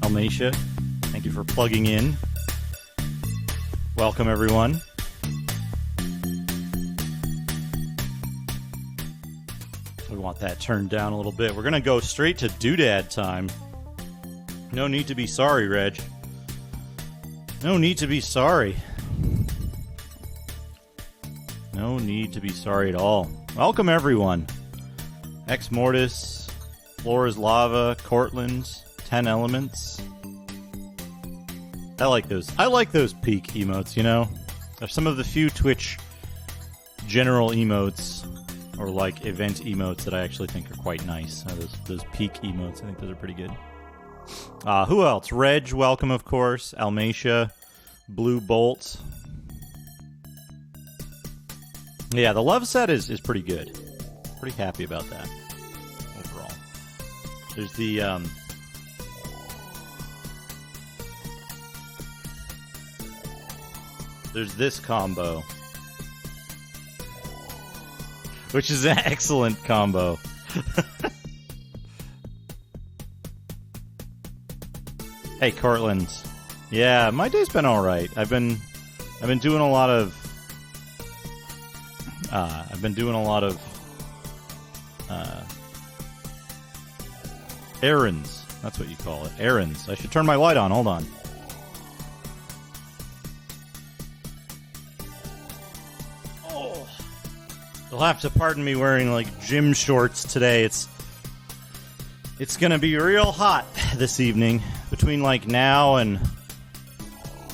Almacia, thank you for plugging in. Welcome, everyone. We want that turned down a little bit. We're going to go straight to doodad time. No need to be sorry, Reg. No need to be sorry. No need to be sorry at all. Welcome, everyone. Ex Mortis, Floor is Lava, Cortland's, 10 Elements. I like those. I like those peak emotes, you know? They're some of the few Twitch general emotes, or like event emotes, that I actually think are quite nice. Those peak emotes, I think those are pretty good. Who else? Reg, welcome, of course. Almacia, Blue Bolt. Yeah, the love set is pretty good. Pretty happy about that overall. There's the there's this combo, which is an excellent combo. Hey, Cortland. Yeah, my day's been all right. I've been doing a lot of errands. That's what you call it. Errands. I should turn my light on. Hold on. Oh. You'll have to pardon me wearing like gym shorts today. It's gonna be real hot this evening. Between like now and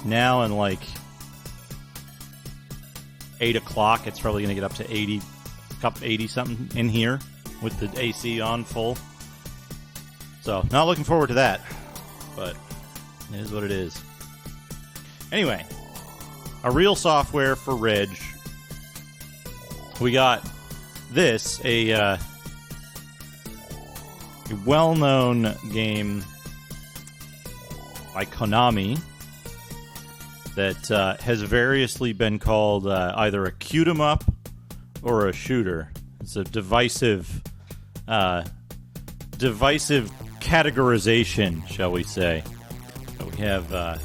like 8 o'clock, it's probably gonna get up to 80 something in here with the AC on full. So, not looking forward to that, but it is what it is. Anyway, a real software for Reg. We got this, a well-known game by Konami that has variously been called either a cute-em-up or a shooter. It's a divisive categorization, shall we say. We have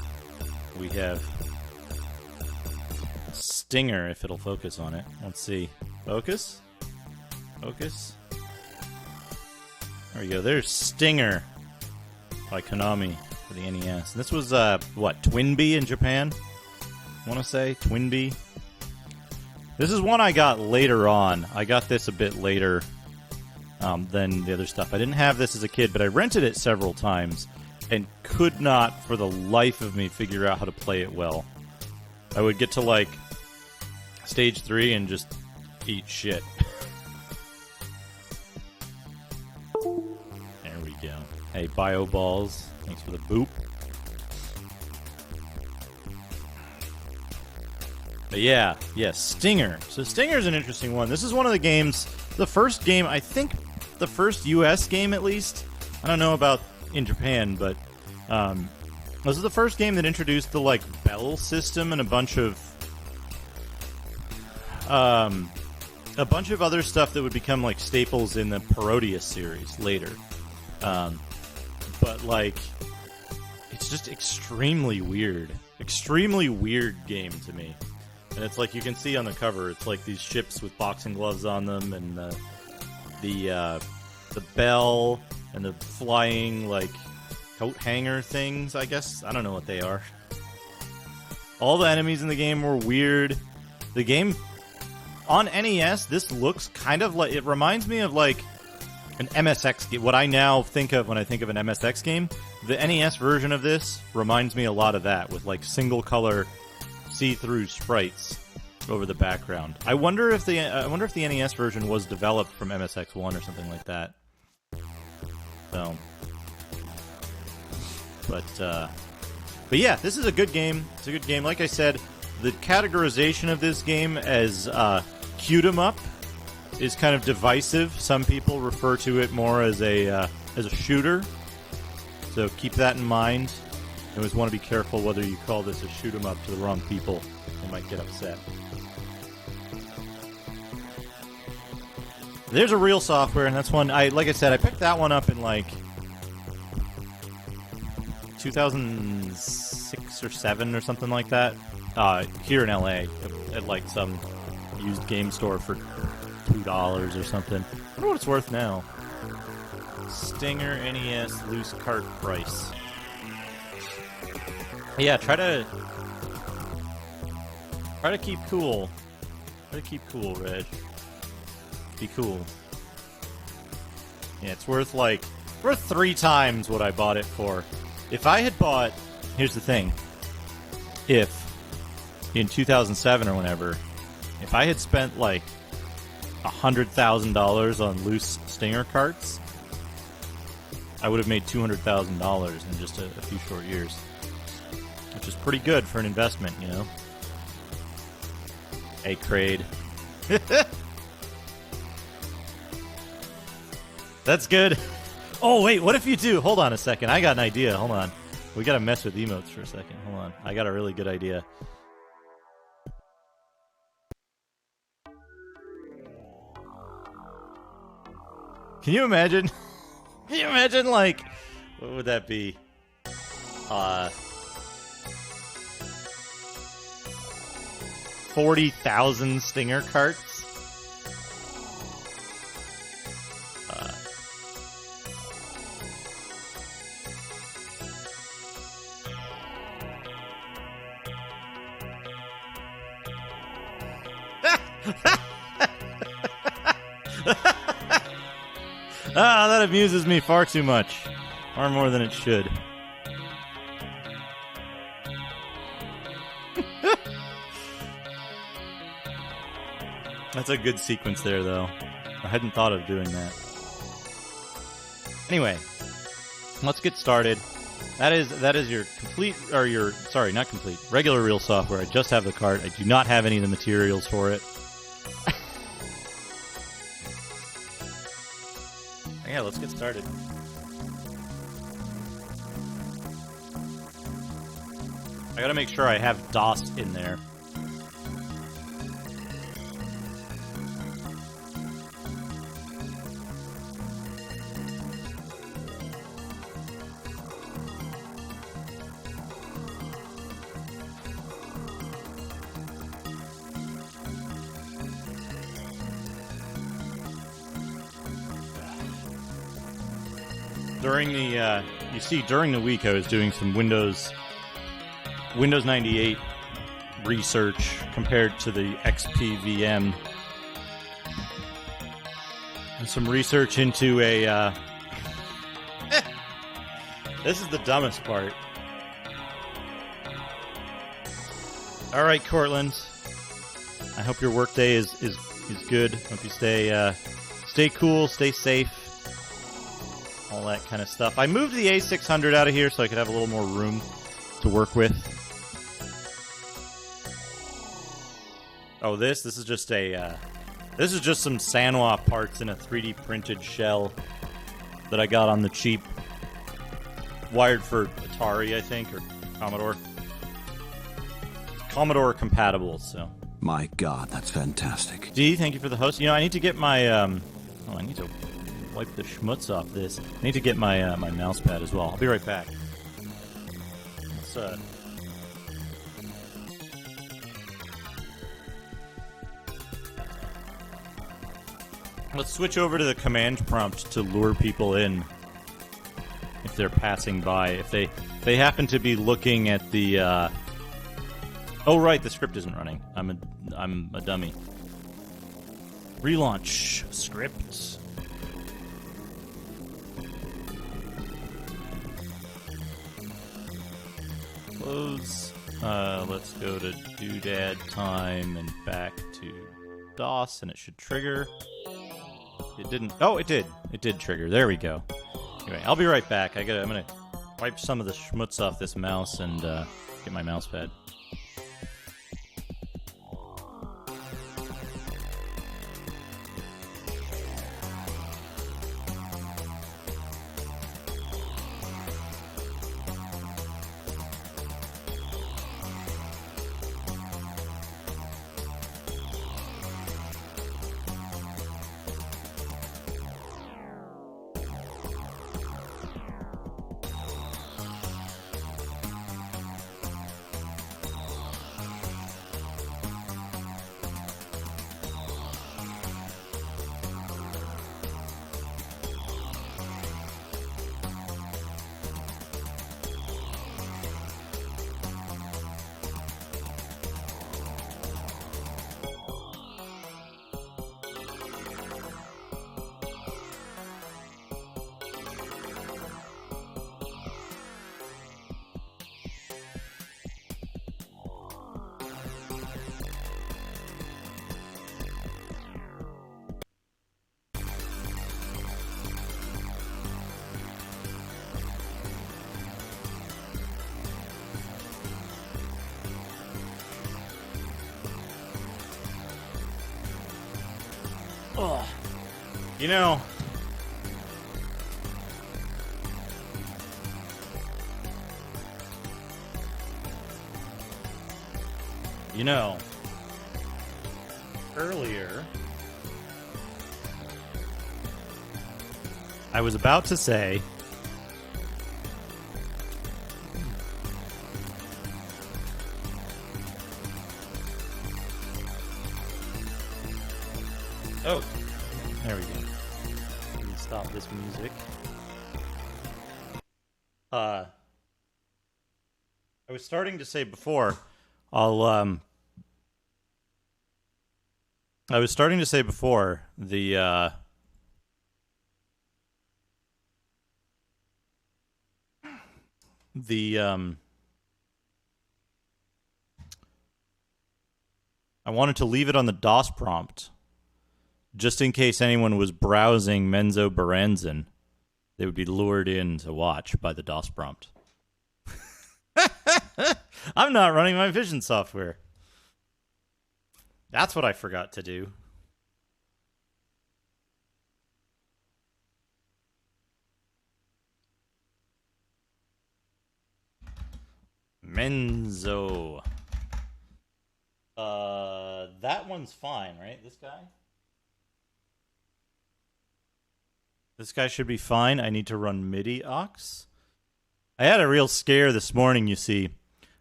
Stinger, if it'll focus on it. Let's see. Focus? There we go. There's Stinger by Konami for the NES. This was, Twinbee in Japan? I want to say Twinbee. This is one I got later on. I got this a bit later than the other stuff. I didn't have this as a kid, but I rented it several times and could not, for the life of me, figure out how to play it well. I would get to, like, stage 3 and just eat shit. There we go. Hey, Bio Balls. Thanks for the boop. But yeah, Stinger. So Stinger's an interesting one. This is one of the games, the first game, I think the first US game at least. I don't know about in Japan, but this is the first game that introduced the, like, bell system and a bunch of other stuff that would become, like, staples in the Parodius series later. But, like, it's just extremely weird game to me. And it's like, you can see on the cover, it's like these ships with boxing gloves on them, and the bell and the flying, like, coat hanger things, I guess. I don't know what they are. All the enemies in the game were weird. The game on NES, this looks kind of like, it reminds me of like an MSX game. What I now think of when I think of an MSX game, the NES version of this reminds me a lot of that, with like single color see-through sprites over the background. I wonder if the NES version was developed from MSX1 or something like that. So, but yeah, this is a good game. It's a good game. Like I said, the categorization of this game as cute-em-up is kind of divisive. Some people refer to it more as a shooter. So keep that in mind. You always want to be careful whether you call this a shoot-em-up to the wrong people. They might get upset. There's a real software, and that's one, like I said, I picked that one up in like 2006 or 7 or something like that. Here in LA, at like some used game store for $2 or something. I wonder what it's worth now. Stinger NES loose cart price. Yeah, try to keep cool. Try to keep cool, Reg. Be cool. Yeah, it's worth 3 times what I bought it for. If I had bought, here's the thing. If in 2007 or whenever, if I had spent like $100,000 on loose Stinger carts, I would have made $200,000 in just a few short years, which is pretty good for an investment, you know. Hey, Crade. That's good. Oh, wait, what if you do? Hold on a second. I got an idea. Hold on. We got to mess with emotes for a second. Hold on. I got a really good idea. Can you imagine? Can you imagine, like, what would that be? 40,000 Stinger carts? That amuses me far too much. Far more than it should. That's a good sequence there, though. I hadn't thought of doing that. Anyway, let's get started. That is your complete, or your, sorry, not complete, regular real software. I just have the cart. I do not have any of the materials for it. Yeah, let's get started. I gotta make sure I have DOS in there. During the week I was doing some Windows 98 research compared to the XP VM. And some research into a this is the dumbest part. Alright, Cortland. I hope your workday is good. Hope you stay cool, stay safe. All that kind of stuff. I moved the A600 out of here so I could have a little more room to work with. Oh, this is just a this is just some Sanwa parts in a 3D printed shell that I got on the cheap. Wired for Atari, I think, or Commodore. Commodore compatible, so. My God, that's fantastic. D, thank you for the host. You know, I need to get my I need to wipe the schmutz off this. I need to get my my mouse pad as well. I'll be right back. Let's switch over to the command prompt to lure people in if they're passing by. If they happen to be looking at the oh right, the script isn't running. I'm a dummy. Relaunch script. Close. Let's go to doodad time and back to DOS, and it should trigger. It didn't. Oh, it did. It did trigger. There we go. Anyway, I'll be right back. I'm gonna wipe some of the schmutz off this mouse and get my mouse pad. You know, earlier, I was about to say, oh, there we go. Let me stop this music. I was starting to say before, I was starting to say before the I wanted to leave it on the DOS prompt just in case anyone was browsing Menzoberranzan. They would be lured in to watch by the DOS prompt. I'm not running my vision software. That's what I forgot to do. Menzo. That one's fine, right? This guy? This guy should be fine. I need to run MIDI aux. I had a real scare this morning, you see.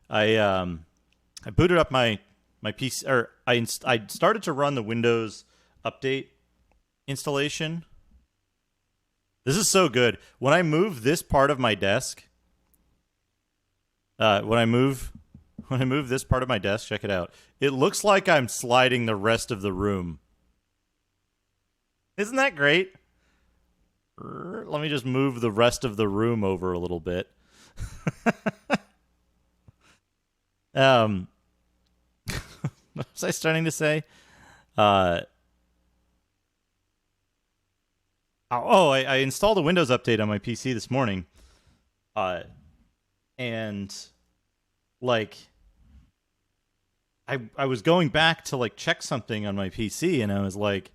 I booted up my PC, or I started to run the Windows update installation. This is so good. When I move this part of my desk, when I move this part of my desk, check it out. It looks like I'm sliding the rest of the room. Isn't that great? Let me just move the rest of the room over a little bit. What was I starting to say? I installed a Windows update on my PC this morning. And like I was going back to like check something on my PC, and I was like,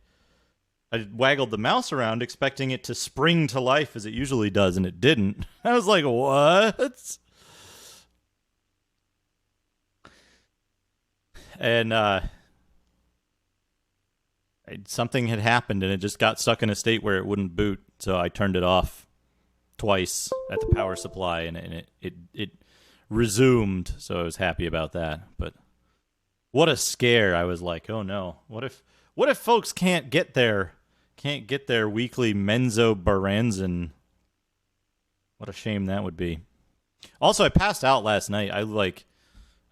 I waggled the mouse around expecting it to spring to life as it usually does, and it didn't. I was like, what? And something had happened, and it just got stuck in a state where it wouldn't boot, so I turned it off twice at the power supply, and it resumed, so I was happy about that. But what a scare. I was like, oh no, what if folks can't get their weekly Menzoberranzan? What a shame that would be. Also, I passed out last night.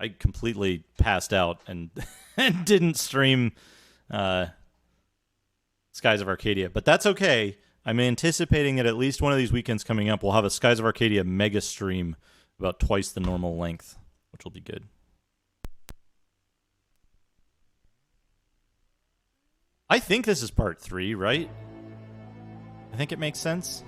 I completely passed out and and didn't stream Skies of Arcadia, but that's okay. I'm anticipating that at least one of these weekends coming up, we'll have a Skies of Arcadia mega stream about twice the normal length, which will be good. I think this is part 3, right? I think it makes sense.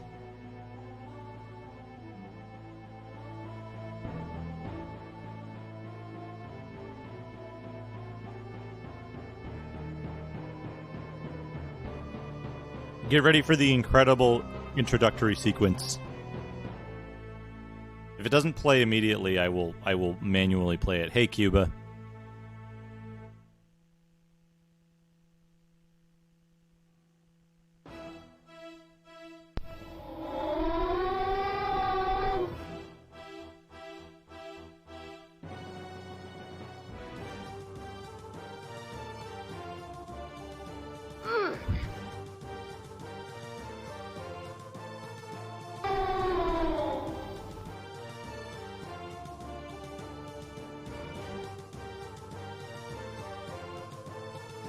Get ready for the incredible introductory sequence. If it doesn't play immediately, I will manually play it. Hey, Cuba.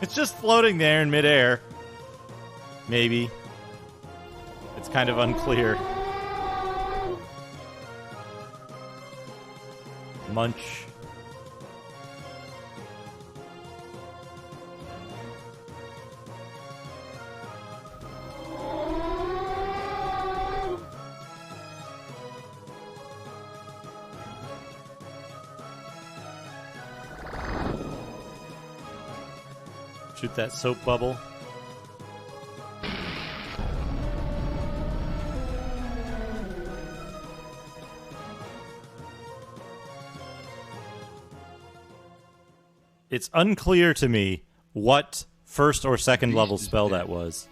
It's just floating there in midair. Maybe. It's kind of unclear. Munch. Shoot that soap bubble. it's unclear to me what first or second level spell that was.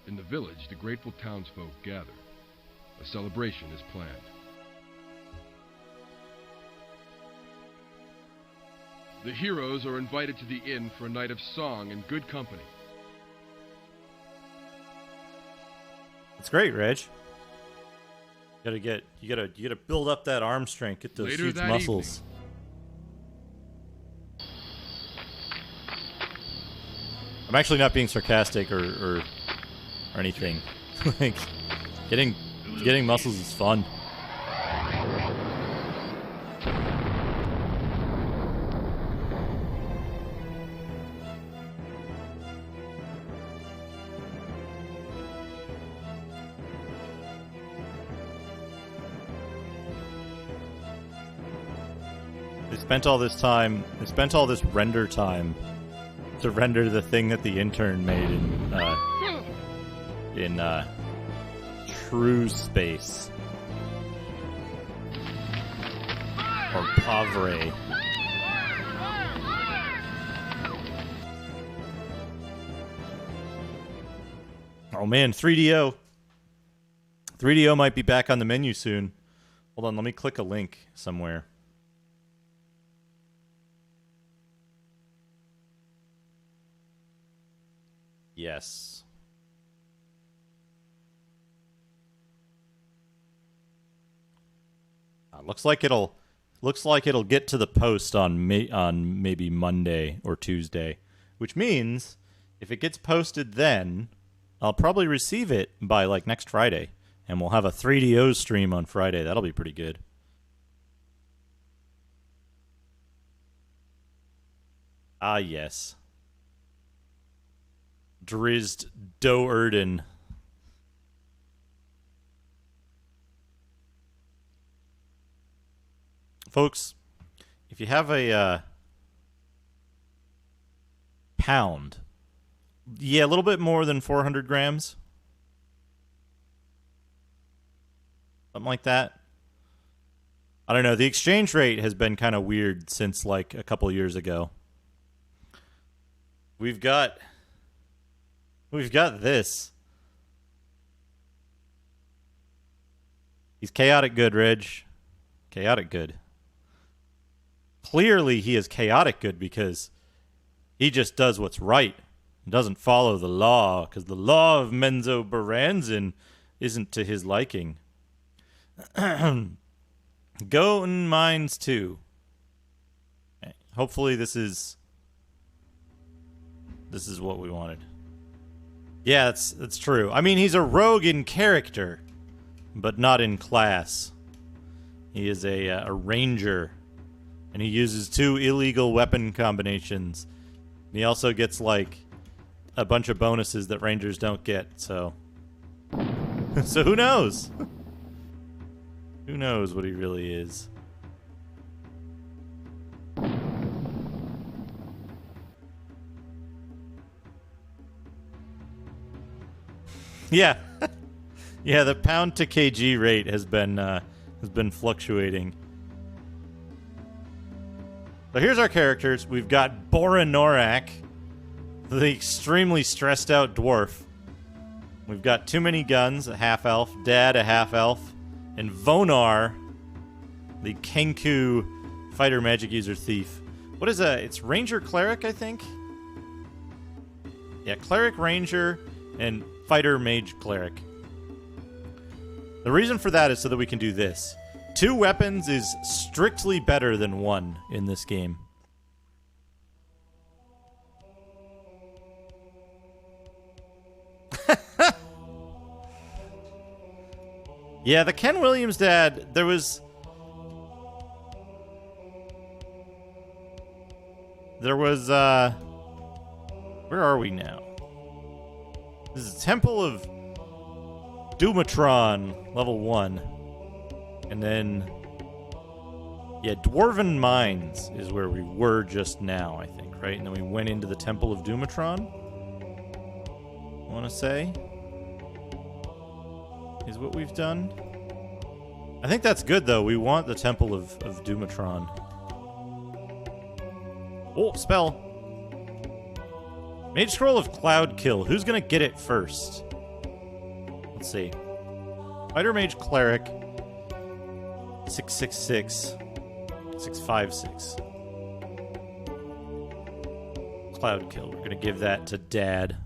In the village, the grateful townsfolk gather. A celebration is planned. The heroes are invited to the inn for a night of song and good company. That's great, Reg. You gotta build up that arm strength, get those Later huge that muscles. I'm actually not being sarcastic or anything. Like, getting muscles is fun. They spent all this render time to render the thing that the intern made in True Space. Or Pavre. Oh man, 3DO. 3DO might be back on the menu soon. Hold on, let me click a link somewhere. Yes. Looks like it'll get to the post on maybe Monday or Tuesday, which means if it gets posted then, I'll probably receive it by like next Friday, and we'll have a 3DO stream on Friday. That'll be pretty good. Ah, yes. Drizzt Do'Urden. Folks, if you have a pound, yeah, a little bit more than 400 grams, something like that. I don't know. The exchange rate has been kind of weird since like a couple years ago. We've got this. He's chaotic good, Reg. Chaotic good. Clearly he is chaotic good because he just does what's right. He doesn't follow the law, because the law of Menzoberranzan isn't to his liking. Goten Mines 2. Okay. Hopefully this is what we wanted. Yeah, that's true. I mean, he's a rogue in character, but not in class. He is a ranger, and he uses 2 illegal weapon combinations. And he also gets, like, a bunch of bonuses that rangers don't get, so... so who knows? Who knows what he really is? Yeah. Yeah, the pound to kg rate has been fluctuating. So here's our characters. We've got Boranorak, the extremely stressed out dwarf. We've got Too Many Guns, a half-elf, Dad, a half-elf, and Vonar, the Kenku fighter magic user thief. What is it's Ranger Cleric, I think? Yeah, Cleric Ranger and Fighter Mage Cleric. The reason for that is so that we can do this. 2 weapons is strictly better than 1 in this game. Yeah, the Ken Williams dad, there was... Where are we now? This is Temple of Dumatron, level 1. And then... Yeah, Dwarven Mines is where we were just now, I think, right? And then we went into the Temple of Dumatron, I want to say, is what we've done. I think that's good, though. We want the Temple of Dumatron. Oh, spell. Mage Scroll of Cloud Kill. Who's gonna get it first? Let's see. Fighter Mage Cleric. 666. 656. Cloud Kill. We're gonna give that to Dad.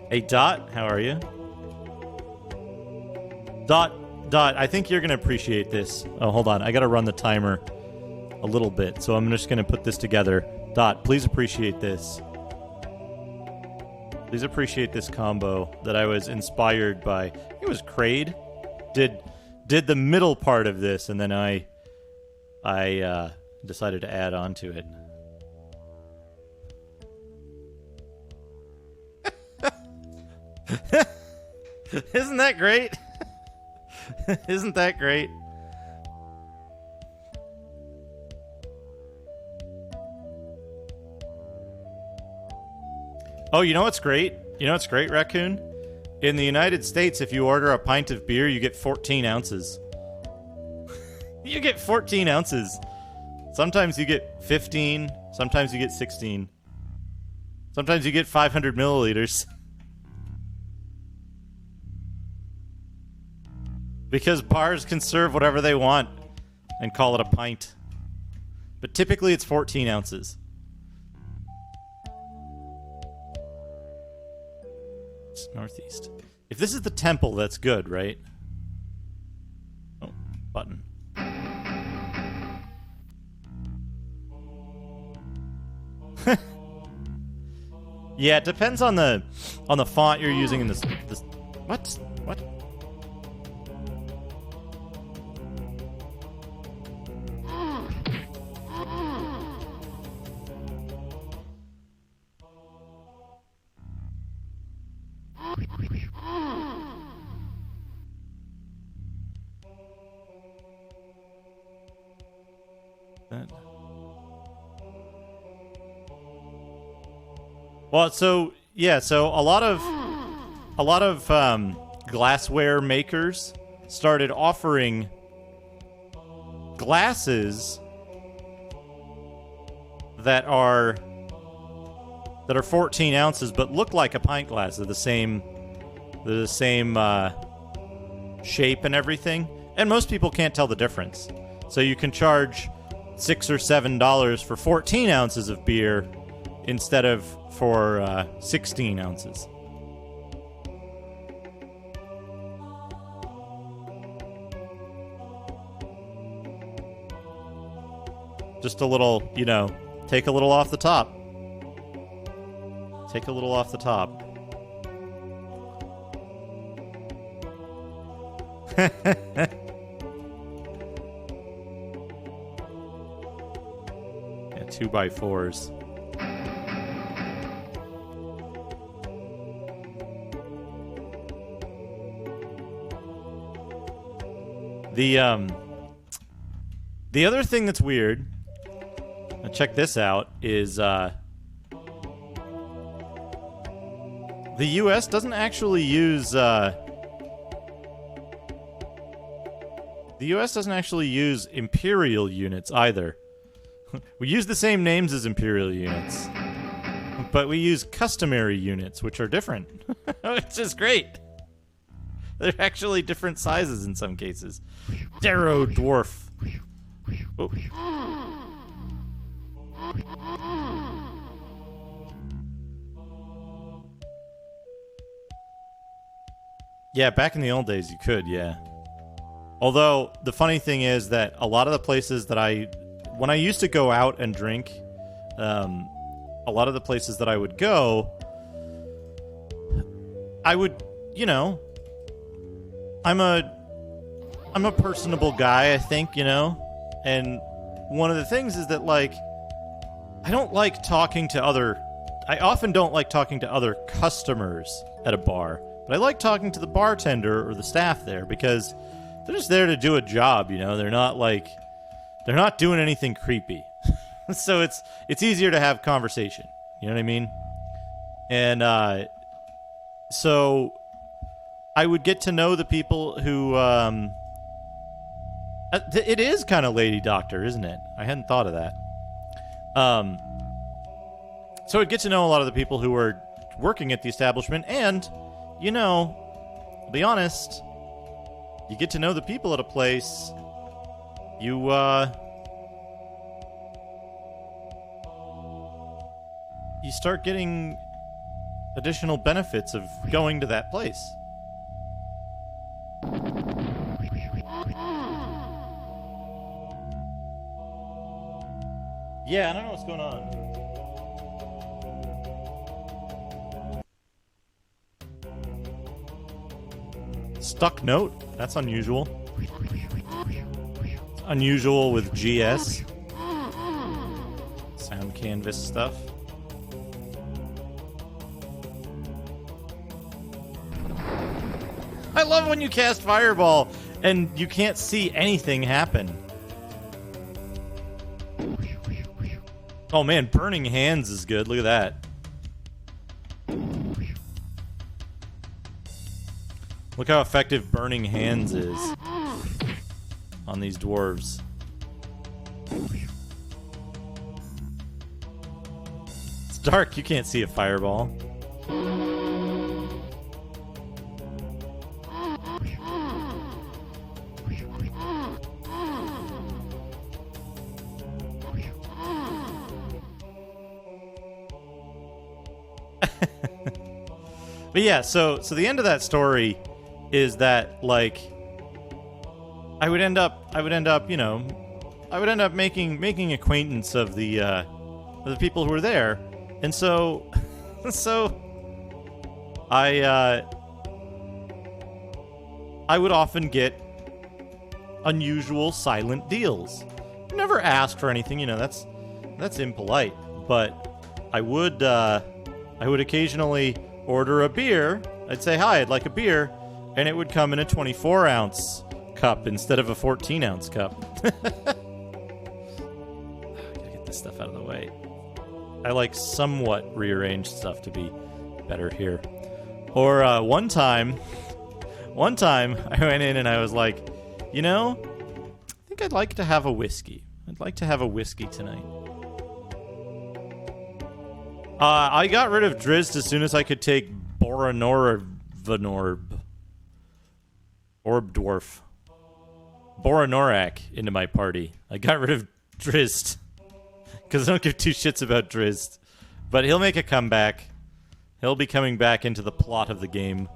Hey, Dot, how are you? Dot, I think you're going to appreciate this. Oh, hold on. I got to run the timer a little bit, so I'm just going to put this together. Dot, please appreciate this. Please appreciate this combo that I was inspired by. It was Kraid. Did the middle part of this, and then I decided to add on to it. Isn't that great? Isn't that great? Oh, you know what's great? You know what's great, Raccoon? In the United States, if you order a pint of beer, you get 14 ounces. You get 14 ounces. Sometimes you get 15. Sometimes you get 16. Sometimes you get 500 milliliters. Because bars can serve whatever they want and call it a pint. But typically it's 14 ounces. It's northeast. If this is the temple, that's good, right? Oh, button. Yeah, it depends on the font you're using in this. What? Well, so a lot of glassware makers started offering glasses that are 14 ounces but look like a pint glass. They're the same shape and everything, and most people can't tell the difference. So you can charge $6 or $7 for 14 ounces of beer instead of for 16 ounces. Just a little, take a little off the top. Take a little off the top. Yeah, 2x4s. The other thing that's weird, now check this out, is the US doesn't actually use imperial units either. We use the same names as imperial units, but we use customary units, which are different. Which is great. They're actually different sizes in some cases. Darrow Dwarf. Oh. Yeah, back in the old days you could, yeah. Although, the funny thing is that a lot of the places that when I used to go out and drink, a lot of the places that I would go, I would, I'm a personable guy, I think, and one of the things is that, I don't like talking to I often don't like talking to other customers at a bar, but I like talking to the bartender or the staff there because they're just there to do a job, they're not doing anything creepy. So it's easier to have conversation, you know what I mean? And, so I would get to know the people who It is kind of Lady Doctor, isn't it? I hadn't thought of that. So it gets to know a lot of the people who are working at the establishment, and, you know, I'll be honest, you get to know the people at a place, you start getting additional benefits of going to that place. Yeah, I don't know what's going on. Stuck note? That's unusual. It's unusual with GS. Sound canvas stuff. I love when you cast Fireball and you can't see anything happen. Oh man, Burning Hands is good. Look at that. Look how effective Burning Hands is on these dwarves. It's dark, you can't see a fireball. But yeah, so the end of that story is that, like, I would end up making acquaintance of the people who were there, and so I would often get unusual silent deals. Never ask for anything, that's impolite, but I would occasionally order a beer. I'd say, hi, I'd like a beer, and it would come in a 24-ounce cup instead of a 14-ounce cup. Gotta get this stuff out of the way. I like somewhat rearranged stuff to be better here. Or one time I went in and I was like, I think I'd like to have a whiskey. I'd like to have a whiskey tonight. I got rid of Drizzt as soon as I could take Boranorak into my party. I got rid of Drizzt because I don't give two shits about Drizzt. But he'll make a comeback. He'll be coming back into the plot of the game.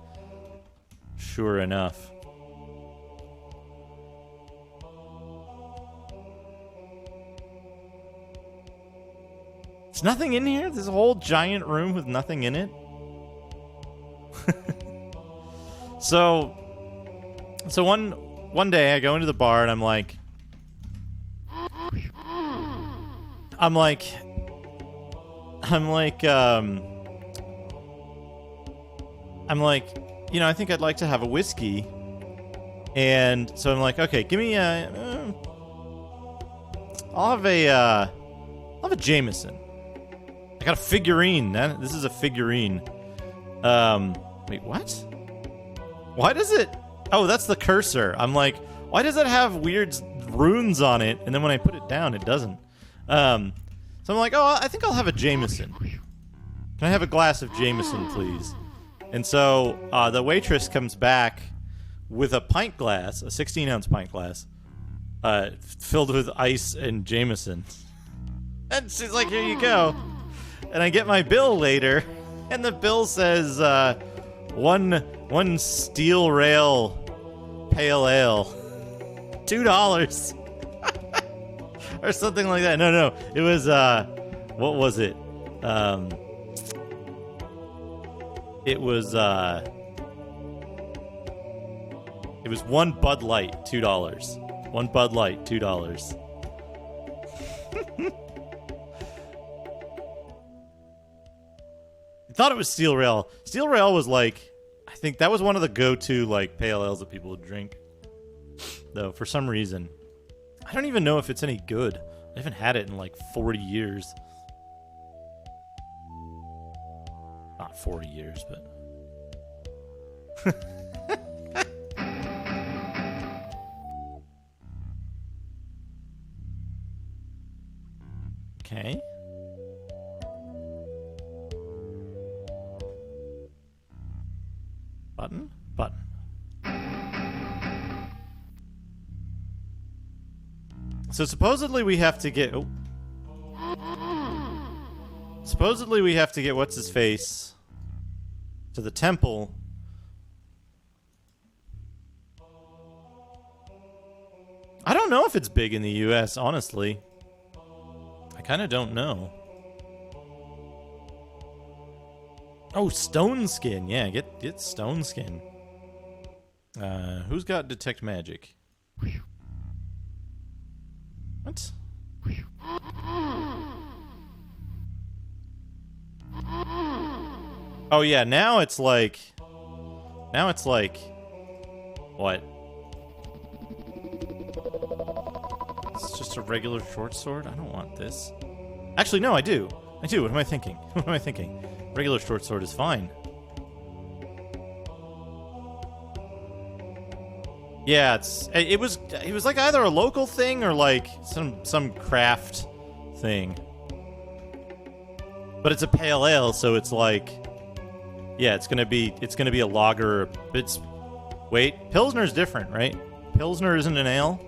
Sure enough. There's nothing in here? There's a whole giant room with nothing in it? So one day I go into the bar and I'm like, I think I'd like to have a whiskey. And so I'm like, okay, give me I'll have a Jameson. I got a figurine. This is a figurine. Wait, what? Why does it... Oh, that's the cursor. I'm like, why does it have weird runes on it? And then when I put it down, it doesn't. So I'm like, oh, I think I'll have a Jameson. Can I have a glass of Jameson, please? And so the waitress comes back with a pint glass, a 16-ounce pint glass, filled with ice and Jameson. And she's like, here you go. And I get my bill later, and the bill says, one steel rail pale ale, $2. Or something like that. No, it was, what was it? It was one Bud Light, $2. One Bud Light, $2. I thought it was Steel Rail. Steel Rail was like, I think that was one of the go-to like pale ales that people would drink. Though for some reason, I don't even know if it's any good. I haven't had it in like 40 years. Not 40 years, but Button? Button. So supposedly we have to get... Oh. Supposedly we have to get what's-his-face to the temple. I don't know if it's big in the US, honestly. I kind of don't know. Oh, Stone Skin. Yeah, get Stone Skin. Who's got Detect Magic? What? Oh yeah, now it's like... What? It's just a regular short sword? I don't want this. Actually, no, I do. What am I thinking? What am I thinking? Regular short sword is fine. Yeah, it was like either a local thing or like some craft thing. But it's a pale ale, so it's like, yeah, it's gonna be a lager. Wait, Pilsner's different, right? Pilsner isn't an ale.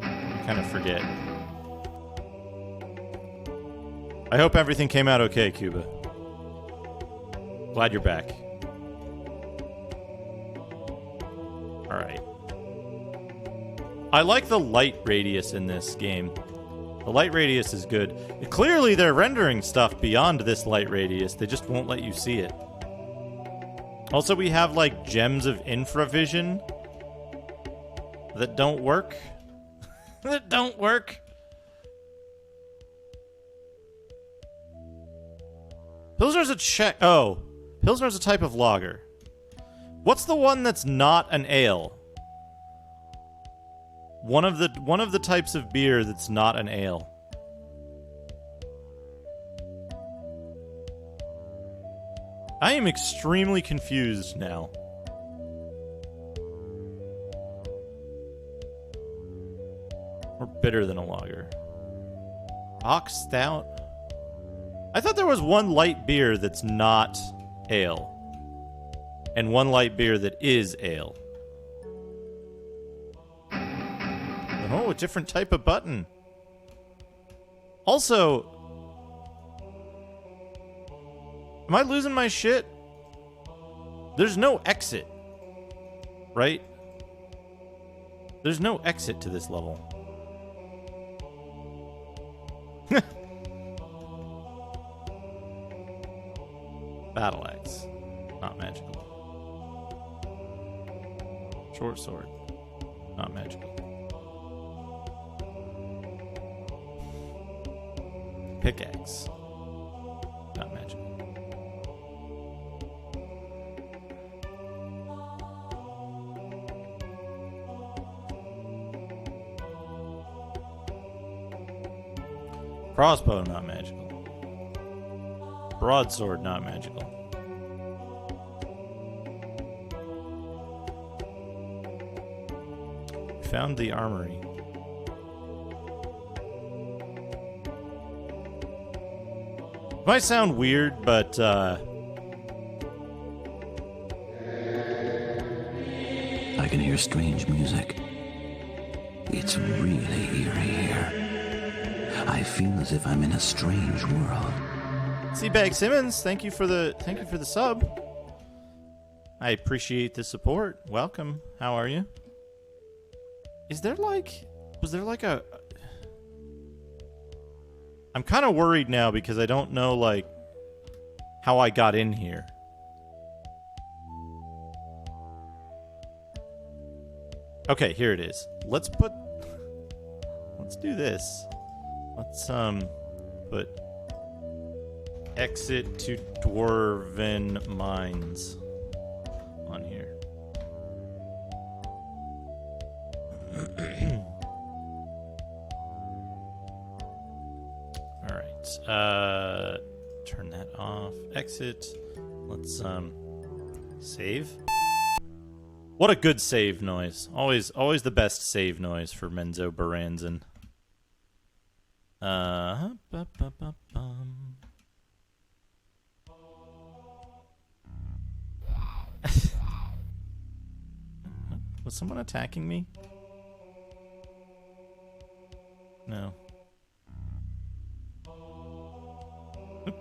I kind of forget. I hope everything came out okay, Cuba. Glad you're back. Alright. I like the light radius in this game. The light radius is good. Clearly they're rendering stuff beyond this light radius. They just won't let you see it. Also, we have, like, gems of infravision that don't work. That don't work. Pilsner's a Pilsner's a type of lager. What's the one that's not an ale? One of the types of beer that's not an ale. I am extremely confused now. Or bitter than a lager. Bock Stout? I thought there was one light beer that's not ale. And one light beer that is ale. Oh, a different type of button. Also, am I losing my shit? There's no exit. Right? There's no exit to this level. Battle axe. Not magical. Short sword. Not magical. Pickaxe. Not magical. Crossbow, not magical. Broadsword, not magical. Found the armory. Might sound weird, but I can hear strange music. It's really eerie here. I feel as if I'm in a strange world. Seabag Simmons, thank you for the sub. I appreciate the support. Welcome. How are you? Was there like a... I'm kind of worried now because I don't know, like, how I got in here. Okay, here it is. Let's do this. Let's, put exit to Dwarven Mines on here. Turn that off. Exit. Let's, save. What a good save noise. Always the best save noise for Menzoberranzan. Was someone attacking me? No.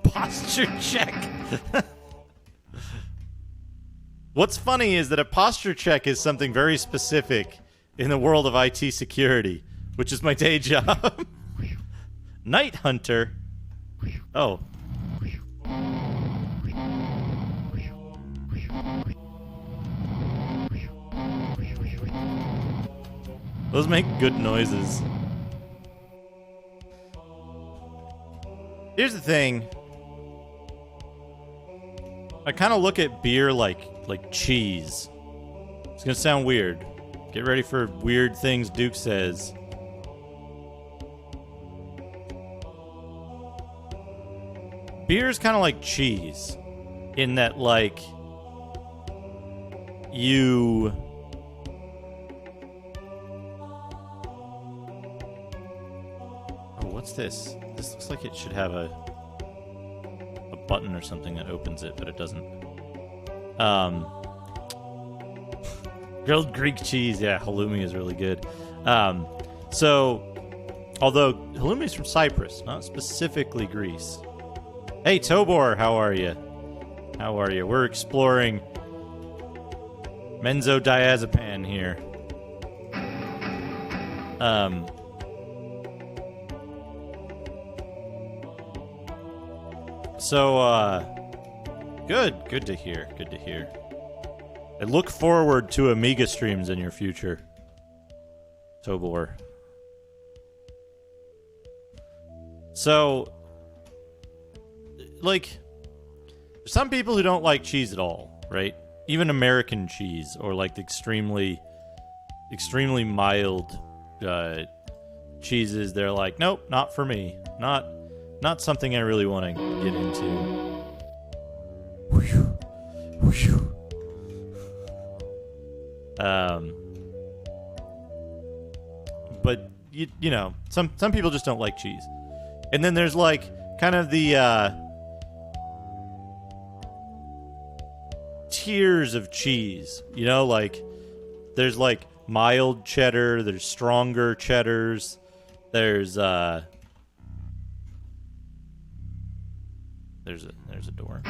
Posture check. What's funny is that a posture check is something very specific in the world of IT security, which is my day job. Night Hunter. Oh. Those make good noises. Here's the thing. I kind of look at beer like cheese. It's gonna sound weird. Get ready for weird things Duke says. Beer's kind of like cheese in that, like, you... Oh, what's this? This looks like it should have a button or something that opens it, but it doesn't. Grilled Greek cheese, yeah, halloumi is really good. So, although halloumi is from Cyprus, not specifically Greece. Hey, Tobor, how are you? How are you? We're exploring Menzoberranzan here. Good to hear. Good to hear. I look forward to Amiga streams in your future, Tobor. So, like, there's some people who don't like cheese at all, right? Even American cheese, or like the extremely mild cheeses. They're like, nope, not for me. Not something I really want to get into. But you know, some people just don't like cheese. And then there's like kind of the tiers of cheese, you know, like there's like mild cheddar, there's stronger cheddars, there's a door.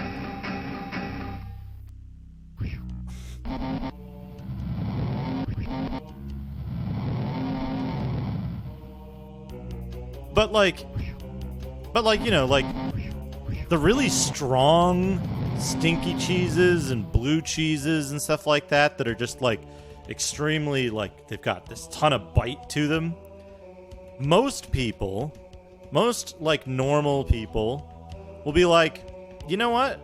But like, you know, like the really strong, stinky cheeses and blue cheeses and stuff like that that are just like extremely, like, they've got this ton of bite to them. Most like normal people will be like, you know what?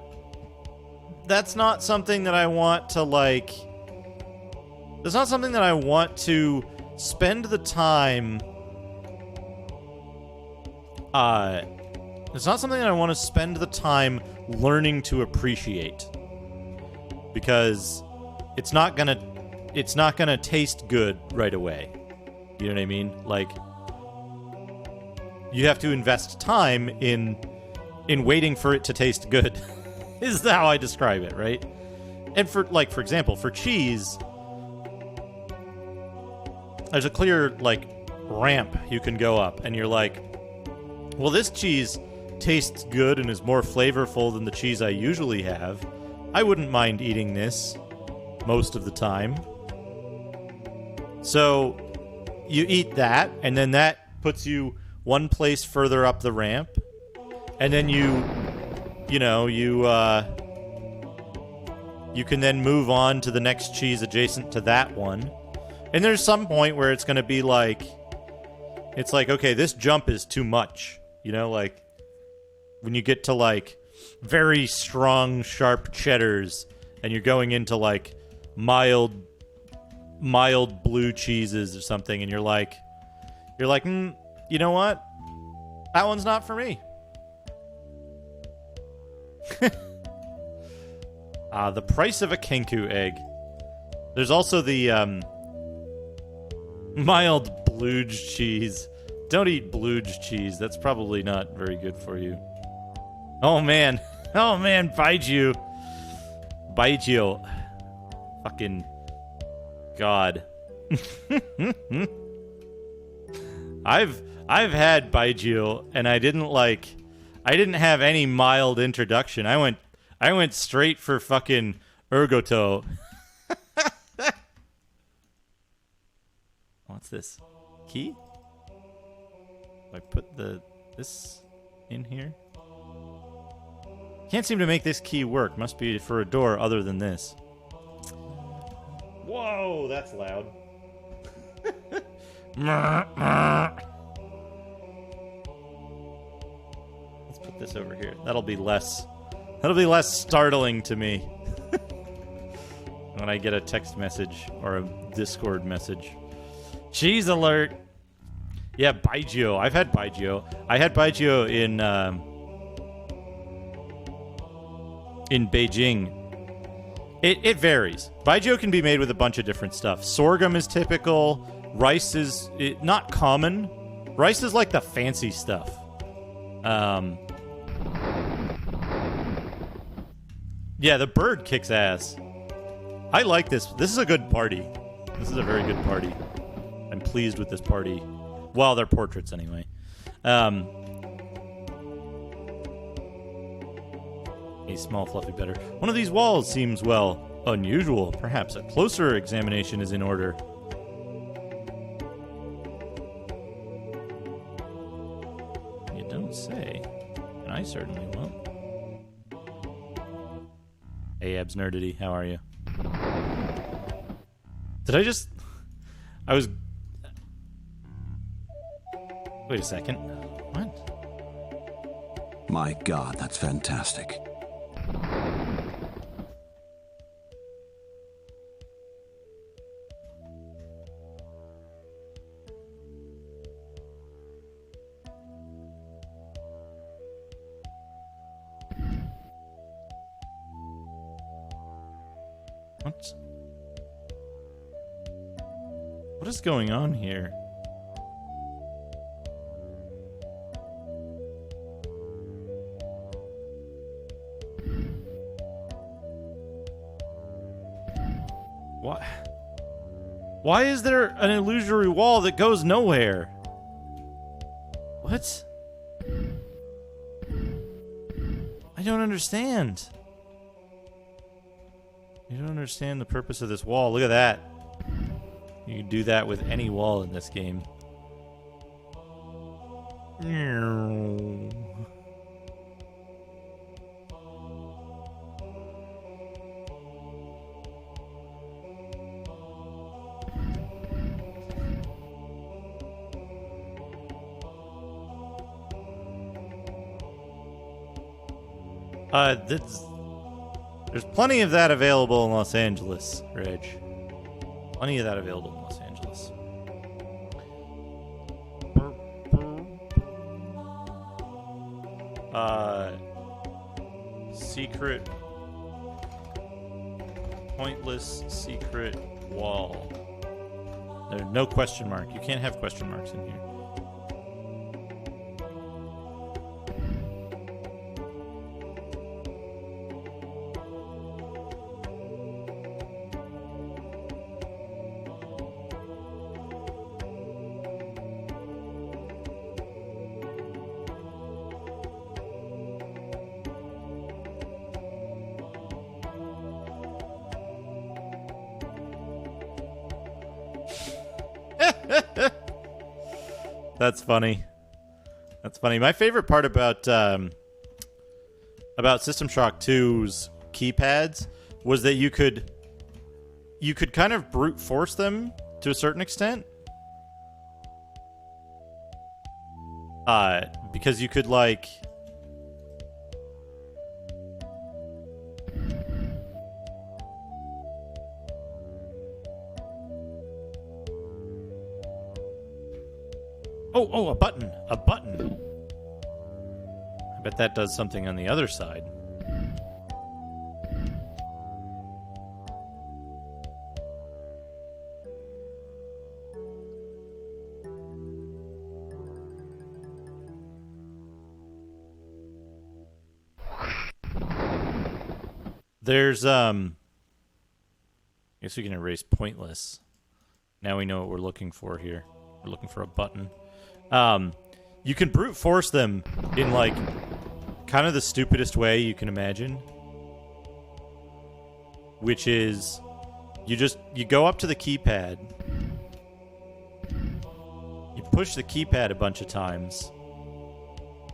That's not something that I want to like. That's not something that I want to spend the time. It's not something that I want to spend the time learning to appreciate, because it's not gonna taste good right away. You know what I mean? Like, you have to invest time in waiting for it to taste good. Is how I describe it, right? And for example, for cheese, there's a clear like ramp you can go up, and you're like, well, this cheese tastes good and is more flavorful than the cheese I usually have. I wouldn't mind eating this most of the time. So you eat that, and then that puts you one place further up the ramp, and then you can then move on to the next cheese adjacent to that one. And there's some point where it's going to be like, it's like, okay, this jump is too much. You know, like when you get to like very strong, sharp cheddars, and you're going into like mild blue cheeses or something, and you're like, you know what? That one's not for me. The price of a Kenku egg. There's also the mild bluege cheese. Don't eat bluege cheese. That's probably not very good for you. Oh man, bite you. Fucking God. I've had Baiju, and I didn't have any mild introduction. I went straight for fucking Ergoto. What's this? Key? I put this in here? Can't seem to make this key work. Must be for a door other than this. Whoa, that's loud. Let's put this over here. That'll be less startling to me when I get a text message or a Discord message. Cheese alert. Yeah, Baiju. I've had Baiju. I had Baiju in Beijing. It varies. Baijiu can be made with a bunch of different stuff. Sorghum is typical. Rice is not common. Rice is like the fancy stuff. Yeah, the bird kicks ass. I like this. This is a good party. This is a very good party. I'm pleased with this party. Well, they're portraits anyway. A small fluffy better. One of these walls seems, well, unusual. Perhaps a closer examination is in order. You don't say. And I certainly won't. Hey, Abs Nerdity, how are you? I was... Wait a second. What? My God, that's fantastic. What is going on here? What? Why is there an illusory wall that goes nowhere? What? I don't understand. I don't understand the purpose of this wall. Look at that. You can do that with any wall in this game. There's plenty of that available in Los Angeles, Reg. Plenty of that available in Los Angeles. Secret. Pointless secret wall. There's no question mark. You can't have question marks in here. That's funny. That's funny. My favorite part about System Shock 2's keypads was that you could kind of brute force them to a certain extent. Because you could like Oh, a button. A button. I bet that does something on the other side. There's, I guess we can erase pointless. Now we know what we're looking for here. We're looking for a button. You can brute force them in, like, kind of the stupidest way you can imagine. Which is, you go up to the keypad. You push the keypad a bunch of times.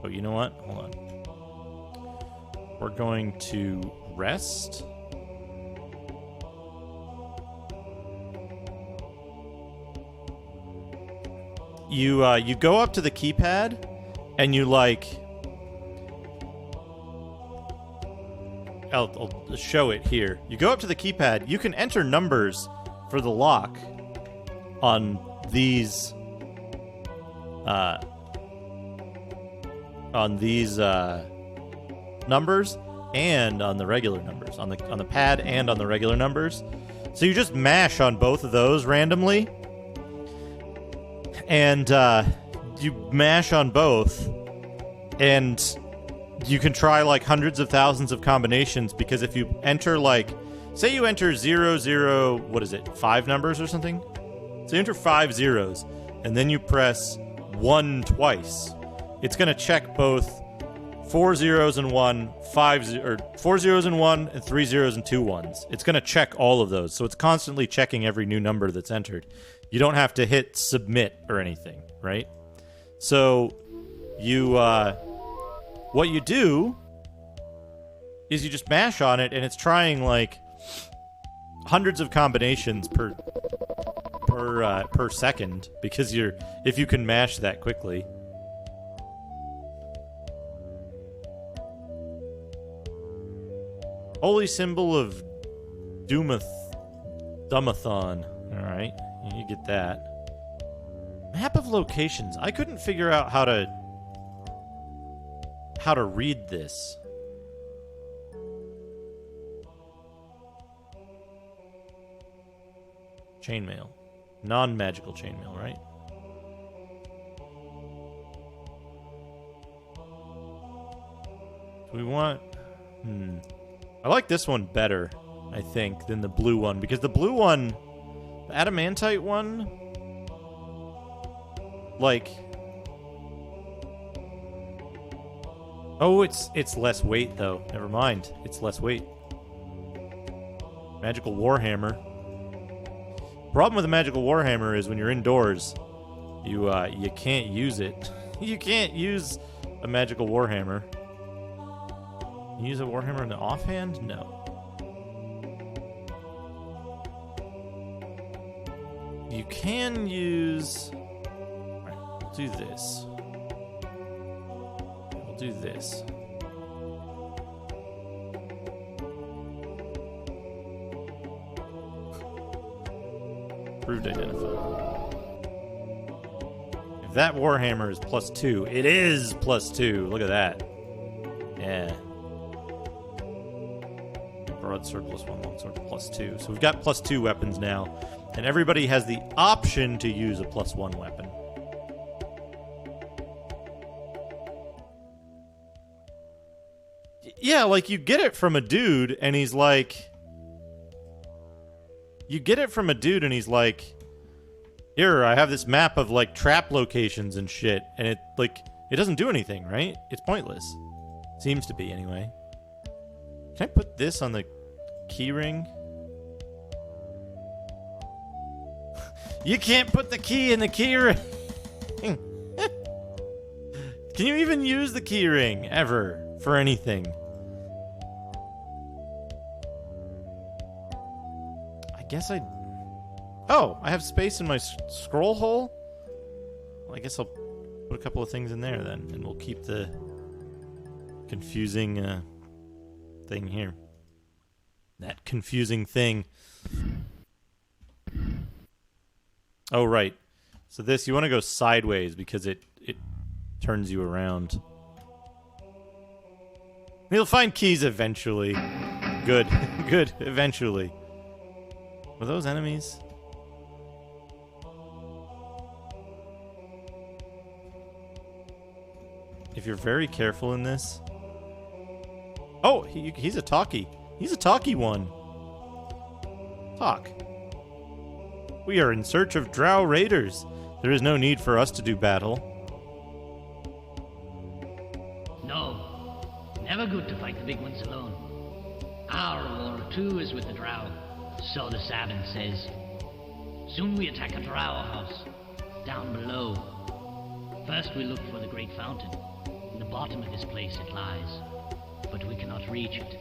Oh, you know what? Hold on. We're going to rest. You go up to the keypad, and you, like... I'll show it here. You go up to the keypad, you can enter numbers for the lock on these... numbers and on the regular numbers, on the pad and on the regular numbers. So you just mash on both of those randomly, and you mash on both, and you can try like hundreds of thousands of combinations, because if you enter, like, say you enter 00, what is it, 5 numbers or something? So you enter 5 zeros, and then you press 1 twice. It's going to check both 4 zeros and 1, 4 zeros and 1, and 3 zeros and 2 ones. It's going to check all of those. So it's constantly checking every new number that's entered. You don't have to hit submit or anything, right? So you, what you do is you just mash on it, and it's trying like hundreds of combinations per second, because if you can mash that quickly. Holy symbol of Dumathon. Alright, you get that. Map of locations. I couldn't figure out how to read this. Chainmail. Non-magical chainmail, right? Do we want... I like this one better, I think, than the blue one, because the blue one, the adamantite one, like... Oh, it's less weight, though. Never mind. It's less weight. Magical Warhammer. Problem with the Magical Warhammer is when you're indoors, you can't use it. You can't use a Magical Warhammer. You use a Warhammer in the offhand? No. You can use... Alright, we'll do this. We'll do this. Proved identified. If that Warhammer is +2, it is +2. Look at that. Yeah. Broadsword +1, longsword +2. So we've got +2 weapons now, and everybody has the option to use a +1 weapon. Yeah, like, you get it from a dude, and he's like... Here, I have this map of, like, trap locations and shit, and it doesn't do anything, right? It's pointless. Seems to be, anyway. Can I put this on the keyring? You can't put the key in the keyring! Can you even use the keyring, ever, for anything? I guess Oh, I have space in my scroll hole? Well, I guess I'll put a couple of things in there, then, and we'll keep the confusing, thing here. That confusing thing. Oh, right. So this, you want to go sideways because it turns you around. You'll find keys eventually. Good. Good. Eventually. Were those enemies? If you're very careful in this... Oh, he's a talkie. He's a talkie one. Talk. We are in search of drow raiders. There is no need for us to do battle. No. Never good to fight the big ones alone. Our war, too, is with the drow. So the Sabin says. Soon we attack a drow house. Down below. First we look for the great fountain. In the bottom of this place it lies. But we cannot reach it.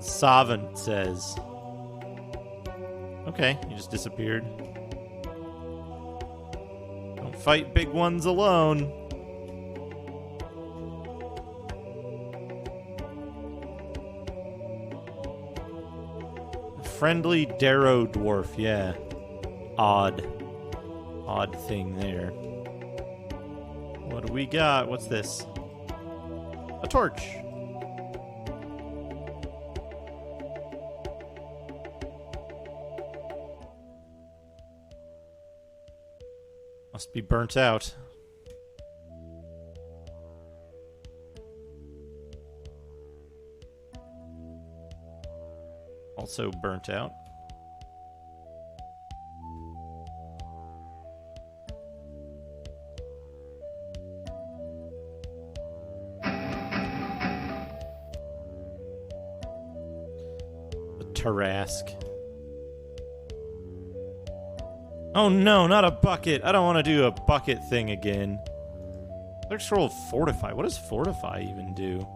Savant says. Okay, he just disappeared. Don't fight big ones alone. Friendly Darrow dwarf, yeah. Odd thing there. What do we got? What's this? A torch. Must be burnt out. Also burnt out. The Tarask. Oh no, not a bucket. I don't want to do a bucket thing again. Let's roll Fortify. What does Fortify even do?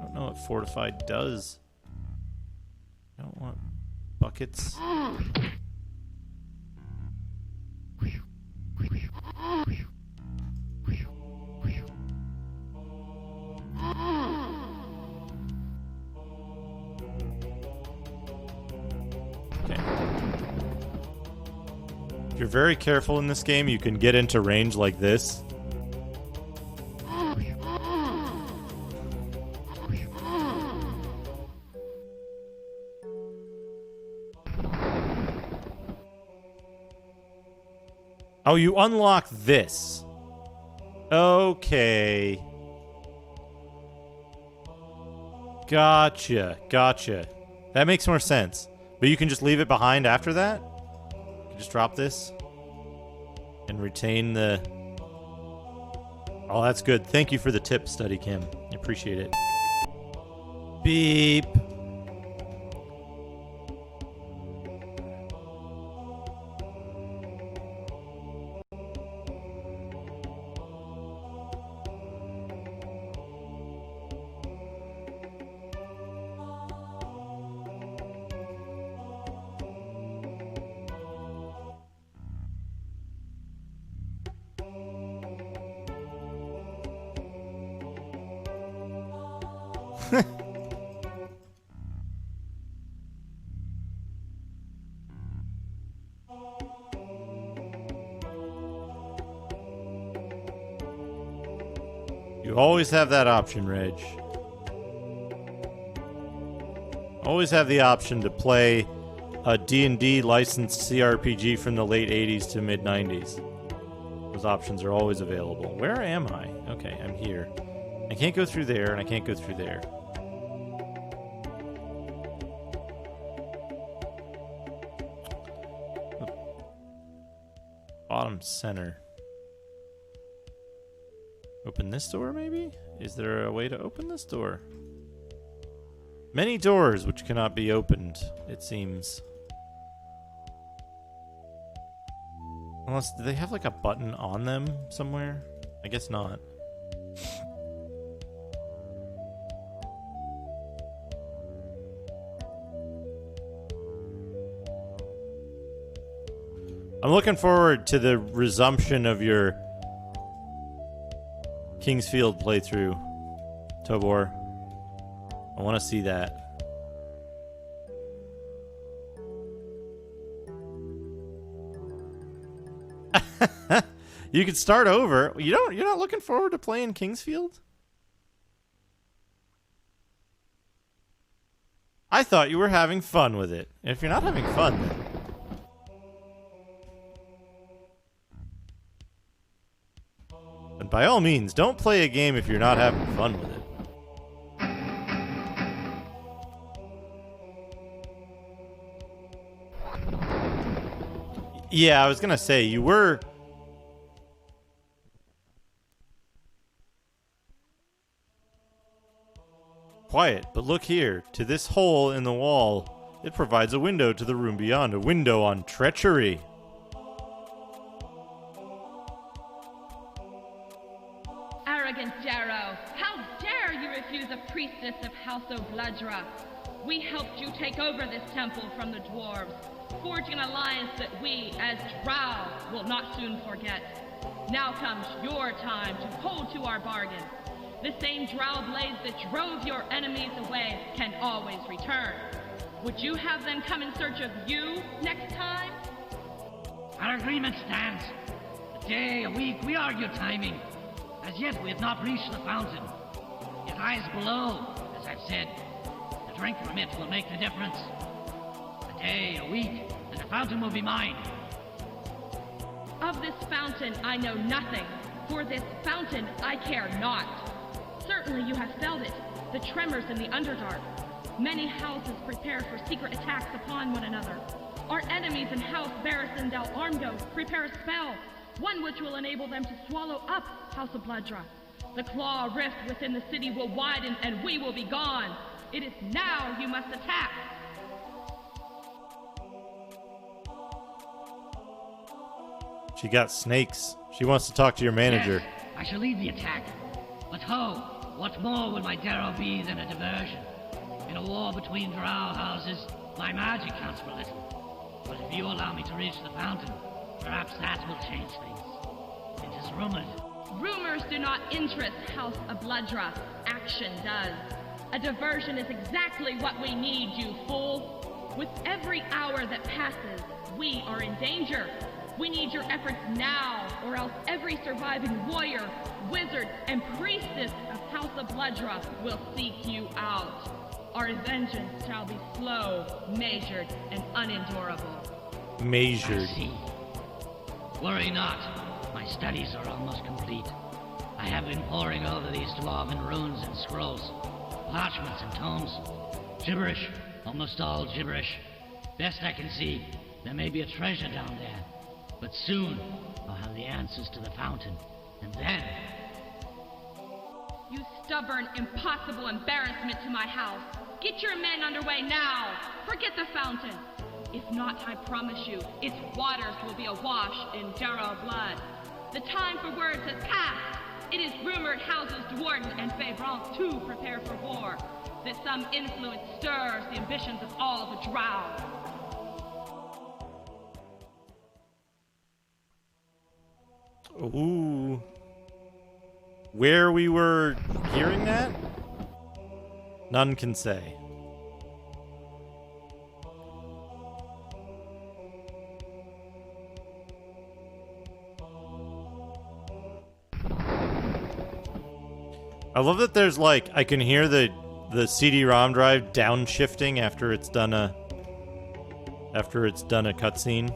I don't know what Fortify does. I don't want buckets. Okay. If you're very careful in this game, you can get into range like this. Oh, you unlock this. Okay. Gotcha. That makes more sense. But you can just leave it behind after that? You can just drop this? And retain the... Oh, that's good. Thank you for the tip, Study Kim. I appreciate it. Beep. You always have that option, Reg. Always have the option to play a D&D licensed CRPG from the late 80s to mid 90s. Those options are always available. Where am I? Okay, I'm here. I can't go through there, and I can't go through there. Bottom center. Open this door, maybe? Is there a way to open this door? Many doors which cannot be opened, it seems. Unless, do they have like a button on them somewhere? I guess not. I'm looking forward to the resumption of your Kingsfield playthrough, Tobor. I want to see that. You could start over. You're not looking forward to playing Kingsfield? I thought you were having fun with it. If you're not having fun, then by all means, don't play a game if you're not having fun with it. Yeah, I was gonna say, you were... quiet, but look here. To this hole in the wall, it provides a window to the room beyond. A window on treachery. Arrogant Darrow, how dare you refuse a priestess of House O'Bloodra? We helped you take over this temple from the dwarves, forging an alliance that we, as Drow, will not soon forget. Now comes your time to hold to our bargain. The same drow blades that drove your enemies away can always return. Would you have them come in search of you next time? Our agreement stands. A day, a week, we argue timing. As yet, we have not reached the fountain. It lies below, as I've said. The drink from it will make the difference. A day, a week, and the fountain will be mine. Of this fountain I know nothing. For this fountain I care not. Certainly you have felt it, the tremors in the Underdark. Many houses prepare for secret attacks upon one another. Our enemies in House Barristan del Armdo prepare a spell, one which will enable them to swallow up House of Bloodra. The claw rift within the city will widen and we will be gone. It is now you must attack. She got snakes. She wants to talk to your manager. Yes, I shall lead the attack. But ho, what more would my Darrow be than a diversion? In a war between drow houses, my magic counts for little. But if you allow me to reach the fountain, perhaps that will change things. It is rumored. Rumors do not interest House of Bloodra. Action does. A diversion is exactly what we need, you fool. With every hour that passes, we are in danger. We need your efforts now, or else every surviving warrior, wizard, and priestess of House of Bloodra will seek you out. Our vengeance shall be slow, measured, and unendurable. Measured. I see. Worry not. My studies are almost complete. I have been poring over these dwarven runes and scrolls, parchments and tomes. Gibberish, almost all gibberish. Best I can see, there may be a treasure down there. But soon, I'll have the answers to the fountain, and then... You stubborn, impossible embarrassment to my house. Get your men underway now. Forget the fountain. If not, I promise you, its waters will be awash in Darrow blood. The time for words has passed. It is rumored houses Dwarden and Favrance too prepare for war. That some influence stirs the ambitions of all the drow. Ooh. Where we were hearing that? None can say. I love that there's like, I can hear the CD-ROM drive downshifting after it's done a cutscene.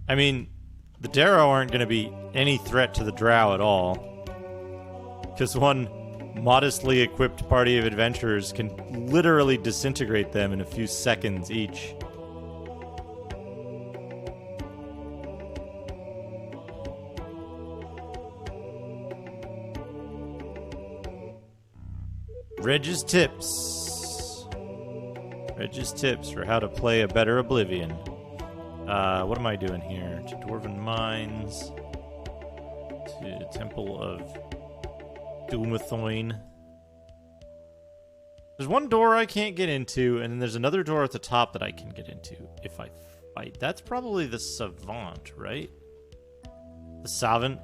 I mean, the Darrow aren't going to be any threat to the Drow at all. Because one modestly equipped party of adventurers can literally disintegrate them in a few seconds each. Reg's tips. Reg's tips for how to play a better Oblivion. What am I doing here? To Dwarven Mines. To Temple of Doomathoin. There's one door I can't get into, and then there's another door at the top that I can get into if I fight. That's probably the Savant, right? The Savant.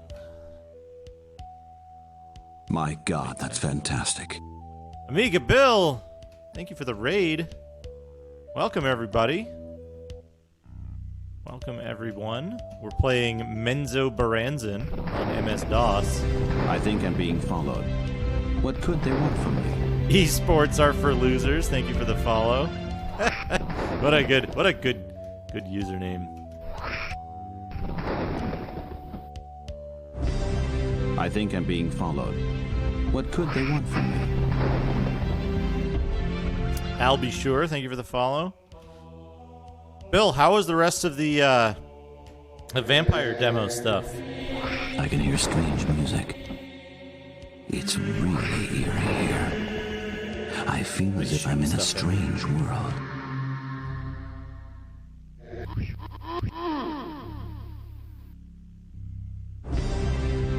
My God, that's fantastic. Amiga Bill! Thank you for the raid. Welcome, everybody. Welcome, everyone. We're playing Menzoberranzan on MS-DOS. I think I'm being followed. What could they want from me? Esports are for losers. Thank you for the follow. What a good username. I think I'm being followed. What could they want from me? I'll be sure. Thank you for the follow. Bill, how was the rest of the vampire demo stuff? I can hear strange music. It's really eerie here. I feel as if I'm in a strange world.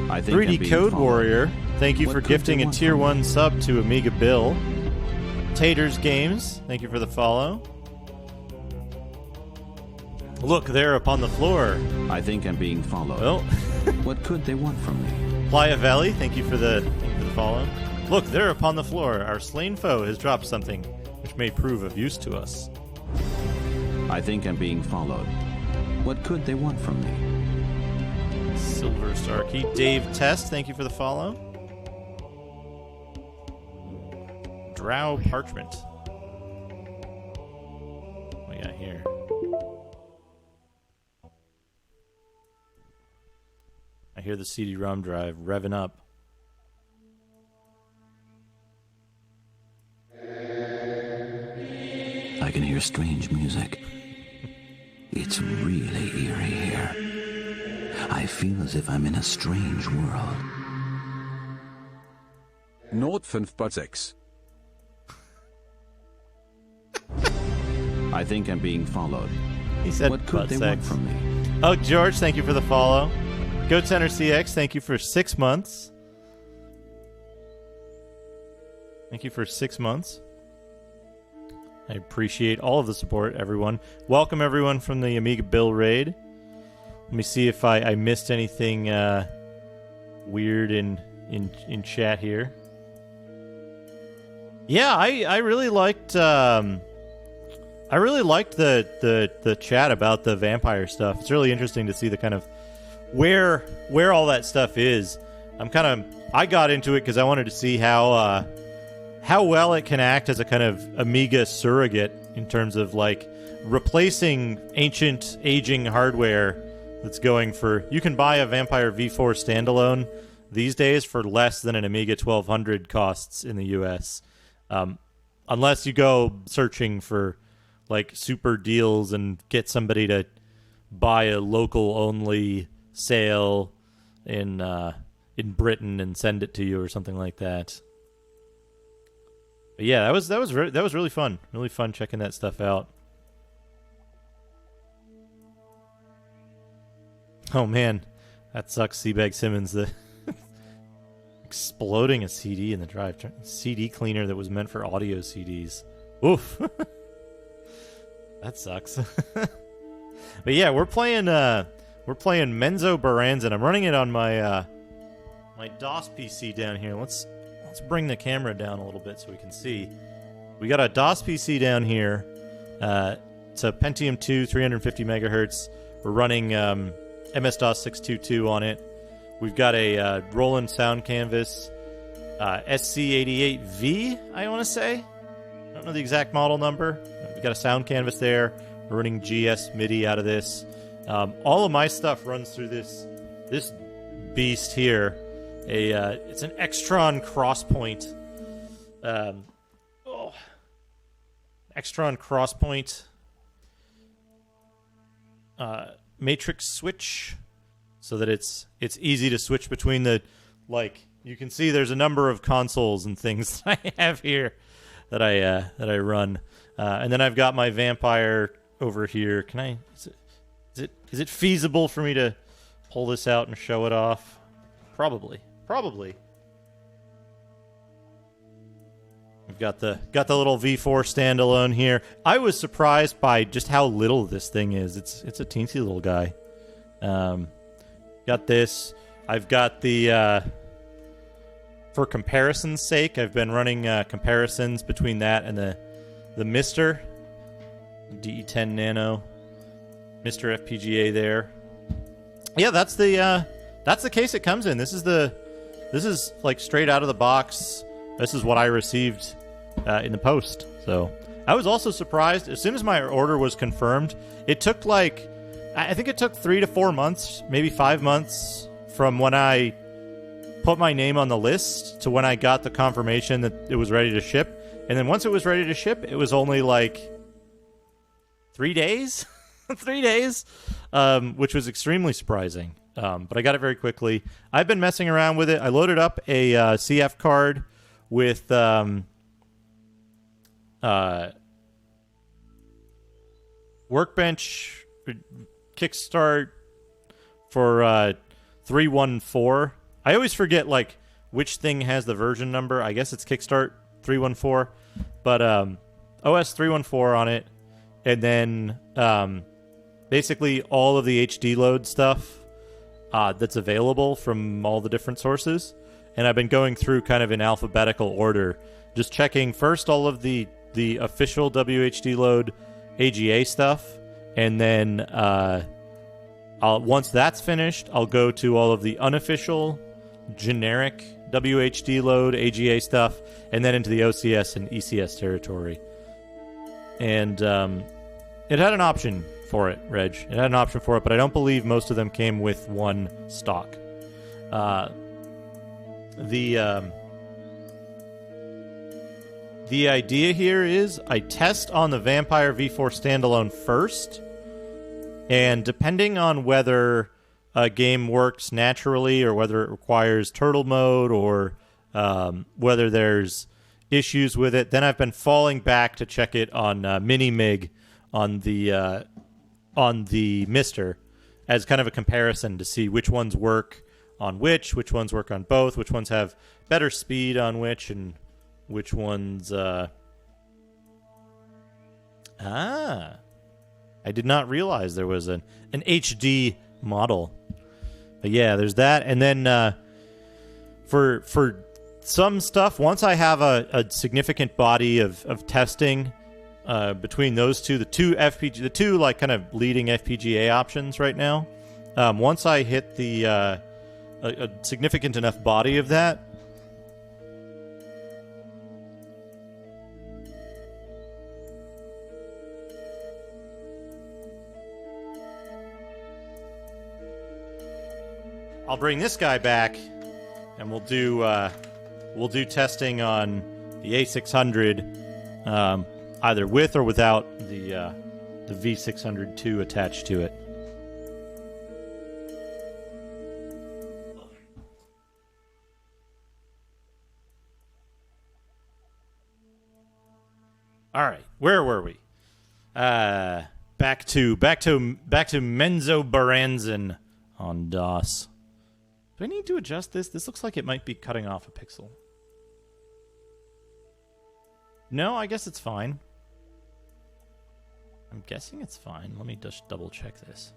I think 3D Code Warrior, thank you for gifting a Tier 1 sub to Amiga Bill. Taters Games, thank you for the follow. Look there upon the floor. I think I'm being followed. Well, what could they want from me? Playa Valley, thank you for the follow. Look there upon the floor. Our slain foe has dropped something which may prove of use to us. I think I'm being followed. What could they want from me? Silver Star Key. Dave Test, thank you for the follow. Drow Parchment. What we got here? I hear the CD-ROM drive revving up. I can hear strange music. It's really eerie here. I feel as if I'm in a strange world. Nord 5/6. I think I'm being followed. He said what could they want from me? Oh, George, thank you for the follow. Goat Center CX, thank you for 6 months. Thank you for 6 months. I appreciate all of the support, everyone. Welcome, everyone, from the Amiga Bill raid. Let me see if I missed anything weird in chat here. Yeah, I really liked the chat about the vampire stuff. It's really interesting to see the kind of where all that stuff is. I got into it because I wanted to see how well it can act as a kind of Amiga surrogate in terms of like replacing ancient aging hardware that's going for. You can buy a Vampire V4 standalone these days for less than an Amiga 1200 costs in the US, unless you go searching for like super deals and get somebody to buy a local only sale in Britain and send it to you or something like that. But yeah, that was really fun. Really fun checking that stuff out. Oh man, that sucks, Seabag Simmons. The exploding a CD in the drive. CD cleaner that was meant for audio CDs. Oof. That sucks. But yeah, we're playing Menzoberranzan. I'm running it on my my DOS PC down here. Let's bring the camera down a little bit so we can see. We got a DOS PC down here. It's a Pentium 2, 350 megahertz. We're running MS-DOS 622 on it. We've got a Roland Sound Canvas SC88V, I want to say. I don't know the exact model number. We've got a sound canvas there. We're running GS MIDI out of this. All of my stuff runs through this beast here. It's an Extron Crosspoint. Extron Crosspoint matrix switch, so that it's easy to switch between the, like, you can see there's a number of consoles and things that I have here that I run, and then I've got my Vampire over here. Can I? Is it feasible for me to pull this out and show it off? Probably. We've got the little V4 standalone here. I was surprised by just how little this thing is. It's a teensy little guy. Got this. I've got the for comparison's sake, I've been running comparisons between that and the Mister DE10 Nano. Mr. FPGA there. Yeah, that's the case it comes in. This is like straight out of the box. This is what I received in the post. So I was also surprised. As soon as my order was confirmed, it took I think it took 3 to 4 months, maybe 5 months from when I put my name on the list to when I got the confirmation that it was ready to ship. And then once it was ready to ship, it was only like 3 days, 3 days, which was extremely surprising. But I got it very quickly. I've been messing around with it. I loaded up a CF card with Workbench Kickstart for 314. I always forget which thing has the version number. I guess it's Kickstart 314, but OS 314 on it, and then basically all of the HD load stuff that's available from all the different sources. And I've been going through kind of in alphabetical order, just checking first all of the official WHD load AGA stuff, and then once that's finished, I'll go to all of the unofficial generic WHD load AGA stuff, and then into the OCS and ECS territory. And it had an option for it, Reg. It had an option for it, but I don't believe most of them came with one stock. The idea here is I test on the Vampire V4 standalone first, and depending on whether a game works naturally or whether it requires turtle mode or whether there's issues with it, then I've been falling back to check it on Mini-Mig on the Mister as kind of a comparison to see which ones work on which ones work on both, which ones have better speed on which, and which ones... I did not realize there was an HD model. But yeah, there's that. And then for some stuff, once I have a significant body of testing between those two, the two like kind of leading FPGA options right now, once I hit the a significant enough body of that, I'll bring this guy back, and we'll do testing on the A600, either with or without the V602 attached to it. All right, where were we? Back to Menzoberranzan on DOS. Do I need to adjust this? This looks like it might be cutting off a pixel. No, I guess it's fine. I'm guessing it's fine. Let me just double check this.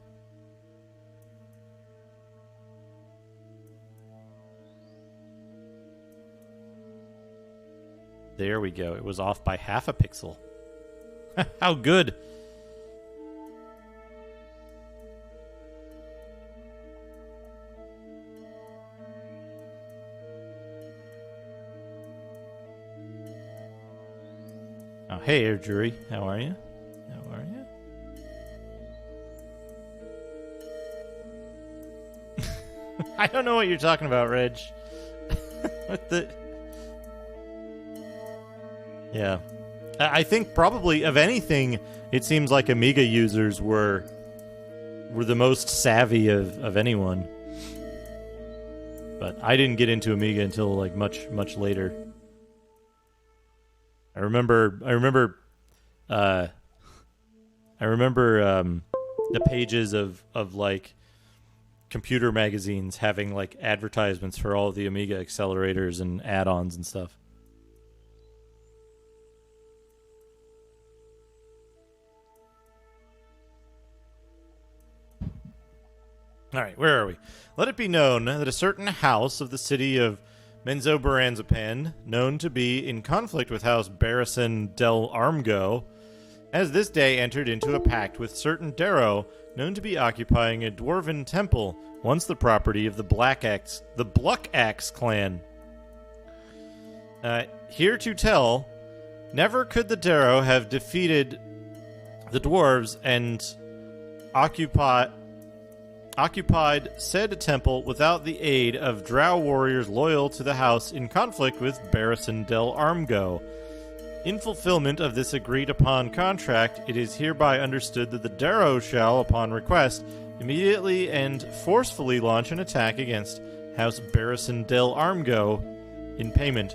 There we go. It was off by half a pixel. How good. Oh, hey, Air Jury. How are you? How are you? I don't know what you're talking about, Reg. What the... Yeah. I think probably, of anything, it seems like Amiga users were the most savvy of anyone. But I didn't get into Amiga until like much later. I remember the pages of like computer magazines having like advertisements for all the Amiga accelerators and add-ons and stuff. All right, where are we? Let it be known that a certain house of the city of Menzoberranzan, known to be in conflict with House Barrison del Armgo, has this day entered into a pact with certain Darrow, known to be occupying a dwarven temple, once the property of the Bluck-Axe clan. Here to tell, never could the Darrow have defeated the dwarves and occupied said temple without the aid of drow warriors loyal to the house in conflict with Barrison del Armgo. In fulfillment of this agreed-upon contract, it is hereby understood that the Darrow shall, upon request, immediately and forcefully launch an attack against House Barrison del Armgo in payment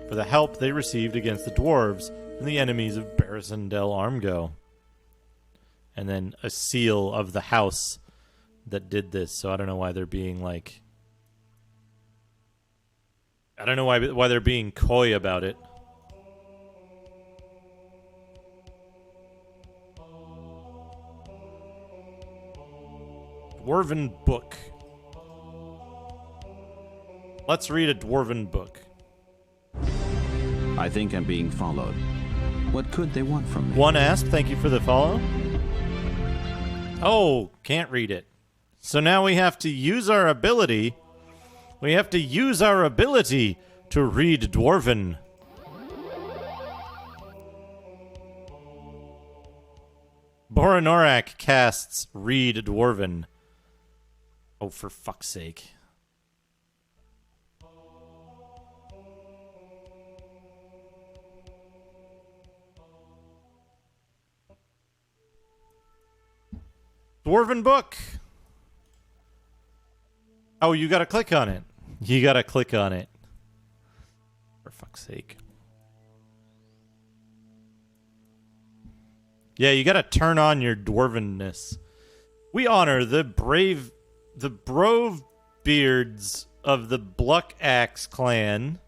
for the help they received against the dwarves from the enemies of Barrison del Armgo. And then a seal of the house that did this, so I don't know why they're being like... I don't know why they're being coy about it. Dwarven book. Let's read a dwarven book. I think I'm being followed. What could they want from me? One Asp, thank you for the follow. Oh, can't read it. So now we have to use our ability. We have to use our ability to read Dwarven. Boranorak casts Read Dwarven. Oh, for fuck's sake. Dwarven book. Oh, you gotta click on it. You gotta click on it. For fuck's sake. Yeah, you gotta turn on your dwarvenness. We honor the brove beards of the Bluck-Axe clan.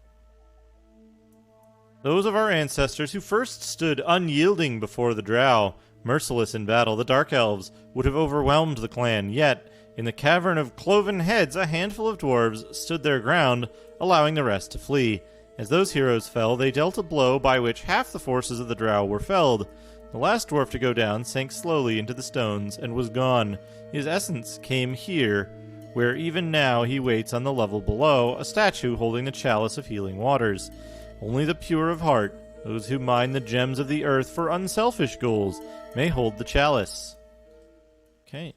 Those of our ancestors who first stood unyielding before the drow, merciless in battle. The Dark Elves would have overwhelmed the clan, yet in the cavern of Cloven Heads, a handful of dwarves stood their ground, allowing the rest to flee. As those heroes fell, they dealt a blow by which half the forces of the drow were felled. The last dwarf to go down sank slowly into the stones and was gone. His essence came here, where even now he waits on the level below, a statue holding the chalice of healing waters. Only the pure of heart, those who mine the gems of the earth for unselfish goals, may hold the chalice. Okay.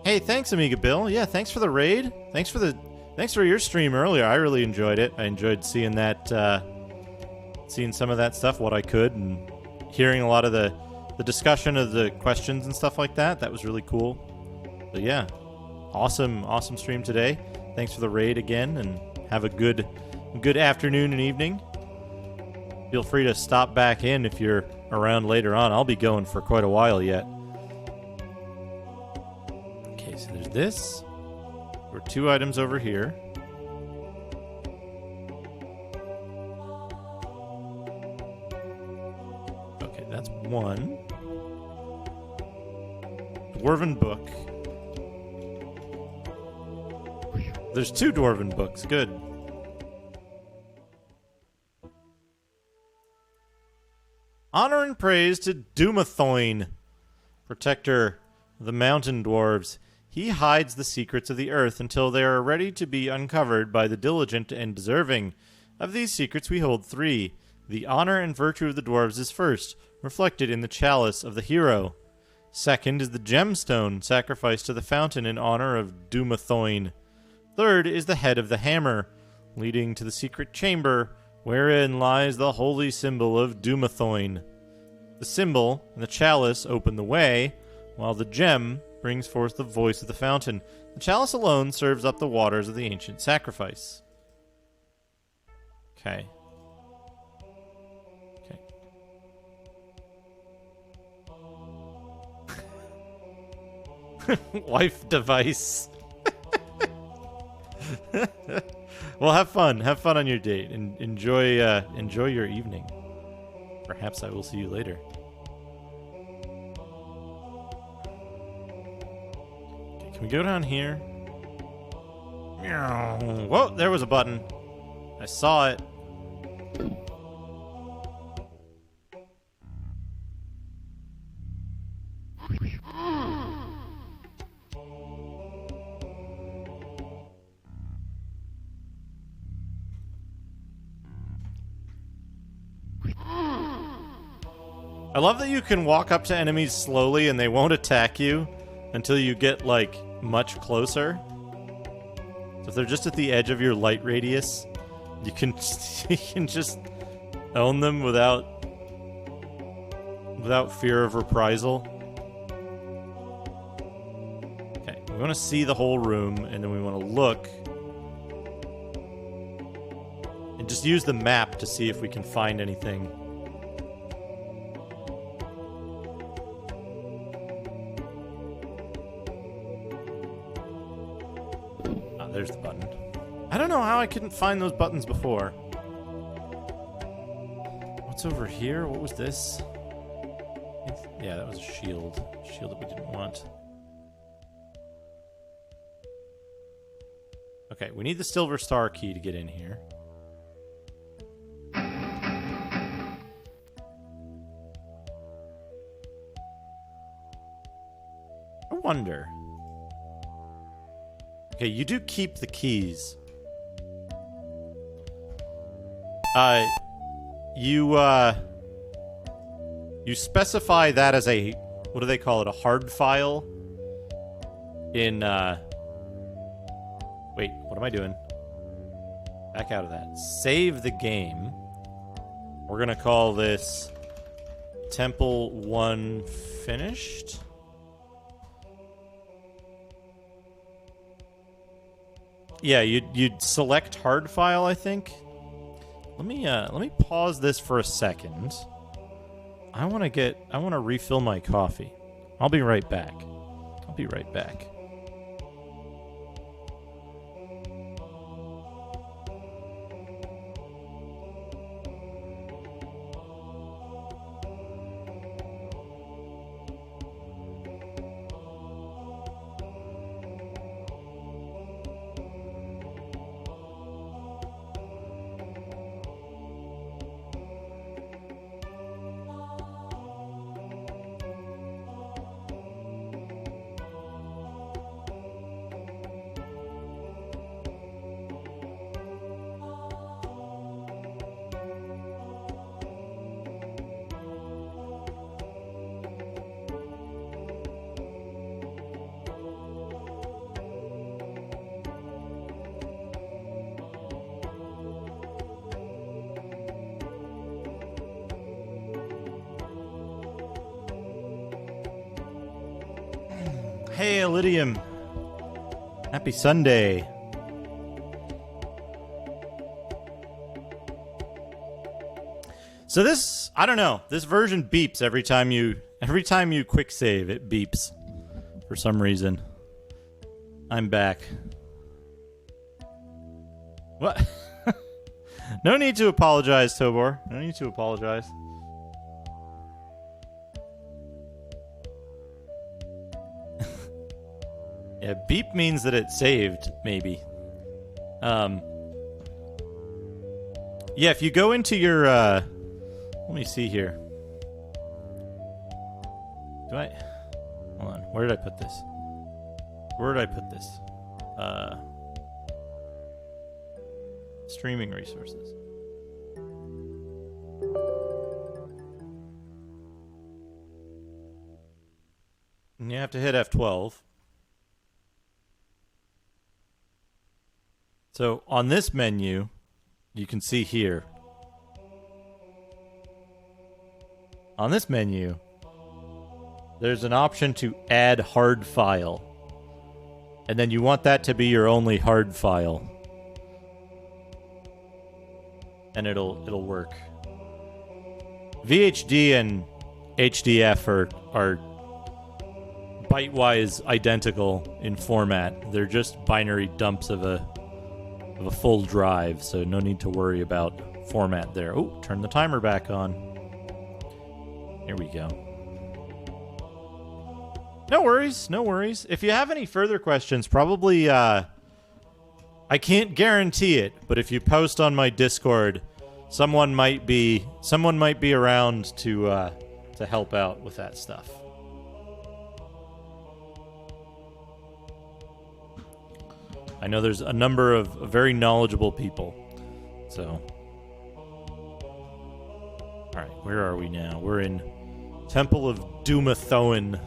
Hey, thanks, Amiga Bill. Yeah, thanks for the raid. Thanks for your stream earlier. I really enjoyed it. I enjoyed seeing that, seeing some of that stuff, what I could, and hearing a lot of the discussion of the questions and stuff like that. That was really cool. But yeah, awesome stream today. Thanks for the raid again, and have a good afternoon and evening. Feel free to stop back in if you're around later on. I'll be going for quite a while yet. Okay, so there's this. There are 2 items over here. Okay, that's 1. Dwarven book. There's 2 dwarven books. Good. Honor and praise to Dumathoin, protector of the mountain dwarves. He hides the secrets of the earth until they are ready to be uncovered by the diligent and deserving. Of these secrets we hold 3. The honor and virtue of the dwarves is first, reflected in the chalice of the hero. Second is the gemstone, sacrificed to the fountain in honor of Dumathoin. Third is the head of the hammer, leading to the secret chamber, wherein lies the holy symbol of Dumathoin. The symbol and the chalice open the way, while the gem brings forth the voice of the fountain. The chalice alone serves up the waters of the ancient sacrifice. Okay. Wife device. Well, have fun. Have fun on your date, and enjoy your evening. Perhaps I will see you later. Can we go down here? Meow. Whoa, there was a button. I saw it. I love that you can walk up to enemies slowly and they won't attack you until you get, like, much closer. So if they're just at the edge of your light radius, you can just own them without fear of reprisal. Okay, we want to see the whole room, and then we want to look and just use the map to see if we can find anything. There's the button. I don't know how I couldn't find those buttons before. What's over here? What was this? Yeah, that was a shield. Shield that we didn't want. Okay, we need the silver star key to get in here. I wonder. Okay, you do keep the keys. You specify that as a, what do they call it, a hard file? In, wait, what am I doing? Back out of that. Save the game. We're gonna call this Temple 1 finished. Yeah, you'd select hard file, I think. Let me pause this for a second. I want to refill my coffee. I'll be right back. I'll be right back. Hey, Ilidium. Happy Sunday. So this, I don't know, this version beeps every time you quick save, it beeps for some reason. I'm back. What? No need to apologize, Tobor. No need to apologize. Yeah, beep means that it saved, maybe. Yeah, if you go into your, let me see here. Hold on, where did I put this? Where did I put this? Streaming resources. And you have to hit F12. So on this menu, you can see here. On this menu, there's an option to add hard file. And then you want that to be your only hard file. And it'll work. VHD and HDF are byte-wise identical in format. They're just binary dumps of a full drive, so no need to worry about format there. Oh, turn the timer back on. Here we go. No worries, no worries. If you have any further questions, probably, I can't guarantee it, but if you post on my Discord, someone might be around to help out with that stuff. I know there's a number of very knowledgeable people, so. Alright, where are we now? We're in Temple of Dumathoin.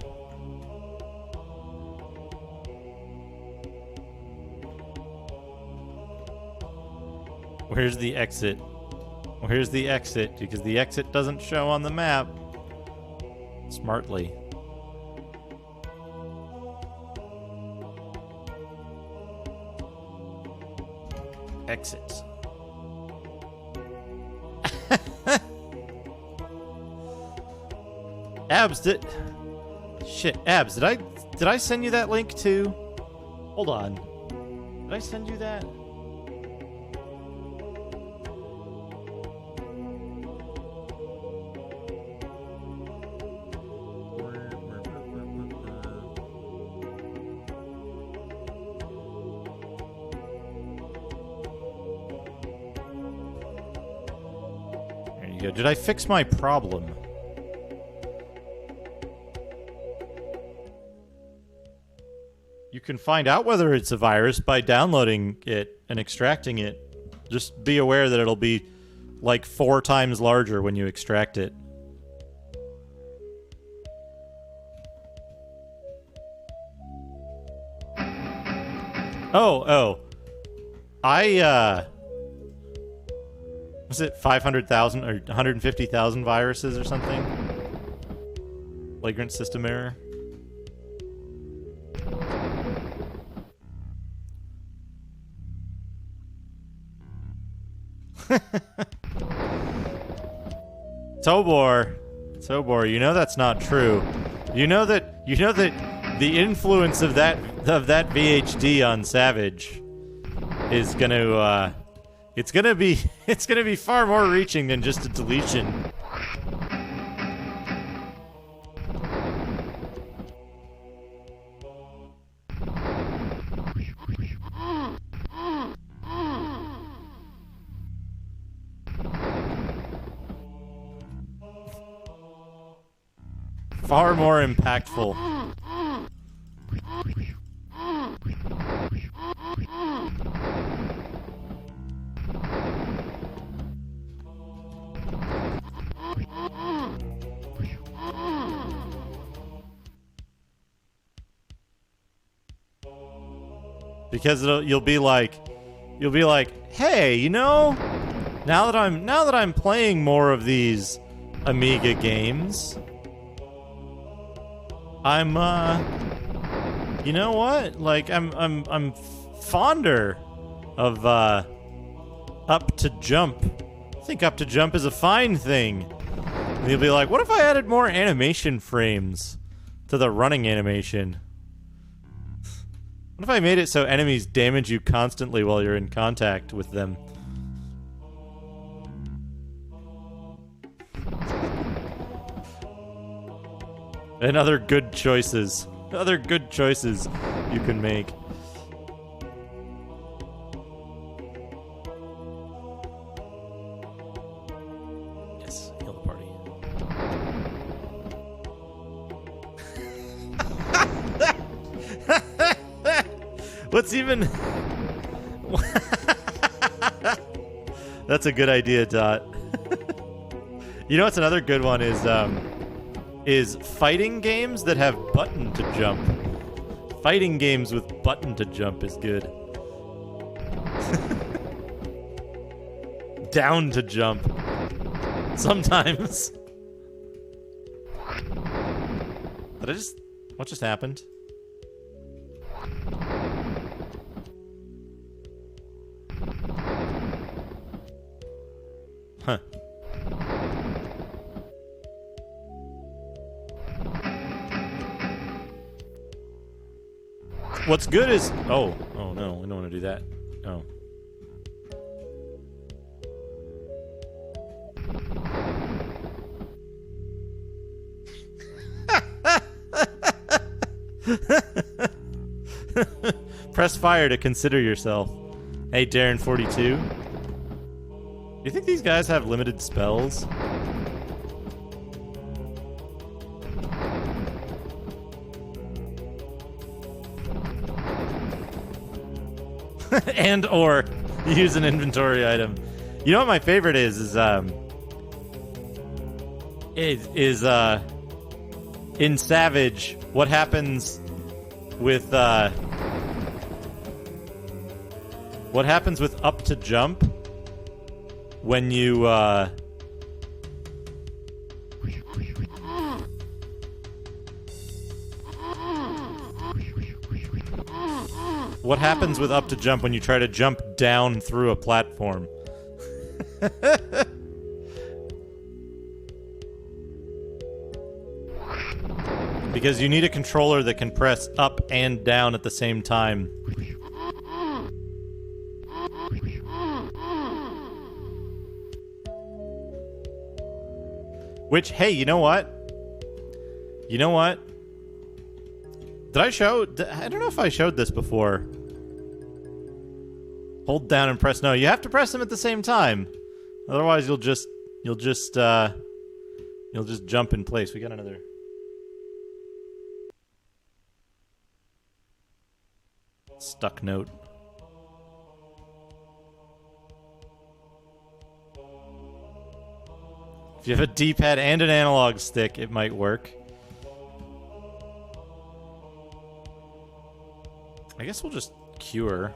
Where's the exit? Where's the exit? Because the exit doesn't show on the map. Smartly. Exits. Abs, did I send you that link too? Hold on. Did I send you that? There you go. Did I fix my problem? You can find out whether it's a virus by downloading it and extracting it. Just be aware that it'll be like 4 times larger when you extract it. Oh. Was it 500,000 or 150,000 viruses or something? Flagrant system error. Tobor, you know that's not true. You know that the influence of that VHD on Savage is it's gonna be far more reaching than just a deletion. Far more impactful. Because you'll be like, hey, you know, now that I'm playing more of these Amiga games, I'm you know what? Like I'm fonder of up to jump. I think up to jump is a fine thing. And you'll be like, what if I added more animation frames to the running animation? What if I made it so enemies damage you constantly while you're in contact with them? And other good choices. Other good choices you can make. Yes, heal the party. What's even... That's a good idea, Dot. You know what's another good one is fighting games that have button to jump. Fighting games with button to jump is good. Down to jump. Sometimes. What just happened? Huh. What's good is... Oh no, I don't want to do that. Oh. Press fire to consider yourself. Hey, Darren42. You think these guys have limited spells? And or use an inventory item. You know what my favorite is in Savage, what happens with up to jump when you what happens with up to jump when you try to jump down through a platform? Because you need a controller that can press up and down at the same time. Which, hey, you know what? You know what? Did I show... I don't know if I showed this before. Hold down and press... No, you have to press them at the same time. Otherwise, you'll just jump in place. We got another... stuck note. If you have a D-pad and an analog stick, it might work. I guess we'll just cure.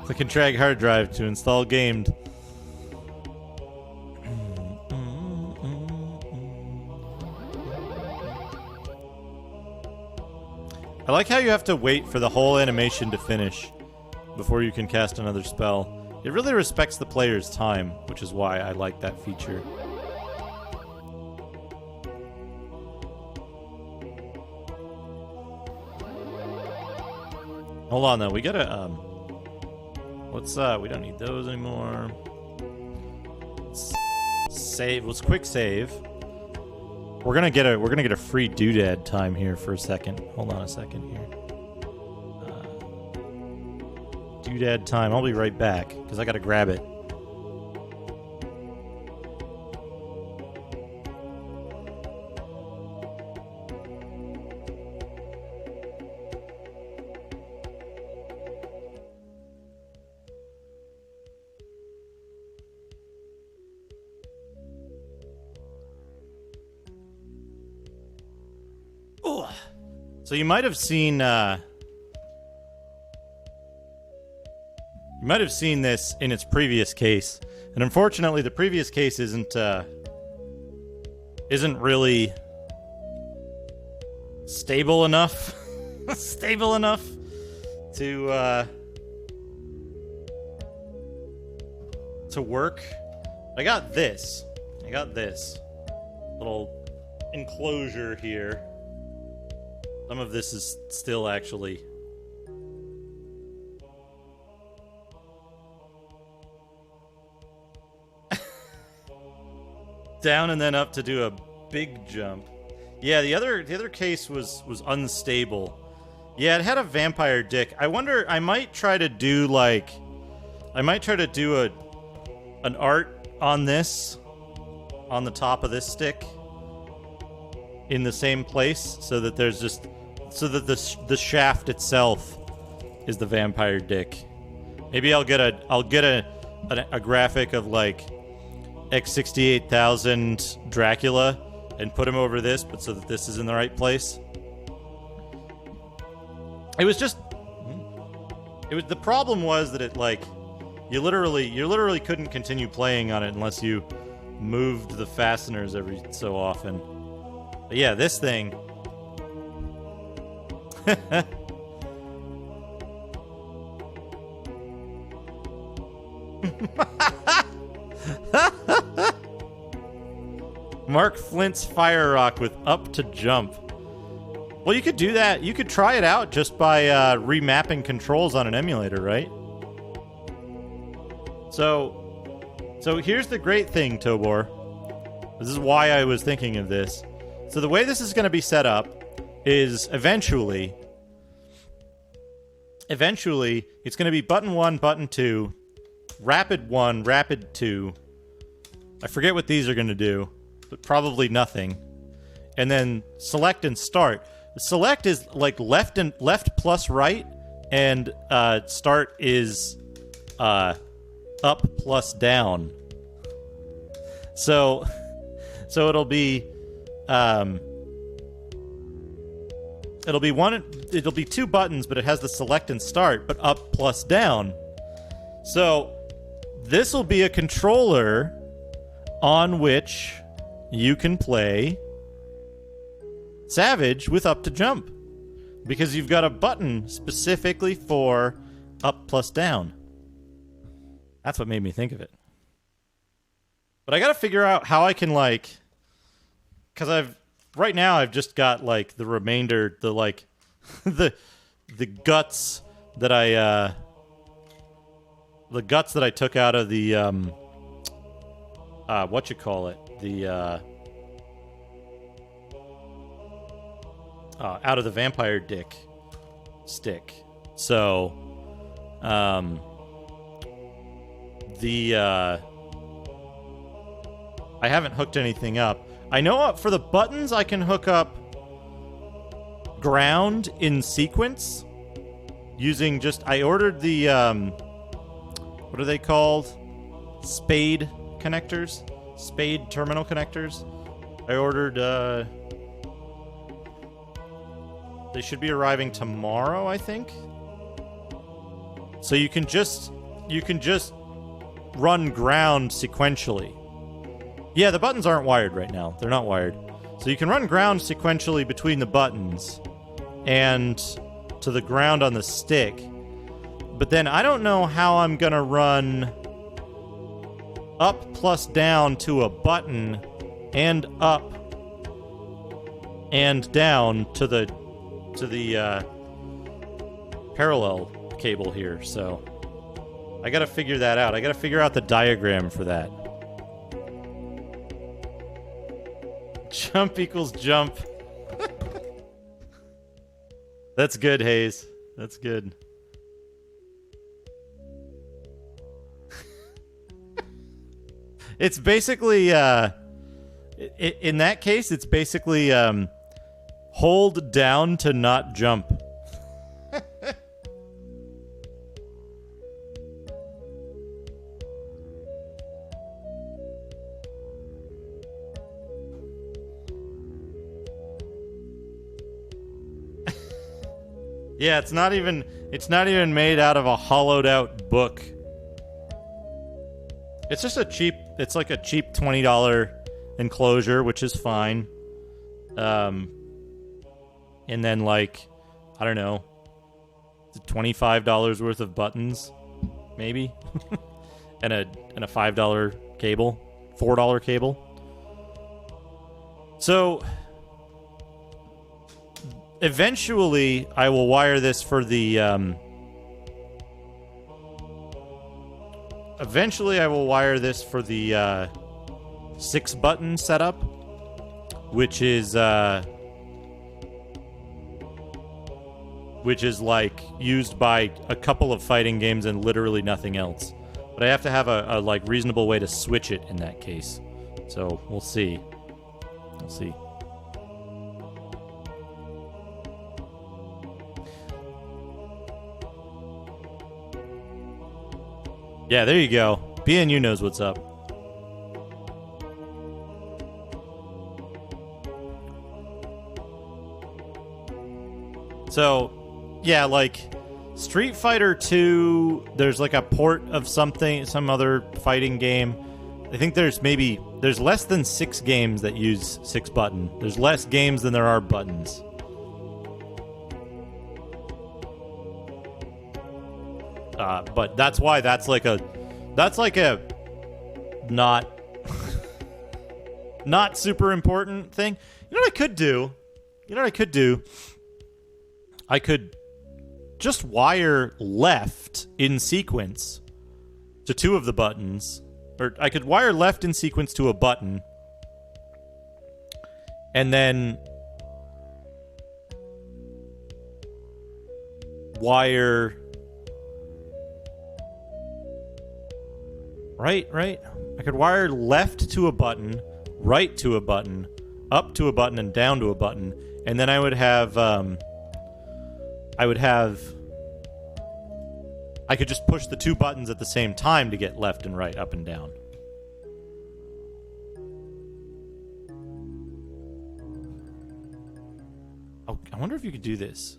Click and drag hard drive to install gamed. I like how you have to wait for the whole animation to finish before you can cast another spell. It really respects the player's time, which is why I like that feature. Hold on, though. We gotta, we don't need those anymore. Let's save. Let's quick save. We're gonna get a free doodad time here for a second. Hold on a second here. Doodad time. I'll be right back because I gotta grab it. So you might have seen this in its previous case, and unfortunately, the previous case isn't really stable enough, to work. I got this little enclosure here. Some of this is still actually down and then up to do a big jump. Yeah, the other case was unstable. Yeah, it had a vampire dick. I wonder, I might try to do an art on this, on the top of this stick, in the same place, so that there's just, so that the shaft itself is the vampire dick. Maybe I'll get a graphic of like X68000 Dracula and put him over this, but so that this is in the right place. The problem was that it, like, you literally couldn't continue playing on it unless you moved the fasteners every so often. But yeah, this thing. Mark Flint's Fire Rock with up to jump. Well, you could do that. You could try it out just by remapping controls on an emulator, right? So So here's the great thing, Tobor. This is why I was thinking of this. So the way this is going to be set up is eventually it's going to be button 1, button 2, rapid 1, rapid 2. I forget what these are going to do, but probably nothing. And then select and start. Select is like left plus right, and start is up plus down. So it'll be it'll be two buttons, but it has the select and start, but up plus down. So this will be a controller on which you can play Savage with up to jump, because you've got a button specifically for up plus down. That's what made me think of it. But I gotta figure out how I can, like, because right now I've just got like the remainder, the like the guts that I took out of the out of the vampire dick stick. So I haven't hooked anything up. I know for the buttons I can hook up ground in sequence using just, I ordered the what are they called? Spade connectors? Spade terminal connectors. I ordered they should be arriving tomorrow, I think. So you can just run ground sequentially. Yeah, the buttons aren't wired right now. They're not wired. So you can run ground sequentially between the buttons and to the ground on the stick. But then I don't know how I'm going to run up plus down to a button and up and down to the parallel cable here. So I got to figure that out. I got to figure out the diagram for that. Jump equals jump. That's good, Hayes. That's good. It's basically, in that case, it's basically hold down to not jump. Yeah, it's not even made out of a hollowed out book. It's just it's like a cheap $20 enclosure, which is fine. And then, like, I don't know, $25 worth of buttons, maybe, and a $5 cable, $4 cable. So eventually, I will wire this for the. Eventually, I will wire this for the 6-button setup, which is like used by a couple of fighting games and literally nothing else. But I have to have a like reasonable way to switch it in that case. So we'll see. We'll see. Yeah, there you go. BNU knows what's up. So, yeah, like Street Fighter 2, there's like a port of something, some other fighting game. I think there's less than 6 games that use 6-button. There's less games than there are buttons. But that's why that's like a not super important thing. You know what I could do? I could just wire left in sequence to 2 of the buttons or I could wire left in sequence to a button, and then wire right. I could wire left to a button, right to a button, up to a button, and down to a button, and then I would have I could just push the two buttons at the same time to get left and right, up and down. Oh, I wonder if you could do this.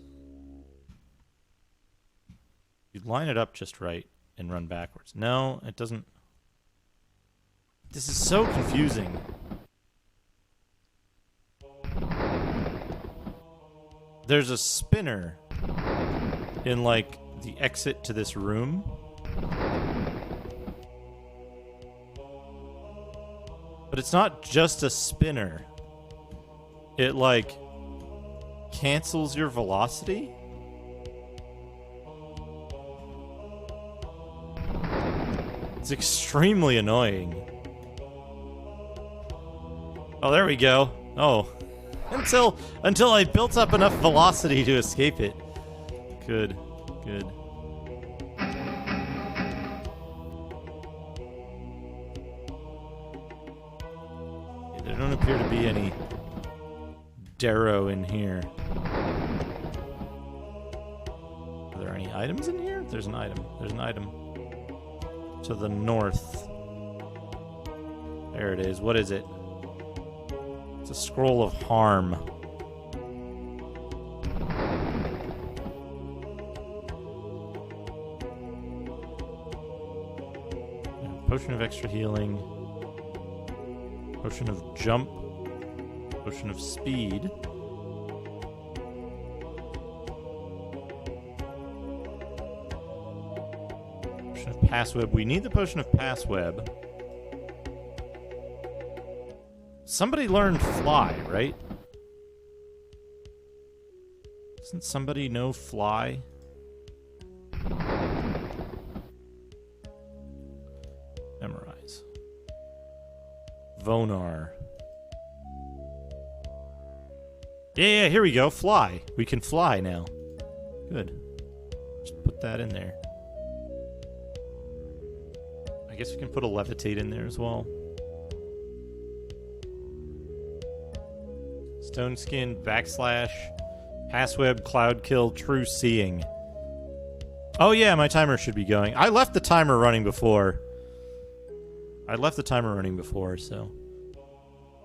You'd line it up just right and run backwards. No, it doesn't. This is so confusing. There's a spinner in, like, the exit to this room. But it's not just a spinner. It, like, cancels your velocity? It's extremely annoying. Oh, there we go. Oh. Until I built up enough velocity to escape it. Good. Yeah, there don't appear to be any Darrow in here. Are there any items in here? There's an item. There's an item. To the north. There it is. What is it? It's a scroll of harm. Potion of extra healing. Potion of jump. Potion of speed. Potion of passweb. We need the potion of passweb. Somebody learned fly, right? Doesn't somebody know fly? Memorize. Vonar. Yeah, here we go. Fly. We can fly now. Good. Just put that in there. I guess we can put a levitate in there as well. Stone skin, backslash, passweb, cloud kill, true seeing. Oh yeah, my timer should be going. I left the timer running before. So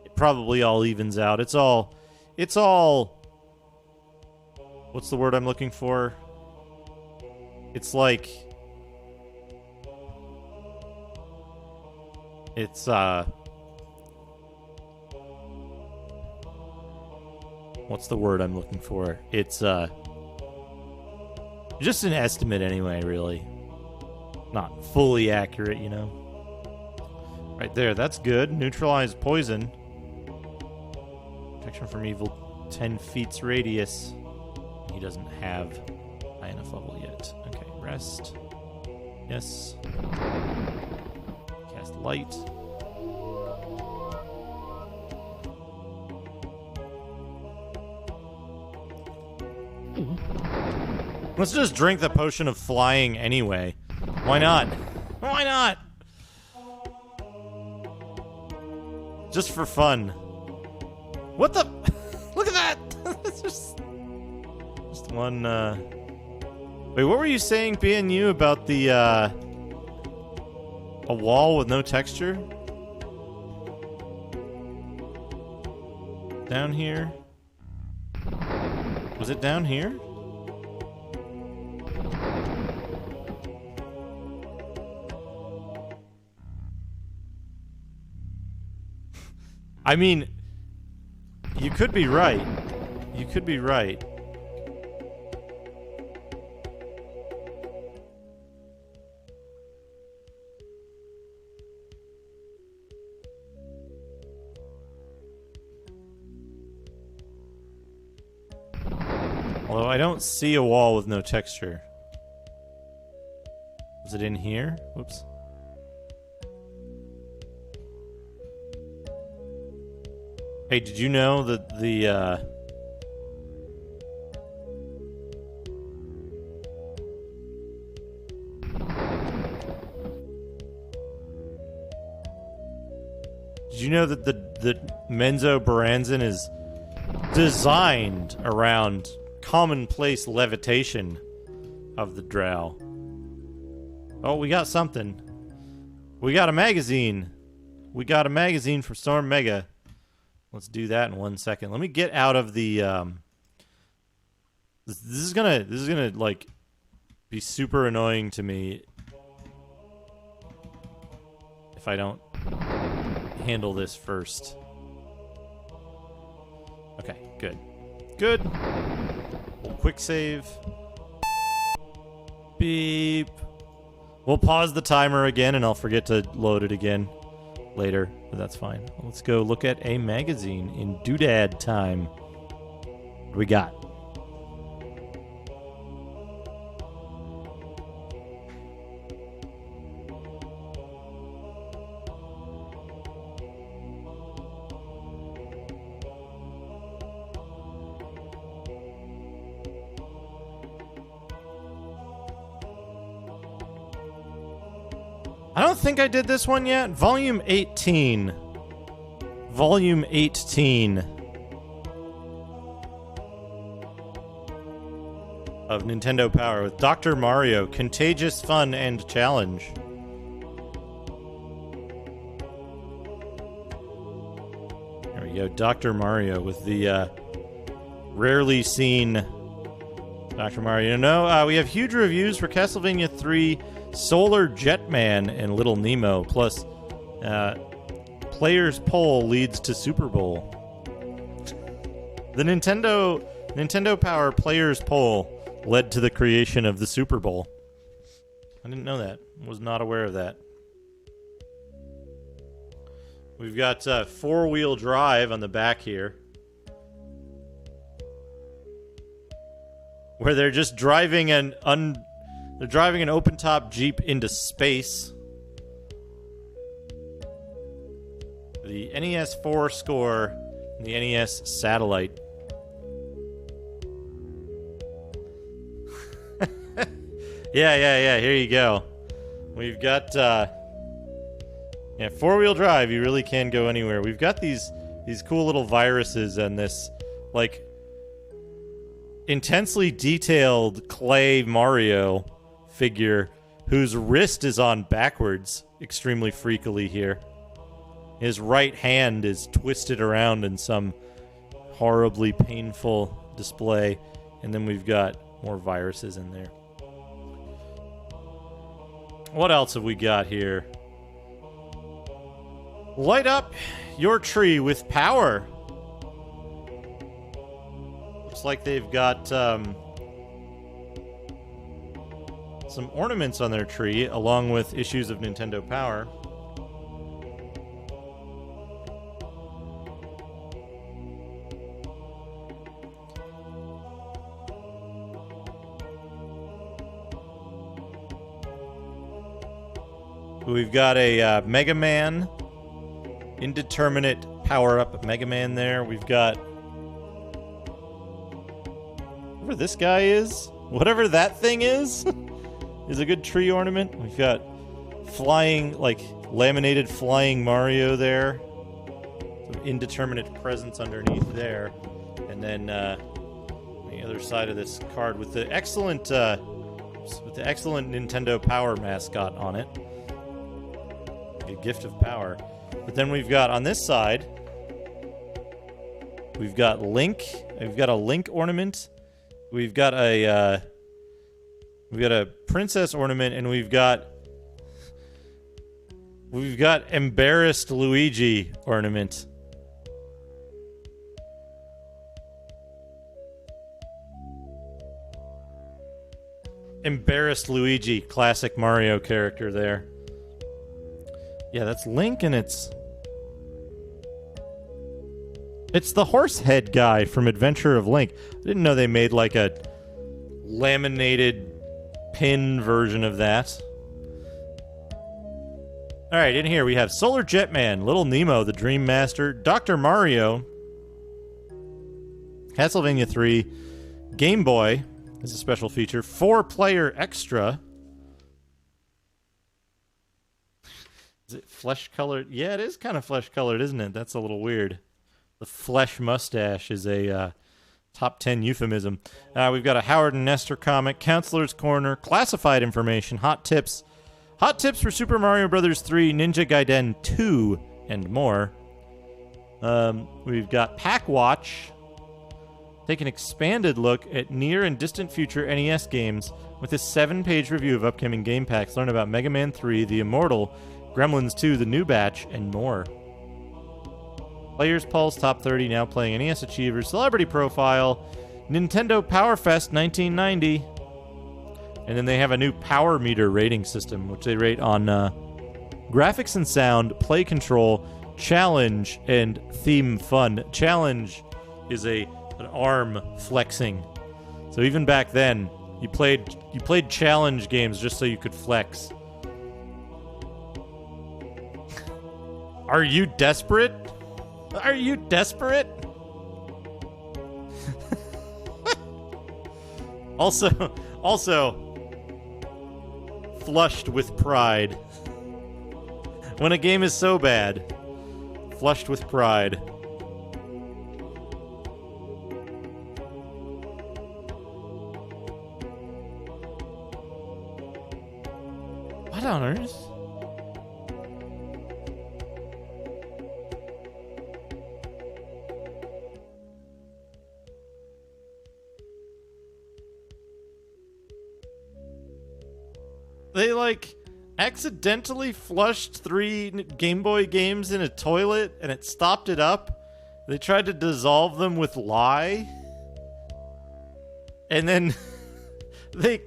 it probably all evens out. It's all what's the word I'm looking for? It's like it's what's the word I'm looking for? It's just an estimate anyway, really. Not fully accurate, you know. Right there, that's good. Neutralize poison. Protection from evil 10 feet's radius. He doesn't have high enough level yet. Okay, rest. Yes. Cast light. Let's just drink the potion of flying anyway. Why not? Why not? Just for fun. What the? Look at that! It's just one, Wait, what were you saying, BNU, about the, a wall with no texture? Down here? Was it down here? I mean, you could be right. You could be right. Although I don't see a wall with no texture. Was it in here? Whoops. Hey, did you know that did you know that the Menzoberranzan is designed around commonplace levitation of the drow? Oh, we got something. We got a magazine. We got a magazine from Storm Mega. Let's do that in 1 second. Let me get out of the this is gonna like be super annoying to me if I don't handle this first. Okay, good. Good. Quick save. Beep. We'll pause the timer again and I'll forget to load it again later, but that's fine. Let's go look at a magazine in Doodad time. What do we got? I don't think I did this one yet. Volume 18. Volume 18 of Nintendo Power with Dr. Mario, Contagious Fun and Challenge. There we go, Dr. Mario with the rarely seen Dr. Mario. No, we have huge reviews for Castlevania 3, Solar Jetman, and Little Nemo. Plus, Players Poll leads to Super Bowl. The Nintendo Power Players Poll led to the creation of the Super Bowl. I didn't know that. Was not aware of that. We've got four-wheel drive on the back here, where they're just driving an open-top Jeep into space. The NES 4 score, and the NES Satellite. Yeah. Here you go. We've got four-wheel drive. You really can go anywhere. We've got these cool little viruses and this like intensely detailed clay Mario figure whose wrist is on backwards extremely freakily here. His right hand is twisted around in some horribly painful display. And then we've got more viruses in there. What else have we got here? Light up your tree with power. Looks like they've got some ornaments on their tree, along with issues of Nintendo Power. We've got a Mega Man, indeterminate power-up Mega Man there. We've got whatever this guy is. Whatever that thing is a good tree ornament. We've got flying, like, laminated flying Mario there. Some indeterminate presence underneath there. And then on the other side of this card with the excellent Nintendo Power mascot on it. A gift of power. But then we've got on this side, we've got Link. We've got a Link ornament. We've got a princess ornament, and we've got embarrassed Luigi ornament. Embarrassed Luigi, classic Mario character there. Yeah, that's Link, and it's the horse head guy from Adventure of Link. I didn't know they made like a laminated pin version of that. Alright, in here we have Solar Jetman, Little Nemo, the Dream Master, Dr. Mario, Castlevania 3, Game Boy is a special feature. 4-player extra. Is it flesh-colored? Yeah, it is kind of flesh-colored, isn't it? That's a little weird. The flesh mustache is a top 10 euphemism. We've got a Howard and Nestor comic, Counselor's Corner, classified information, hot tips. Hot tips for Super Mario Bros. 3, Ninja Gaiden 2, and more. We've got Pack Watch. Take an expanded look at near and distant future NES games with a 7-page review of upcoming game packs. Learn about Mega Man 3, The Immortal, Gremlins 2, The New Batch, and more. Players Pulse Top 30 now playing NES Achievers, Celebrity Profile, Nintendo Power Fest 1990, and then they have a new Power Meter rating system, which they rate on graphics and sound, play control, challenge, and theme fun. Challenge is an arm flexing. So even back then, you played challenge games just so you could flex. Are you desperate? Are you desperate? Also, flushed with pride. When a game is so bad, flushed with pride. What on earth? They, accidentally flushed 3 Game Boy games in a toilet, and it stopped it up. They tried to dissolve them with lye. And then they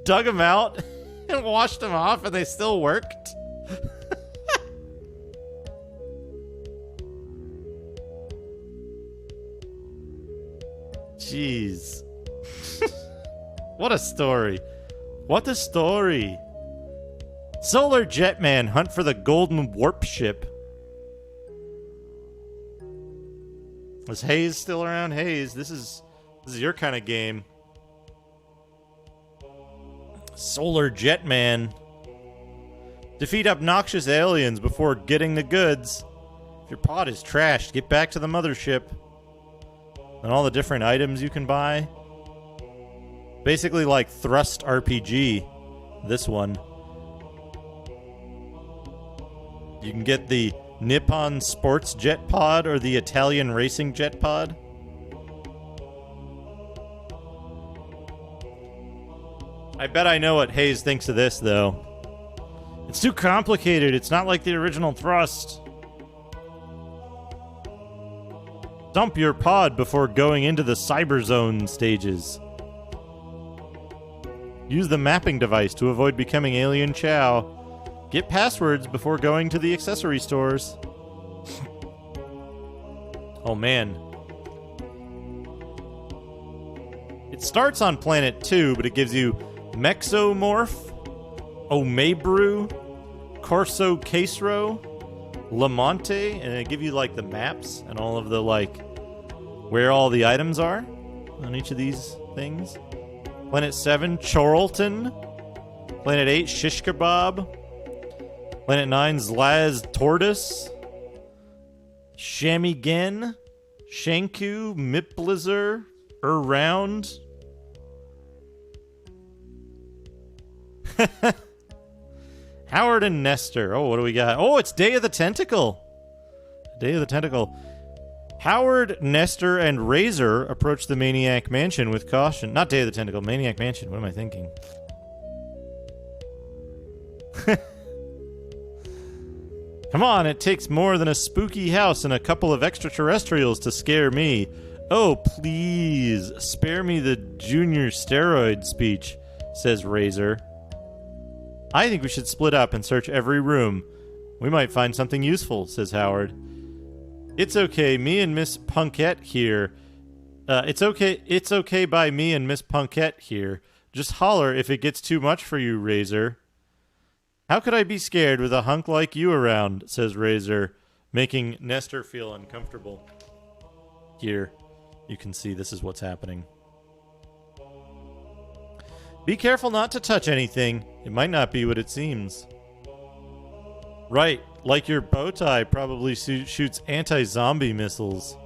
dug them out and washed them off, and they still worked. Jeez. What a story. What a story. Solar Jetman, hunt for the golden warp ship. Is Hayes still around? Hayes, this is your kind of game. Solar Jetman. Defeat obnoxious aliens before getting the goods. If your pod is trashed, get back to the mothership. And all the different items you can buy. Basically like Thrust RPG, this one. You can get the Nippon Sports Jet Pod or the Italian Racing Jet Pod. I bet I know what Hayes thinks of this, though. It's too complicated. It's not like the original Thrust. Dump your pod before going into the Cyber Zone stages. Use the mapping device to avoid becoming Alien Chow. Get passwords before going to the accessory stores. Oh, man. It starts on Planet 2, but it gives you Mexomorph, Omebrew, Corso Casero, Lamonte, and it give you, the maps and all of the, where all the items are on each of these things. Planet 7, Chorlton. Planet 8, Shish Kebab. Planet 9, Zlaz Tortoise. Shamigen. Shanku. Miplizer. Around. Howard and Nestor. Oh, what do we got? Oh, it's Day of the Tentacle. Day of the Tentacle. Howard, Nestor, and Razor approach the Maniac Mansion with caution. Not Day of the Tentacle, Maniac Mansion. What am I thinking? Come on, it takes more than a spooky house and a couple of extraterrestrials to scare me. Oh, please, spare me the junior steroid speech, says Razor. I think we should split up and search every room. We might find something useful, says Howard. It's okay, me and Miss Punkette here. It's okay by me and Miss Punkette here. Just holler if it gets too much for you, Razor. How could I be scared with a hunk like you around, says Razor, making Nestor feel uncomfortable. Here. you can see this is what's happening. Be careful not to touch anything. It might not be what it seems. Right, like your bow tie probably shoots anti-zombie missiles.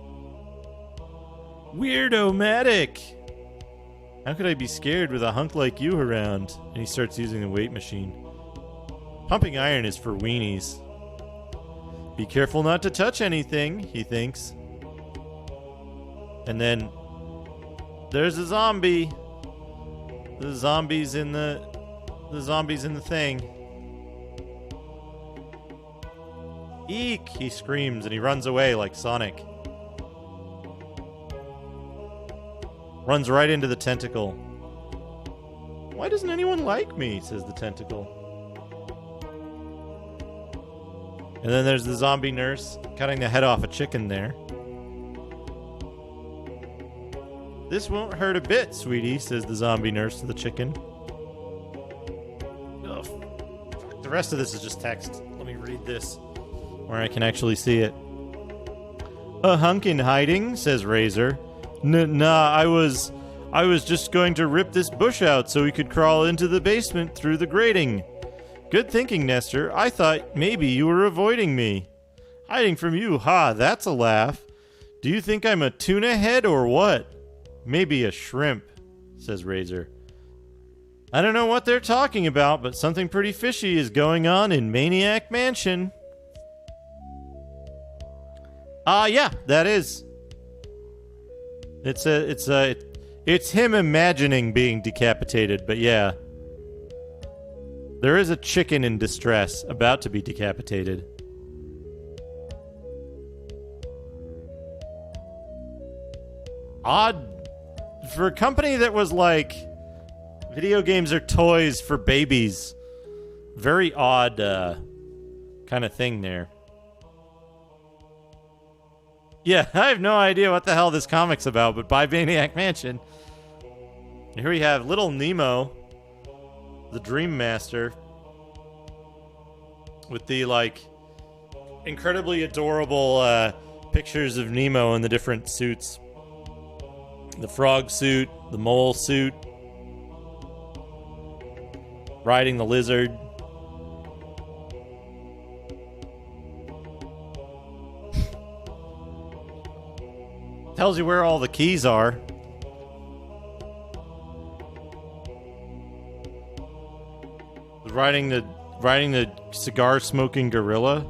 Weirdo-matic! How could I be scared with a hunk like you around? And he starts using the weight machine. Pumping iron is for weenies. Be careful not to touch anything, he thinks. And then there's a zombie. The zombies in the thing. Eek! He screams and he runs away like Sonic. Runs right into the tentacle. Why doesn't anyone like me? Says the tentacle. And then there's the zombie nurse cutting the head off a chicken there. This won't hurt a bit, sweetie, says the zombie nurse to the chicken. Ugh. Fuck, the rest of this is just text. Let me read this where I can actually see it. A hunk in hiding, says Razor. Nah, I was just going to rip this bush out so we could crawl into the basement through the grating. Good thinking, Nestor. I thought maybe you were avoiding me. Hiding from you, ha, that's a laugh. Do you think I'm a tuna head or what? Maybe a shrimp, says Razor. I don't know what they're talking about, but something pretty fishy is going on in Maniac Mansion. Yeah, that is. It's him imagining being decapitated, but yeah. There is a chicken in distress, about to be decapitated. Odd. For a company that was like, video games are toys for babies. Very odd kind of thing there. Yeah, I have no idea what the hell this comic's about, but by Maniac Mansion. Here we have Little Nemo, the Dream Master, with the, like, incredibly adorable pictures of Nemo in the different suits. The frog suit, the mole suit, riding the lizard. Tells you where all the keys are. Riding the cigar smoking gorilla.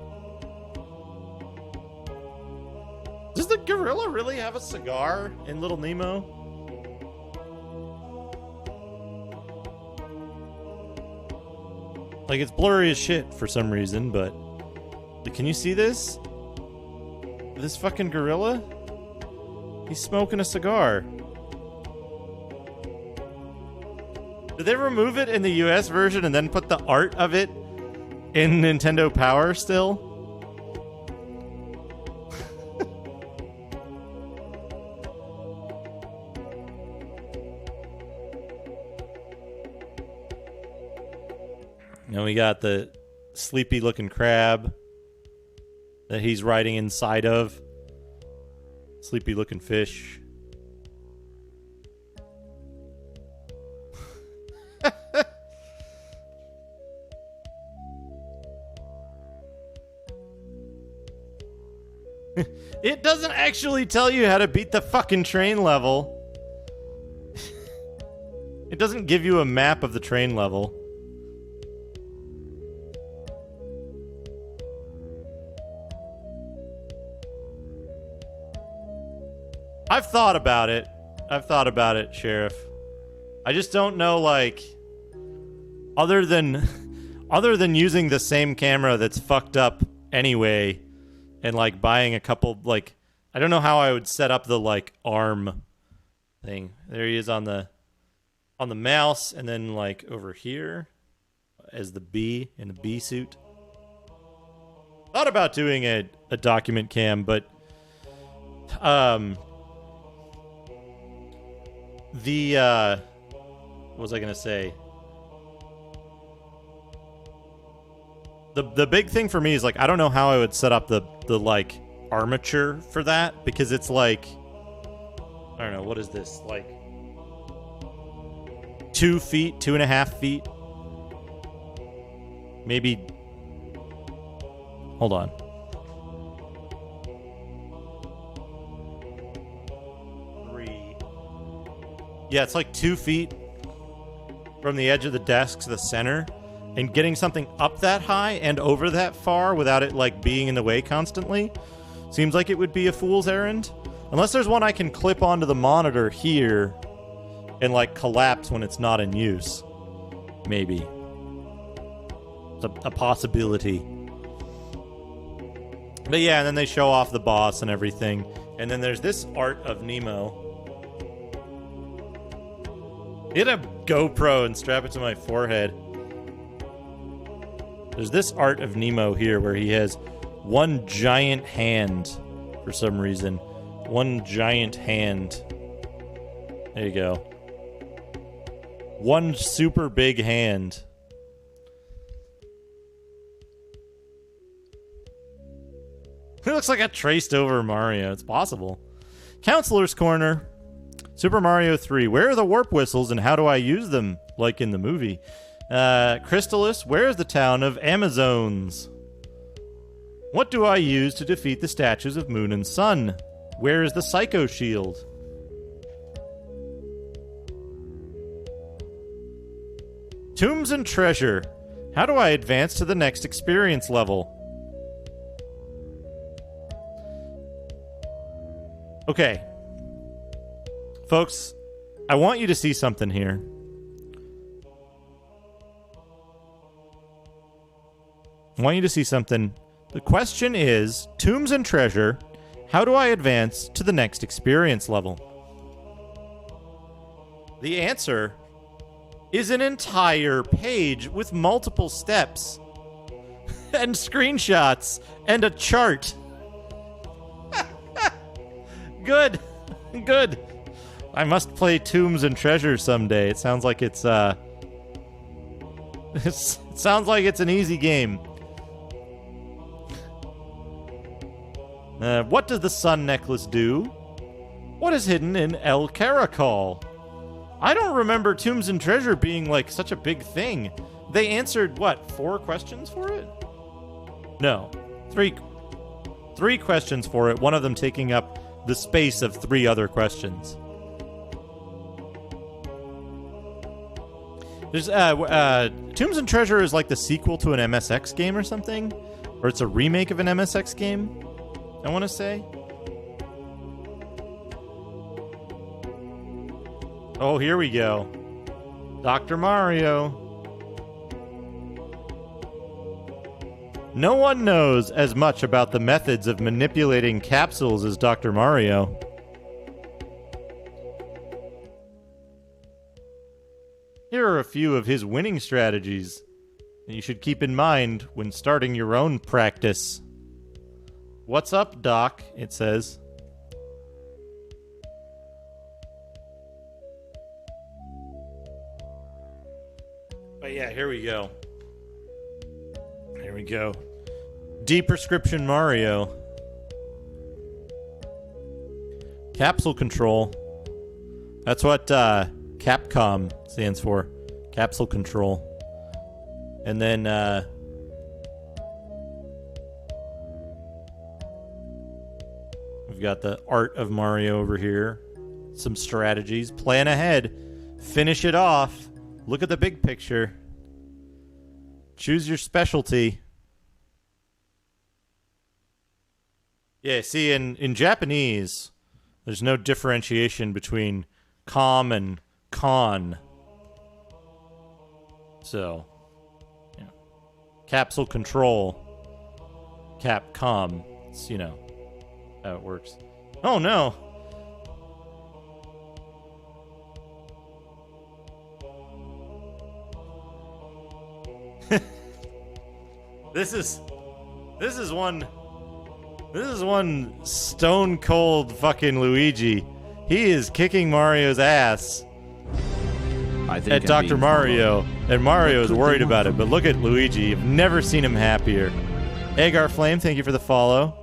Does the gorilla really have a cigar in Little Nemo? Like, it's blurry as shit for some reason, but... Can you see this? This fucking gorilla? He's smoking a cigar. Did they remove it in the US version and then put the art of it in Nintendo Power still? And we got the sleepy looking crab that he's riding inside of. Sleepy looking fish. It doesn't actually tell you how to beat the fucking train level. It doesn't give you a map of the train level. I've thought about it, Sheriff. I just don't know, like, other than using the same camera that's fucked up anyway, and like buying a couple, like, I don't know how I would set up the like arm thing. There he is on the mouse, and then like over here as the bee in the bee suit. Thought about doing a document cam, but what was I gonna say? The big thing for me is, like, I don't know how I would set up the like armature for that, because it's like I don't know, what is this? Like 2 feet, 2.5 feet? Maybe. Hold on. 3. Yeah, it's like 2 feet from the edge of the desk to the center. And getting something up that high and over that far without it, like, being in the way constantly seems like it would be a fool's errand. Unless there's one I can clip onto the monitor here and, like, collapse when it's not in use. Maybe. It's a possibility. But yeah, and then they show off the boss and everything. And then there's this art of Nemo. Get a GoPro and strap it to my forehead. There's this art of Nemo here where he has one giant hand for some reason. One giant hand. There you go. One super big hand. It looks like a traced over Mario. It's possible. Counselor's Corner. Super Mario 3. Where are the warp whistles and how do I use them? Like in the movie. Crystalis, where is the town of Amazones? What do I use to defeat the statues of Moon and Sun? Where is the Psycho Shield? Tombs and Treasure. How do I advance to the next experience level? Okay. Folks, I want you to see something here. I want you to see something. The question is, Tombs and Treasure, how do I advance to the next experience level? The answer is an entire page with multiple steps and screenshots and a chart. Good. Good. I must play Tombs and Treasure someday. It sounds like it sounds like it's an easy game. What does the sun necklace do? What is hidden in El Caracol? I don't remember Tombs and Treasure being, like, such a big thing. They answered, what, 4 questions for it? No. 3 questions for it, one of them taking up the space of 3 other questions. There's, Tombs and Treasure is like the sequel to an MSX game or something? Or it's a remake of an MSX game? I want to say. Oh, here we go. Dr. Mario. No one knows as much about the methods of manipulating capsules as Dr. Mario. Here are a few of his winning strategies that you should keep in mind when starting your own practice. What's up, Doc? It says. But yeah, here we go. Here we go. Deprescription Mario. Capsule control. That's what Capcom stands for. Capsule control. And then we've got the art of Mario over here. Some strategies. Plan ahead. Finish it off. Look at the big picture. Choose your specialty. Yeah, see, in Japanese, there's no differentiation between com and con. So, yeah. Capsule control. Capcom. It's, you know, how it works. Oh, no. This is one stone cold fucking Luigi. He is kicking Mario's ass at Dr. Mario, and Mario is worried about it. But look at Luigi. You've never seen him happier. Agar Flame, thank you for the follow.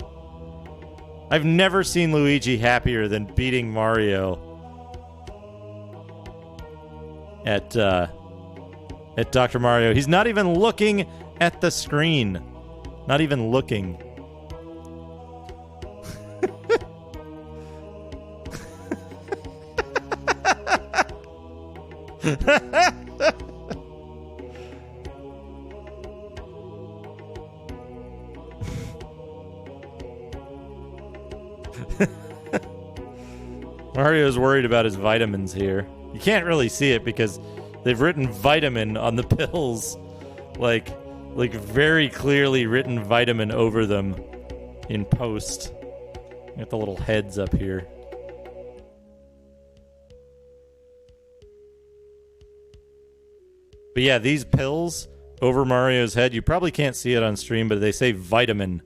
I've never seen Luigi happier than beating Mario at Dr. Mario. He's not even looking at the screen. Not even looking. Mario's worried about his vitamins here. You can't really see it because they've written vitamin on the pills. Like very clearly written vitamin over them in post. Got the little heads up here. But yeah, these pills over Mario's head, you probably can't see it on stream, but they say vitamin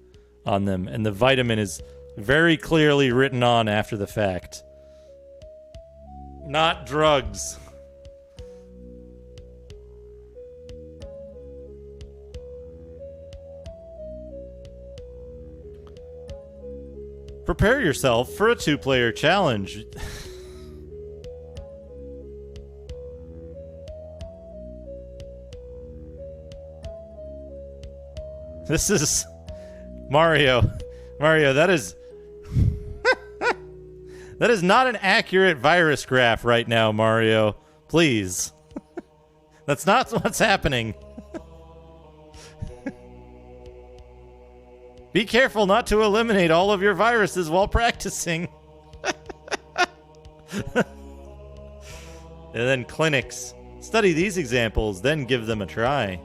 on them. And the vitamin is very clearly written on after the fact. Not drugs. Prepare yourself for a 2-player challenge. This is Mario. Mario, that is that is not an accurate virus graph right now, Mario. Please. That's not what's happening. Be careful not to eliminate all of your viruses while practicing. And then clinics. Study these examples, then give them a try.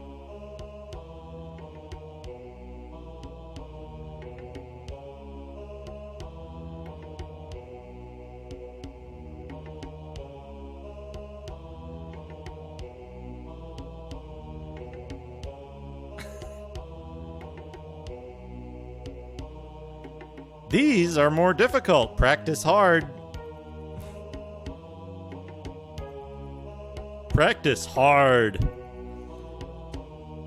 These are more difficult. Practice hard. Practice hard.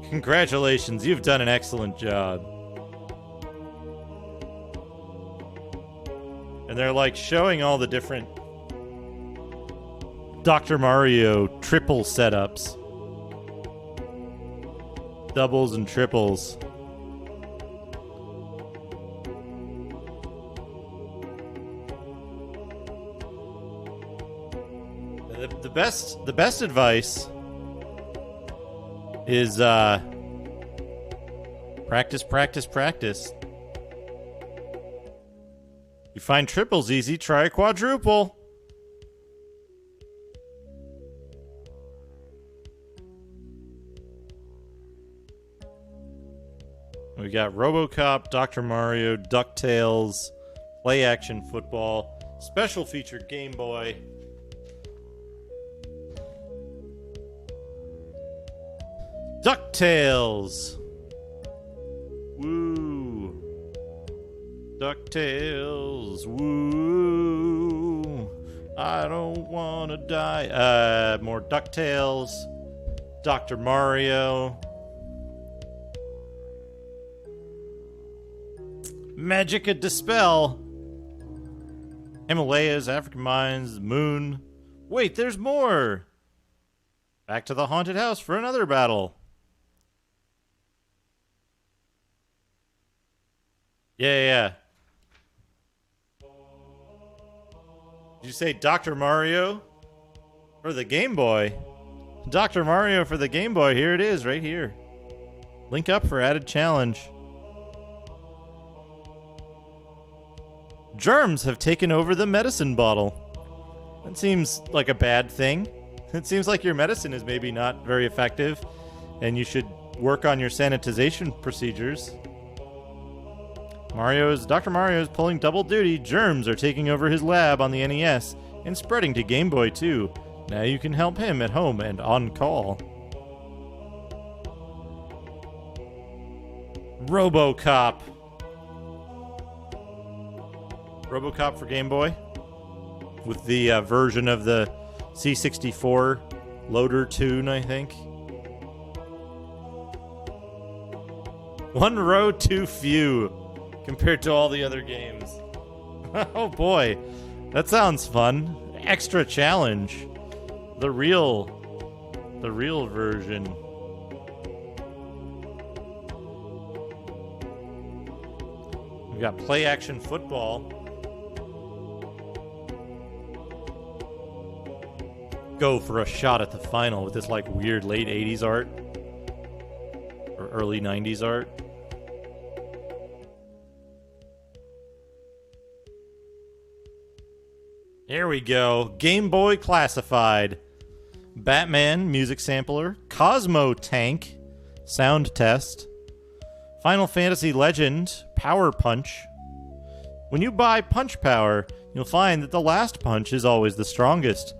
Congratulations, you've done an excellent job. And they're like showing all the different Dr. Mario triple setups. Doubles and triples. The best advice is practice, practice, practice. You find triples easy, try a quadruple. We got RoboCop, Dr. Mario, DuckTales, Play Action Football, Special Feature Game Boy. DuckTales! Woo! DuckTales! Woo! I don't wanna die. More DuckTales. Dr. Mario. Magica Dispel. Himalayas, African Mines, Moon. Wait, there's more! Back to the haunted house for another battle. Yeah. Did you say Dr. Mario for the Game Boy? Dr. Mario for the Game Boy. Here it is, right here. Link up for added challenge. Germs have taken over the medicine bottle. That seems like a bad thing. It seems like your medicine is maybe not very effective, and you should work on your sanitization procedures. Dr. Mario is pulling double duty. Germs are taking over his lab on the NES and spreading to Game Boy too. Now you can help him at home and on call. RoboCop. RoboCop for Game Boy with the version of the C64 loader tune, I think. One row too few compared to all the other games. Oh boy, that sounds fun. Extra challenge. The real version. We've got play action football. Go for a shot at the final with this like weird late 80s art or early 90s art. Here we go. Game Boy Classified. Batman music sampler. Cosmo Tank sound test. Final Fantasy Legend Power Punch. When you buy Punch Power, you'll find that the last punch is always the strongest.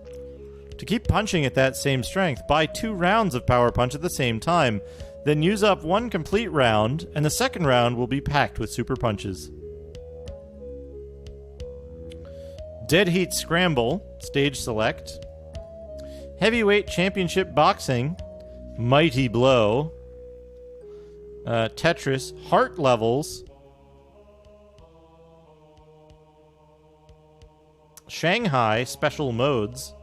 To keep punching at that same strength, buy 2 rounds of Power Punch at the same time. Then use up 1 complete round, and the second round will be packed with super punches. Dead Heat Scramble, stage select. Heavyweight Championship Boxing, Mighty Blow. Tetris, Heart Levels. Shanghai, Special Modes.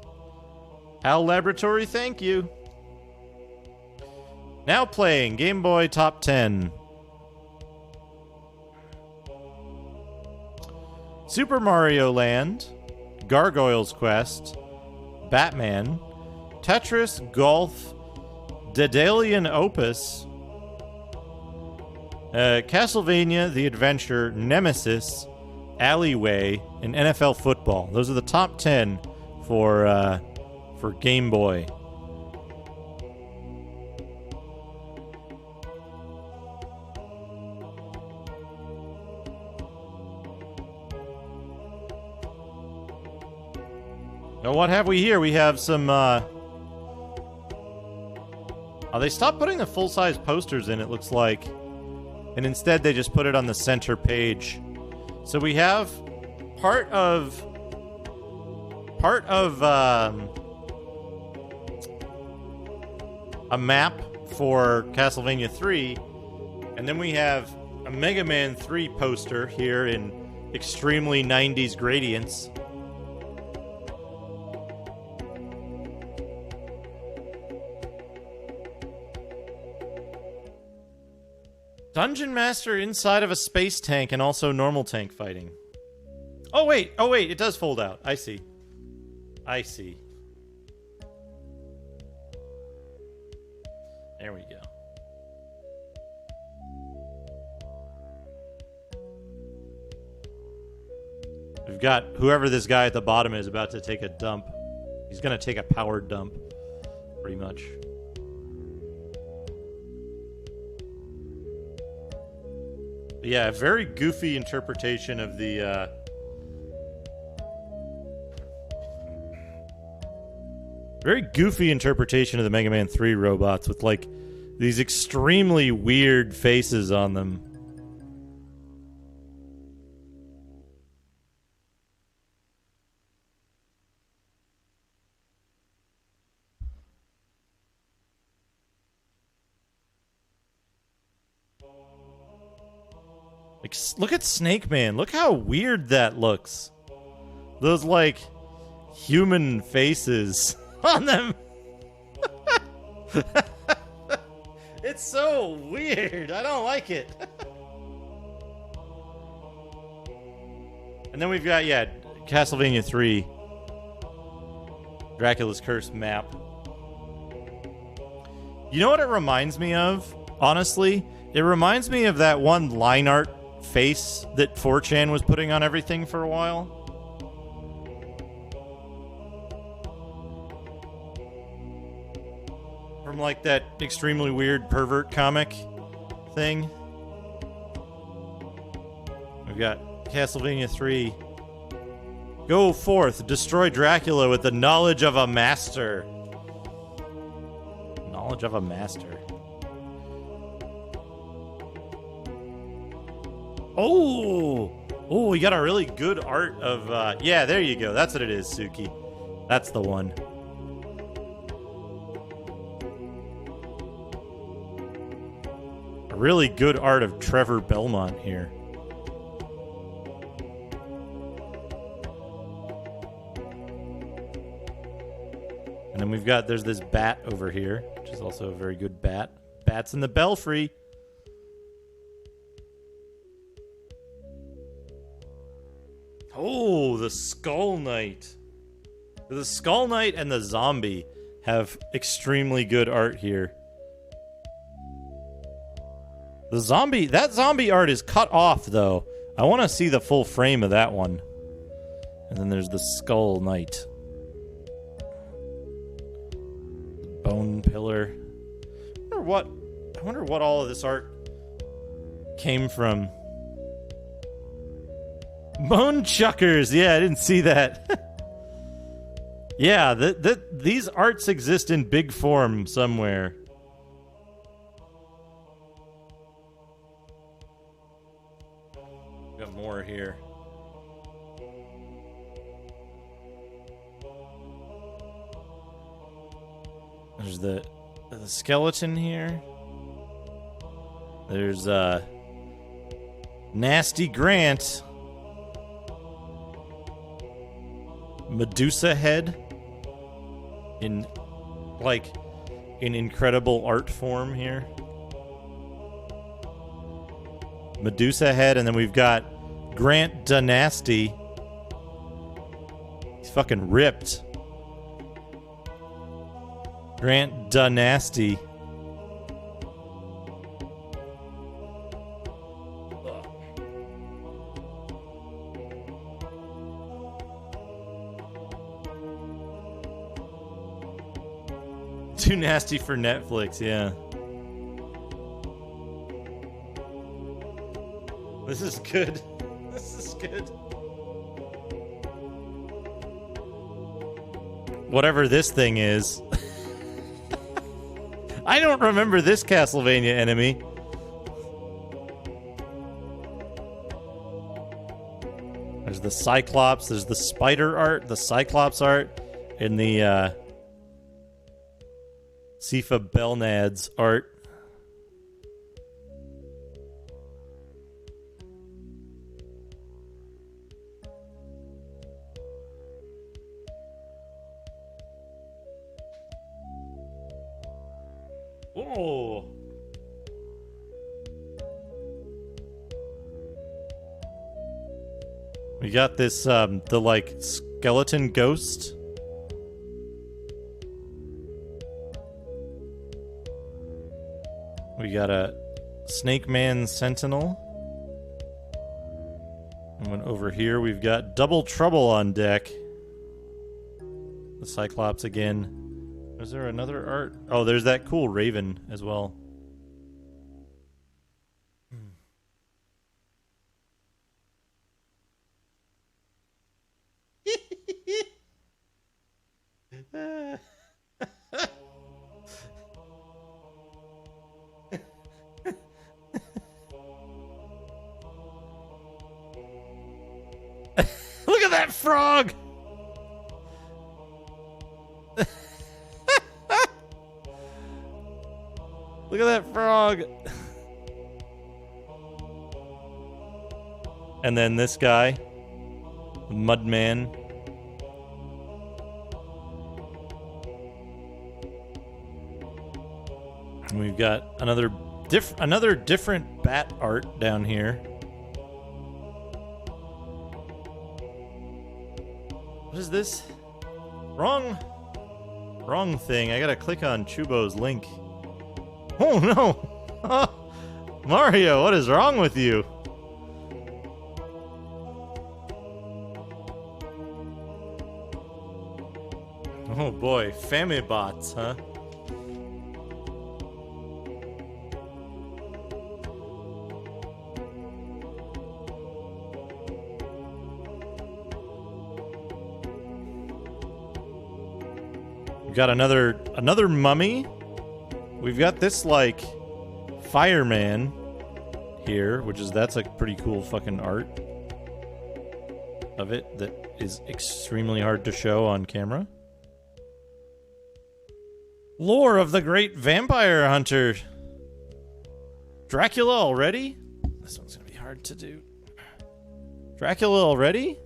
Al Laboratory, thank you. Now playing Game Boy Top 10. Super Mario Land, Gargoyle's Quest, Batman, Tetris, Golf, Daedalian Opus, Castlevania, The Adventure, Nemesis, Alleyway, and NFL Football. Those are the top 10 for Game Boy. Now what have we here? We have some, oh, they stopped putting the full-size posters in, it looks like. And instead they just put it on the center page. So we have part of a map for Castlevania 3, and then we have a Mega Man 3 poster here in extremely 90s gradients. Dungeon Master inside of a space tank and also normal tank fighting. Oh wait, it does fold out. I see. There we go. We've got whoever this guy at the bottom is about to take a dump. He's gonna take a powered dump, pretty much. Yeah, very goofy interpretation of the very goofy interpretation of the Mega Man 3 robots with like these extremely weird faces on them. Like, look at Snake Man. Look how weird that looks. Those, like, human faces on them. It's so weird. I don't like it. And then we've got, yeah, Castlevania 3. Dracula's Curse map. You know what it reminds me of? Honestly, it reminds me of that one line art face that 4chan was putting on everything for a while. From like that extremely weird pervert comic thing. We've got Castlevania 3. Go forth, destroy Dracula with the knowledge of a master. Knowledge of a master. Oh, we got a really good art of, yeah, there you go. That's what it is, Suki. That's the one. A really good art of Trevor Belmont here. then there's this bat over here, which is also a very good bat. Bats in the belfry. Oh, the Skull Knight. The Skull Knight and the zombie have extremely good art here. That zombie art is cut off, though. I want to see the full frame of that one. And then there's the Skull Knight. Bone pillar. I wonder what all of this art came from. Bone chuckers. Yeah, I didn't see that. Yeah, these arts exist in big form somewhere. Got more here. There's the skeleton here. There's Nasty Grant. Medusa head in incredible art form here. Medusa head, and then we've got Grant Dynasty. He's fucking ripped. Grant Dynasty. Too nasty for Netflix, yeah. This is good. This is good. Whatever this thing is. I don't remember this Castlevania enemy. There's the Cyclops, there's the spider art, the Cyclops art, and the Sifa Belnad's art. Oh. We got this the skeleton ghost. We got a Snake Man Sentinel. And then over here we've got Double Trouble on deck. The Cyclops again. Is there another art? Oh, there's that cool Raven as well. Look at that frog! Look at that frog! And then this guy, the Mudman. And we've got another different bat art down here. What is this? Wrong thing. I gotta click on Chubo's link. Oh no! Mario, what is wrong with you? Oh boy, Famibots, huh? We've got another mummy. We've got this fireman here, that's a pretty cool fucking art of it that is extremely hard to show on camera. Lore of the Great Vampire Hunter. Dracula already? This one's gonna be hard to do. Dracula already?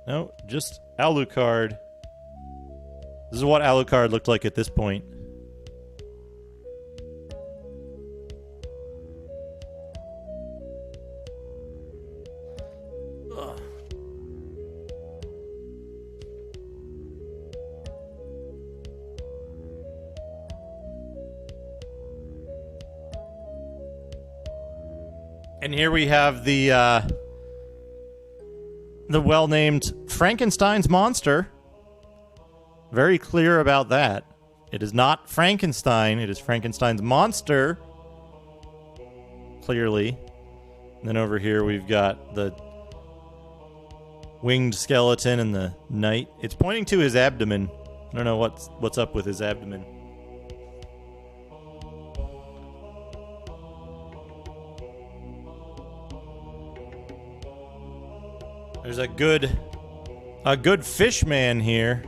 No, just Alucard. This is what Alucard looked like at this point. Ugh. And here we have the well-named Frankenstein's monster. Very clear about that. It is not Frankenstein. It is Frankenstein's monster. Clearly. And then over here we've got the winged skeleton and the knight. It's pointing to his abdomen. I don't know what's up with his abdomen. There's a good fish man here.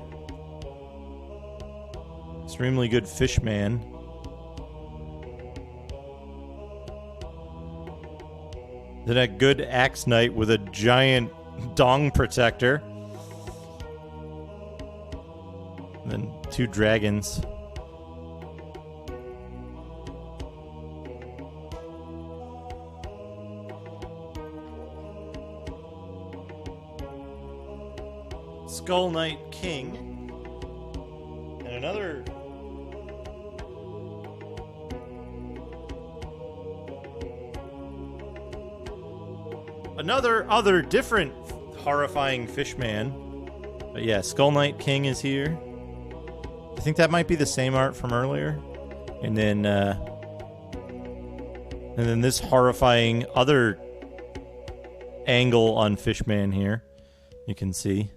Extremely good fish man. Then a good axe knight with a giant dong protector. And then 2 dragons. Skull Knight King. And another... other different horrifying fishman. But yeah, Skull Knight King is here. I think that might be the same art from earlier. And then this horrifying other angle on Fishman here. You can see.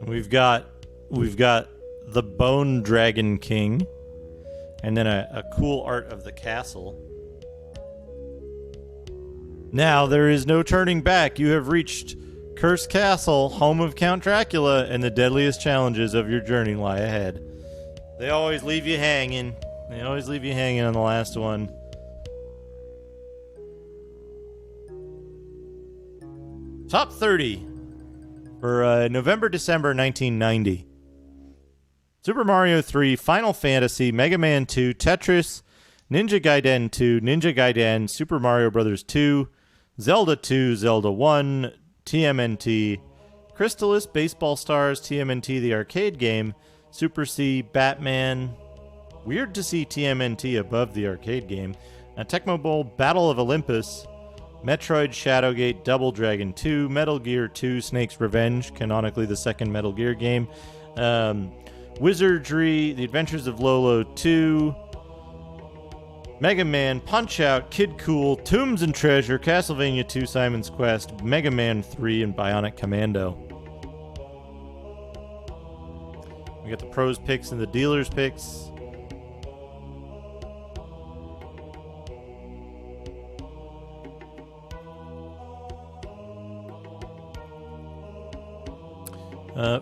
We've got the Bone Dragon King, and then a cool art of the castle. Now there is no turning back. You have reached Cursed Castle, home of Count Dracula, and the deadliest challenges of your journey lie ahead. They always leave you hanging. They always leave you hanging on the last one. Top 30 for November-December 1990. Super Mario 3, Final Fantasy, Mega Man 2, Tetris, Ninja Gaiden 2, Ninja Gaiden, Super Mario Bros. 2, Zelda 2, Zelda 1, TMNT, Crystalis, Baseball Stars, TMNT the arcade game, Super C, Batman. Weird to see TMNT above the arcade game. Tecmo Bowl, Battle of Olympus, Metroid Shadowgate, Double Dragon 2, Metal Gear 2, Snake's Revenge, canonically the second Metal Gear game, Wizardry, The Adventures of Lolo 2, Mega Man, Punch-Out, Kid Cool, Tombs and Treasure, Castlevania 2, Simon's Quest, Mega Man 3, and Bionic Commando. We got the pros picks and the dealers picks.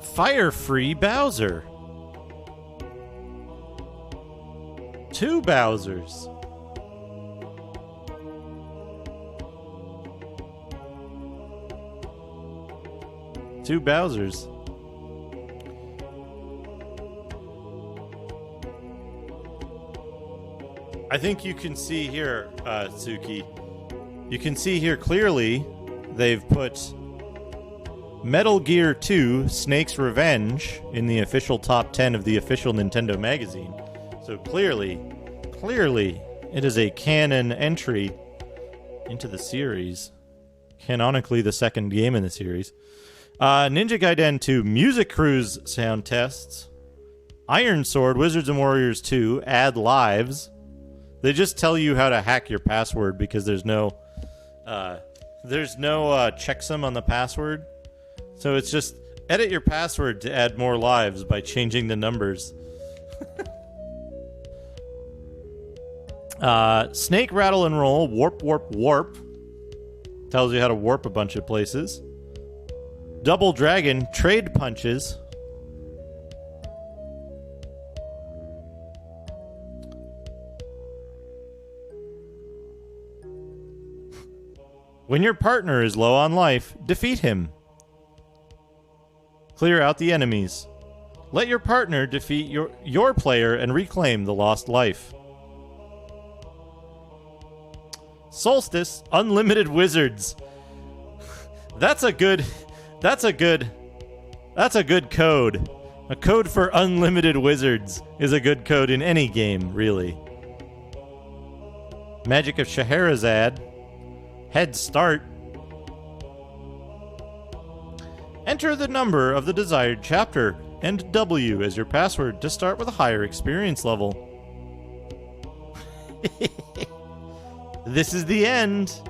Fire Free Bowser. 2 Bowsers. Two Bowsers. I think you can see here, Suki. You can see here clearly they've put Metal Gear 2, Snake's Revenge in the official top 10 of the official Nintendo magazine. So clearly, it is a canon entry into the series. Canonically, the second game in the series. Ninja Gaiden 2, Music Cruise sound tests. Iron Sword, Wizards and Warriors 2, add lives. They just tell you how to hack your password because there's no checksum on the password. So it's just edit your password to add more lives by changing the numbers. Snake Rattle and Roll, Warp Warp Warp. Tells you how to warp a bunch of places. Double Dragon, Trade Punches. When your partner is low on life, defeat him. Clear out the enemies. Let your partner defeat your player and reclaim the lost life. Solstice, unlimited wizards. That's a good code. A code for unlimited wizards is a good code in any game, really. Magic of Scheherazade. Head start. Enter the number of the desired chapter and W as your password to start with a higher experience level. This is the end.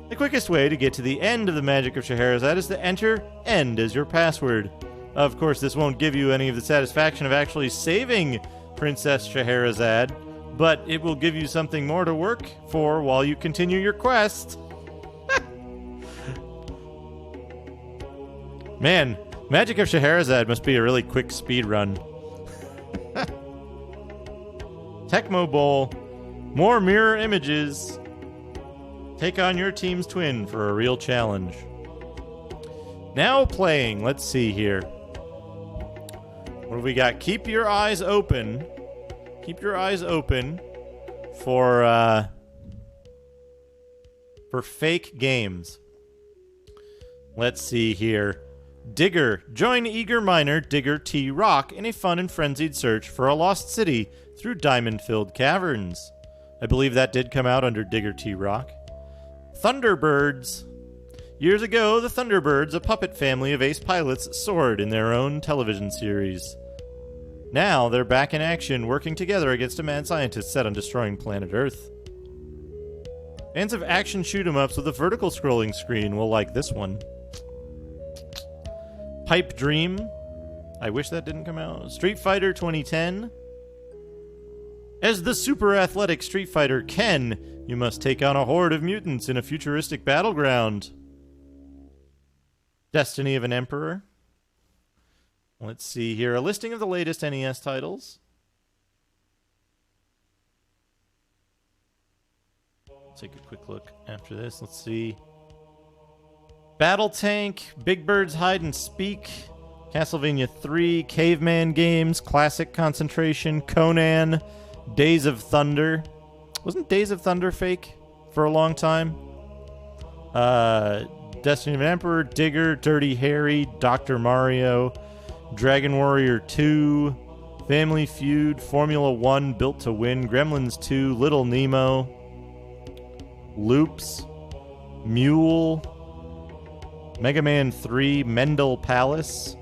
The quickest way to get to the end of the Magic of Scheherazade is to enter end as your password. Of course, this won't give you any of the satisfaction of actually saving Princess Scheherazade, but it will give you something more to work for while you continue your quest. Man, Magic of Scheherazade must be a really quick speed run. Tecmo Bowl. More mirror images. Take on your team's twin for a real challenge. Now playing. Let's see here. What have we got? Keep your eyes open. Keep your eyes open for fake games. Let's see here. Digger. Join eager miner Digger T. Rock in a fun and frenzied search for a lost city through diamond-filled caverns. I believe that did come out under Digger T. Rock. Thunderbirds. Years ago, the Thunderbirds, a puppet family of ace pilots, soared in their own television series. Now, they're back in action, working together against a mad scientist set on destroying planet Earth. Fans of action shoot-'em-ups with a vertical scrolling screen will like this one. Pipe Dream. I wish that didn't come out. Street Fighter 2010. As the super athletic Street Fighter Ken, you must take on a horde of mutants in a futuristic battleground. Destiny of an Emperor. Let's see here. A listing of the latest NES titles. Take a quick look after this. Let's see. Battle Tank, Big Bird's Hide and Speak, Castlevania 3, Caveman Games, Classic Concentration, Conan, Days of Thunder. Wasn't Days of Thunder fake for a long time? Destiny of an Emperor, Digger, Dirty Harry, Dr. Mario, Dragon Warrior 2, Family Feud, Formula 1, Built to Win, Gremlins 2, Little Nemo, Loops, Mule, Mega Man 3, Mendel Palace,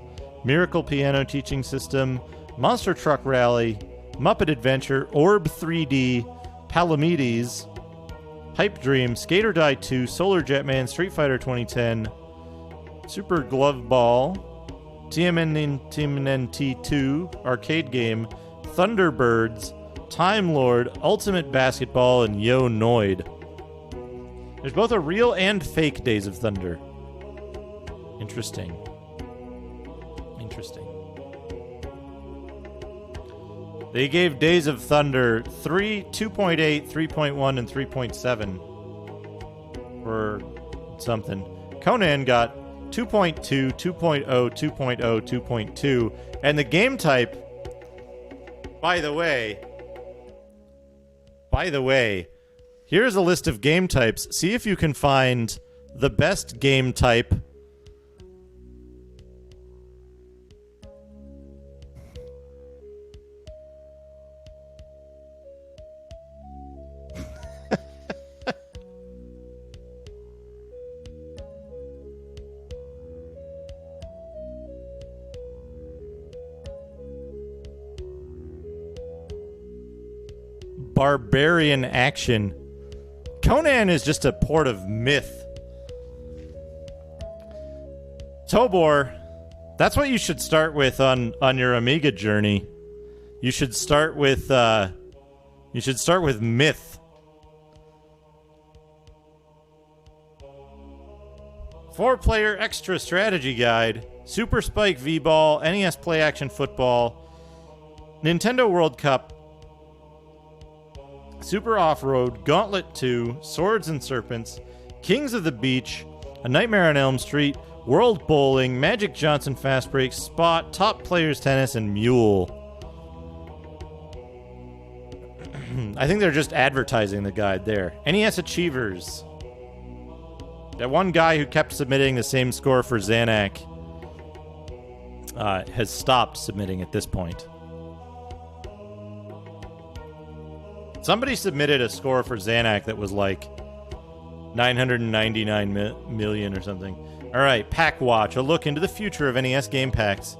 Miracle Piano Teaching System, Monster Truck Rally, Muppet Adventure, Orb 3D, Palamedes, Pipe Dream, Skater Die 2, Solar Jetman, Street Fighter 2010, Super Glove Ball, TMNT 2, arcade game, Thunderbirds, Time Lord, Ultimate Basketball, and Yo Noid. There's both a real and fake Days of Thunder. Interesting. Interesting. They gave Days of Thunder 3, 2.8, 3.1, and 3.7 or something. Conan got 2.2, 2.0, 2.0, 2.2, and the game type, by the way, here's a list of game types. See if you can find the best game type. Barbarian action. Conan is just a port of myth. Tobor, that's what you should start with on your Amiga journey. You should start with myth. Four-player extra strategy guide, Super Spike V-Ball, NES Play Action Football, Nintendo World Cup, Super Off-Road, Gauntlet 2, Swords and Serpents, Kings of the Beach, A Nightmare on Elm Street, World Bowling, Magic Johnson Fast Break, Spot, Top Players Tennis, and Mule. I think they're just advertising the guide there. NES Achievers. That one guy who kept submitting the same score for Xanac has stopped submitting at this point. Somebody submitted a score for Xanac that was like 999 million or something. All right, Pack Watch, a look into the future of NES game packs.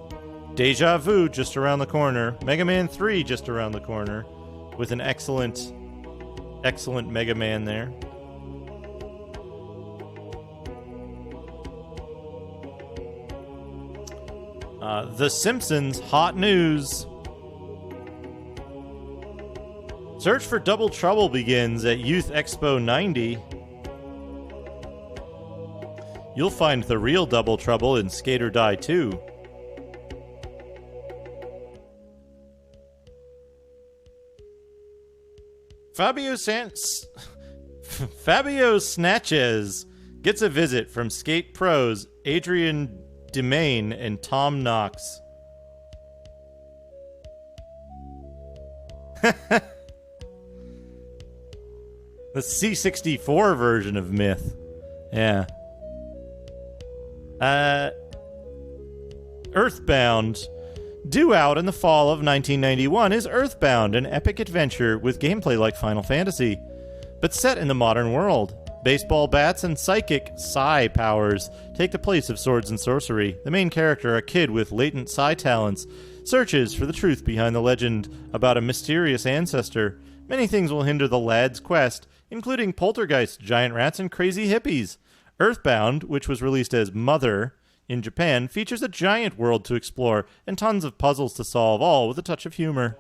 Deja Vu just around the corner. Mega Man 3 just around the corner, with an excellent Mega Man there. The Simpsons hot news. Search for Double Trouble begins at Youth Expo 90. You'll find the real Double Trouble in Skate or Die 2. Fabio Snatches gets a visit from Skate Pros Adrian Demain and Tom Knox. The C64 version of Myth. Yeah. Earthbound. Due out in the fall of 1991 is Earthbound, an epic adventure with gameplay like Final Fantasy, but set in the modern world. Baseball bats and psychic psi powers take the place of swords and sorcery. The main character, a kid with latent psi talents, searches for the truth behind the legend about a mysterious ancestor. Many things will hinder the lad's quest, including poltergeists, giant rats, and crazy hippies. Earthbound, which was released as Mother in Japan, features a giant world to explore and tons of puzzles to solve, all with a touch of humor.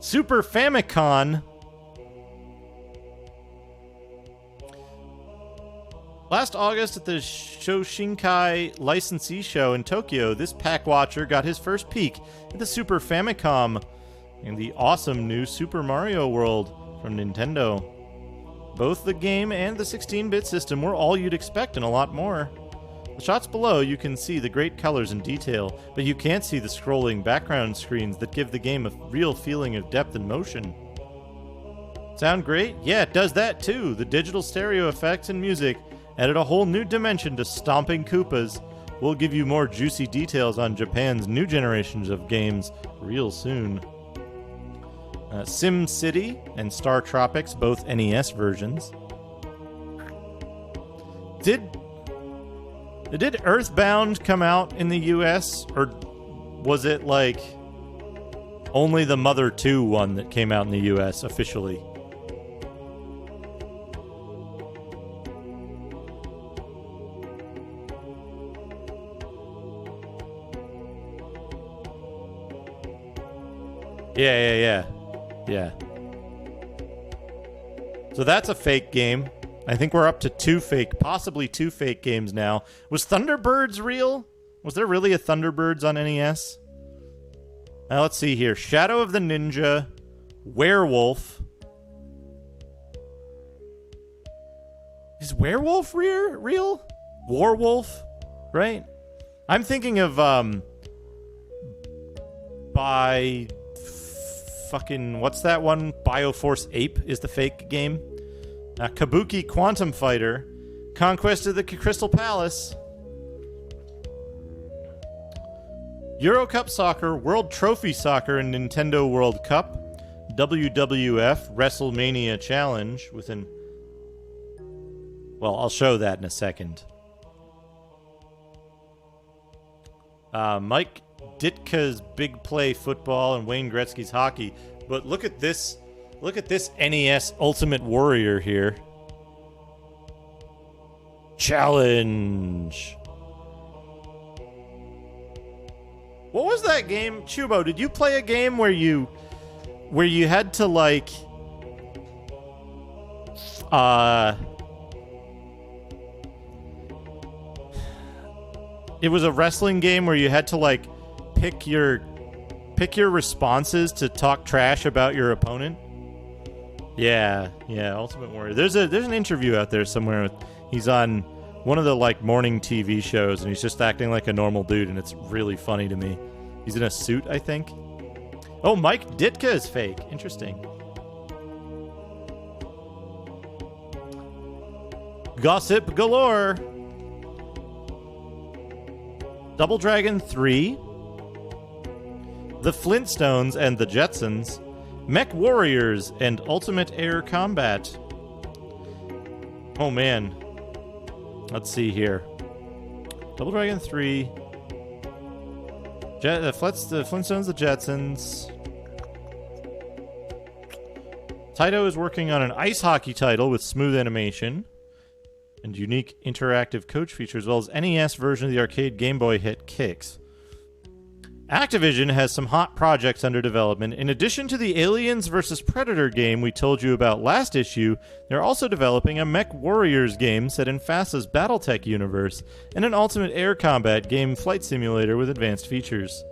Super Famicom. Last August at the Shoshinkai licensee show in Tokyo, this pack watcher got his first peek at the Super Famicom and the awesome new Super Mario World from Nintendo. Both the game and the 16-bit system were all you'd expect and a lot more. The shots below, you can see the great colors and detail, but you can't see the scrolling background screens that give the game a real feeling of depth and motion. Sound great? Yeah, it does that too. The digital stereo effects and music added a whole new dimension to Stomping Koopas. We'll give you more juicy details on Japan's new generations of games real soon. Sim City and Star Tropics, both NES versions. Did Earthbound come out in the US, or was it like only the Mother 2 one that came out in the US officially? Yeah. So that's a fake game. I think we're up to possibly two fake games now. Was Thunderbirds real? Was there really a Thunderbirds on NES? Now let's see here. Shadow of the Ninja, Werewolf. Is Werewolf real? Warwolf, right? I'm thinking of by fucking what's that one? Bioforce Ape is the fake game. Kabuki Quantum Fighter, Conquest of the Crystal Palace, Euro Cup Soccer, World Trophy Soccer, and Nintendo World Cup, WWF WrestleMania Challenge well, I'll show that in a second. Mike Ditka's Big Play Football and Wayne Gretzky's Hockey. But look at this NES Ultimate Warrior here. Challenge. What was that game? Chubo, did you play a game where you had to like it was a wrestling game where you had to like pick your pick your responses to talk trash about your opponent. Yeah, Ultimate Warrior. There's an interview out there somewhere. He's on one of the like morning TV shows, and he's just acting like a normal dude, and it's really funny to me. He's in a suit, I think. Oh, Mike Ditka is fake. Interesting. Gossip galore. Double Dragon 3. The Flintstones and the Jetsons. Mech Warriors and Ultimate Air Combat. Oh, man. Let's see here. Double Dragon 3. The Flintstones, the Jetsons. Taito is working on an ice hockey title with smooth animation and unique interactive coach features, as well as NES version of the arcade Game Boy hit Kicks. Activision has some hot projects under development. In addition to the Aliens vs. Predator game we told you about last issue, they're also developing a Mech Warriors game set in FASA's Battletech universe and an Ultimate Air Combat game flight simulator with advanced features.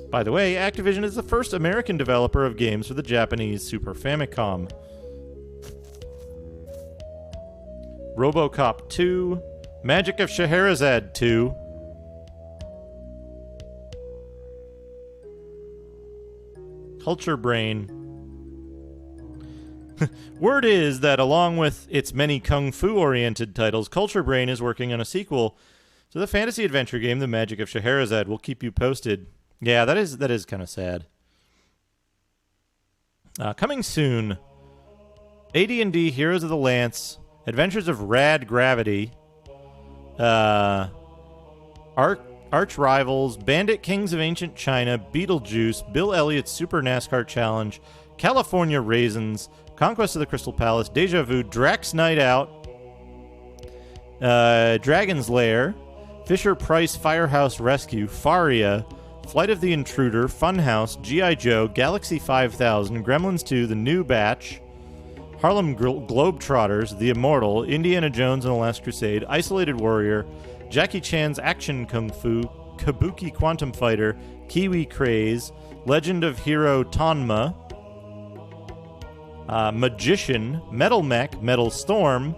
By the way, Activision is the first American developer of games for the Japanese Super Famicom. RoboCop 2, Magic of Scheherazade 2, Culture Brain. Word is that along with its many kung fu-oriented titles, Culture Brain is working on a sequel to the fantasy adventure game The Magic of Scheherazade. We'll keep you posted. Yeah, that is kind of sad. Coming soon, AD&D Heroes of the Lance, Adventures of Rad Gravity, Arch Rivals, Bandit Kings of Ancient China, Beetlejuice, Bill Elliott's Super NASCAR Challenge, California Raisins, Conquest of the Crystal Palace, Deja Vu, Drax Night Out, Dragon's Lair, Fisher-Price Firehouse Rescue, Faria, Flight of the Intruder, Funhouse, G.I. Joe, Galaxy 5000, Gremlins 2, The New Batch, Harlem Globetrotters, The Immortal, Indiana Jones and the Last Crusade, Isolated Warrior, Jackie Chan's Action Kung Fu, Kabuki Quantum Fighter, Kiwi Craze, Legend of Hero Tonma, Magician, Metal Mech, Metal Storm,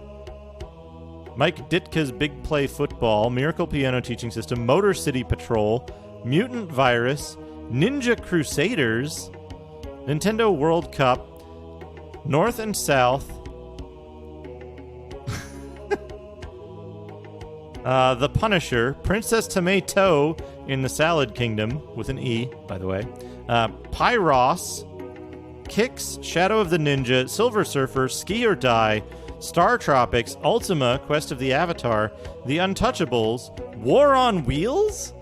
Mike Ditka's Big Play Football, Miracle Piano Teaching System, Motor City Patrol, Mutant Virus, Ninja Crusaders, Nintendo World Cup, North and South, The Punisher, Princess Tomato in the Salad Kingdom, with an E, by the way, Pyros, Kicks, Shadow of the Ninja, Silver Surfer, Ski or Die, Star Tropics, Ultima, Quest of the Avatar, The Untouchables, War on Wheels,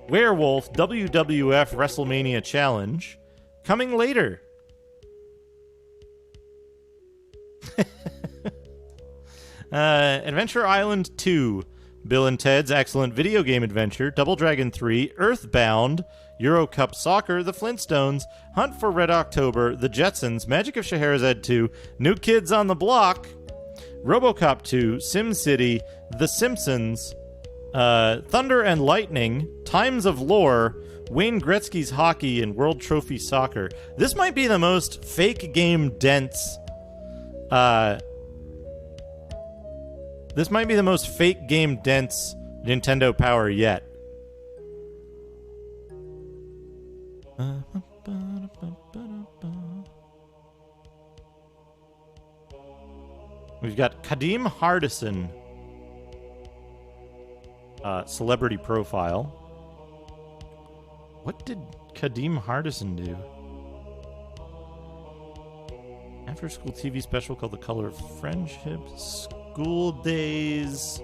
Werewolf, WWF WrestleMania Challenge, coming later. Adventure Island 2, Bill and Ted's Excellent Video Game Adventure, Double Dragon 3, Earthbound, Euro Cup Soccer, The Flintstones, Hunt for Red October, The Jetsons, Magic of Scheherazade 2, New Kids on the Block, RoboCop 2, SimCity, The Simpsons, Thunder and Lightning, Times of Lore, Wayne Gretzky's Hockey, and World Trophy Soccer. This might be the most fake game dense Nintendo Power yet. We've got Kadeem Hardison, celebrity profile. What did Kadeem Hardison do? After school TV special called The Color of Friendship, School Days.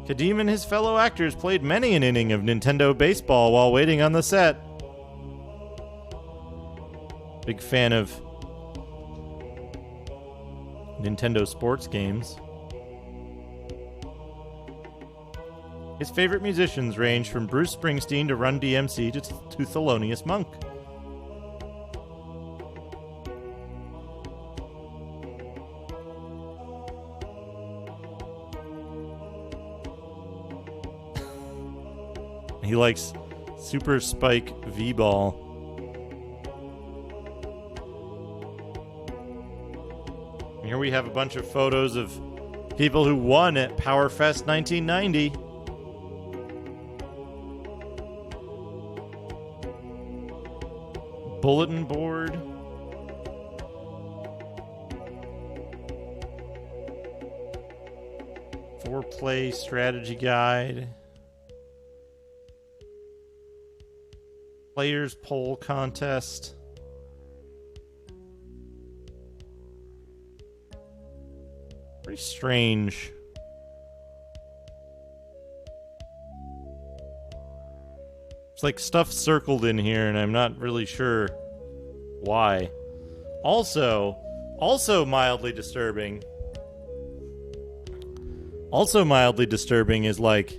Kadeem and his fellow actors played many an inning of Nintendo baseball while waiting on the set. Big fan of Nintendo sports games. His favorite musicians range from Bruce Springsteen to Run DMC to Thelonious Monk. He likes Super Spike V-Ball. Here we have a bunch of photos of people who won at PowerFest 1990. Bulletin board. Foreplay strategy guide. Players poll contest. Pretty strange. It's like stuff circled in here, and I'm not really sure why. Also mildly disturbing. Also mildly disturbing is like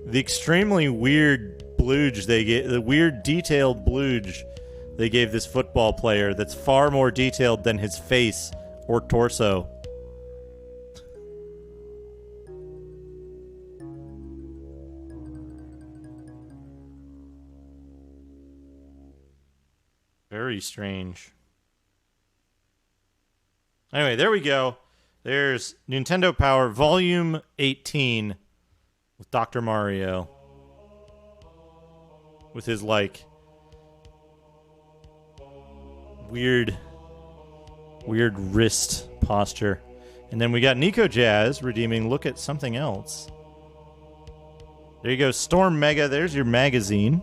the extremely weird blooge they gave, the weird detailed blooge they gave this football player that's far more detailed than his face or torso. Very strange. Anyway, there we go. There's Nintendo Power Volume 18 with Dr. Mario. With his, like, weird wrist posture. And then we got Nico Jazz redeeming Look at Something Else. There you go, Storm Mega. There's your magazine.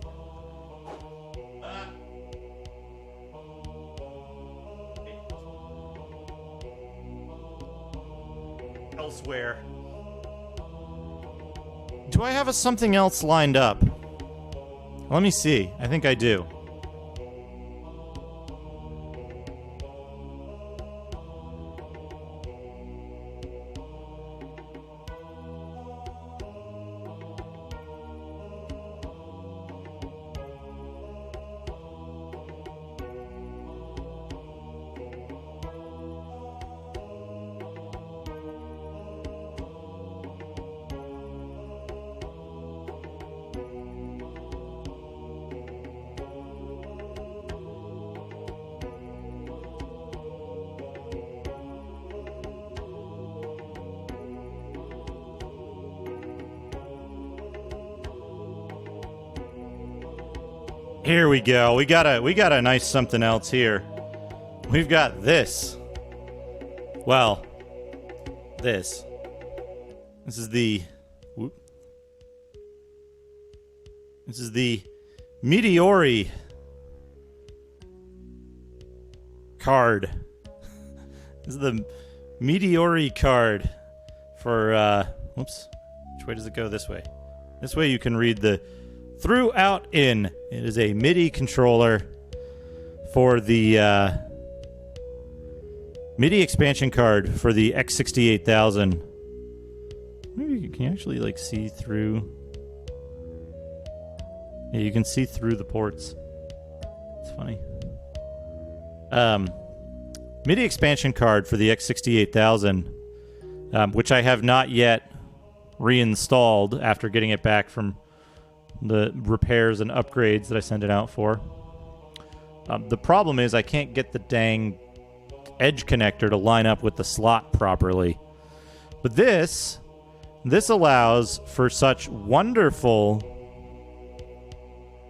Elsewhere. Do I have something else lined up? Let me see. I think I do. Here we go. We got a nice something else here. We've got this. Well, this. This is the Meteori card. This is the Meteori card for whoops. Which way does it go? This way. This way you can read the Throughout in. It is a MIDI controller for the MIDI expansion card for the X68000. Maybe you can actually like see through. Yeah, you can see through the ports. It's funny. MIDI expansion card for the X68000, which I have not yet reinstalled after getting it back from the repairs and upgrades that I sent it out for. The problem is I can't get the dang edge connector to line up with the slot properly. But this allows for such wonderful...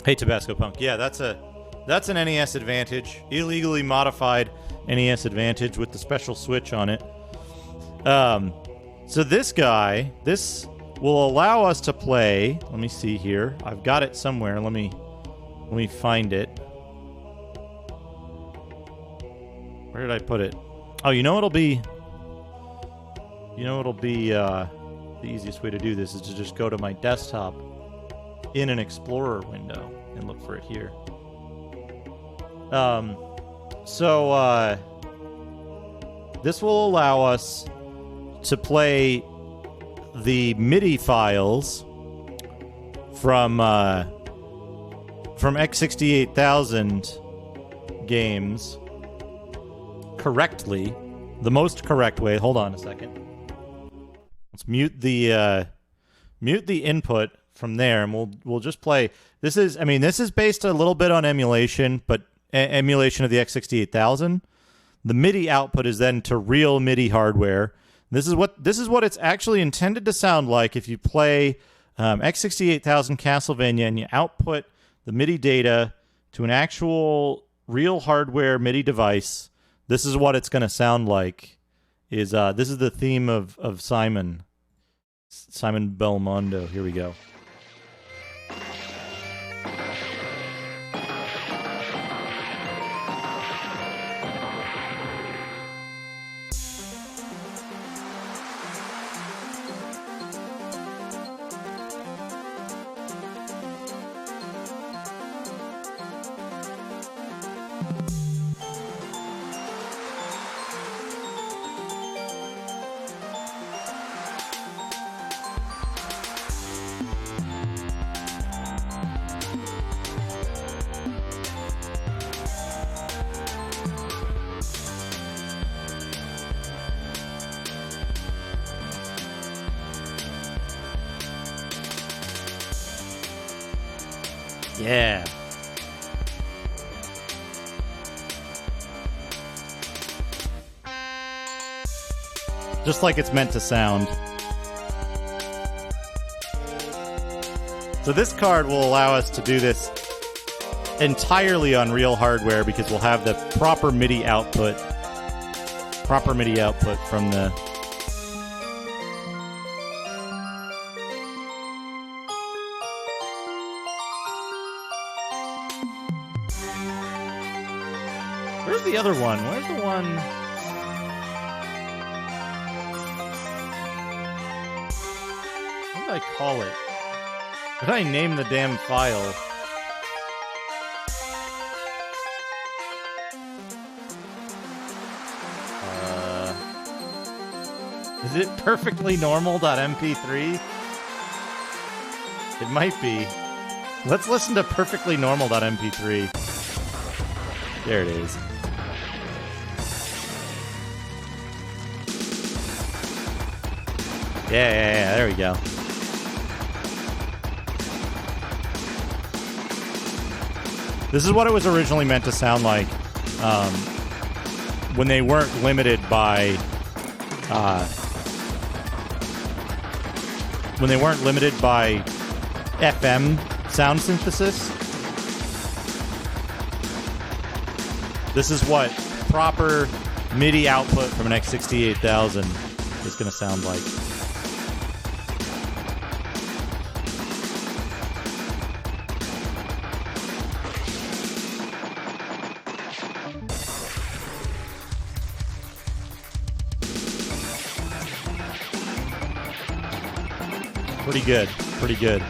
Hey, Tabasco Punk. Yeah, that's an NES Advantage. Illegally modified NES Advantage with the special switch on it. So this will allow us to play. Let me see here. I've got it somewhere. Let me find it. Where did I put it? Oh, you know what'll be the easiest way to do this is to just go to my desktop in an Explorer window and look for it here. So this will allow us to play the MIDI files from X68000 games correctly, the most correct way. Hold on a second. Let's mute the input from there, and we'll just play. This is based a little bit on emulation, but emulation of the X68000. The MIDI output is then to real MIDI hardware. This is what it's actually intended to sound like if you play X68000 Castlevania and you output the MIDI data to an actual real hardware MIDI device. This is what it's going to sound like. This is the theme of Simon Belmondo. Here we go. Yeah. Just like it's meant to sound. So this card will allow us to do this entirely on real hardware because we'll have the proper MIDI output from the... Where's the other one? Where's the one? What did I call it? What did I name the damn file? Is it perfectlynormal.mp3? It might be. Let's listen to perfectlynormal.mp3. There it is. Yeah, there we go. This is what it was originally meant to sound like when they weren't limited by FM sound synthesis. This is what proper MIDI output from an X68000 is going to sound like. Pretty good. Pretty good.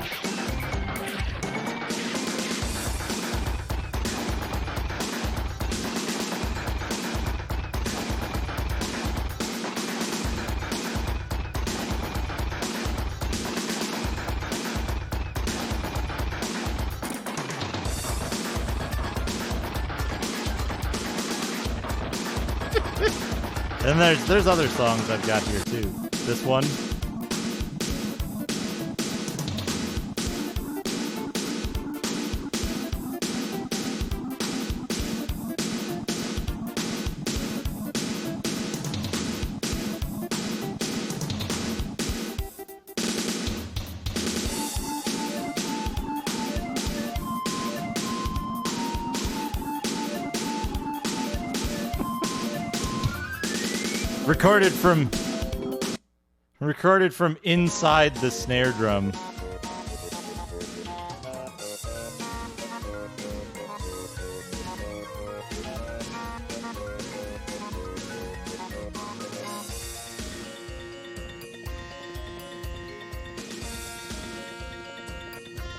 And there's other songs I've got here too. This one. Recorded from inside the snare drum.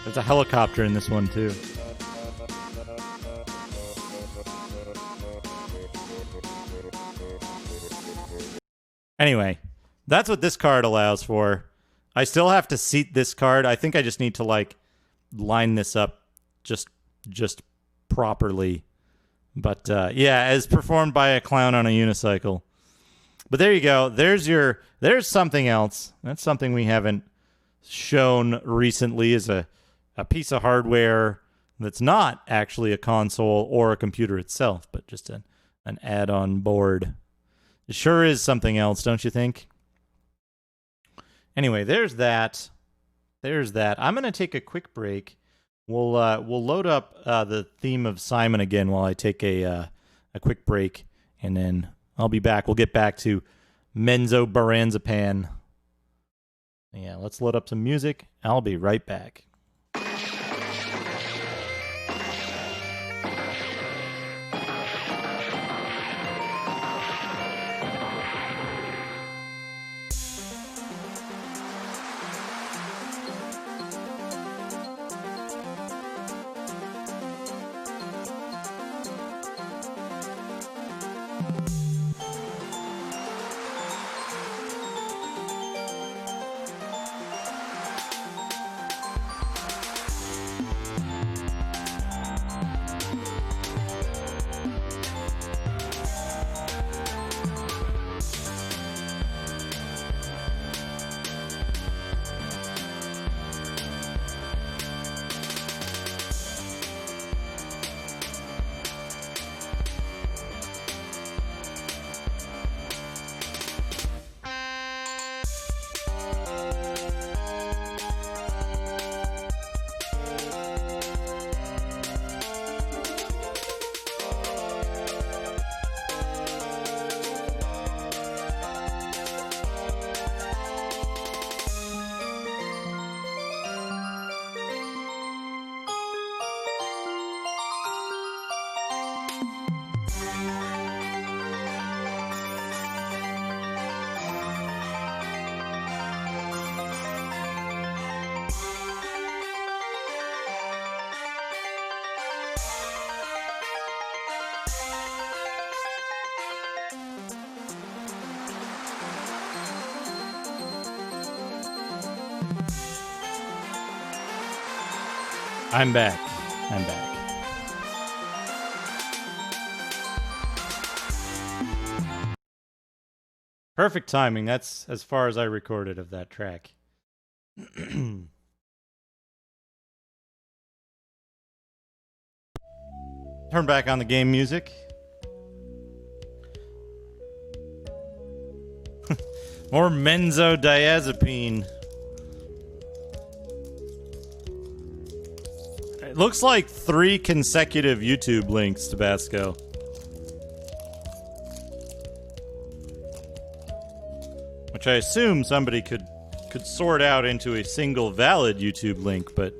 There's a helicopter in this one too. Anyway, that's what this card allows for. I still have to seat this card. I think I just need to line this up just properly. But yeah, as performed by a clown on a unicycle. But there you go. There's something else. That's something we haven't shown recently as a piece of hardware that's not actually a console or a computer itself, but just an add-on board. It sure is something else, don't you think? Anyway, there's that. I'm going to take a quick break. We'll load up the theme of Simon again while I take a quick break, and then I'll be back. We'll get back to Menzoberranzan. Yeah, let's load up some music. I'll be right back. I'm back. Perfect timing. That's as far as I recorded of that track. Turn back on the game music. More benzodiazepine. It looks like 3 consecutive YouTube links, Tabasco. Which I assume somebody could sort out into a single valid YouTube link, but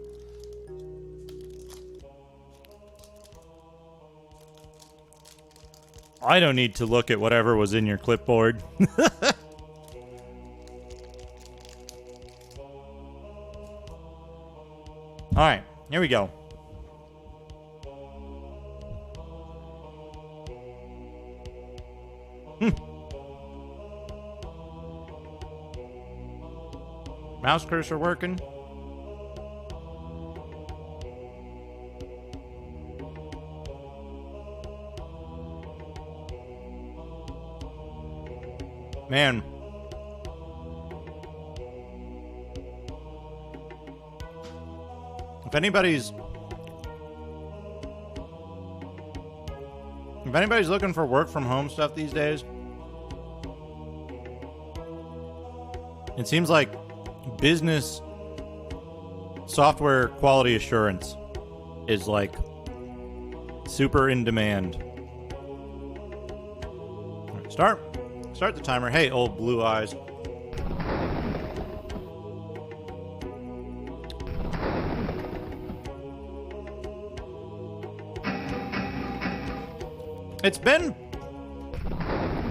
I don't need to look at whatever was in your clipboard. Alright, here we go. Mouse cursor working? Man. If anybody's looking for work from home stuff these days, it seems like business software quality assurance is like super in demand. Start the timer. Hey, old blue eyes. It's been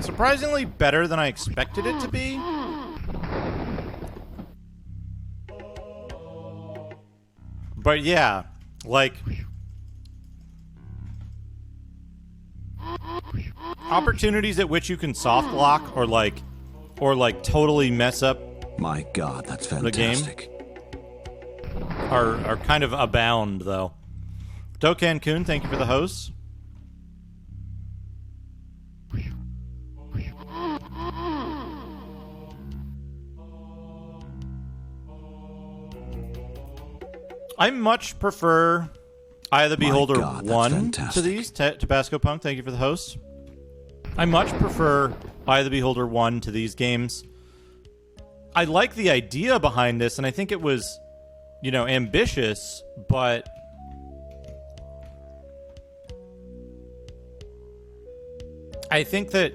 surprisingly better than I expected it to be. But yeah, like opportunities at which you can soft lock or like totally mess up My God, that's the game fantastic. are kind of abound though. Dokkan Kun, thank you for the hosts. I much prefer Eye of the Beholder God, that's 1 to fantastic. these. Tabasco Punk, thank you for the host. I much prefer Eye of the Beholder 1 to these games. I like the idea behind this, and I think it was, ambitious, but I think that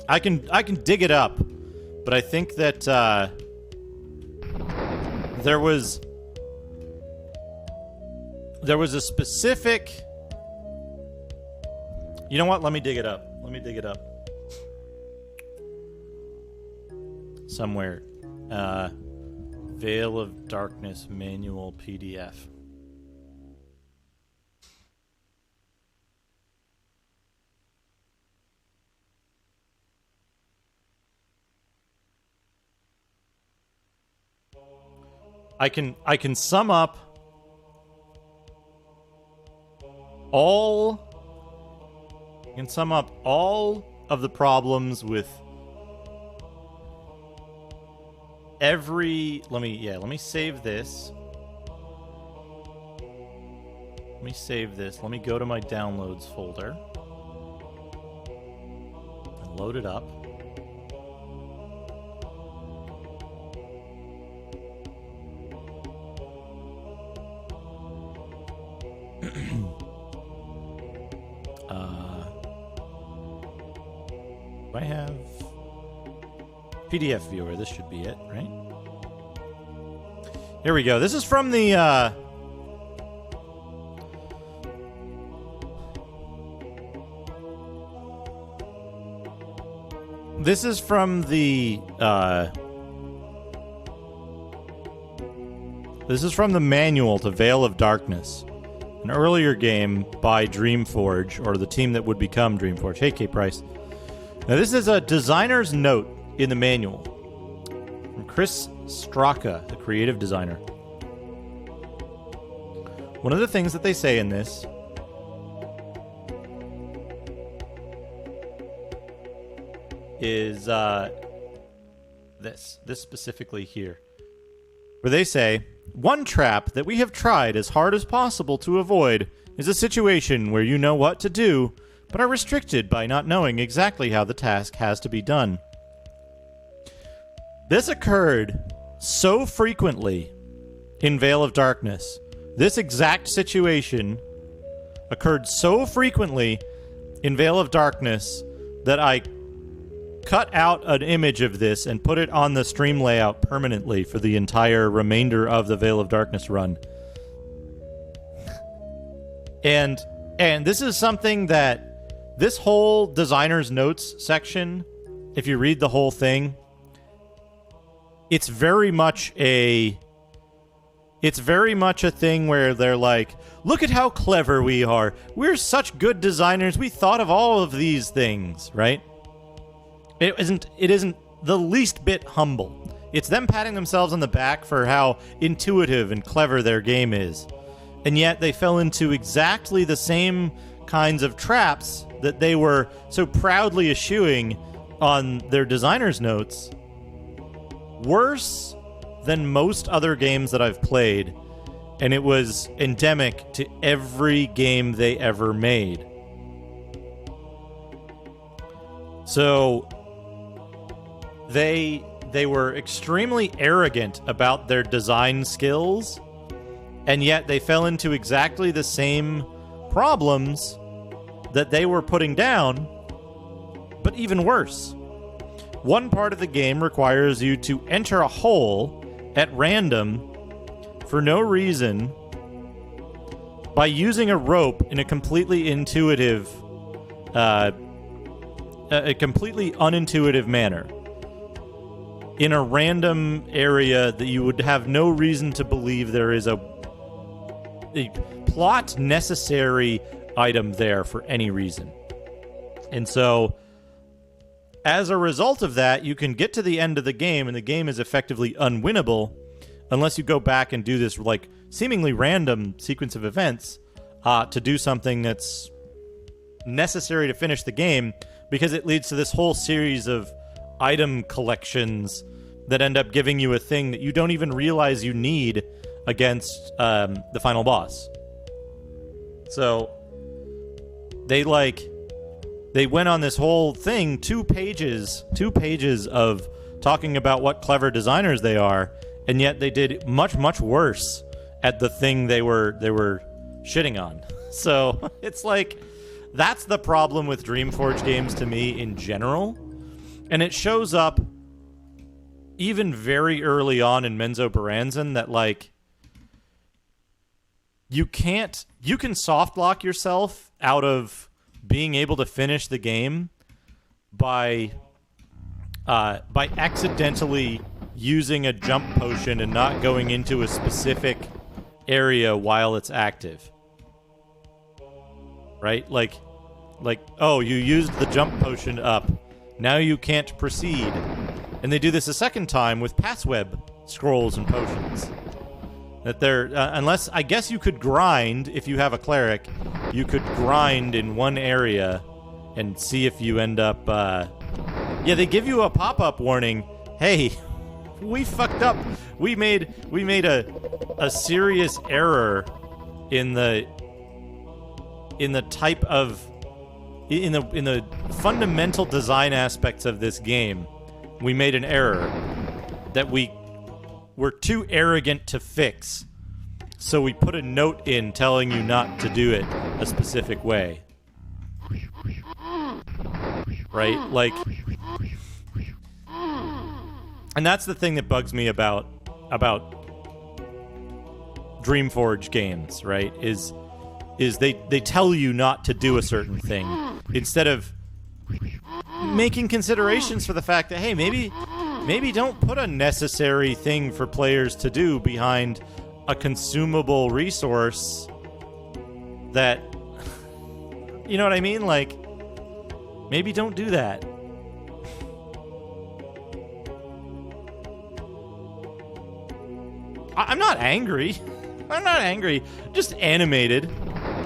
I can dig it up, but I think that there was a specific. You know what? Let me dig it up. Somewhere. Veil of Darkness manual PDF. I can sum up all of the problems with every. Let me save this. Let me go to my downloads folder and load it up. I have PDF viewer. This should be it, right? Here we go. This is from the manual to Veil of Darkness, an earlier game by Dreamforge, or the team that would become Dreamforge. Hey, K. Price. Now, this is a designer's note in the manual from Chris Straka, the creative designer. One of the things that they say in this is this specifically here, where they say, one trap that we have tried as hard as possible to avoid is a situation where you know what to do, but are restricted by not knowing exactly how the task has to be done. This occurred so frequently in Veil of Darkness. This exact situation occurred so frequently in Veil of Darkness that I cut out an image of this and put it on the stream layout permanently for the entire remainder of the Veil of Darkness run. And this is something that this whole designer's notes section, if you read the whole thing, it's very much a thing where they're like, look at how clever we are. We're such good designers. We thought of all of these things, right? It isn't the least bit humble. It's them patting themselves on the back for how intuitive and clever their game is. And yet they fell into exactly the same kinds of traps that they were so proudly eschewing on their designer's notes. Worse than most other games that I've played, and it was endemic to every game they ever made. So they were extremely arrogant about their design skills, and yet they fell into exactly the same problems that they were putting down, but even worse. One part of the game requires you to enter a hole at random for no reason by using a rope in a completely intuitive, a completely unintuitive manner in a random area that you would have no reason to believe there is a plot necessary item there for any reason. And so, as a result of that, you can get to the end of the game, and the game is effectively unwinnable unless you go back and do this, like, seemingly random sequence of events to do something that's necessary to finish the game, because it leads to this whole series of item collections that end up giving you a thing that you don't even realize you need against the final boss. So they went on this whole thing, 2 pages of talking about what clever designers they are, and yet they did much, much worse at the thing they were shitting on. So it's like, that's the problem with Dreamforge games to me in general. And it shows up even very early on in Menzoberranzan that, like, you can soft lock yourself out of being able to finish the game by accidentally using a jump potion and not going into a specific area while it's active. Right? Like, oh, you used the jump potion up. Now you can't proceed. And they do this a second time with passweb scrolls and potions. That they're, unless, I guess you could grind, if you have a cleric, you could grind in one area and see if you end up, yeah, they give you a pop-up warning. Hey, we fucked up. We made a serious error in the type of, in the fundamental design aspects of this game. We made an error that we were too arrogant to fix. So we put a note in telling you not to do it a specific way. Right? Like, and that's the thing that bugs me about Dreamforge games, right? Is they tell you not to do a certain thing instead of making considerations for the fact that, hey, maybe don't put a necessary thing for players to do behind a consumable resource that, you know what I mean? Like, maybe don't do that. I'm not angry. I'm not angry. Just animated.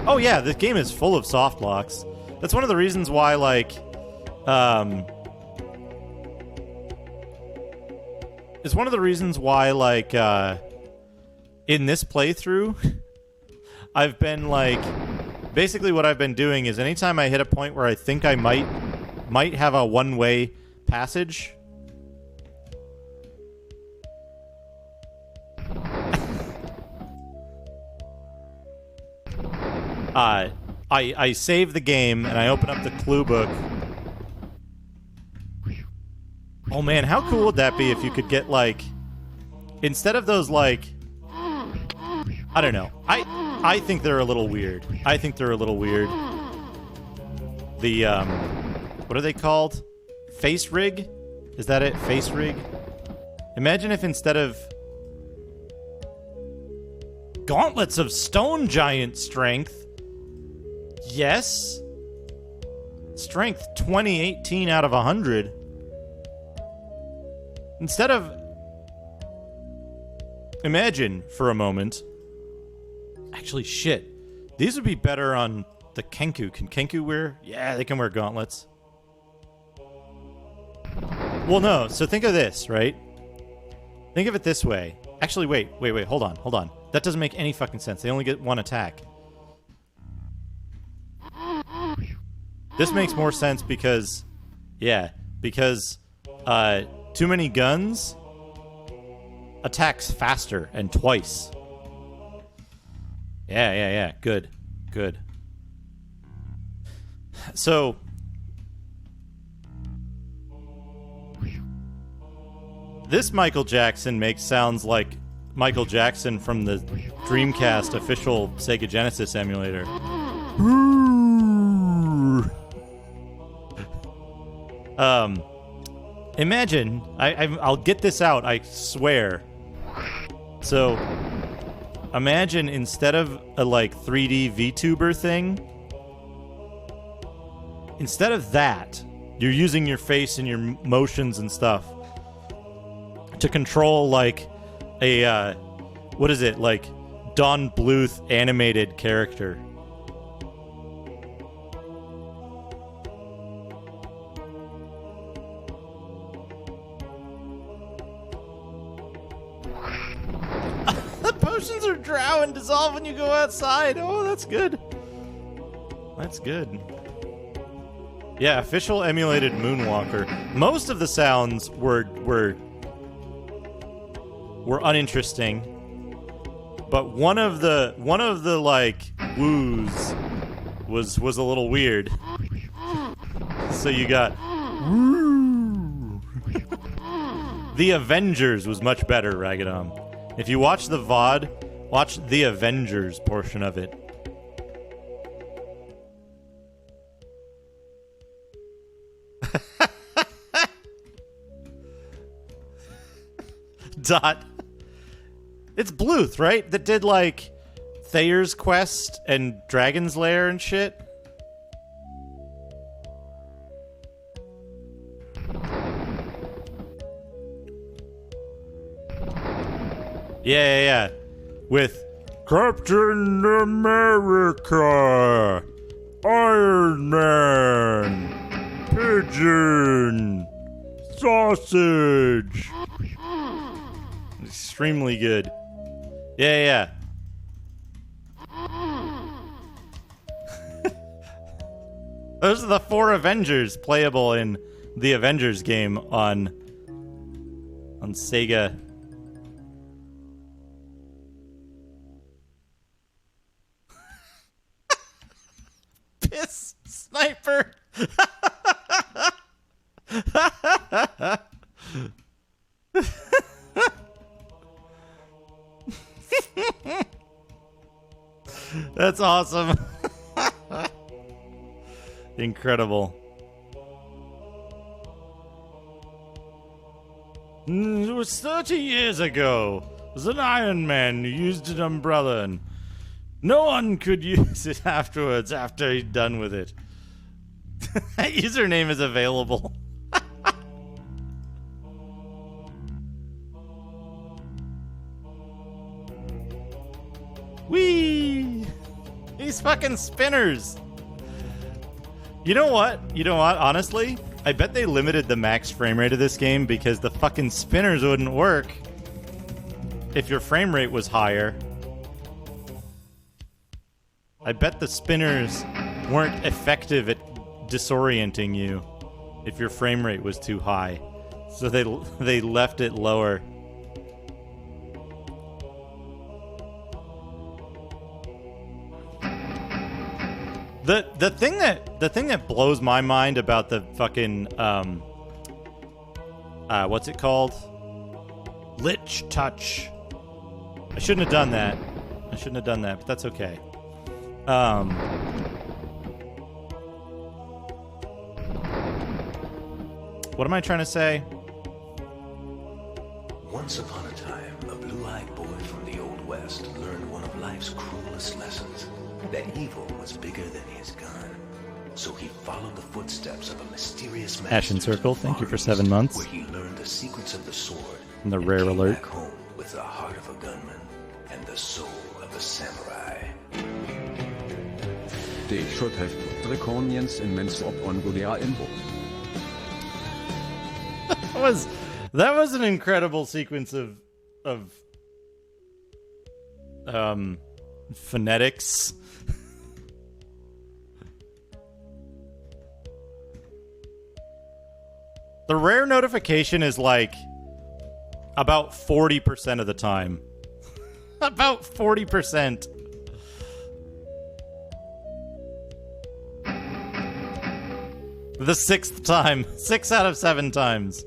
Oh yeah, this game is full of soft locks. That's one of the reasons why, like, it's one of the reasons why, like, in this playthrough, I've been, like, basically what I've been doing is anytime I hit a point where I think I might have a one-way passage, I save the game and I open up the clue book. Oh man, how cool would that be if you could get, like, instead of those, like, I don't know. I think they're a little weird. I think they're a little weird. The, what are they called? Face rig? Is that it? Face rig? Imagine if instead of gauntlets of stone giant strength, yes, strength 2018 out of 100, instead of, imagine for a moment, actually shit, these would be better on the Kenku. Can Kenku wear? Yeah, they can wear gauntlets. Well, no, so think of this, right? Think of it this way. Actually, wait, hold on. That doesn't make any fucking sense. They only get one attack. This makes more sense because, yeah, because too many guns attacks faster and twice. Yeah. Good. So, this Michael Jackson sounds like Michael Jackson from the Dreamcast official Sega Genesis emulator. Imagine, I'll get this out, I swear. So, imagine instead of a, like, 3D VTuber thing, instead of that, you're using your face and your motions and stuff to control, like, a, what is it, like, Don Bluth animated character. dragons are drow and dissolve when you go outside. Oh, that's good. That's good. Yeah, official emulated Moonwalker. Most of the sounds were uninteresting, but one of the like woos was a little weird. So you got woo. The Avengers was much better, Ragadom. If you watch the VOD, watch the Avengers portion of it. Dot. It's Bluth, right? That did like Thayer's Quest and Dragon's Lair and shit. Yeah. With Captain America, Iron Man, Pigeon, Sausage. Extremely good. Yeah. Those are the 4 Avengers playable in the Avengers game on Sega. Piss sniper. That's awesome. Incredible. It was 30 years ago. It was an Iron Man who used an umbrella and no one could use it afterwards after he'd done with it. That username is available. Whee! These fucking spinners. You know what? Honestly, I bet they limited the max frame rate of this game because the fucking spinners wouldn't work if your frame rate was higher. I bet the spinners weren't effective at disorienting you if your frame rate was too high. So they left it lower. The thing that blows my mind about the fucking what's it called? Lich Touch. I shouldn't have done that. But that's okay. What am I trying to say? Once upon a time, a blue-eyed boy from the Old West learned one of life's cruelest lessons. That evil was bigger than his gun. So he followed the footsteps of a mysterious master. Ashen Circle, thank you for 7 months. Where he learned the secrets of the sword. And the rare alert. Back home with the heart of a gunman and the soul of a samurai. Det should have put Draconians in Menzoberranzan in book. That was an incredible sequence of phonetics. The rare notification is like about 40% of the time. About 40%. The 6th time. 6 out of 7 times.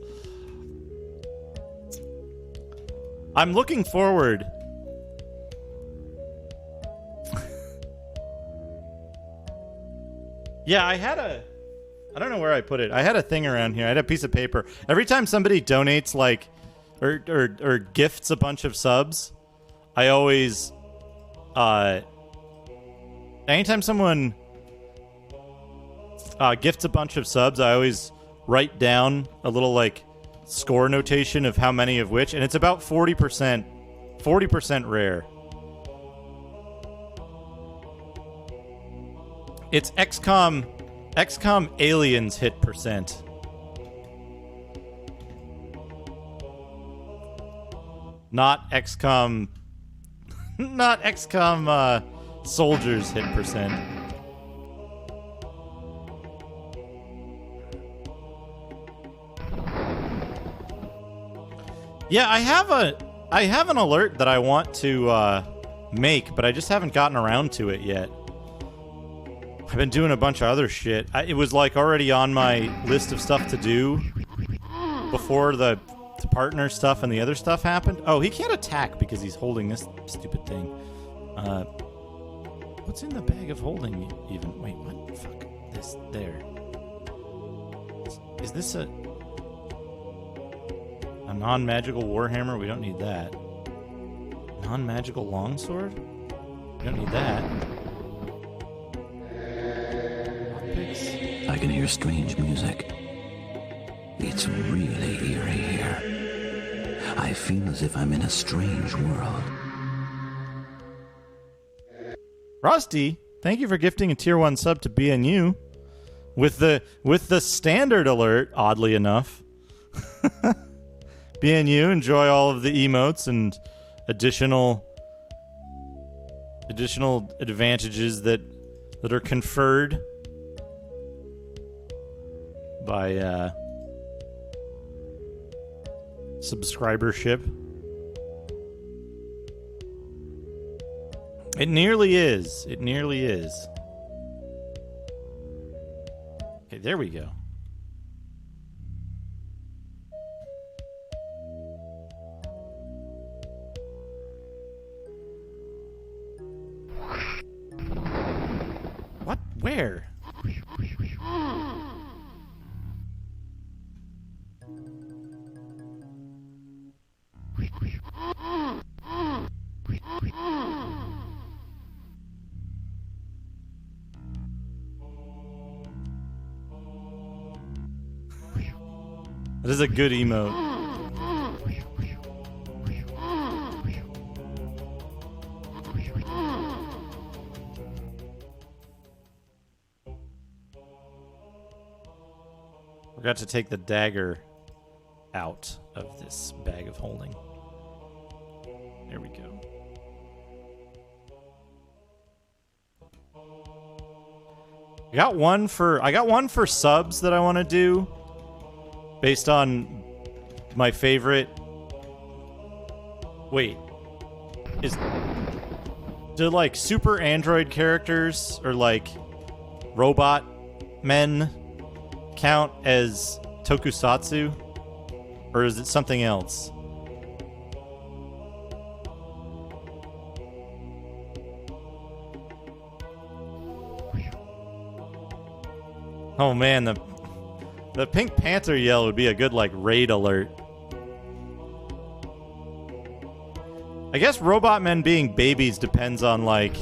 I'm looking forward. Yeah, I don't know where I put it. I had a thing around here. I had a piece of paper. Every time somebody donates like or gifts a bunch of subs, I always anytime someone gifts a bunch of subs, I always write down a little like score notation of how many of which, and it's about 40%. 40% rare. It's XCOM aliens hit percent. Not XCOM Not XCOM soldiers hit percent. Yeah, I have an alert that I want to make, but I just haven't gotten around to it yet. I've been doing a bunch of other shit. It was like already on my list of stuff to do before the partner stuff and the other stuff happened. Oh, he can't attack because he's holding this stupid thing. What's in the bag of holding even? Wait, what? Fuck. This, there. Is this a non-magical warhammer? We don't need that. Non-magical longsword? We don't need that. I can hear strange music. It's really eerie here. I feel as if I'm in a strange world. Rusty, thank you for gifting a tier 1 sub to BNU. With the standard alert, oddly enough. BNU, enjoy all of the emotes and additional advantages that are conferred by subscribership. It nearly is. It nearly is. Okay, there we go. What? Where? That is a good emote. Forgot to take the dagger out of this bag of holding. There we go. I got one for subs that I want to do based on my favorite. Wait. Do like super android characters or like robot men count as tokusatsu? Or is it something else? Oh man, the Pink Panther yell would be a good like raid alert. I guess robot men being babies depends on like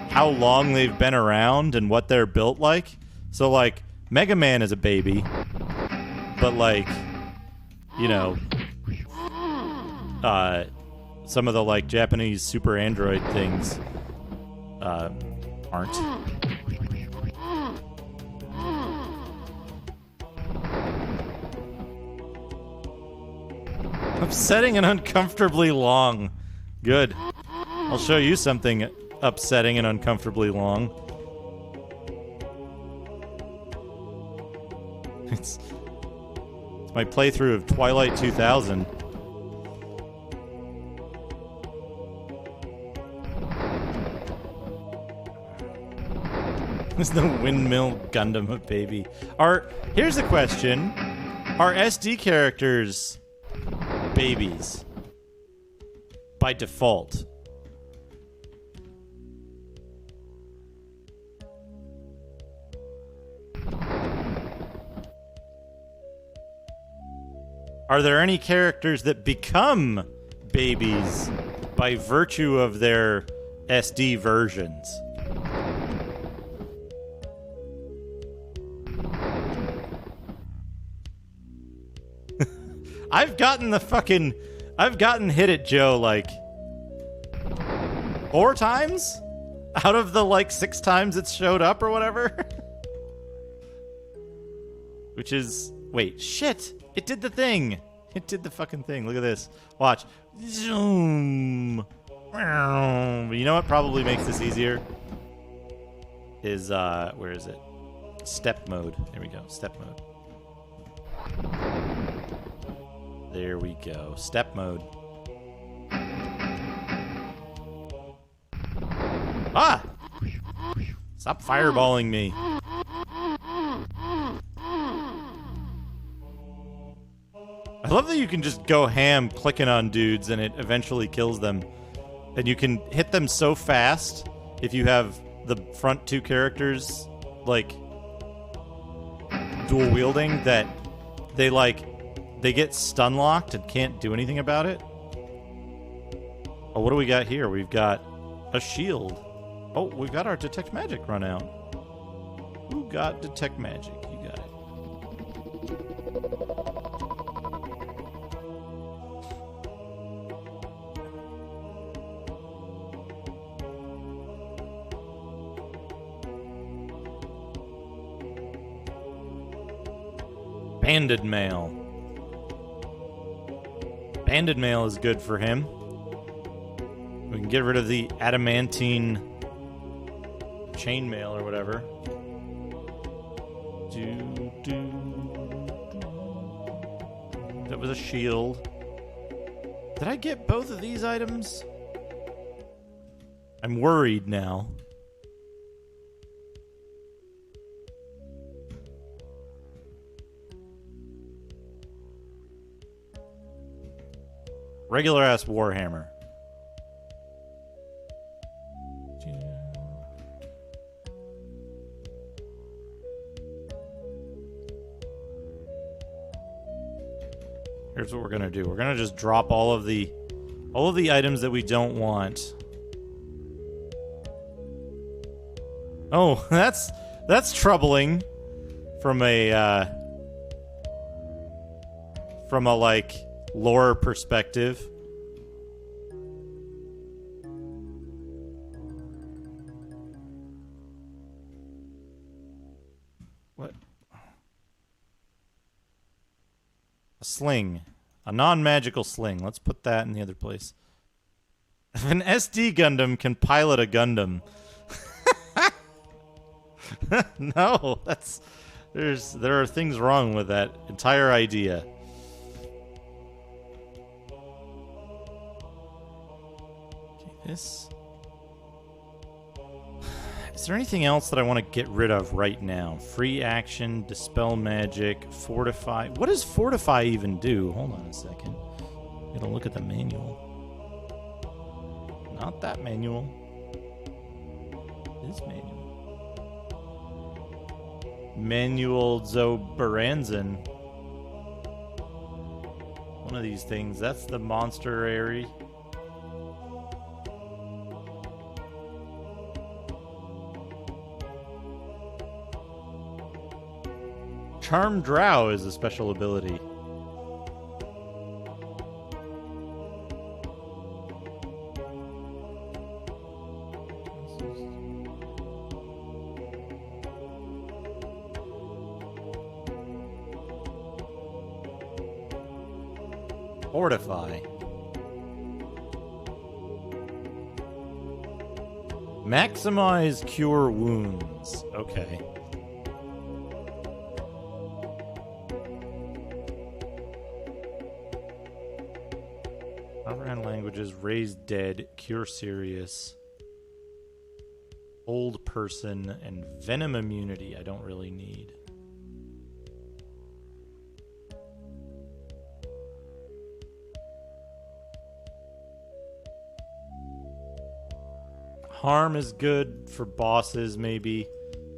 how long they've been around and what they're built like. So like Mega Man is a baby, but like, you know, some of the like Japanese super android things aren't. Upsetting and uncomfortably long. Good. I'll show you something upsetting and uncomfortably long. It's my playthrough of Twilight 2000. It's the windmill Gundam of baby. Here's a question. Are SD characters babies by default? Are there any characters that become babies by virtue of their SD versions? I've gotten hit at Joe like 4 times out of the like 6 times it's showed up or whatever. Which is, wait, shit. It did the thing. It did the fucking thing. Look at this. Watch. Zoom. You know what probably makes this easier? Is, where is it? Step mode. There we go. Step mode. There we go. Step mode. Ah! Stop fireballing me. I love that you can just go ham clicking on dudes and it eventually kills them. And you can hit them so fast if you have the front two characters, like, dual wielding, that they get stun locked and can't do anything about it. Oh, what do we got here? We've got a shield. Oh, we've got our detect magic run out. Who got detect magic? You got it. Banded mail. Banded mail is good for him. We can get rid of the adamantine chainmail or whatever. That was a shield. Did I get both of these items? I'm worried now. Regular ass Warhammer. Here's what we're gonna do. We're gonna just drop all of the items that we don't want. Oh, that's troubling from a like lore perspective. What? A sling. A non-magical sling. Let's put that in the other place. If an SD Gundam can pilot a Gundam. No, there are things wrong with that entire idea. This. Is there anything else that I want to get rid of right now? Free action, dispel magic, fortify. What does fortify even do? Hold on a second. Gotta look at the manual. Not that manual. This manual. Menzoberranzan. One of these things. That's the monster area. Charm Drow is a special ability. Fortify. Maximize cure wounds. Okay. Overhand languages, raise dead, cure serious, old person, and venom immunity I don't really need. Harm is good for bosses, maybe.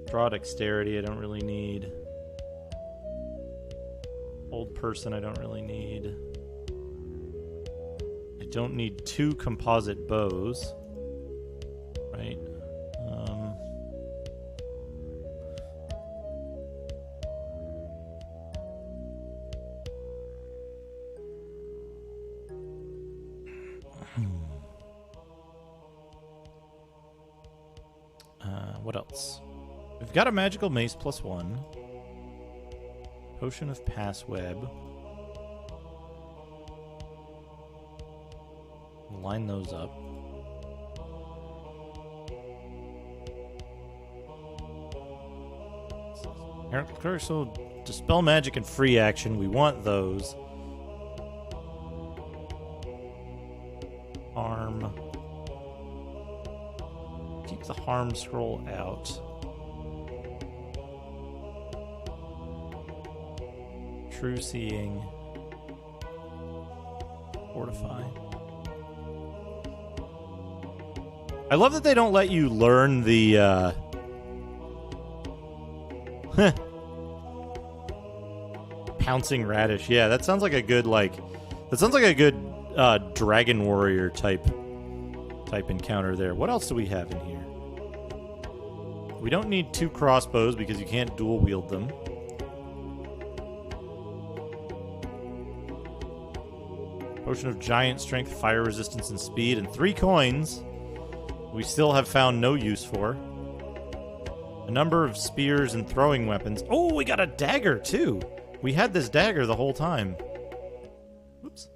Draw dexterity, I don't really need. Old person, I don't really need. I don't need 2 composite bows. Right? What else? We've got a magical mace +1. Potion of pass web. line those up. So dispel magic and free action. We want those. Harm. Keep the harm scroll out. True seeing. Fortify. I love that they don't let you learn the Pouncing Radish. Yeah, that sounds like a good Dragon Warrior type encounter there. What else do we have in here? We don't need 2 crossbows because you can't dual wield them. Potion of giant strength, fire resistance, and speed, and 3 coins we still have found no use for. A number of spears and throwing weapons. Oh, we got a dagger too. We had this dagger the whole time. Oops.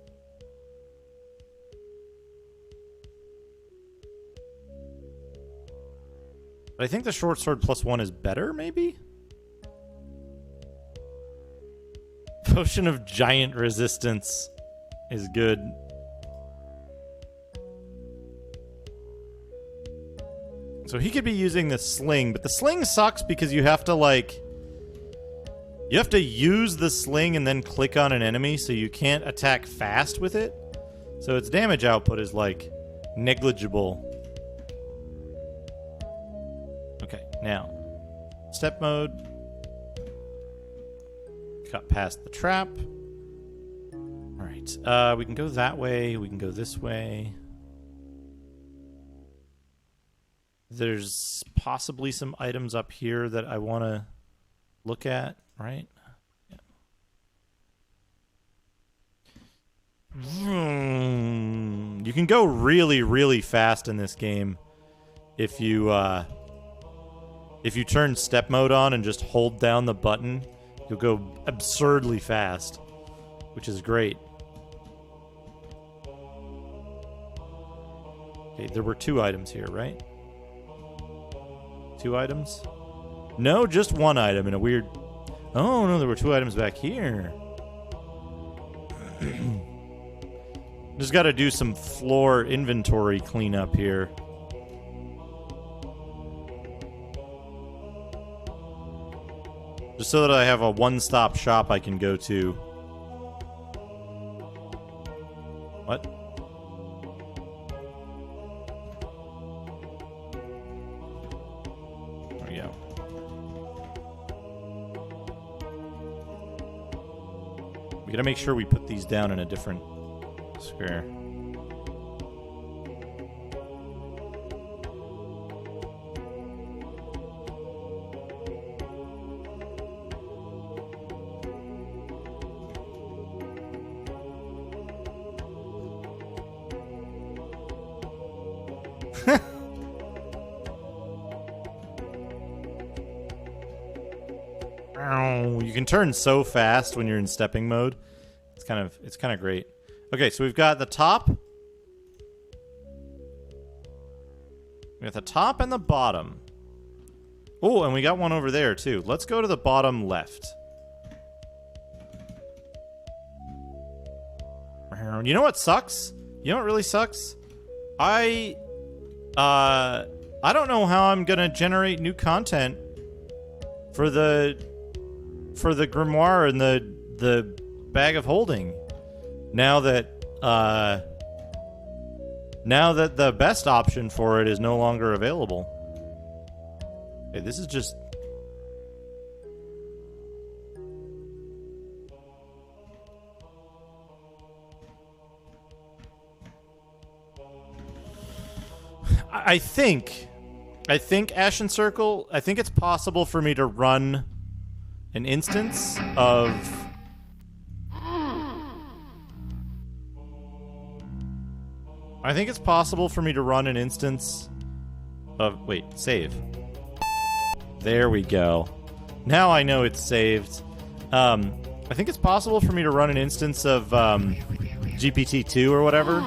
But I think the short sword +1 is better, maybe? Potion of giant resistance is good. So he could be using the sling, but the sling sucks because you have to use the sling and then click on an enemy, so you can't attack fast with it. So its damage output is negligible. Okay, now step mode. Got past the trap. All right, we can go that way. We can go this way. There's possibly some items up here that I want to look at, right? Yeah. You can go really, really fast in this game if you turn step mode on and just hold down the button. You'll go absurdly fast, which is great. Okay, there were 2 items here, right? 2 items? No, just 1 item in a weird... Oh, no, there were 2 items back here. Just got to do some floor inventory cleanup here. Just so that I have a one-stop shop I can go to. What? There we go. We gotta make sure we put these down in a different square. You can turn so fast when you're in stepping mode. It's kind of great. Okay, so we've got the top. We got the top and the bottom. Oh, and we got one over there too. Let's go to the bottom left. You know what sucks? You know what really sucks? I don't know how I'm gonna generate new content for the grimoire and the bag of holding. Now that the best option for it is no longer available. Okay, this is just... I think Ashen Circle, I think it's possible for me to run an instance of... I think it's possible for me to run an instance of... Wait, save. There we go. Now I know it's saved. I think it's possible for me to run an instance of GPT-2 or whatever.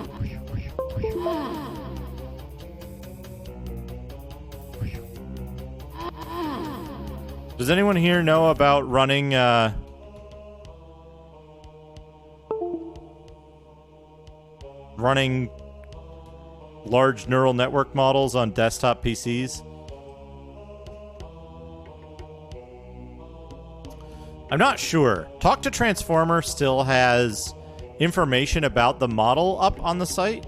Does anyone here know about running running large neural network models on desktop PCs? I'm not sure. Talk to Transformer still has information about the model up on the site.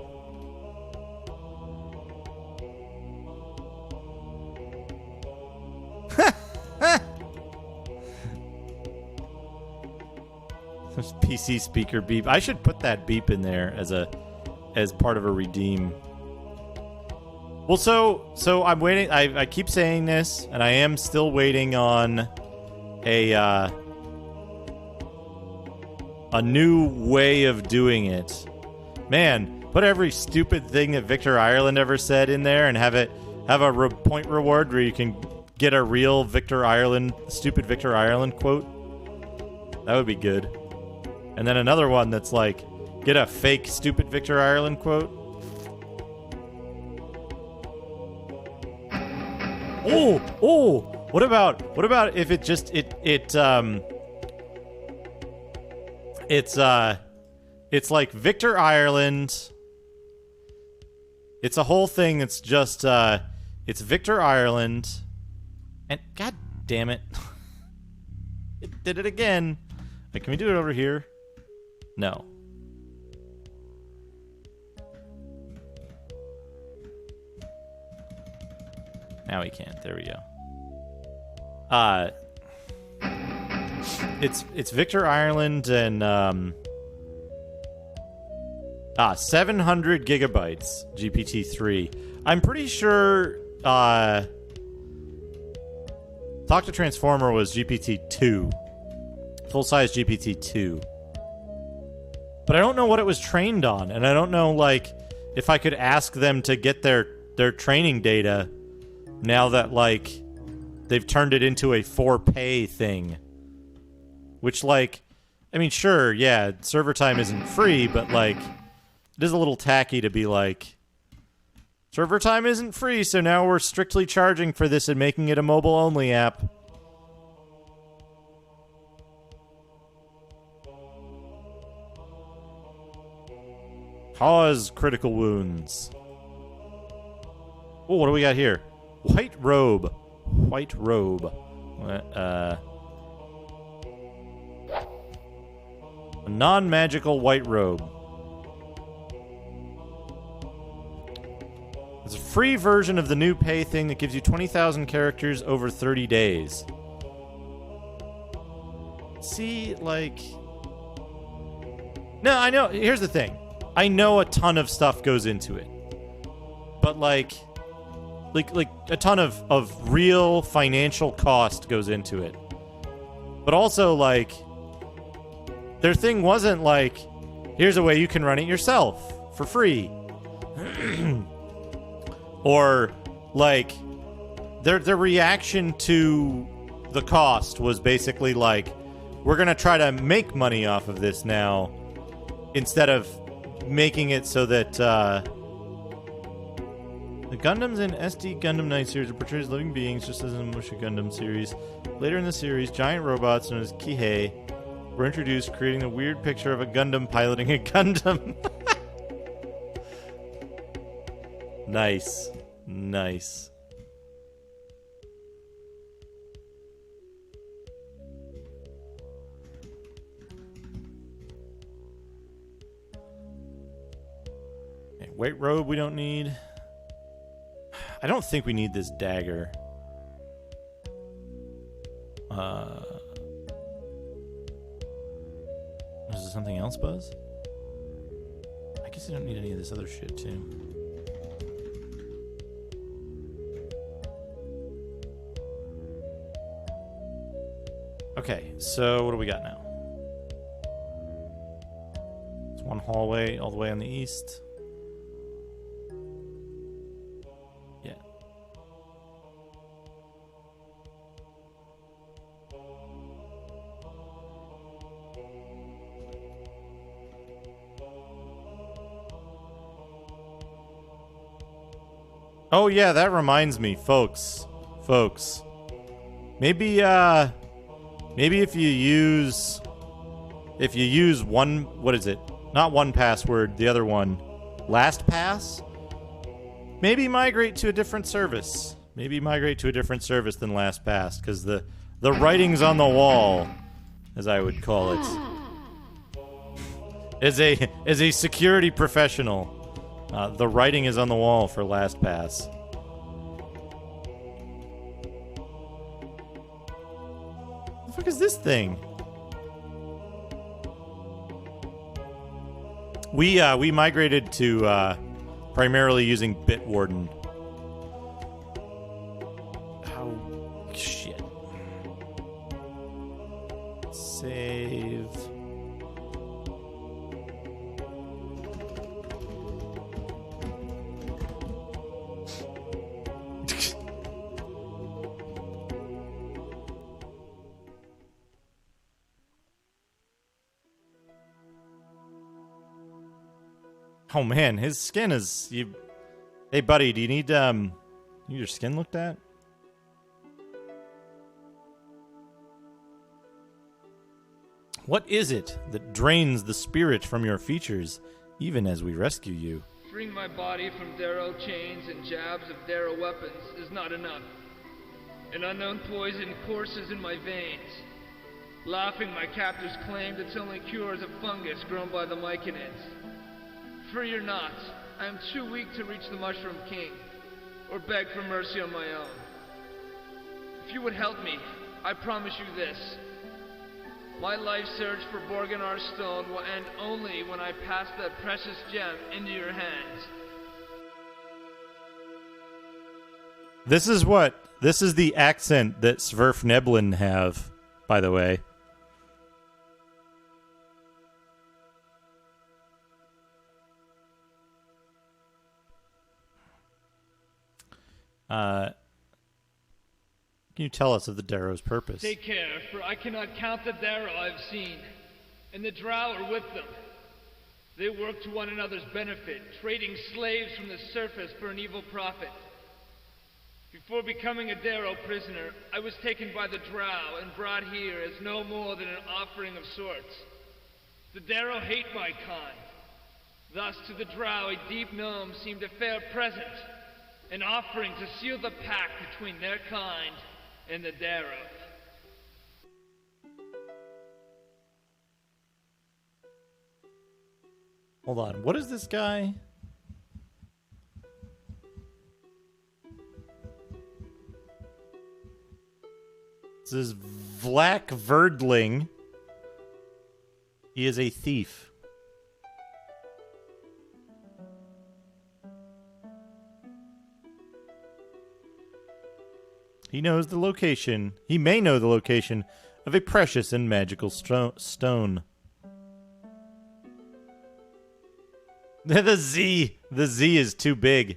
There's PC speaker beep. I should put that beep in there as part of a redeem. Well, so I'm waiting. I keep saying this, and I am still waiting on a new way of doing it. Man, put every stupid thing that Victor Ireland ever said in there, and have a point reward where you can get a real stupid Victor Ireland quote. That would be good. And then another one that's like, get a fake stupid Victor Ireland quote. Oh, what about if it just it's like Victor Ireland. It's a whole thing that's just it's Victor Ireland, and god damn it. It did it again. Like, can we do it over here? No. Now we can't. There we go. It's Victor Ireland and 700 gigabytes GPT-3. I'm pretty sure Talk to Transformer was GPT-2. Full-size GPT-2. But I don't know what it was trained on, and I don't know, like, if I could ask them to get their training data now that, like, they've turned it into a for-pay thing. Which, like, I mean, sure, yeah, server time isn't free, but, like, it is a little tacky to be like, server time isn't free, so now we're strictly charging for this and making it a mobile-only app. Cause critical wounds. Oh, what do we got here? White robe. White robe. A non-magical white robe. It's a free version of the new pay thing that gives you 20,000 characters over 30 days. See, like... No, I know. Here's the thing. I know a ton of stuff goes into it. But, like a ton of real financial cost goes into it. But also, like, their thing wasn't like, here's a way you can run it yourself for free. Or, like, their reaction to the cost was basically like, we're going to try to make money off of this now, instead of making it so that the Gundams in SD Gundam Night series are portrayed as living beings, just as in the Musha Gundam series. Later in the series, giant robots known as Kihei were introduced, creating a weird picture of a Gundam piloting a Gundam. Nice. Nice. Okay, white robe we don't need. I don't think we need this dagger. Is there something else, Buzz? I guess I don't need any of this other shit, too. Okay, so what do we got now? It's one hallway all the way on the east. Yeah. Oh yeah, that reminds me, folks. Maybe if you use one, what is it? Not one password, the other one, LastPass. Maybe migrate to a different service. Maybe migrate to a different service than LastPass, because the writing's on the wall, as I would call it. As a security professional, the writing is on the wall for LastPass. What the fuck is this thing? We migrated to primarily using Bitwarden. Oh shit. Save. Oh man, his skin is you. Hey buddy, do you need your skin looked at? What is it that drains the spirit from your features, even as we rescue you? Freeing my body from Darrow chains and jabs of Darrow weapons is not enough. An unknown poison courses in my veins. Laughing, my captors claimed it's only cures of fungus grown by the myconids. Free or not, I am too weak to reach the Mushroom King, or beg for mercy on my own. If you would help me, I promise you this. My life search for Borganar Stone will end only when I pass that precious gem into your hands. This is the accent that Sverfneblin have, by the way. Can you tell us of the Darrow's purpose? Take care, for I cannot count the Darrow I've seen, and the Drow are with them. They work to one another's benefit, trading slaves from the surface for an evil profit. Before becoming a Darrow prisoner, I was taken by the Drow and brought here as no more than an offering of sorts. The Darrow hate my kind. Thus, to the Drow, a deep gnome seemed a fair present, an offering to seal the pact between their kind and the Darrow. Hold on, what is this guy? This is Vlak Verdling. He is a thief. He knows the location. He may know the location of a precious and magical stone. The Z is too big.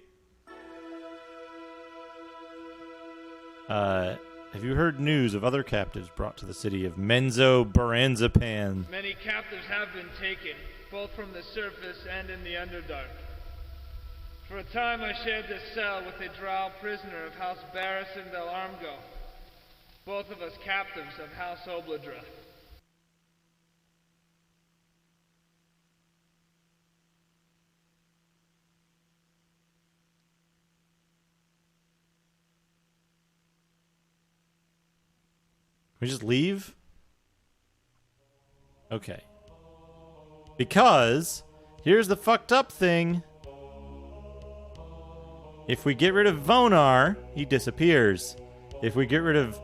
Have you heard news of other captives brought to the city of Menzoberranzan? Many captives have been taken, both from the surface and in the Underdark. For a time I shared this cell with a Drow prisoner of House Barrison del Armgo, both of us captives of House Obladra. We just leave? Okay. Because here's the fucked up thing. If we get rid of Vonar, he disappears. If we get rid of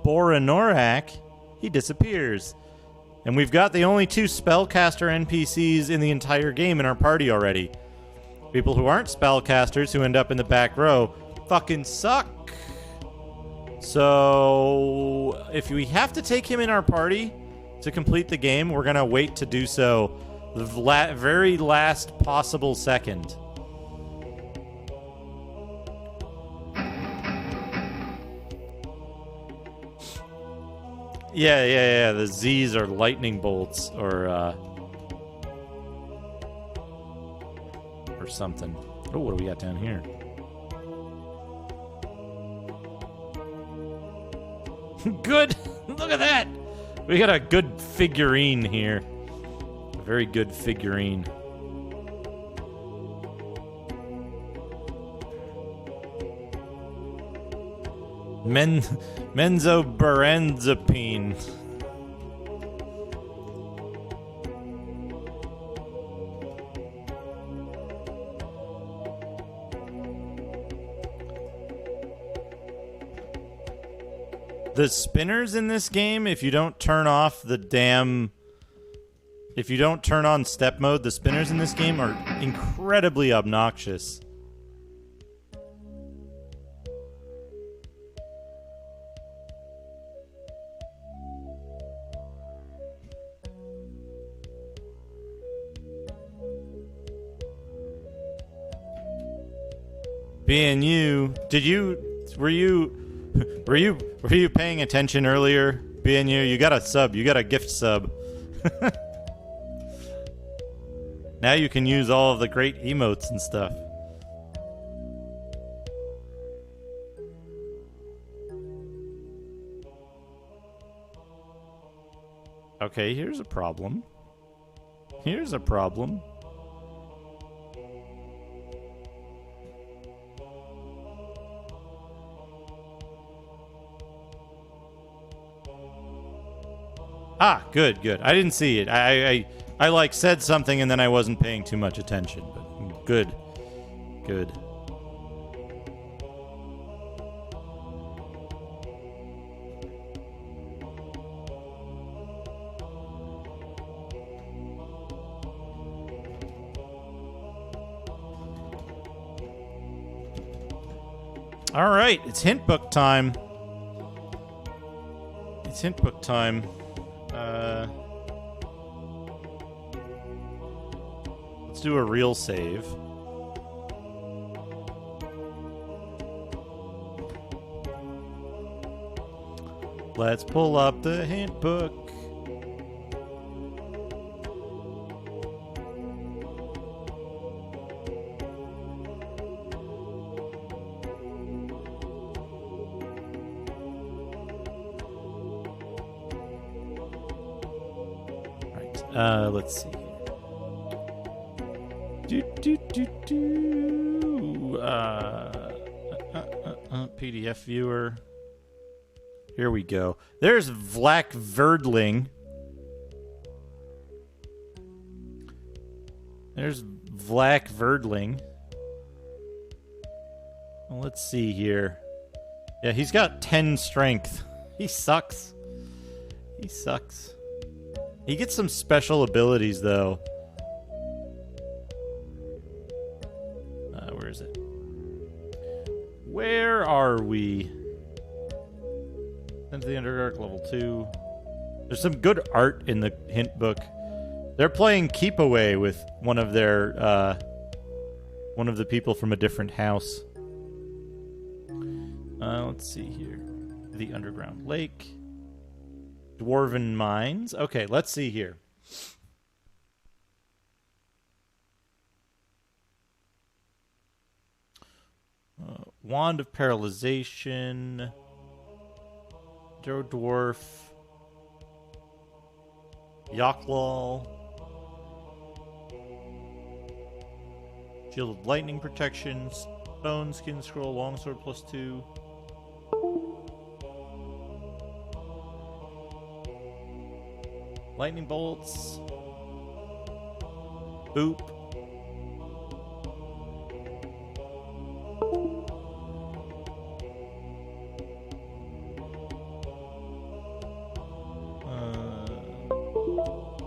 Boranorak, he disappears. And we've got the only two spellcaster NPCs in the entire game in our party already. People who aren't spellcasters who end up in the back row fucking suck. So, if we have to take him in our party to complete the game, we're going to wait to do so the very last possible second. Yeah. The Z's are lightning bolts or something. Oh, what do we got down here? Good! Look at that! We got a good figurine here. A very good figurine. Menzoberranzan. The spinners in this game, if you don't turn off the damn... If you don't turn on step mode, the spinners in this game are incredibly obnoxious. Being you, were you paying attention earlier? Being you got a sub, you got a gift sub. Now you can use all of the great emotes and stuff. Okay, here's a problem. Here's a problem. Ah, good, good. I didn't see it. I like said something and then I wasn't paying too much attention, but good. Good. All right, it's hint book time. It's hint book time. Let's do a real save. Let's pull up the hint book. Let's see. PDF viewer. Here we go. There's Vlak Verdling. There's Vlak Verdling. Well, let's see here. Yeah, he's got 10 strength. He sucks. He sucks. He gets some special abilities, though. Where is it? Where are we? Into the Underdark, level 2. There's some good art in the hint book. They're playing Keep Away with one of their, one of the people from a different house. Let's see here. The Underground Lake. Dwarven Mines. Okay, let's see here. Wand of Paralyzation. Joe Dwarf. Yoklal. Shield of Lightning Protection. Stone Skin Scroll. Longsword +2. Lightning bolts. Boop.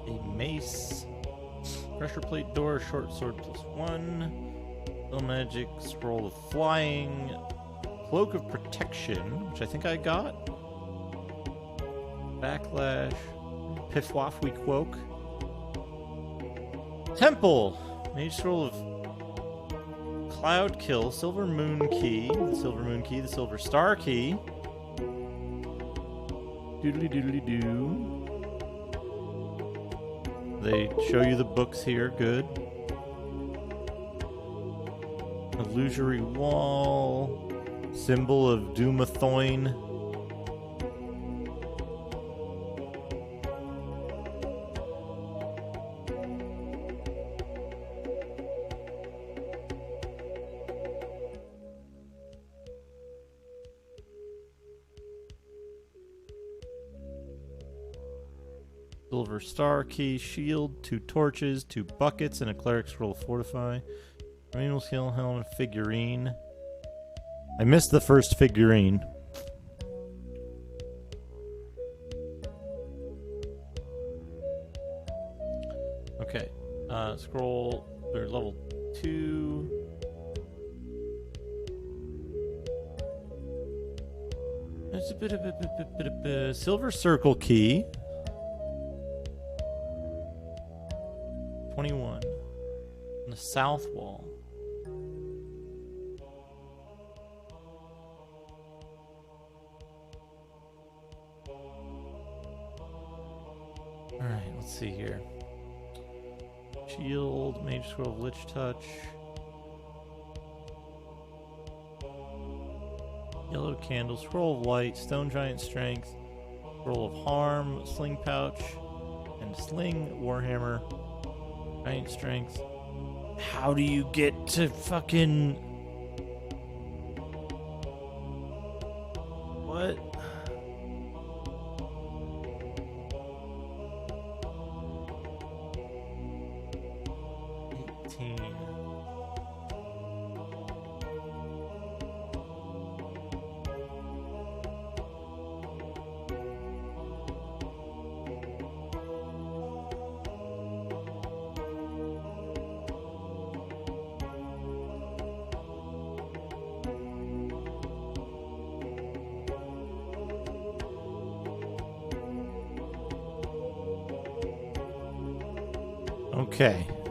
A mace. Pressure plate door. Short sword +1. Spell magic. Scroll of flying. Cloak of protection, which I think I got. Backlash. Pifwafwy Quoke. Temple! Mage Scroll of Cloud Kill. Silver Moon Key. The Silver Moon Key. The Silver Star Key. Doodly doodly doo. They show you the books here. Good. Illusory Wall. Symbol of Doomathoin. Silver star key, shield, 2 torches, 2 buckets, and a cleric scroll fortify. Rainbow scale helmet figurine. I missed the first figurine. Okay. Scroll. There's level 2. There's a bit of a silver circle key. 21. On the south wall. Alright, let's see here. Shield, Mage Scroll of Lich Touch. Yellow Candle, Scroll of Light, Stone Giant Strength, Scroll of Harm, Sling Pouch, and Sling Warhammer, Giant Strength. How do you get to fucking... What?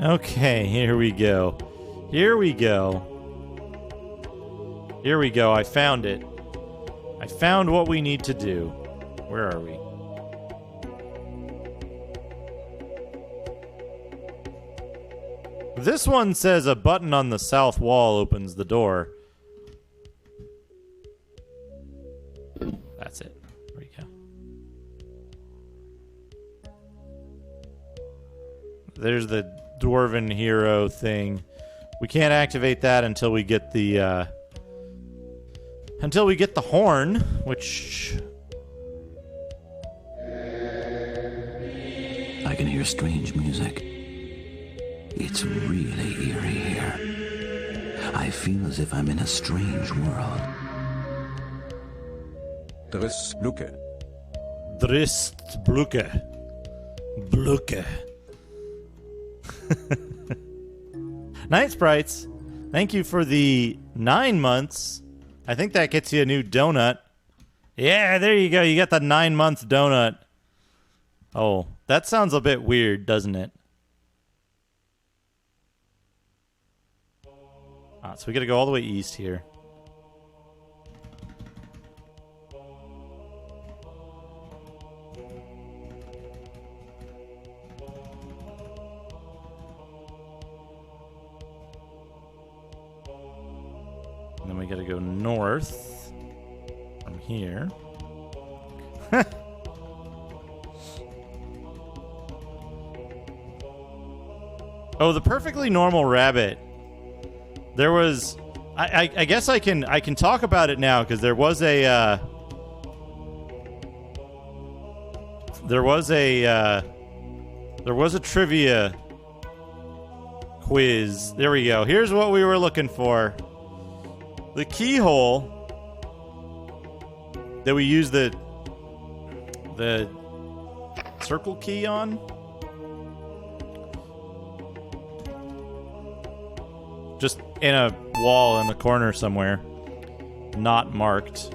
Okay, here we go. I found it. I found what we need to do. Where are we? This one says a button on the south wall opens the door. That's it. There we go. There's the Dwarven hero thing. We can't activate that until we get the horn, which I can hear strange music. It's really eerie here. I feel as if I'm in a strange world. Driss Bluke. Drist Bluke. Bluke. Night Sprites, thank you for the 9 months. I think that gets you a new donut. Yeah, there you go. You got the 9-month donut. Oh, that sounds a bit weird, doesn't it? So we gotta go all the way east here. And then we gotta go north from here. Oh, the perfectly normal rabbit. There was, I guess I can talk about it now because there was a trivia quiz. There we go. Here's what we were looking for. The keyhole that we use the circle key on. Just in a wall in the corner somewhere. Not marked.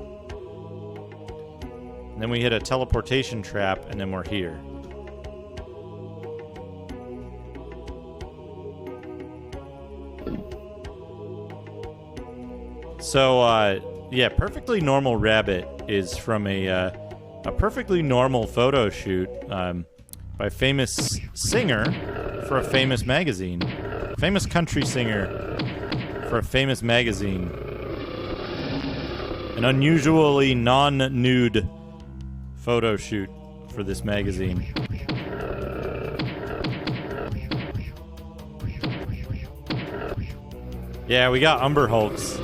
And then we hit a teleportation trap, and then we're here. So, yeah, Perfectly Normal Rabbit is from a perfectly normal photo shoot by a famous singer for a famous magazine. Famous country singer for a famous magazine. An unusually non-nude photo shoot for this magazine. Yeah, we got Umber Hulks.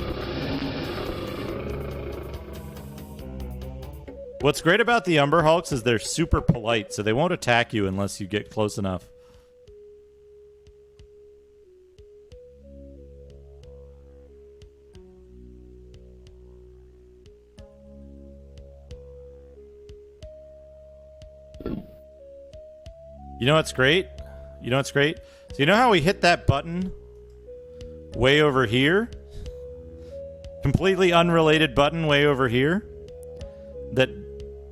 What's great about the Umber Hulks is they're super polite, so they won't attack you unless you get close enough. You know what's great? You know what's great? So you know how we hit that button way over here? Completely unrelated button way over here that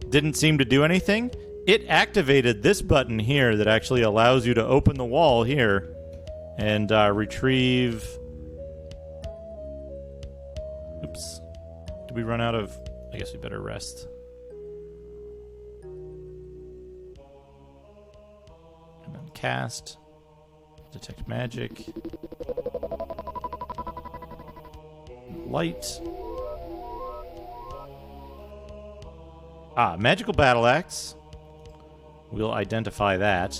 didn't seem to do anything? It activated this button here that actually allows you to open the wall here and retrieve... Oops. Did we run out of... I guess we better rest. And then cast. Detect magic. Light. Magical battle axe. We'll identify that.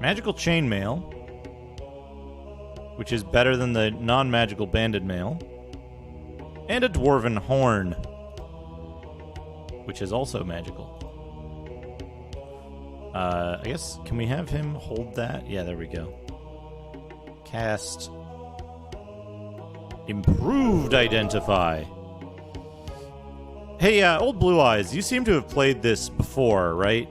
Magical chainmail, which is better than the non-magical banded mail. And a dwarven horn, which is also magical. I guess, can we have him hold that? Yeah, there we go. Cast Improved Identify. Hey, Old Blue Eyes, you seem to have played this before, right?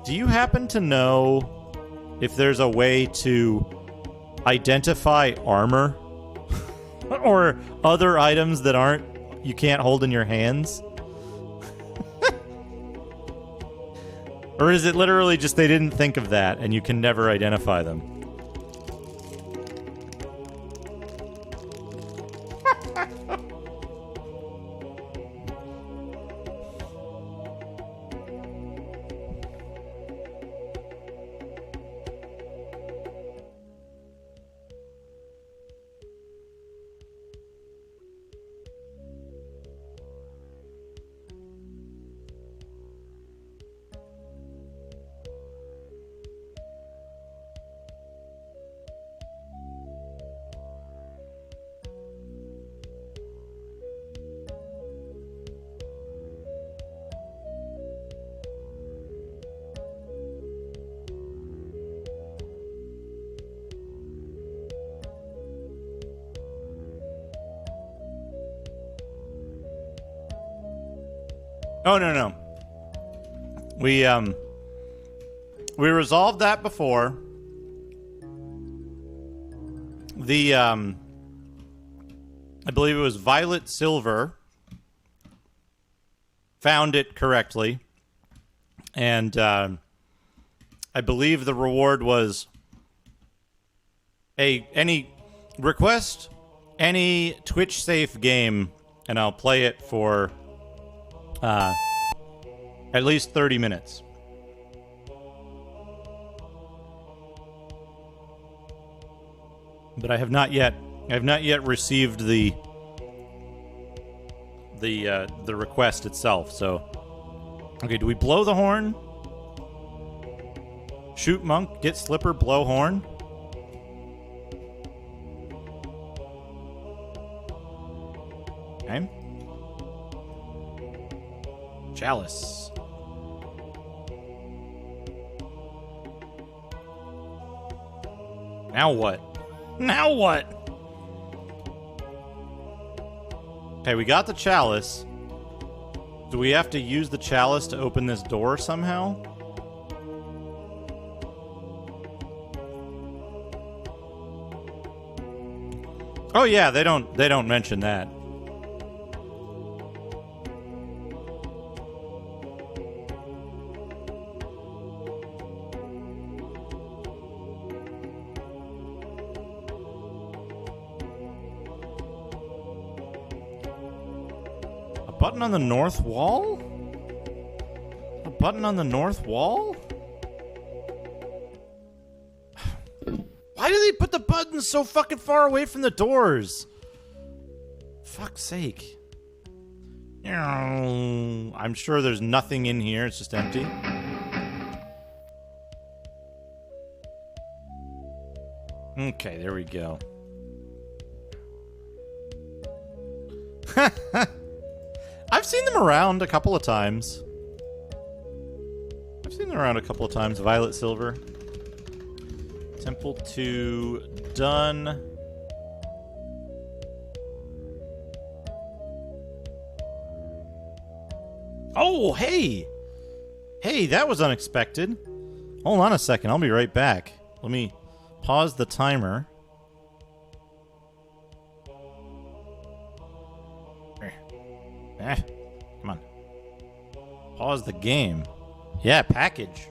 Do you happen to know if there's a way to identify armor? Or other items that you can't hold in your hands? Or is it literally just they didn't think of that and you can never identify them? Oh, no. We resolved that before. The, I believe it was Violet Silver found it correctly. And, I believe the reward was any request, any Twitch safe game, and I'll play it for at least 30 minutes. But I have not yet received the request itself. So, okay, do we blow the horn? Shoot monk, get slipper, blow horn. Okay. Chalice. Now what? Now what? Okay, we got the chalice. Do we have to use the chalice to open this door somehow? Oh yeah, they don't mention that. Button on the north wall? A button on the north wall? Why do they put the buttons so fucking far away from the doors? Fuck's sake. I'm sure there's nothing in here. It's just empty. Okay, there we go. I've seen them around a couple of times. Violet Silver. Temple 2 done. Oh, hey! Hey, that was unexpected. Hold on a second, I'll be right back. Let me pause the timer. Come on. Pause the game. Yeah, package.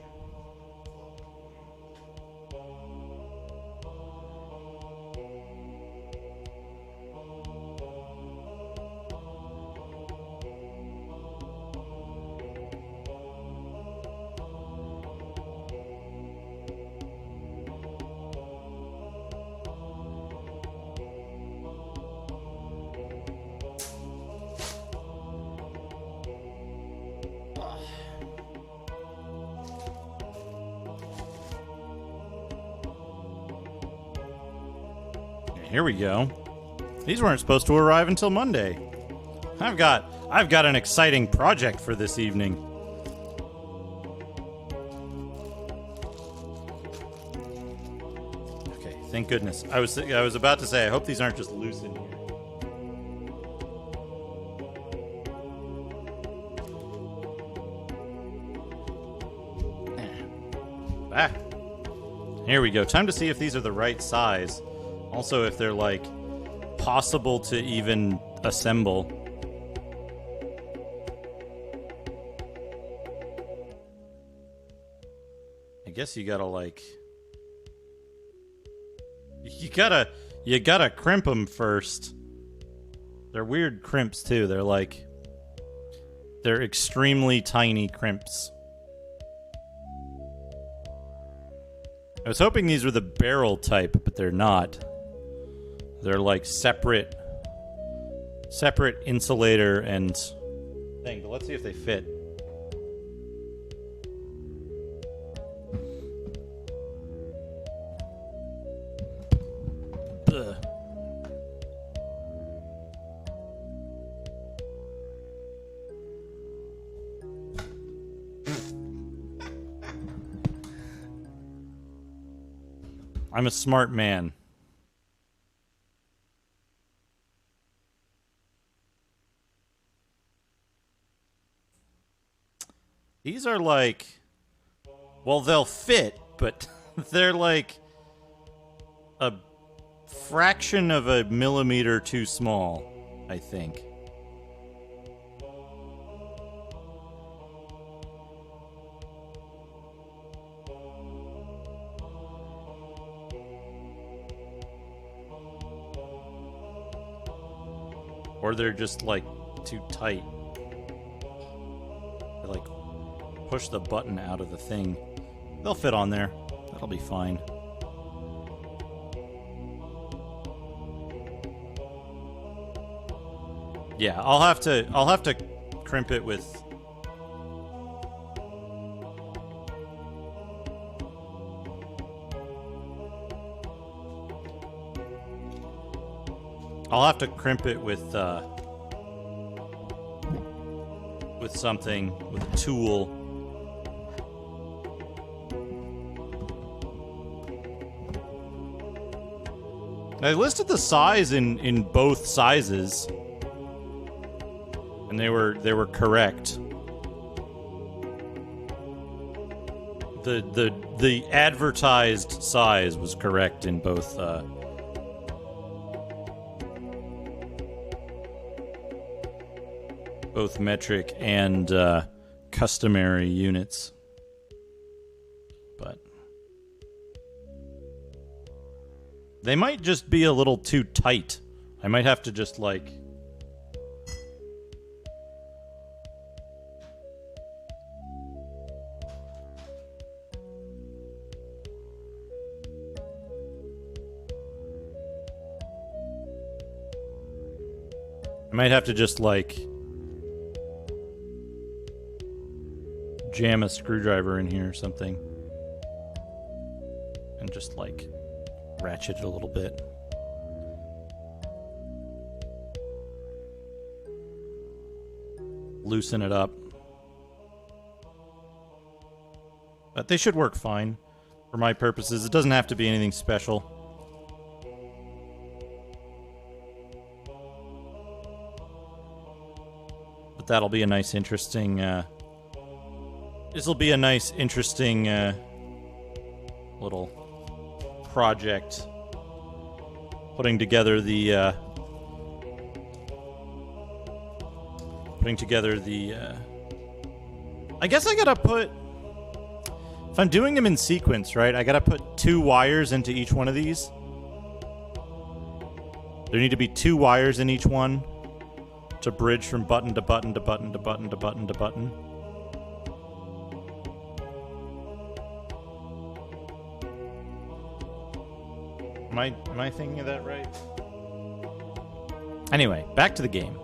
Here we go. These weren't supposed to arrive until Monday. I've got an exciting project for this evening. Okay, thank goodness. I was about to say I hope these aren't just loose in here. Ah. Here we go. Time to see if these are the right size. Also, if they're, like, possible to even assemble. I guess you gotta, like... You gotta crimp them first. They're weird crimps, too. They're, like... They're extremely tiny crimps. I was hoping these were the barrel type, but they're not. They're like separate insulator and thing. But let's see if they fit. Ugh. I'm a smart man. These are like, well, they'll fit, but they're like a fraction of a millimeter too small, I think. Or they're just like too tight. They like push the button out of the thing. They'll fit on there. That'll be fine. Yeah, I'll have to crimp it with something, with a tool. I listed the size in both sizes, and they were correct. The advertised size was correct in both. Both metric and customary units. But they might just be a little too tight. I might have to just like... jam a screwdriver in here or something and just like ratchet it a little bit. Loosen it up. But they should work fine for my purposes. It doesn't have to be anything special. But that'll be a nice, interesting... this'll be a nice, interesting little project. Putting together the... I guess I gotta put... If I'm doing them in sequence, right, I gotta put 2 wires into each one of these. There need to be 2 wires in each one to bridge from button to button to button to button to button to button. Am I thinking of that right? Anyway, back to the game.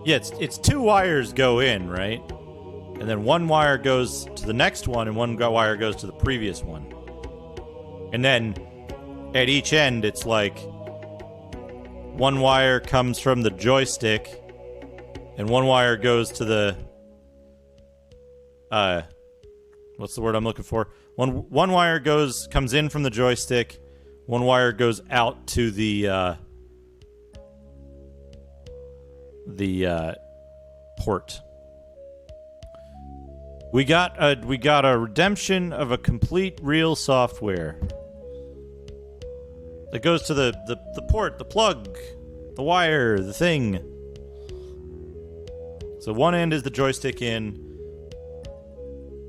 Yeah, it's 2 wires go in, right? And then 1 wire goes to the next one, and 1 wire goes to the previous one. And then at each end, it's like 1 wire comes from the joystick, and 1 wire goes to the what's the word I'm looking for? One wire comes in from the joystick, 1 wire goes out to the port. We got a redemption of a complete real software that goes to the port, the plug, the wire, the thing. So one end is the joystick in.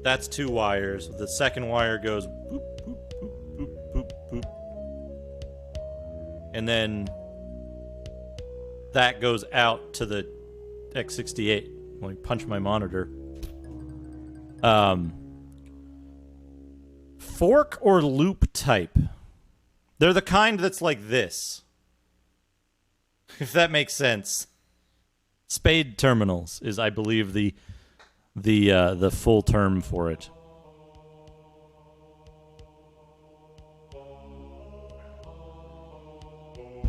That's 2 wires. The second wire goes boop, boop, boop, boop, boop, boop. And then that goes out to the X68. Let me punch my monitor. Fork or loop type. They're the kind that's like this. If that makes sense. Spade terminals is, I believe, the full term for it.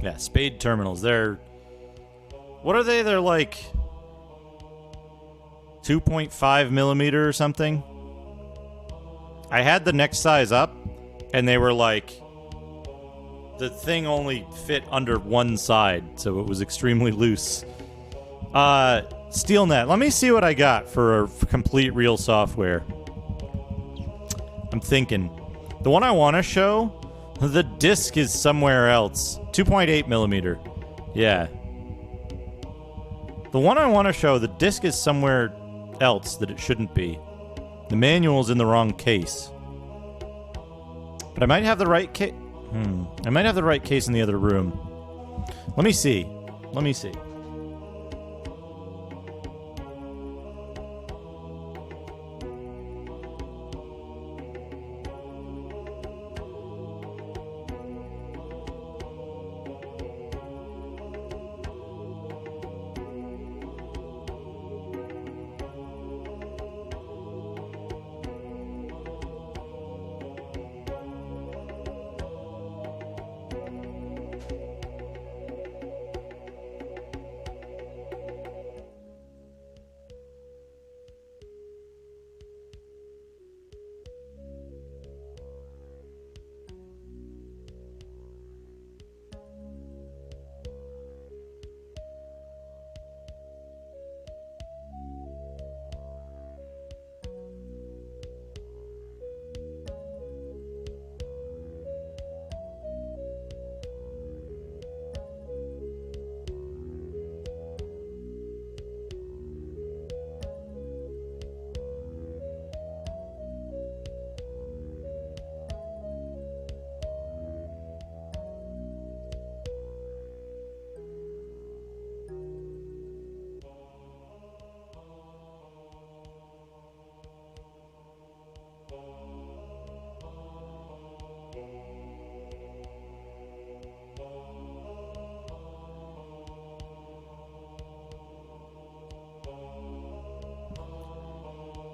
Yeah, spade terminals. They're... What are they? They're like 2.5 millimeter or something. I had the next size up, and they were like... The thing only fit under one side, so it was extremely loose. SteelNet. Let me see what I got for a complete real software. I'm thinking. The one I want to show, the disc is somewhere else. 2.8 millimeter. Yeah. The one I want to show, the disc is somewhere else that it shouldn't be. The manual's in the wrong case. But I might have the right case. I might have the right case in the other room. Let me see. Let me see.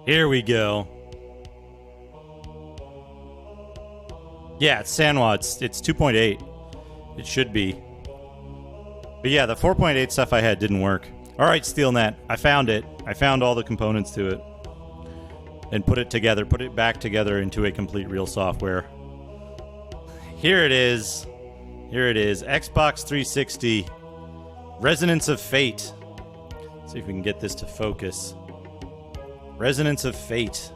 Here we go. Yeah, it's Sanwa. It's 2.8. It should be. But yeah, the 4.8 stuff I had didn't work. All right, SteelNet. I found it. I found all the components to it. And put it together. Put it back together into a complete real software. Here it is. Here it is. Xbox 360. Resonance of Fate. Let's see if we can get this to focus. Resonance of Fate.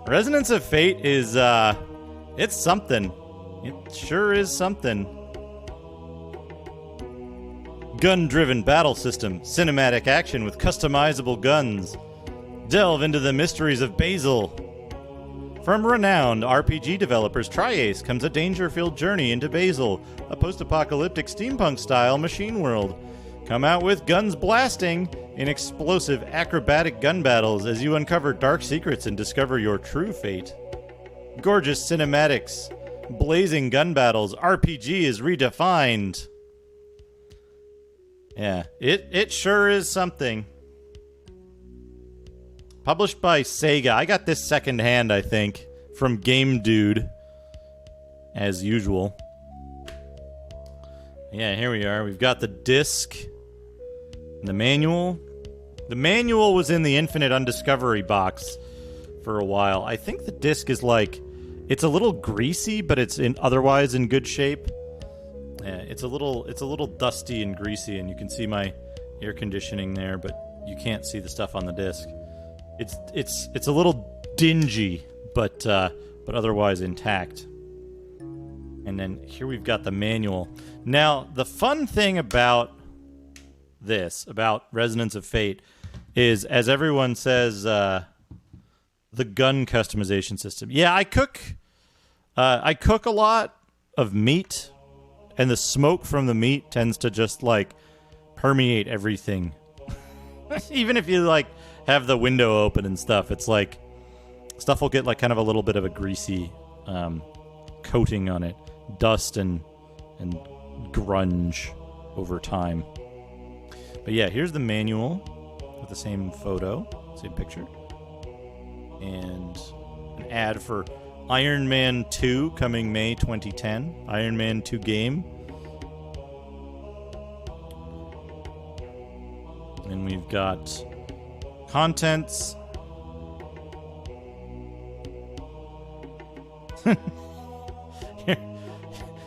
Resonance of Fate is, it's something. It sure is something. Gun-driven battle system. Cinematic action with customizable guns. Delve into the mysteries of Basil. From renowned RPG developers Tri-Ace comes a danger-filled journey into Basil, a post-apocalyptic steampunk-style machine world. Come out with guns blasting in explosive acrobatic gun battles as you uncover dark secrets and discover your true fate. Gorgeous cinematics, blazing gun battles, RPG is redefined. Yeah, it sure is something. Published by Sega. I got this secondhand, I think, from Game Dude, as usual. Yeah, here we are. We've got the disc, the manual. The manual was in the Infinite Undiscovery box for a while. I think the disc is like, it's a little greasy, but it's otherwise in good shape. Yeah, it's a little dusty and greasy, and you can see my air conditioning there, but you can't see the stuff on the disc. It's a little dingy, but otherwise intact. And then here we've got the manual. Now, the fun thing about this, about Resonance of Fate, is, as everyone says, the gun customization system. Yeah, I cook a lot of meat, and the smoke from the meat tends to just, like, permeate everything. Even if you, like, have the window open and stuff, it's like stuff will get, like, kind of a little bit of a greasy coating on it. Dust and grunge over time. But yeah, here's the manual with the same photo, same picture. And an ad for Iron Man 2 coming May 2010. Iron Man 2 game. And we've got contents.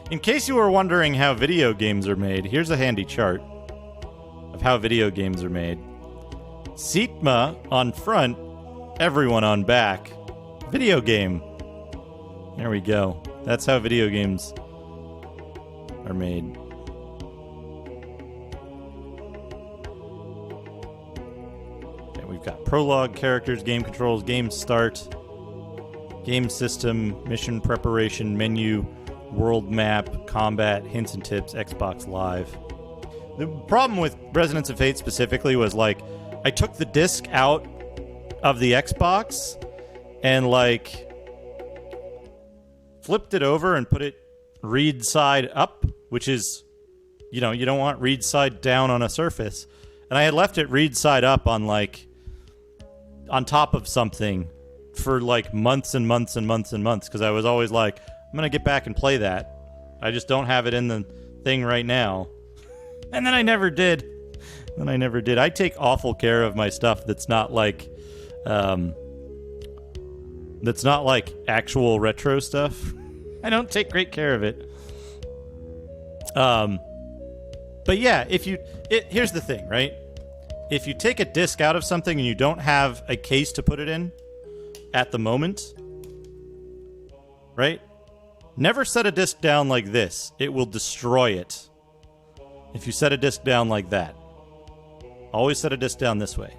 In case you were wondering how video games are made, here's a handy chart of how video games are made. Seatma on front, everyone on back. Video game. There we go. That's how video games are made. Okay, we've got prologue, characters, game controls, game start, game system, mission preparation, menu, world map, combat, hints and tips, Xbox Live. The problem with Resonance of Fate specifically was, like, I took the disc out of the Xbox and, like, flipped it over and put it read side up, which is, you know, you don't want read side down on a surface. And I had left it read side up on, like, on top of something for, like, months and months and months and months, because I was always like, I'm going to get back and play that. I just don't have it in the thing right now. And then I never did. I take awful care of my stuff that's not like actual retro stuff. I don't take great care of it. But yeah, here's the thing, right? If you take a disc out of something and you don't have a case to put it in at the moment, right? Never set a disc down like this. It will destroy it. If you set a disc down like that. Always set a disc down this way.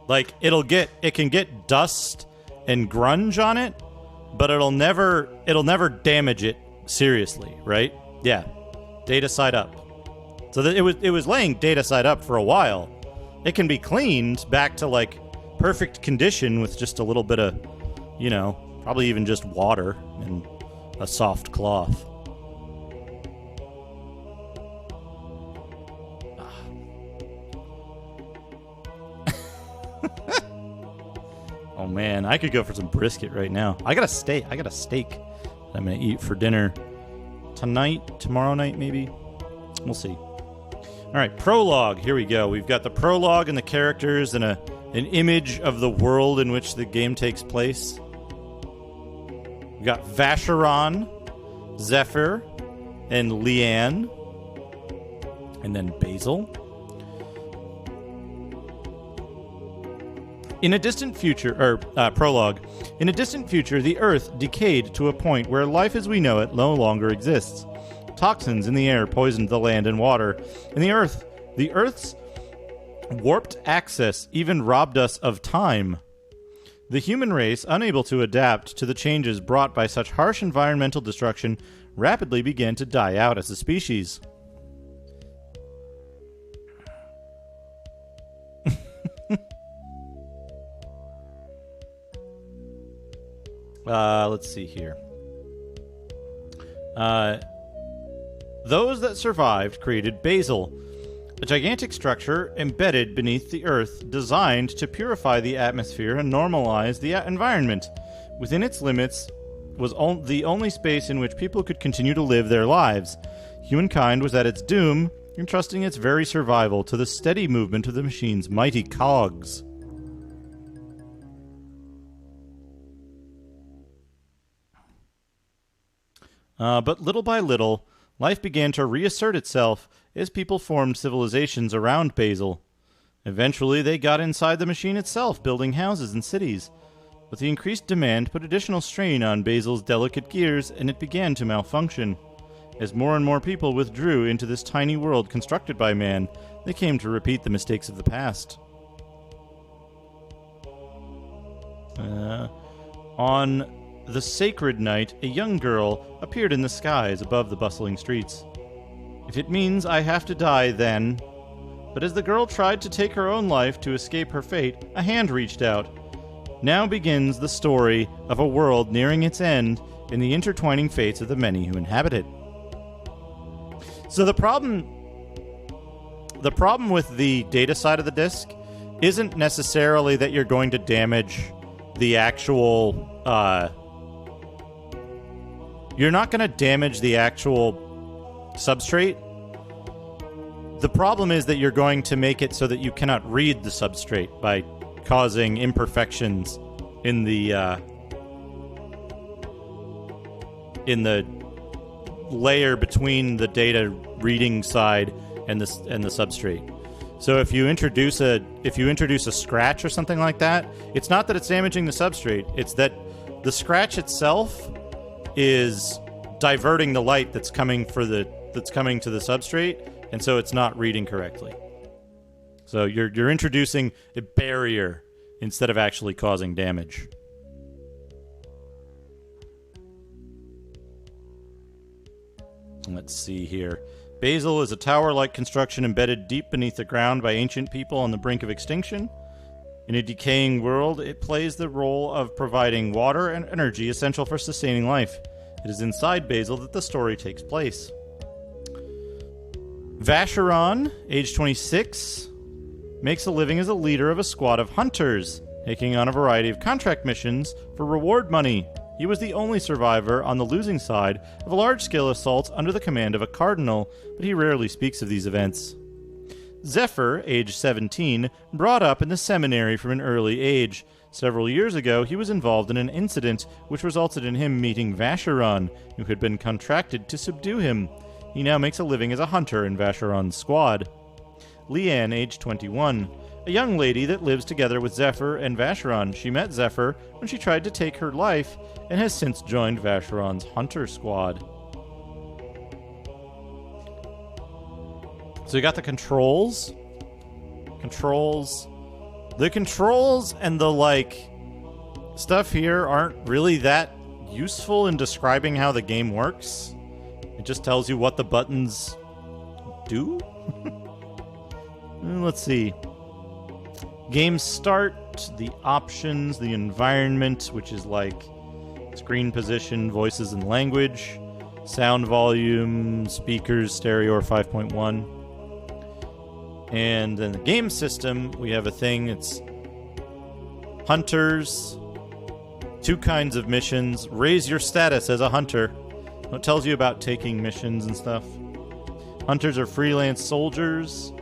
Like, it can get dust and grunge on it, but it'll never damage it seriously, right? Yeah. Data side up. So that it was laying data side up for a while. It can be cleaned back to, like, perfect condition with just a little bit of, you know, probably even just water and a soft cloth. Oh man, I could go for some brisket right now. I got a steak that I'm gonna eat for dinner tonight, tomorrow night maybe. We'll see. All right, prologue. Here we go. We've got the prologue and the characters and an image of the world in which the game takes place. We've got Vacheron, Zephyr, and Leanne, and then Basil. In a distant future, prologue. In a distant future, the Earth decayed to a point where life as we know it no longer exists. Toxins in the air poisoned the land and water, and the Earth's warped access even robbed us of time. The human race, unable to adapt to the changes brought by such harsh environmental destruction, rapidly began to die out as a species. Let's see here. Those that survived created Basil, a gigantic structure embedded beneath the Earth designed to purify the atmosphere and normalize the environment. Within its limits was the only space in which people could continue to live their lives. Humankind was at its doom, entrusting its very survival to the steady movement of the machine's mighty cogs. But little by little, life began to reassert itself as people formed civilizations around Basil. Eventually, they got inside the machine itself, building houses and cities. But the increased demand put additional strain on Basil's delicate gears, and it began to malfunction. As more and more people withdrew into this tiny world constructed by man, they came to repeat the mistakes of the past. On the sacred night, a young girl appeared in the skies above the bustling streets. If it means I have to die, then... But as the girl tried to take her own life to escape her fate, a hand reached out. Now begins the story of a world nearing its end and the intertwining fates of the many who inhabit it. So the problem with the data side of the disk isn't necessarily that you're going to damage the actual... You're not going to damage the actual substrate. The problem is that you're going to make it so that you cannot read the substrate by causing imperfections in the layer between the data reading side and the substrate. So if you introduce a scratch or something like that, it's not that it's damaging the substrate. It's that the scratch itself is diverting the light that's coming to the substrate, and so it's not reading correctly. So you're introducing a barrier instead of actually causing damage. Let's see here. Basil is a tower-like construction embedded deep beneath the ground by ancient people on the brink of extinction. In a decaying world, it plays the role of providing water and energy essential for sustaining life. It is inside Basil that the story takes place. Vacheron, age 26, makes a living as a leader of a squad of hunters, taking on a variety of contract missions for reward money. He was the only survivor on the losing side of a large-scale assault under the command of a cardinal, but he rarely speaks of these events. Zephyr, age 17, brought up in the seminary from an early age. Several years ago, he was involved in an incident which resulted in him meeting Vacheron, who had been contracted to subdue him. He now makes a living as a hunter in Vacheron's squad. Leanne, age 21, a young lady that lives together with Zephyr and Vacheron. She met Zephyr when she tried to take her life and has since joined Vacheron's hunter squad. So you got the controls. The controls and the, stuff here aren't really that useful in describing how the game works. It just tells you what the buttons do. Let's see. Game start, the options, the environment, which is screen position, voices and language, sound volume, speakers, stereo or 5.1. And then the game system, we have a thing. It's hunters, 2 kinds of missions, raise your status as a hunter. It tells you about taking missions and stuff. Hunters are freelance soldiers.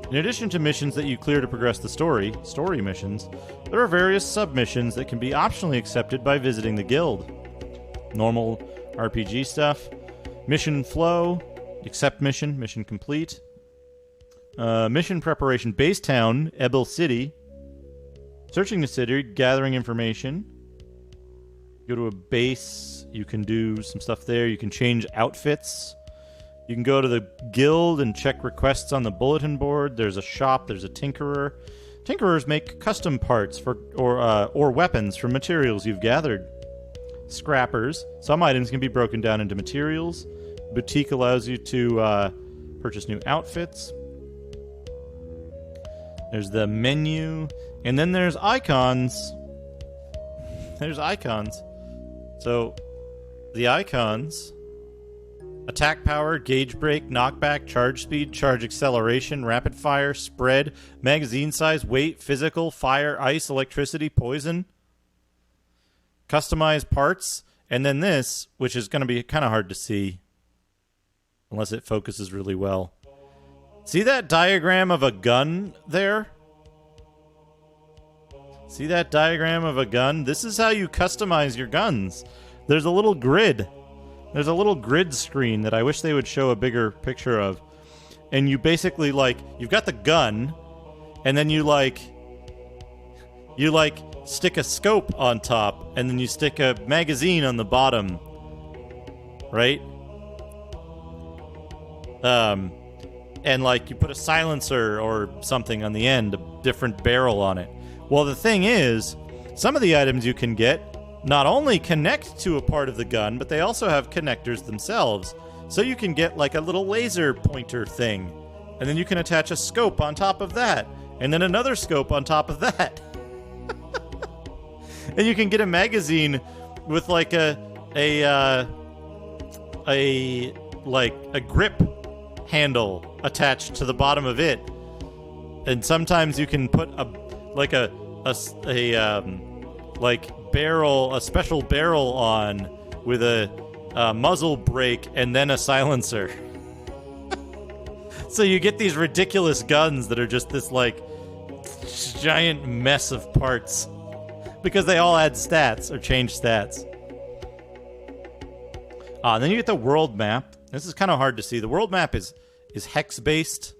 In addition to missions that you clear to progress the story missions, there are various submissions that can be optionally accepted by visiting the guild. Normal RPG stuff. Mission flow, accept mission complete. Mission preparation, base town, Ebel City. Searching the city, gathering information. Go to a base, you can do some stuff there. You can change outfits. You can go to the guild and check requests on the bulletin board. There's a shop, there's a tinkerer. Tinkerers make custom parts for or weapons from materials you've gathered. Scrappers. Some items can be broken down into materials. Boutique allows you to purchase new outfits. There's the menu. And then there's icons. There's icons. So, the icons... Attack power, gauge break, knockback, charge speed, charge acceleration, rapid fire, spread, magazine size, weight, physical, fire, ice, electricity, poison. Customize parts. And then this, which is going to be kind of hard to see. Unless it focuses really well. See that diagram of a gun there? See that diagram of a gun? This is how you customize your guns. There's a little grid. There's a little grid screen that I wish they would show a bigger picture of. And you basically, like, you've got the gun, and then you stick a scope on top, and then you stick a magazine on the bottom. Right? And, like, you put a silencer or something on the end, a different barrel on it. Well, the thing is, some of the items you can get not only connect to a part of the gun, but they also have connectors themselves. So you can get like a little laser pointer thing, and then you can attach a scope on top of that, and then another scope on top of that. And you can get a magazine with like a grip handle attached to the bottom of it. And sometimes you can put a special barrel on with a muzzle brake and then a silencer. So you get these ridiculous guns that are just this like giant mess of parts because they all add stats or change stats. And then you get the world map. This is kind of hard to see. The world map is hex based.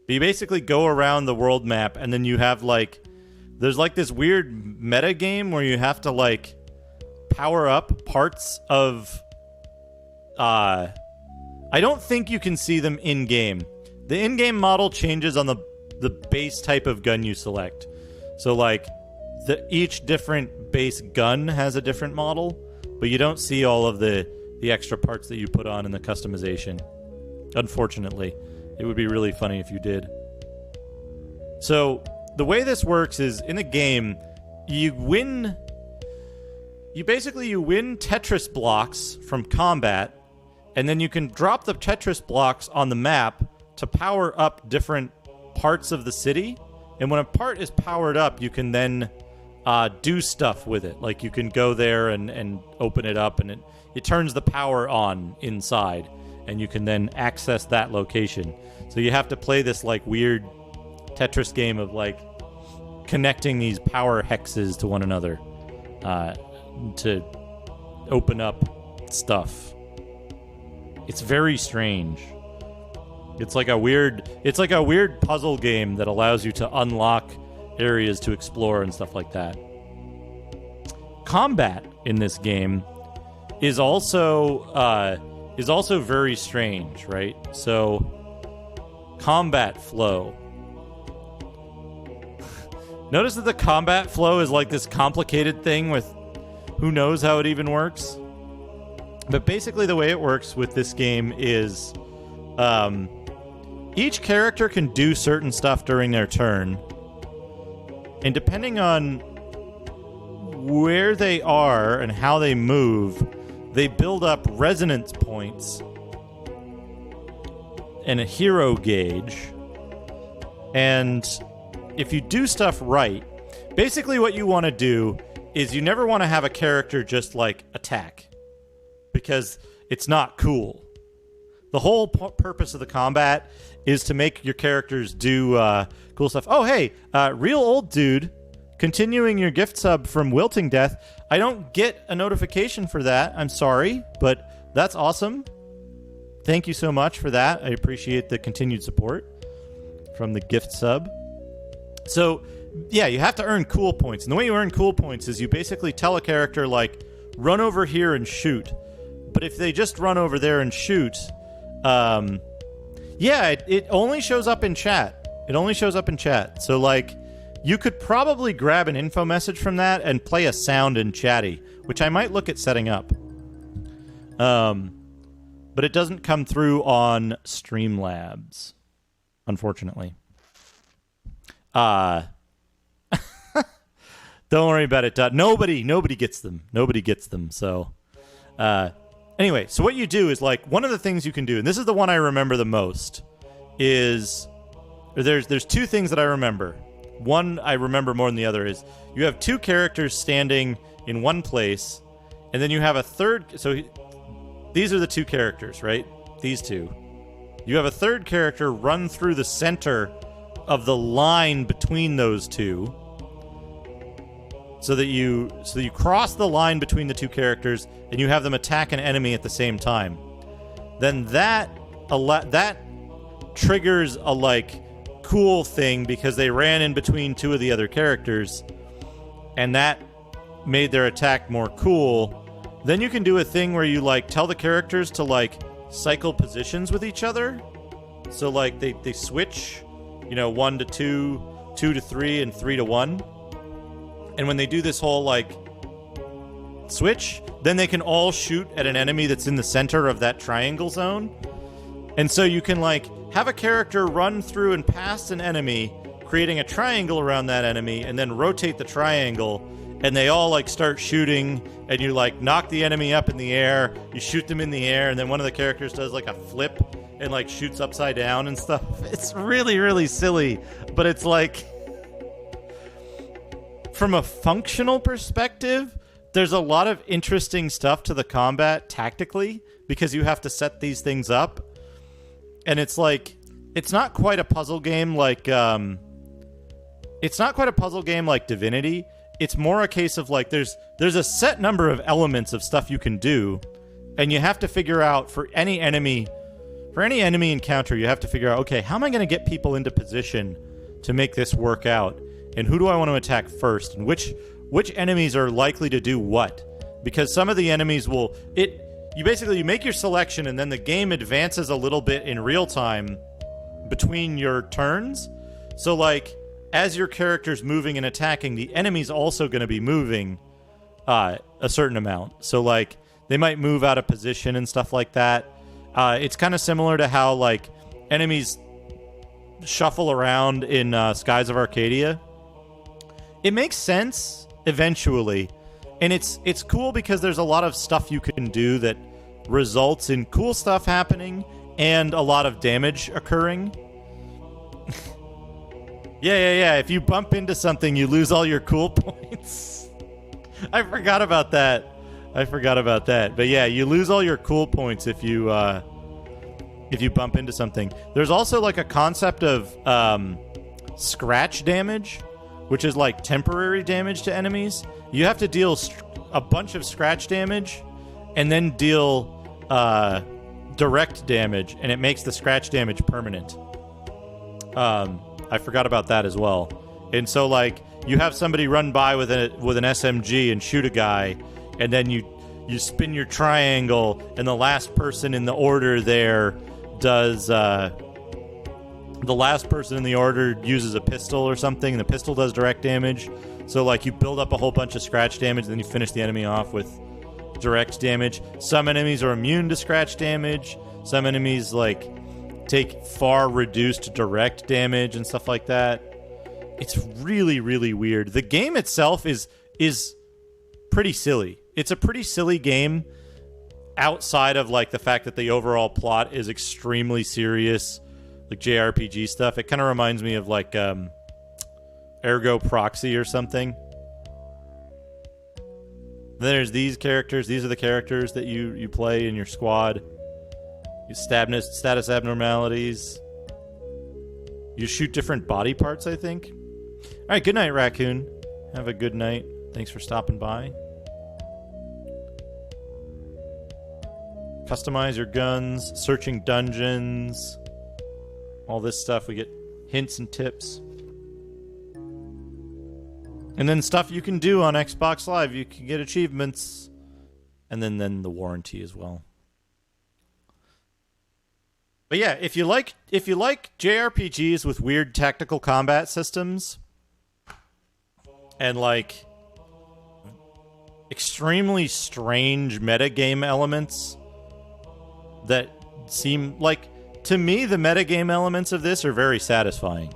But you basically go around the world map, and then you have like there's like this weird meta game where you have to like power up parts of I don't think you can see them in game. The in-game model changes on the base type of gun you select. So like each different base gun has a different model, but you don't see all of the extra parts that you put on in the customization. Unfortunately, it would be really funny if you did. So the way this works is, in the game, you win Tetris blocks from combat, and then you can drop the Tetris blocks on the map to power up different parts of the city. And when a part is powered up, you can then do stuff with it. Like, you can go there and open it up, and it turns the power on inside, and you can then access that location. So you have to play this, like, weird Tetris game of, like, connecting these power hexes to one another to open up stuff. It's very strange. It's like a weird puzzle game that allows you to unlock areas to explore and stuff like that. Combat in this game is also very strange, right? So, combat flow. Notice that the combat flow is like this complicated thing with who knows how it even works. But basically the way it works with this game is each character can do certain stuff during their turn. And depending on where they are and how they move, they build up resonance points and a hero gauge. And if you do stuff right, basically what you want to do is you never want to have a character just like attack, because it's not cool. The whole purpose of the combat is to make your characters do cool stuff. Oh, hey, real old dude, continuing your gift sub from Wilting Death. I don't get a notification for that. I'm sorry, but that's awesome. Thank you so much for that. I appreciate the continued support from the gift sub. So, yeah, you have to earn cool points. And the way you earn cool points is you basically tell a character, like, run over here and shoot. But if they just run over there and shoot, it only shows up in chat. It only shows up in chat. So, like, you could probably grab an info message from that and play a sound in chatty, which I might look at setting up. But it doesn't come through on Streamlabs, unfortunately. Don't worry about it. Nobody gets them. Nobody gets them. So, anyway, so what you do is, like, one of the things you can do, and this is the one I remember the most, is there's two things that I remember. One I remember more than the other is you have two characters standing in one place, and then you have a third. So these are the two characters, right? These two. You have a third character run through the center of the line between those two, so that you cross the line between the two characters and you have them attack an enemy at the same time. Then that triggers a, like, cool thing because they ran in between two of the other characters, and that made their attack more cool. Then you can do a thing where you, like, tell the characters to, like, cycle positions with each other. So, like, they switch, 1 to 2, 2 to 3, and 3 to 1. And when they do this whole, like, switch, then they can all shoot at an enemy that's in the center of that triangle zone. And so you can, like, have a character run through and past an enemy, creating a triangle around that enemy, and then rotate the triangle, and they all, like, start shooting, and you, like, knock the enemy up in the air, you shoot them in the air, and then one of the characters does, like, a flip and, like, shoots upside down and stuff. It's really, really silly, but it's, like, from a functional perspective, there's a lot of interesting stuff to the combat tactically, because you have to set these things up. And it's like, it's not quite a puzzle game like Divinity. It's more a case of, like, there's a set number of elements of stuff you can do, and you have to figure out for any enemy encounter, you have to figure out, okay, how am I going to get people into position to make this work out? And who do I want to attack first? And which enemies are likely to do what? Because some of the enemies will... You make your selection, and then the game advances a little bit in real time between your turns. So, like, as your character's moving and attacking, the enemy's also going to be moving a certain amount. So, like, they might move out of position and stuff like that. It's kind of similar to how, like, enemies shuffle around in Skies of Arcadia. It makes sense eventually. And it's cool because there's a lot of stuff you can do that results in cool stuff happening and a lot of damage occurring. Yeah. If you bump into something, you lose all your cool points. I forgot about that. But yeah, you lose all your cool points if you bump into something. There's also, like, a concept of scratch damage, which is, like, temporary damage to enemies. You have to deal a bunch of scratch damage and then deal direct damage, and it makes the scratch damage permanent. I forgot about that as well. And so, like, you have somebody run by with an SMG and shoot a guy, and then you spin your triangle, and the last person in the order there does... the last person in the order uses a pistol or something, and the pistol does direct damage. So, like, you build up a whole bunch of scratch damage, and then you finish the enemy off with direct damage. Some enemies are immune to scratch damage. Some enemies, like, take far reduced direct damage and stuff like that. It's really, really weird. The game itself is pretty silly. It's a pretty silly game outside of, like, the fact that the overall plot is extremely serious, like JRPG stuff. It kind of reminds me of, like, ergo proxy or something. Then there's these characters. These are the characters that you play in your squad. You status abnormalities. You shoot different body parts, I think. All right, good night, Raccoon. Have a good night. Thanks for stopping by. Customize your guns, searching dungeons, all this stuff. We get hints and tips. And then stuff you can do on Xbox Live. You can get achievements. And then the warranty as well. But yeah, if you like JRPGs with weird tactical combat systems and like extremely strange metagame elements that seem like, to me, the metagame elements of this are very satisfying.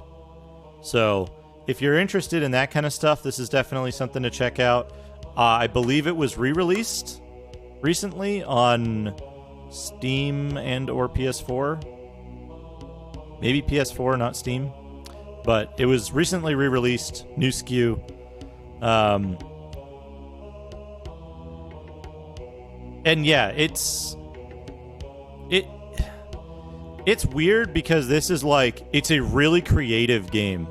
So if you're interested in that kind of stuff, this is definitely something to check out. I believe it was re-released recently on Steam and or PS4. Maybe PS4, not Steam. But it was recently re-released, new SKU. And yeah, it's weird because this is like, it's a really creative game.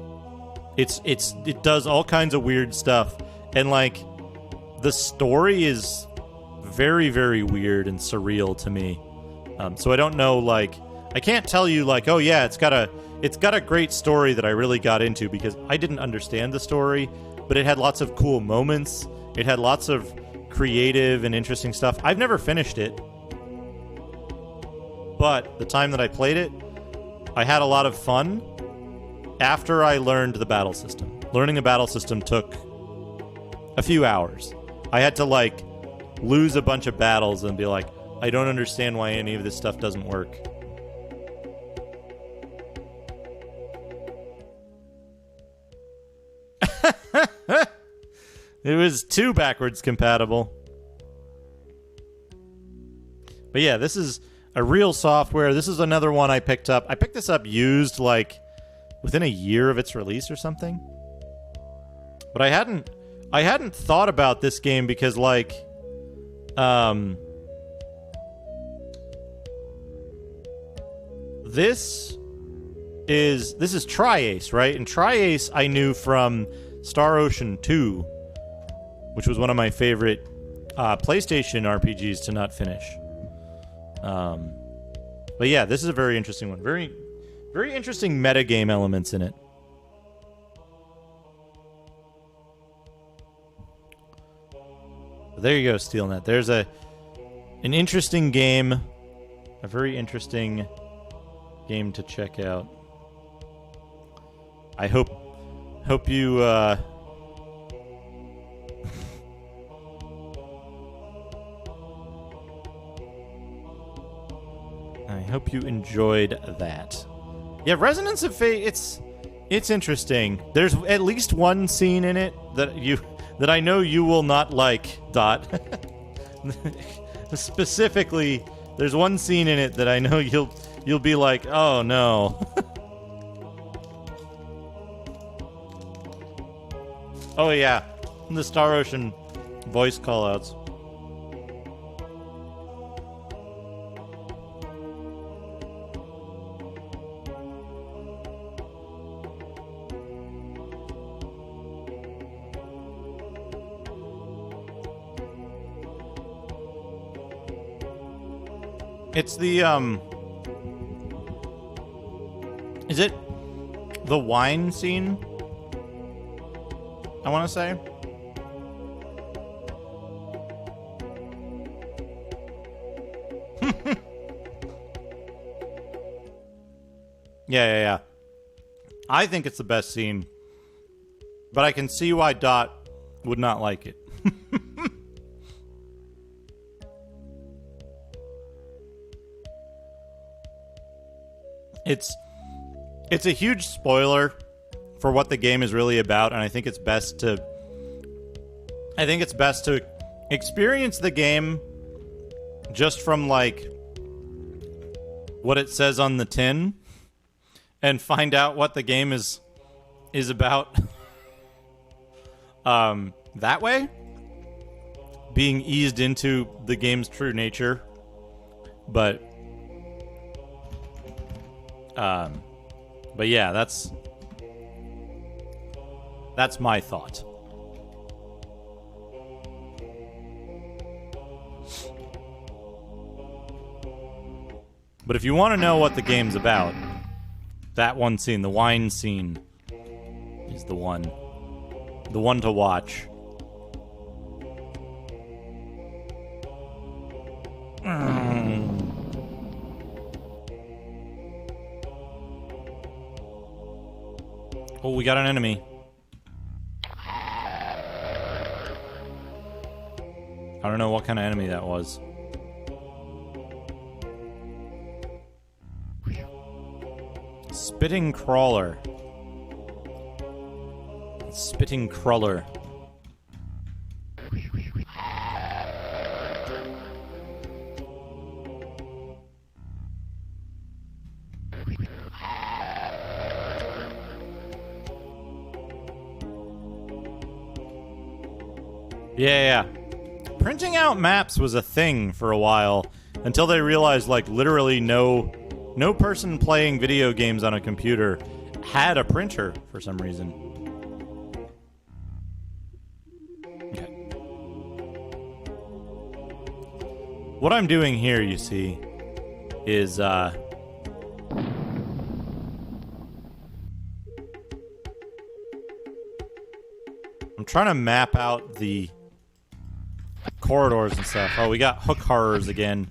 It does all kinds of weird stuff, and like the story is very, very weird and surreal to me. So I don't know, like, I can't tell you like, oh yeah, it's got a great story that I really got into, because I didn't understand the story, but it had lots of cool moments. It had lots of creative and interesting stuff. I've never finished it, but the time that I played it, I had a lot of fun after I learned the battle system. Learning the battle system took a few hours. I had to like lose a bunch of battles and be like, I don't understand why any of this stuff doesn't work. It was too backwards compatible. But yeah, this is a real software. This is another one I picked up. I picked this up used like within a year of its release or something. But I hadn't thought about this game because like this is Tri-Ace, right? And Tri-Ace I knew from Star Ocean 2, which was one of my favorite PlayStation RPGs to not finish. But yeah, this is a very interesting one. Very, very interesting metagame elements in it. There you go, SteelNet. There's an interesting game, a very interesting game to check out. I hope you I hope you enjoyed that. Yeah, Resonance of Fate, it's interesting. There's at least one scene in it that I know you will not like, Dot. Specifically, there's one scene in it that I know you'll be like, "Oh no." Oh yeah, the Star Ocean voice callouts. It's the, is it the wine scene? I want to say. Yeah. I think it's the best scene, but I can see why Dot would not like it. It's a huge spoiler for what the game is really about, and I think it's best to experience the game just from like what it says on the tin and find out what the game is about. that way, being eased into the game's true nature. But yeah, that's my thought. But if you want to know what the game's about, that one scene, the wine scene, is the one to watch. Oh, we got an enemy. I don't know what kind of enemy that was. Spitting crawler. Spitting crawler. Yeah. Printing out maps was a thing for a while until they realized, like, literally no person playing video games on a computer had a printer for some reason. Okay. What I'm doing here, you see, is I'm trying to map out the corridors and stuff. Oh, we got hook horrors again.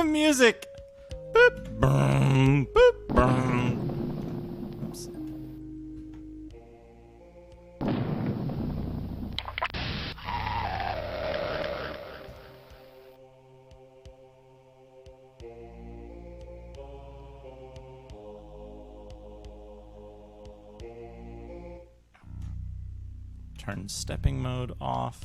Music. Boop, boom, boop, boom. Oops. Turn stepping mode off.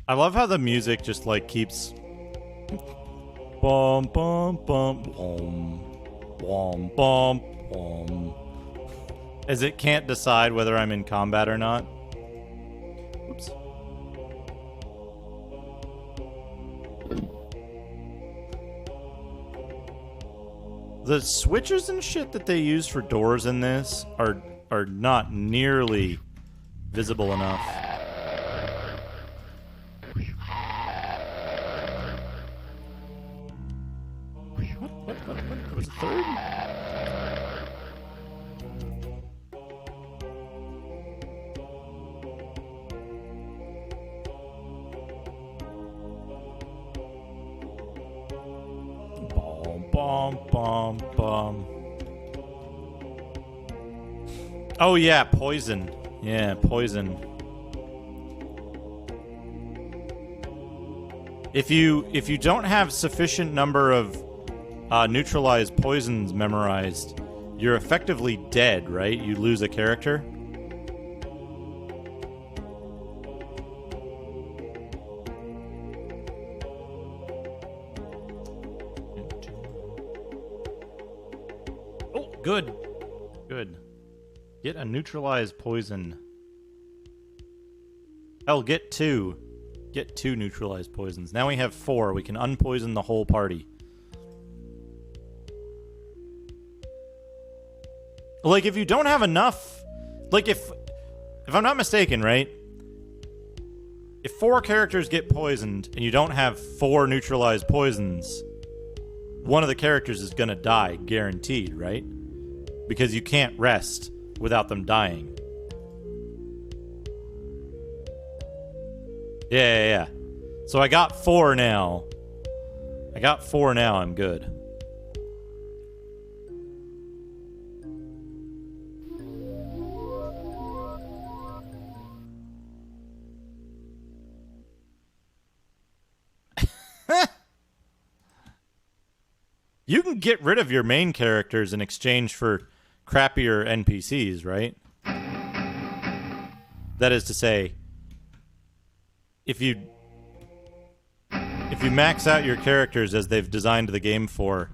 I love how the music just, like, keeps bum bum bum bum bum bum bum as it can't decide whether I'm in combat or not. Oops. The switches and shit that they use for doors in this are not nearly visible enough. Was it third? Bum, bum, bum. Oh yeah, poison. Yeah, poison. If you don't have sufficient number of neutralized poisons memorized, you're effectively dead, right? You lose a character. Oh, good. Good. Get a neutralized poison. Hell, get two. Get 2 neutralized poisons. Now we have 4. We can unpoison the whole party. Like, if you don't have enough... Like, if I'm not mistaken, right? if 4 characters get poisoned and you don't have 4 neutralized poisons, one of the characters is gonna die, guaranteed, right? Because you can't rest without them dying. Yeah. So I got 4 now. I'm good. You can get rid of your main characters in exchange for crappier NPCs, right? That is to say, if you max out your characters as they've designed the game for,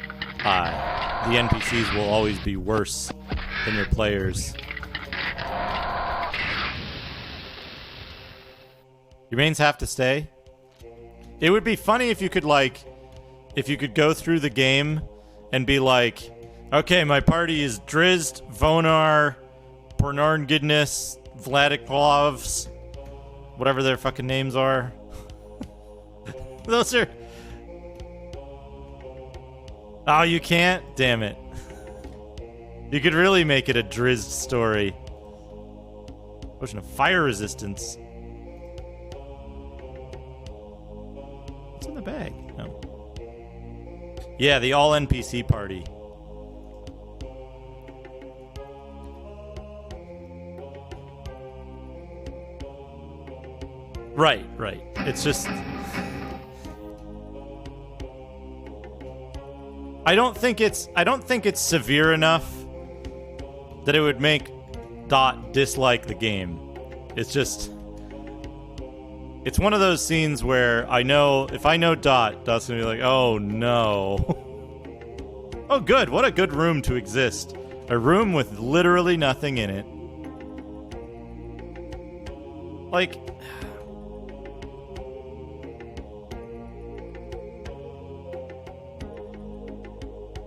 the NPCs will always be worse than your players. Your mains have to stay. It would be funny if you could go through the game and be like, okay, my party is Drizzt, Vonar, Pornarngidness, Vladiklovs, whatever their fucking names are. Those are... Oh, you can't? Damn it. You could really make it a Drizzt story. Potion of fire resistance. What's in the bag? No. Yeah, the all NPC party. Right. It's just... I don't think it's severe enough that it would make Dot dislike the game. It's just... It's one of those scenes where I know... If I know Dot, Dot's gonna be like, oh no. Oh good, what a good room to exist. A room with literally nothing in it. Like...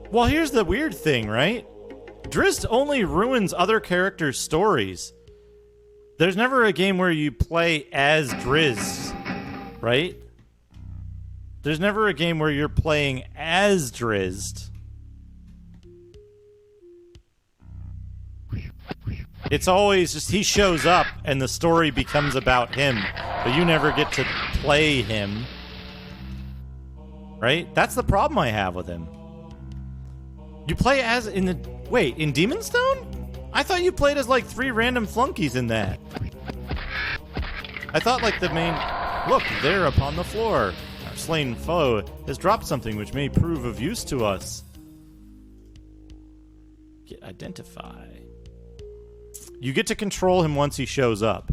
Well, here's the weird thing, right? Drizzt only ruins other characters' stories. There's never a game where you play as Drizzt, right? There's never a game where you're playing as Drizzt. It's always just he shows up and the story becomes about him, but you never get to play him. Right? That's the problem I have with him. You play as in the... Wait, in Demon Stone? I thought you played as like 3 random flunkies in that. I thought like the main... Look, there upon the floor. Our slain foe has dropped something which may prove of use to us. Get identify. You get to control him once he shows up.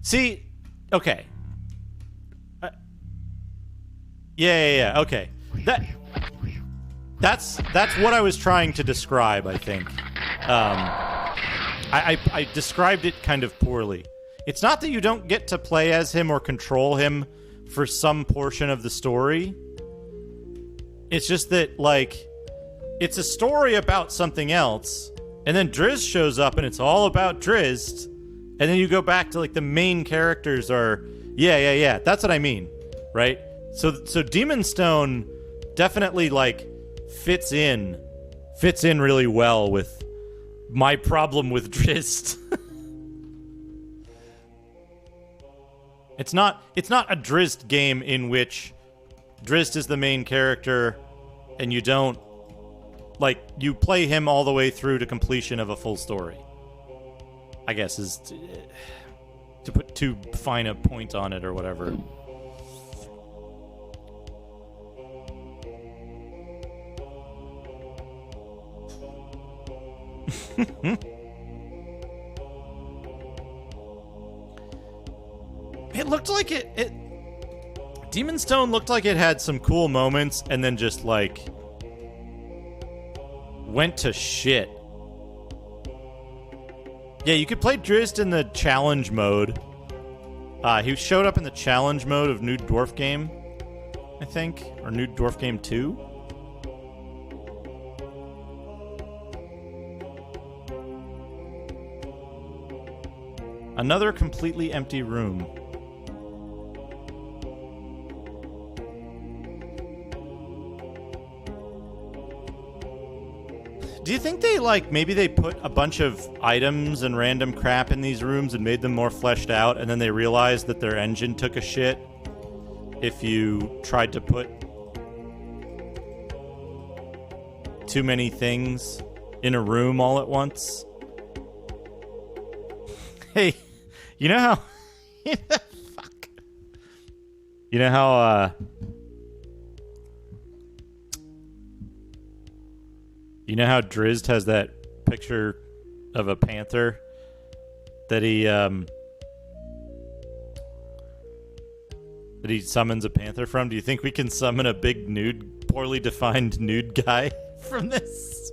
See, okay. Yeah, okay. That's what I was trying to describe, I think. I described it kind of poorly. It's not that you don't get to play as him or control him for some portion of the story. It's just that, like, it's a story about something else, and then Drizzt shows up and it's all about Drizzt, and then you go back to, like, the main characters are... Yeah. That's what I mean, right? So Demon Stone definitely, like... fits in really well with my problem with Drizzt. It's not a Drizzt game in which Drizzt is the main character and you don't, like, you play him all the way through to completion of a full story. I guess is to put too fine a point on it or whatever. It looked like it Demon Stone looked like it had some cool moments and then just like went to shit. Yeah, you could play Drizzt in the challenge mode. He showed up in the challenge mode of New Dwarf Game, I think, or New Dwarf Game 2. Another completely empty room. Do you think they, like, maybe they put a bunch of items and random crap in these rooms and made them more fleshed out, and then they realized that their engine took a shit if you tried to put too many things in a room all at once? Hey, you know how... Fuck. You know how, you know how Drizzt has that picture of a panther that he summons a panther from? Do you think we can summon a big nude, poorly defined nude guy from this?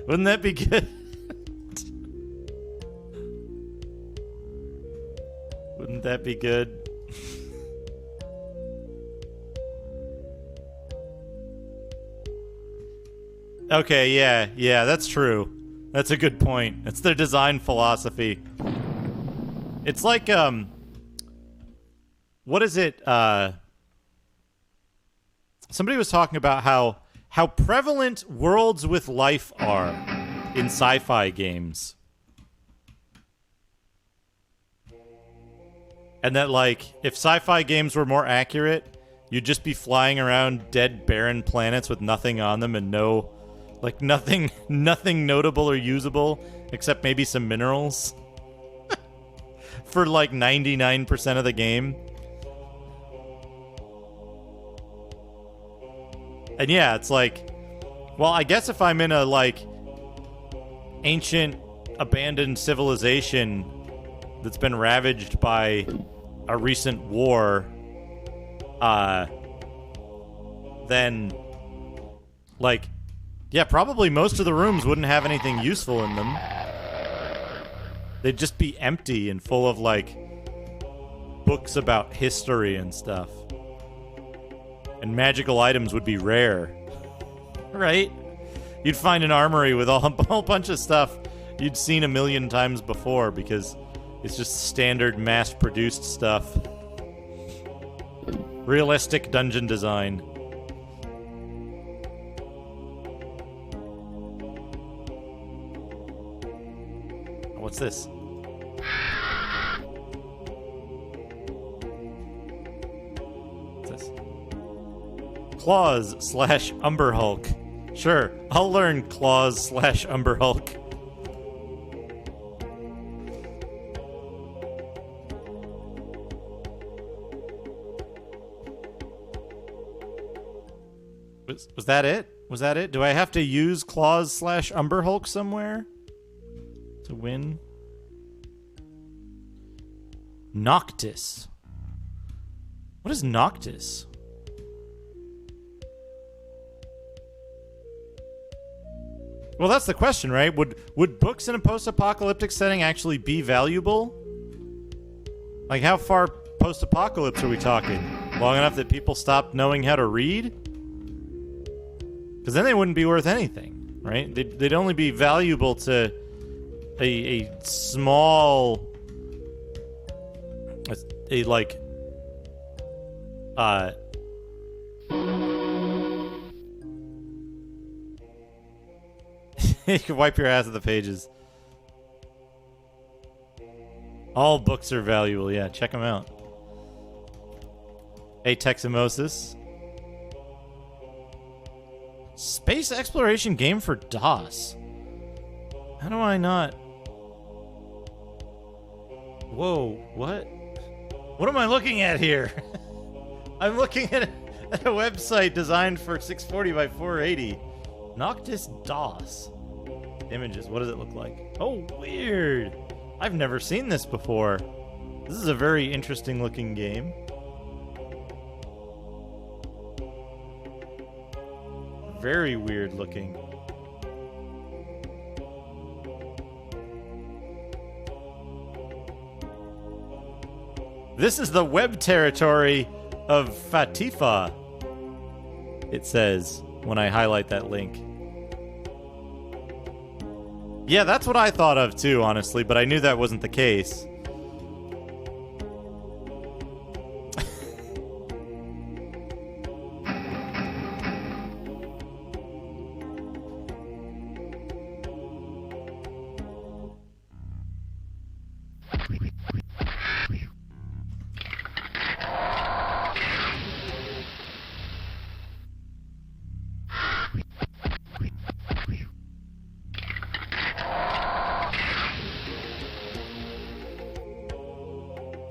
Wouldn't that be good? Wouldn't that be good? Okay, yeah, that's true. That's a good point. It's their design philosophy. It's like, what is it? Somebody was talking about how prevalent worlds with life are in sci-fi games. And that, like, if sci-fi games were more accurate, you'd just be flying around dead, barren planets with nothing on them and no... Like, nothing notable or usable, except maybe some minerals. For, like, 99% of the game. And yeah, it's like... Well, I guess if I'm in a, like, ancient, abandoned civilization that's been ravaged by a recent war, then, like... Yeah, probably most of the rooms wouldn't have anything useful in them. They'd just be empty and full of, like, books about history and stuff. And magical items would be rare. Right? You'd find an armory with a whole bunch of stuff you'd seen a million times before because it's just standard mass-produced stuff. Realistic dungeon design. What's this? What's this? Claws / Umber Hulk. Sure, I'll learn Claws / Umber Hulk. Was that it? Was that it? Do I have to use Claws / Umber Hulk somewhere to win? Noctis. What is Noctis? Well, that's the question, right? Would books in a post-apocalyptic setting actually be valuable? Like, how far post-apocalypse are we talking? Long enough that people stop knowing how to read? Because then they wouldn't be worth anything, right? They'd only be valuable to a small... A like... You can wipe your ass at the pages. All books are valuable, yeah. Check them out. Ateximosis. Space exploration game for DOS. How do I not... Whoa, what? What am I looking at here? I'm looking at a website designed for 640 by 480. Noctis DOS. Images, what does it look like? Oh, weird. I've never seen this before. This is a very interesting looking game. Very weird looking. This is the web territory of Fatifa, it says when I highlight that link. Yeah, that's what I thought of too, honestly, but I knew that wasn't the case.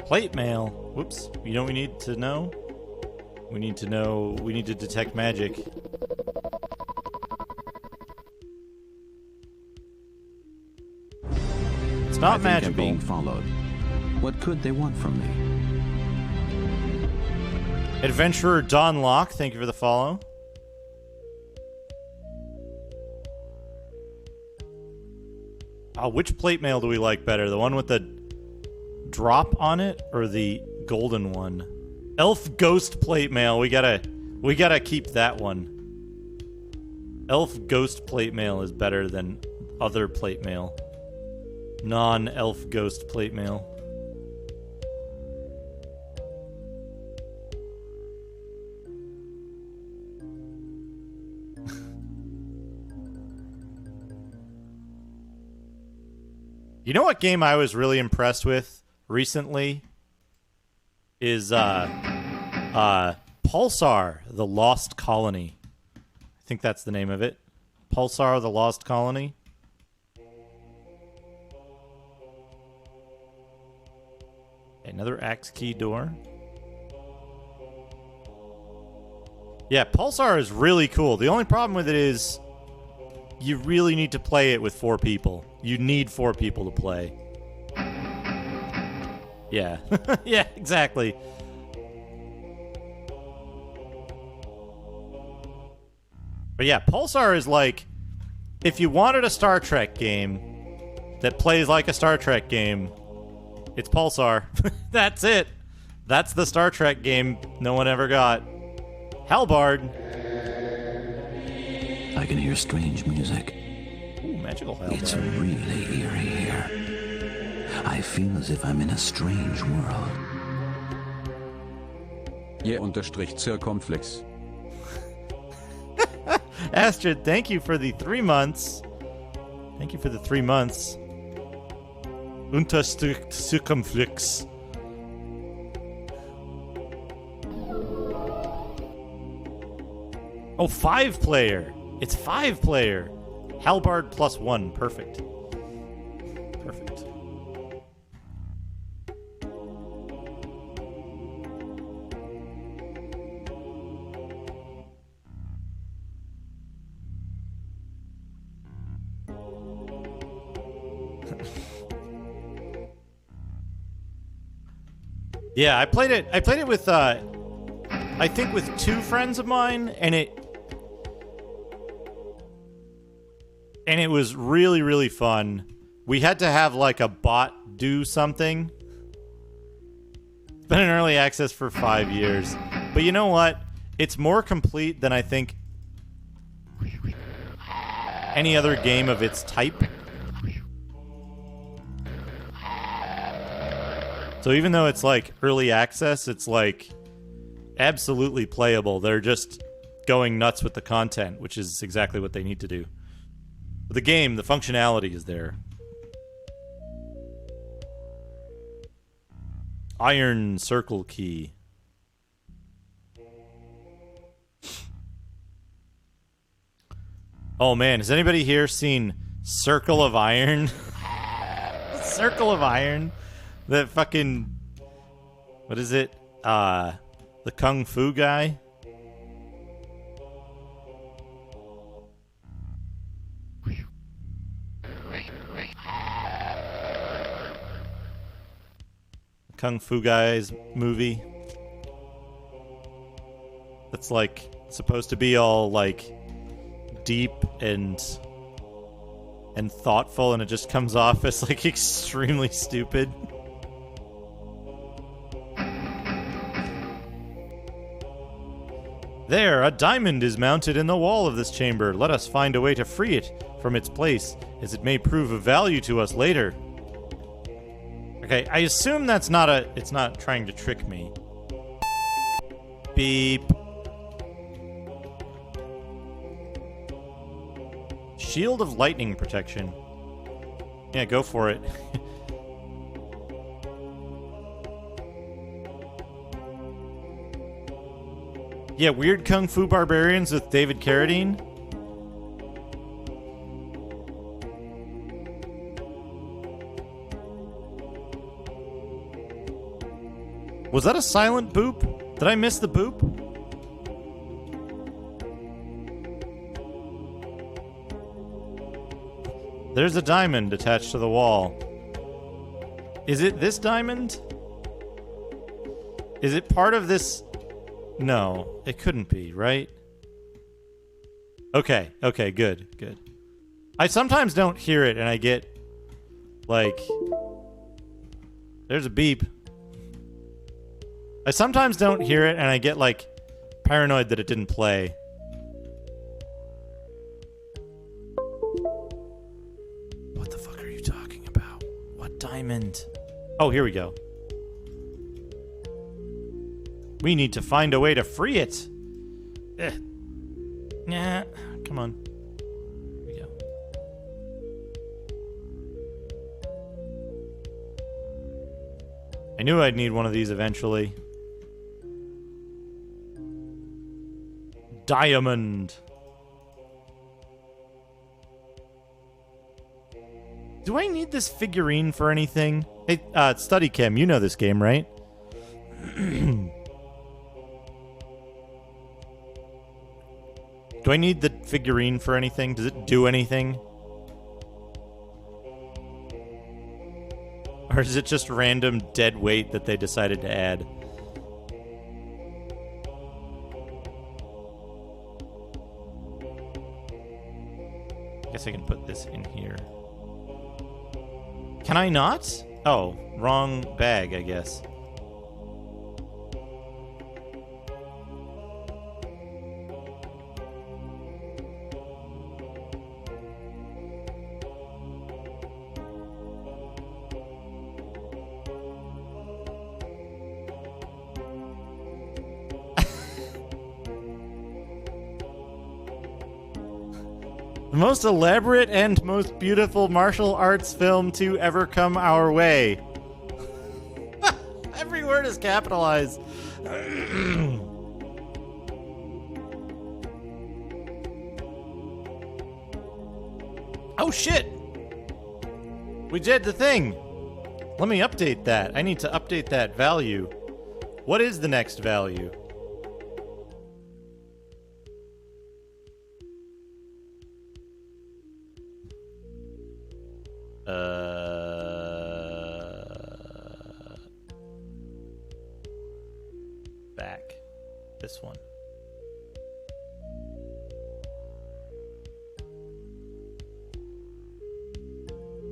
Plate mail. Whoops. You know what we need to know? We need to detect magic. It's not magical. I'm being followed. What could they want from me? Adventurer Don Locke, thank you for the follow. Which plate mail do we like better? The one with the drop on it or the golden one? Elf Ghost plate mail. We gotta keep that one. Elf Ghost plate mail is better than other plate mail. Non-elf ghost plate mail. You know what game I was really impressed with recently is Pulsar, The Lost Colony. I think that's the name of it. Pulsar, The Lost Colony. Another axe key door. Yeah, Pulsar is really cool. The only problem with it is you really need to play it with 4 people. You need 4 people to play. Yeah. Yeah, exactly. But yeah, Pulsar is like, if you wanted a Star Trek game that plays like a Star Trek game, it's Pulsar. That's it. That's the Star Trek game no one ever got. Halbard. I can hear strange music. Ooh, magical Halbard. It's really eerie here. I feel as if I'm in a strange world. Je_circumflex. Astrid, thank you for the 3 months. Thank you for the 3 months. Circumflex. Oh, 5-player. It's 5-player. Halbard +1. Perfect. Perfect. Yeah, I played it with I think with 2 friends of mine, and it was really, really fun. We had to have like a bot do something. It's been in early access for 5 years. But you know what? It's more complete than I think any other game of its type. So even though it's like early access, it's like absolutely playable. They're just going nuts with the content, which is exactly what they need to do. But the game, the functionality is there. Iron circle key. Oh man, has anybody here seen Circle of Iron? Circle of Iron? That fucking... What is it? The Kung Fu guy? Kung Fu guy's movie. That's like supposed to be all like deep and thoughtful, and it just comes off as like extremely stupid. There, a diamond is mounted in the wall of this chamber. Let us find a way to free it from its place, as it may prove of value to us later. Okay, I assume that's not it's not trying to trick me. Beep. Shield of lightning protection. Yeah, go for it. Yeah, weird kung fu barbarians with David Carradine. Was that a silent boop? Did I miss the boop? There's a diamond attached to the wall. Is it this diamond? Is it part of this? No, it couldn't be, right? Okay, good. I sometimes don't hear it and I get, like... There's a beep. I sometimes don't hear it and I get, like, paranoid that it didn't play. What the fuck are you talking about? What diamond? Oh, here we go. We need to find a way to free it. Nah, come on. Here we go. I knew I'd need one of these eventually. Diamond. Do I need this figurine for anything? Hey, Study Kim, you know this game, right? Do I need the figurine for anything? Does it do anything? Or is it just random dead weight that they decided to add? I guess I can put this in here. Can I not? Oh, wrong bag, I guess. The most elaborate and most beautiful martial arts film to ever come our way. Every word is capitalized. Oh shit! We did the thing! Let me update that. I need to update that value. What is the next value? Back. This one.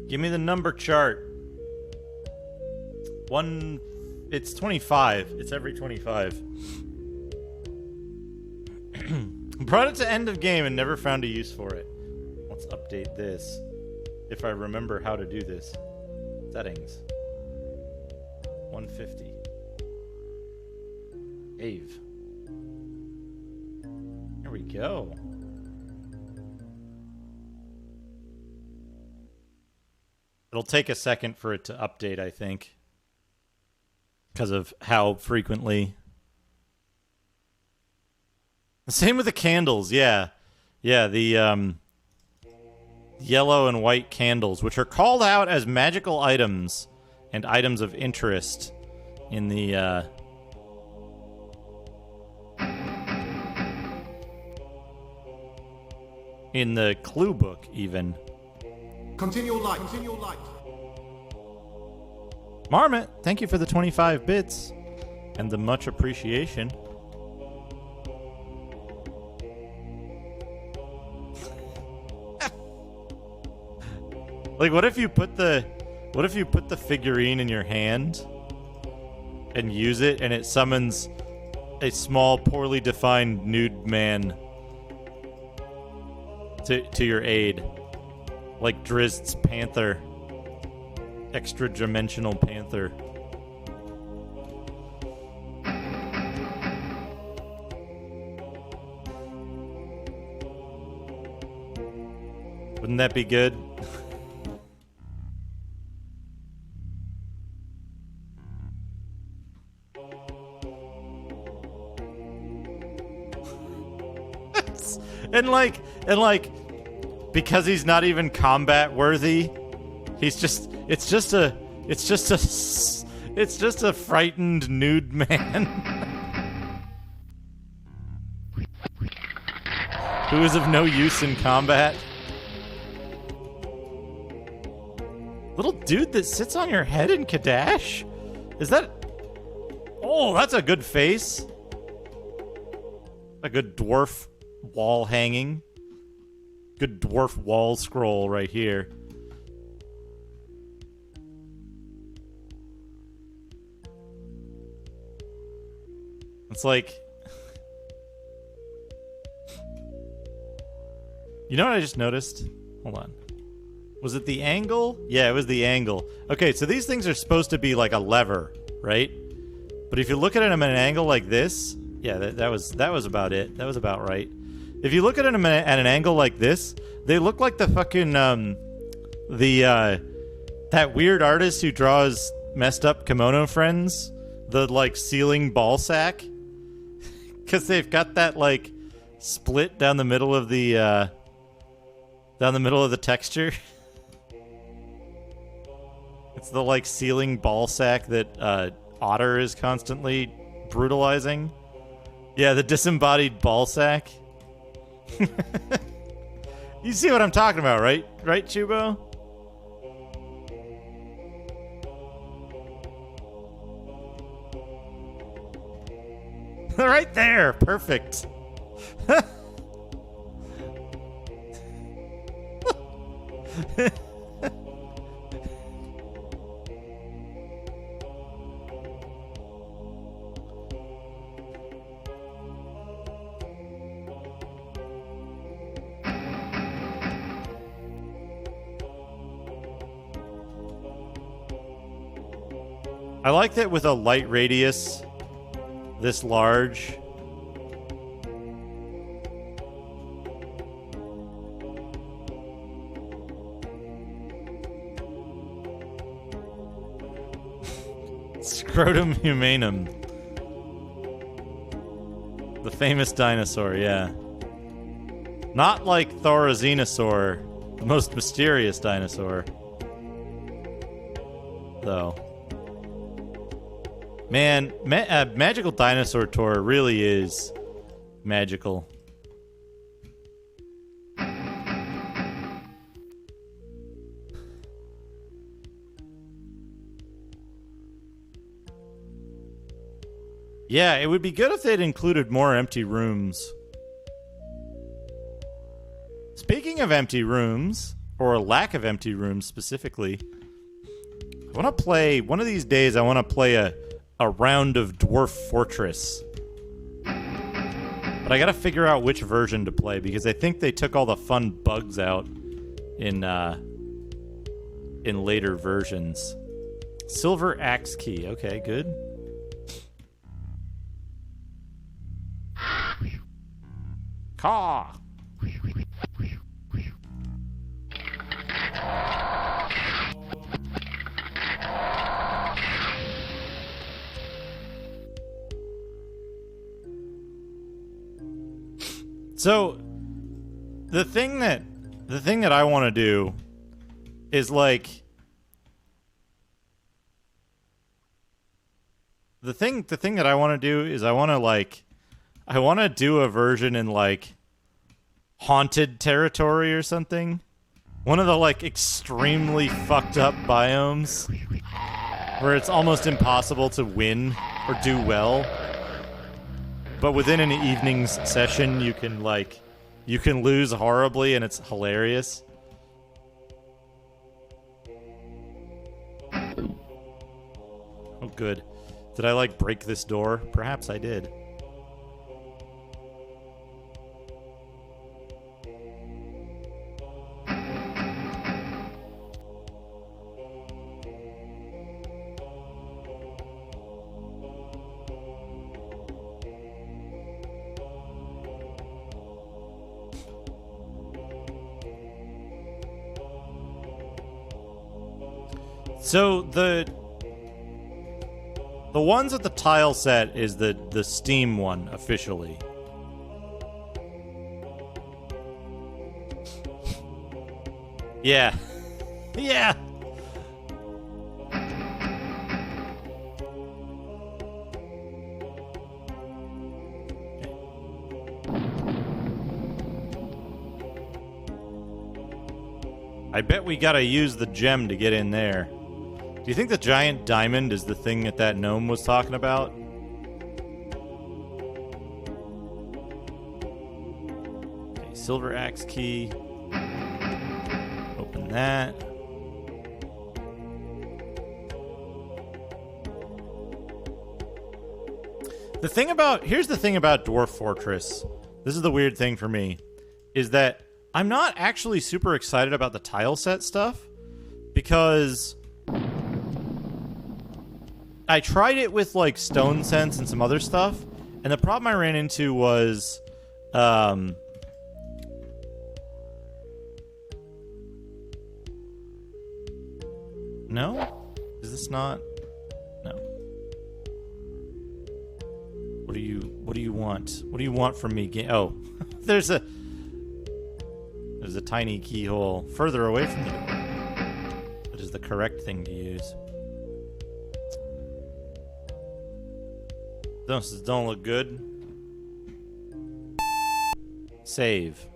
Give me the number chart. It's 25. It's every 25. Brought it to end of game and never found a use for it. Let's update this. If I remember how to do this. Settings. 150. Ave. Here we go. It'll take a second for it to update, I think. Because of how frequently. Same with the candles, yeah. Yeah, the yellow and white candles, which are called out as magical items and items of interest in the clue book, even. Continue light. Continue light. Marmot, thank you for the 25 bits and the much appreciation. Like, what if you put the figurine in your hand and use it, and it summons a small, poorly defined nude man to your aid. Like Drizzt's panther. Extra-dimensional panther. Wouldn't that be good? and like, because he's not even combat worthy, it's just a frightened nude man who is of no use in combat. Little dude that sits on your head in Kadash? Is that... Oh, that's a good face. A good dwarf wall hanging. Good dwarf wall scroll right here. It's like... You know what I just noticed? Hold on. Was it the angle? Yeah, it was the angle. Okay, so these things are supposed to be like a lever, right? But if you look at them at an angle like this, yeah, that was about it. That was about right. If you look at them at an angle like this, they look like the fucking that weird artist who draws messed up kimono friends, the like ceiling ball sack, because they've got that like split down the middle of the texture. It's the, like, ceiling ball sack that Otter is constantly brutalizing. Yeah, the disembodied ball sack. You see what I'm talking about, right? Right, Chubo? Right there. Perfect. I like that with a light radius this large. Scrotum humanum. The famous dinosaur, yeah. Not like Thorazinosaur, the most mysterious dinosaur. Though. Man, Magical Dinosaur Tour really is magical. Yeah, it would be good if they'd included more empty rooms. Speaking of empty rooms, or lack of empty rooms specifically, I want to play, one of these days I want to play a round of Dwarf Fortress. But I gotta figure out which version to play, because I think they took all the fun bugs out in later versions. Silver Axe Key, okay, good. Caw! So, the thing that I want to do is like the thing that I want to do is I want to do a version in like haunted territory or something. One of the like extremely fucked up biomes where it's almost impossible to win or do well. But within an evening's session, you can lose horribly, and it's hilarious. Oh, good. Did I, break this door? Perhaps I did. So the ones at the tile set is the Steam one officially. Yeah. Yeah. I bet we gotta use the gem to get in there. Do you think the giant diamond is the thing that gnome was talking about? Okay, silver axe key. Open that. Here's the thing about Dwarf Fortress. This is the weird thing for me, is that I'm not actually super excited about the tile set stuff, because I tried it with, like, Stone Sense and some other stuff, and the problem I ran into was, no? Is this not? No. What do you want? What do you want from me? Oh, there's a tiny keyhole further away from the door. That is the correct thing to use. Those don't look good. Save.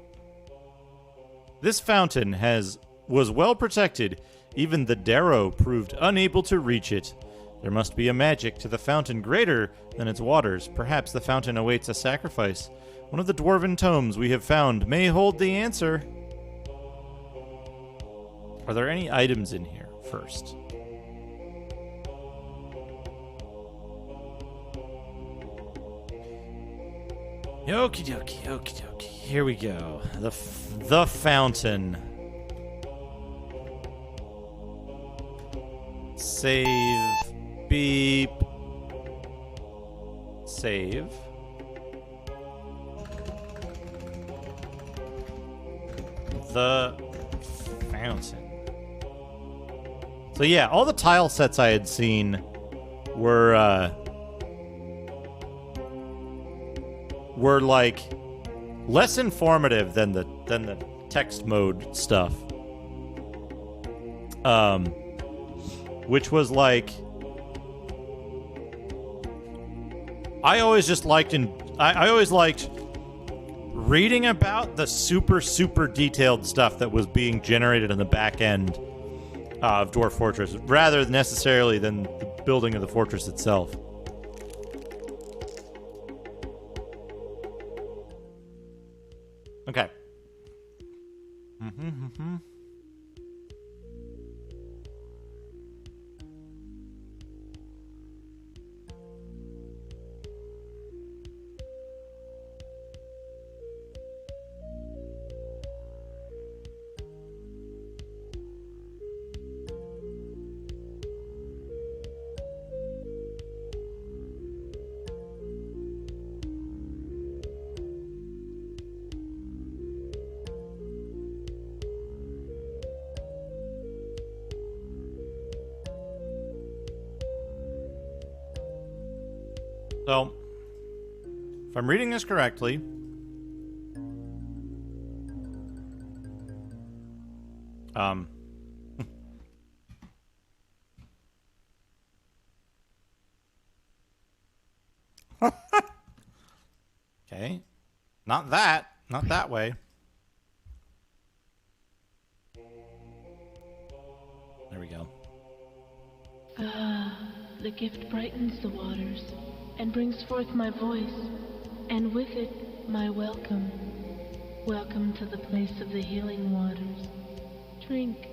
This fountain was well protected. Even the Darrow proved unable to reach it. There must be a magic to the fountain greater than its waters. Perhaps the fountain awaits a sacrifice. One of the dwarven tomes we have found may hold the answer. Are there any items in here first? Okie dokie, okie dokie. Here we go. The fountain. Save. Beep. Save. The fountain. So yeah, all the tile sets I had seen were like less informative than the text mode stuff. Which was like, I always liked reading about the super detailed stuff that was being generated in the back end of Dwarf Fortress, rather necessarily than the building of the fortress itself. Okay. So, if I'm reading this correctly, okay, not that way. There we go. The gift brightens the waters and brings forth my voice, and with it my welcome. Welcome to the place of the healing waters. Drink,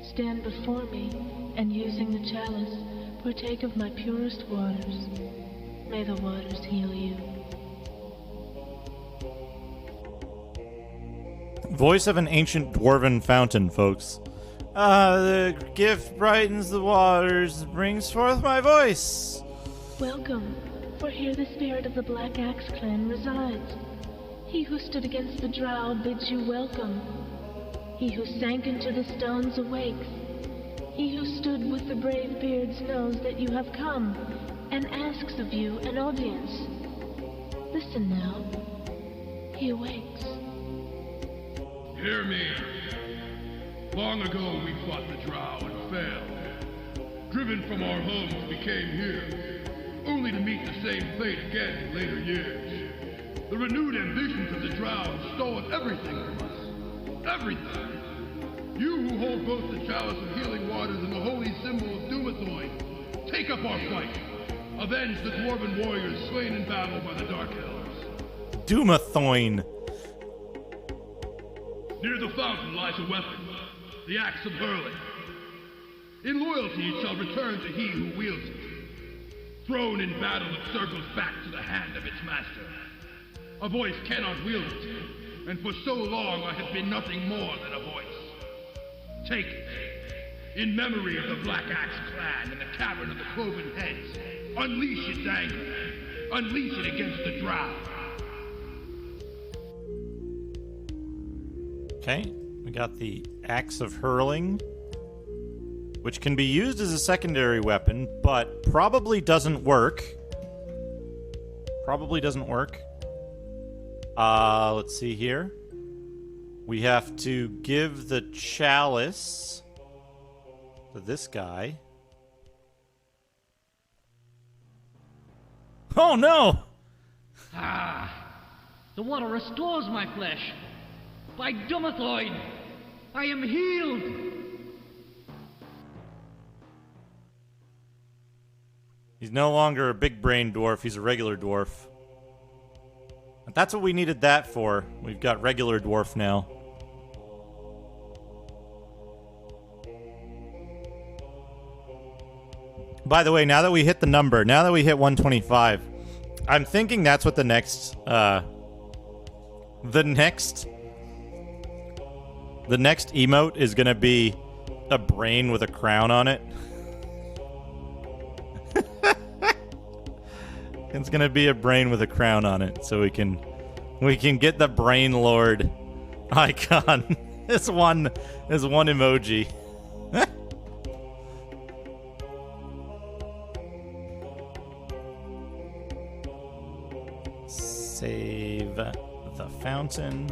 stand before me, and using the chalice, partake of my purest waters. May the waters heal you. Voice of an ancient dwarven fountain, folks. The gift brightens the waters, brings forth my voice. Welcome, for here the spirit of the Black Axe clan resides. He who stood against the drow bids you welcome. He who sank into the stones awakes. He who stood with the brave beards knows that you have come, and asks of you an audience. Listen now. He awakes. Hear me. Long ago we fought the Drow and failed. Driven from our homes, we came here, only to meet the same fate again in later years. The renewed ambitions of the Drow have stolen everything from us. Everything. You who hold both the chalice of healing waters and the holy symbol of Dumathoin, take up our fight. Avenge the dwarven warriors slain in battle by the Dark Elves. Dumathoin. Near the fountain lies a weapon, the axe of hurling. In loyalty it shall return to he who wields it. Thrown in battle it circles back to the hand of its master. A voice cannot wield it, and for so long I have been nothing more than a voice. Take it, in memory of the Black Axe clan in the Cavern of the Cloven Heads. Unleash its anger. Unleash it against the Drow. Okay, we got the Axe of Hurling, which can be used as a secondary weapon, but probably doesn't work. Probably doesn't work. Let's see here. We have to give the chalice to this guy. Oh no! The water restores my flesh. By Dumathoin, I am healed. He's no longer a big brain dwarf, he's a regular dwarf. But that's what we needed that for. We've got regular dwarf now. By the way, now that we hit the number, now that we hit 125, I'm thinking that's what the next emote is gonna be, a brain with a crown on it. It's gonna be a brain with a crown on it, so we can get the Brain Lord icon. This one emoji. Save the fountain.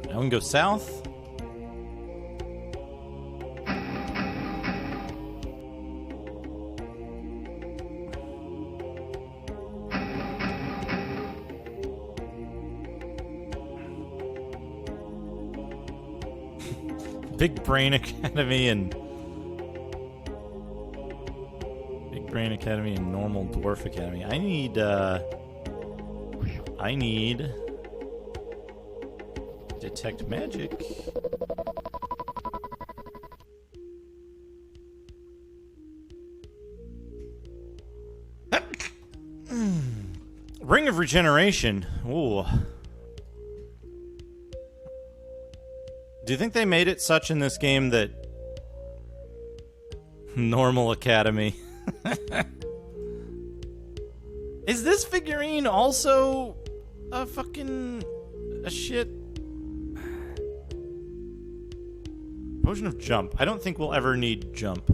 Now we can go south. Big Brain Academy and Normal Dwarf Academy. I need detect magic. Ring of Regeneration. Ooh. Do you think they made it such in this game that Normal Academy? Is this figurine also a shit? Potion of Jump. I don't think we'll ever need Jump.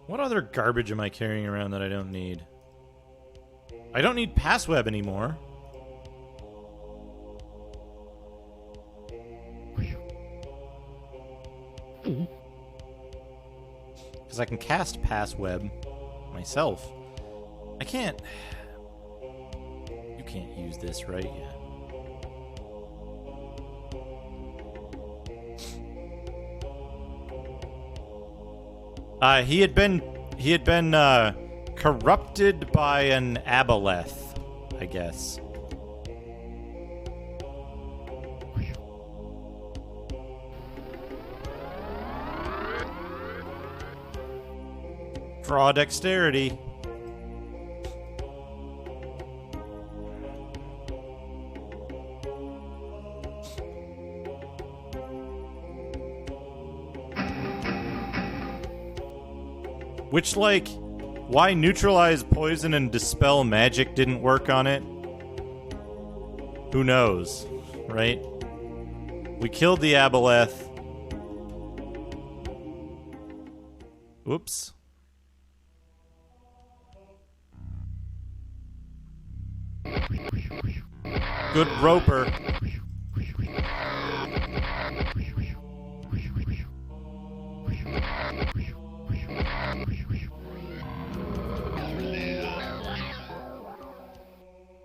What other garbage am I carrying around that I don't need? I don't need Passweb anymore. Because I can cast Passweb myself. I can't... You can't use this, right? Yeah. He had been corrupted by an aboleth, I guess. Draw dexterity. Which, like, why neutralize poison and dispel magic didn't work on it? Who knows, right? We killed the aboleth. Whoops. Good roper.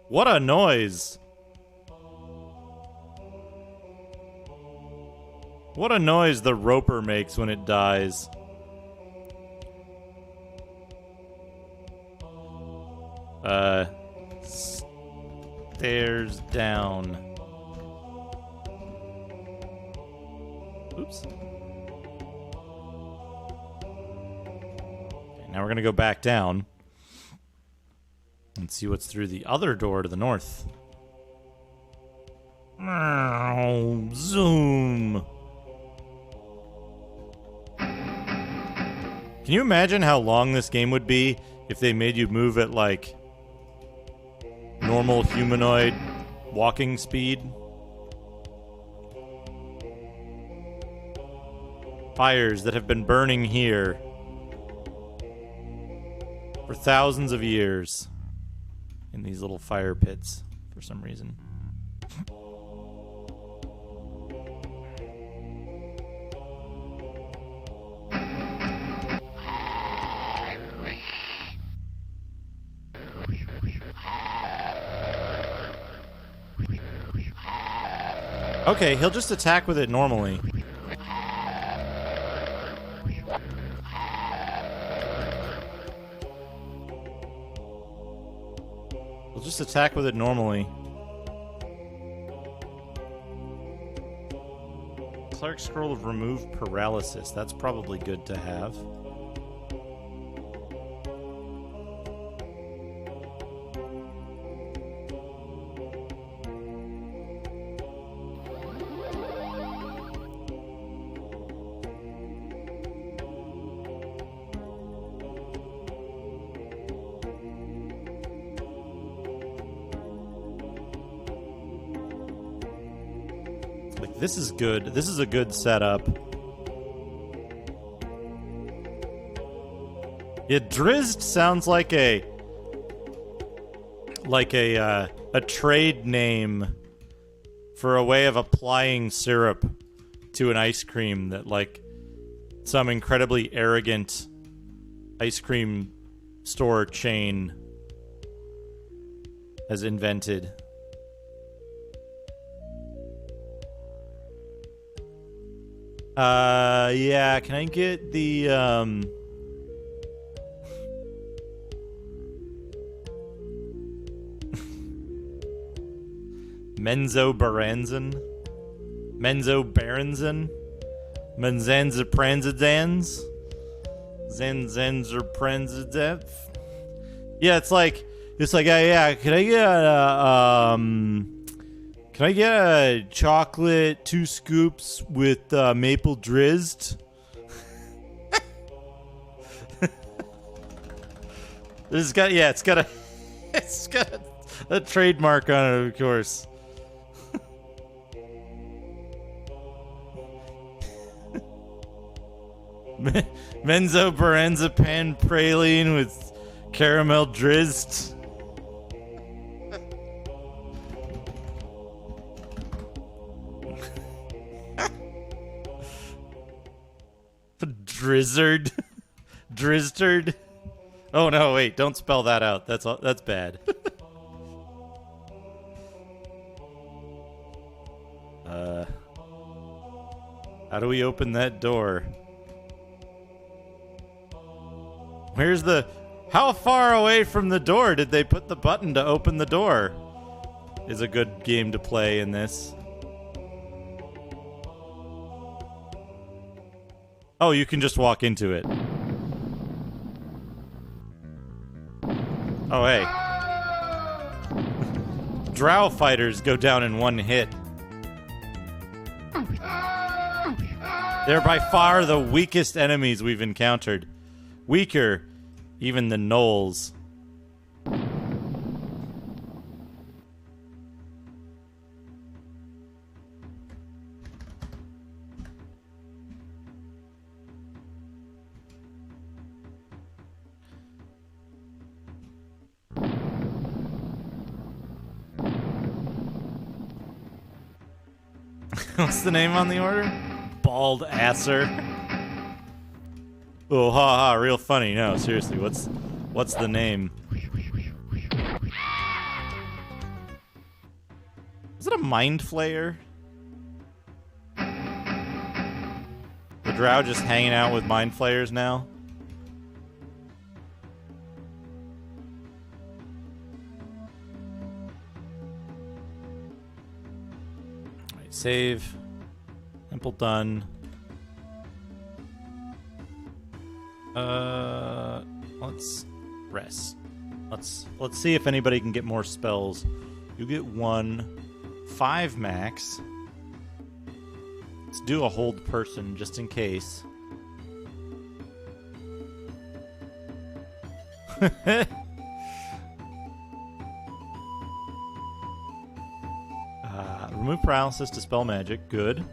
What a noise. What a noise the roper makes when it dies. Stairs down. Oops. Okay, now we're gonna go back down and see what's through the other door to the north. Zoom. Can you imagine how long this game would be if they made you move at, like, normal humanoid walking speed? Fires that have been burning here for thousands of years in these little fire pits for some reason. Okay, he'll just attack with it normally. He'll just attack with it normally. Clark Scroll of Remove Paralysis. That's probably good to have. This is good. This is a good setup. Yeah, Drizzt sounds like a trade name for a way of applying syrup to an ice cream that, like, some incredibly arrogant ice cream store chain has invented. Yeah, can I get the, Menzoberranzan? Menzoberranzan? Menzoberranzans? Menzoberranzans? Yeah, it's like, yeah, can I get a chocolate 2 scoops with maple drizzt? It's got a trademark on it, of course. Menzoberranzan praline with caramel drizzt. Drizzard. Drizzard. Oh no, wait, don't spell that out. That's bad. How do we open that door? How far away from the door did they put the button to open the door? Is a good game to play in this. Oh, you can just walk into it. Oh, hey. Drow fighters go down in one hit. They're by far the weakest enemies we've encountered. weaker even than gnolls. What's the name on the order? Bald Asser. Oh, ha ha, real funny. No, seriously, what's the name? Is it a Mind Flayer? The drow just hanging out with Mind Flayers now? Alright, save. Temple done. Let's rest. Let's see if anybody can get more spells. You get 1, 5 max. Let's do a hold person just in case. Remove paralysis to spell magic. Good.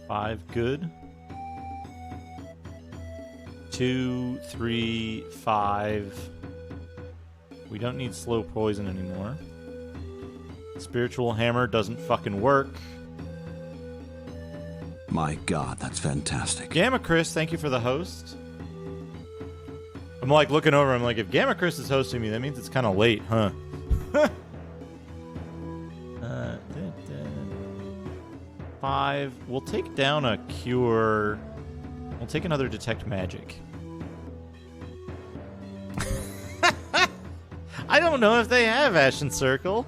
5, good. 2, 3, 5. We don't need slow poison anymore. Spiritual hammer doesn't fucking work. My God, that's fantastic. Gamma Chris, thank you for the host. I'm like looking over, I'm like, if Gamma Chris is hosting me, that means it's kind of late, huh? 5. We'll take down a cure. We'll take another detect magic. I don't know if they have Ashen Circle.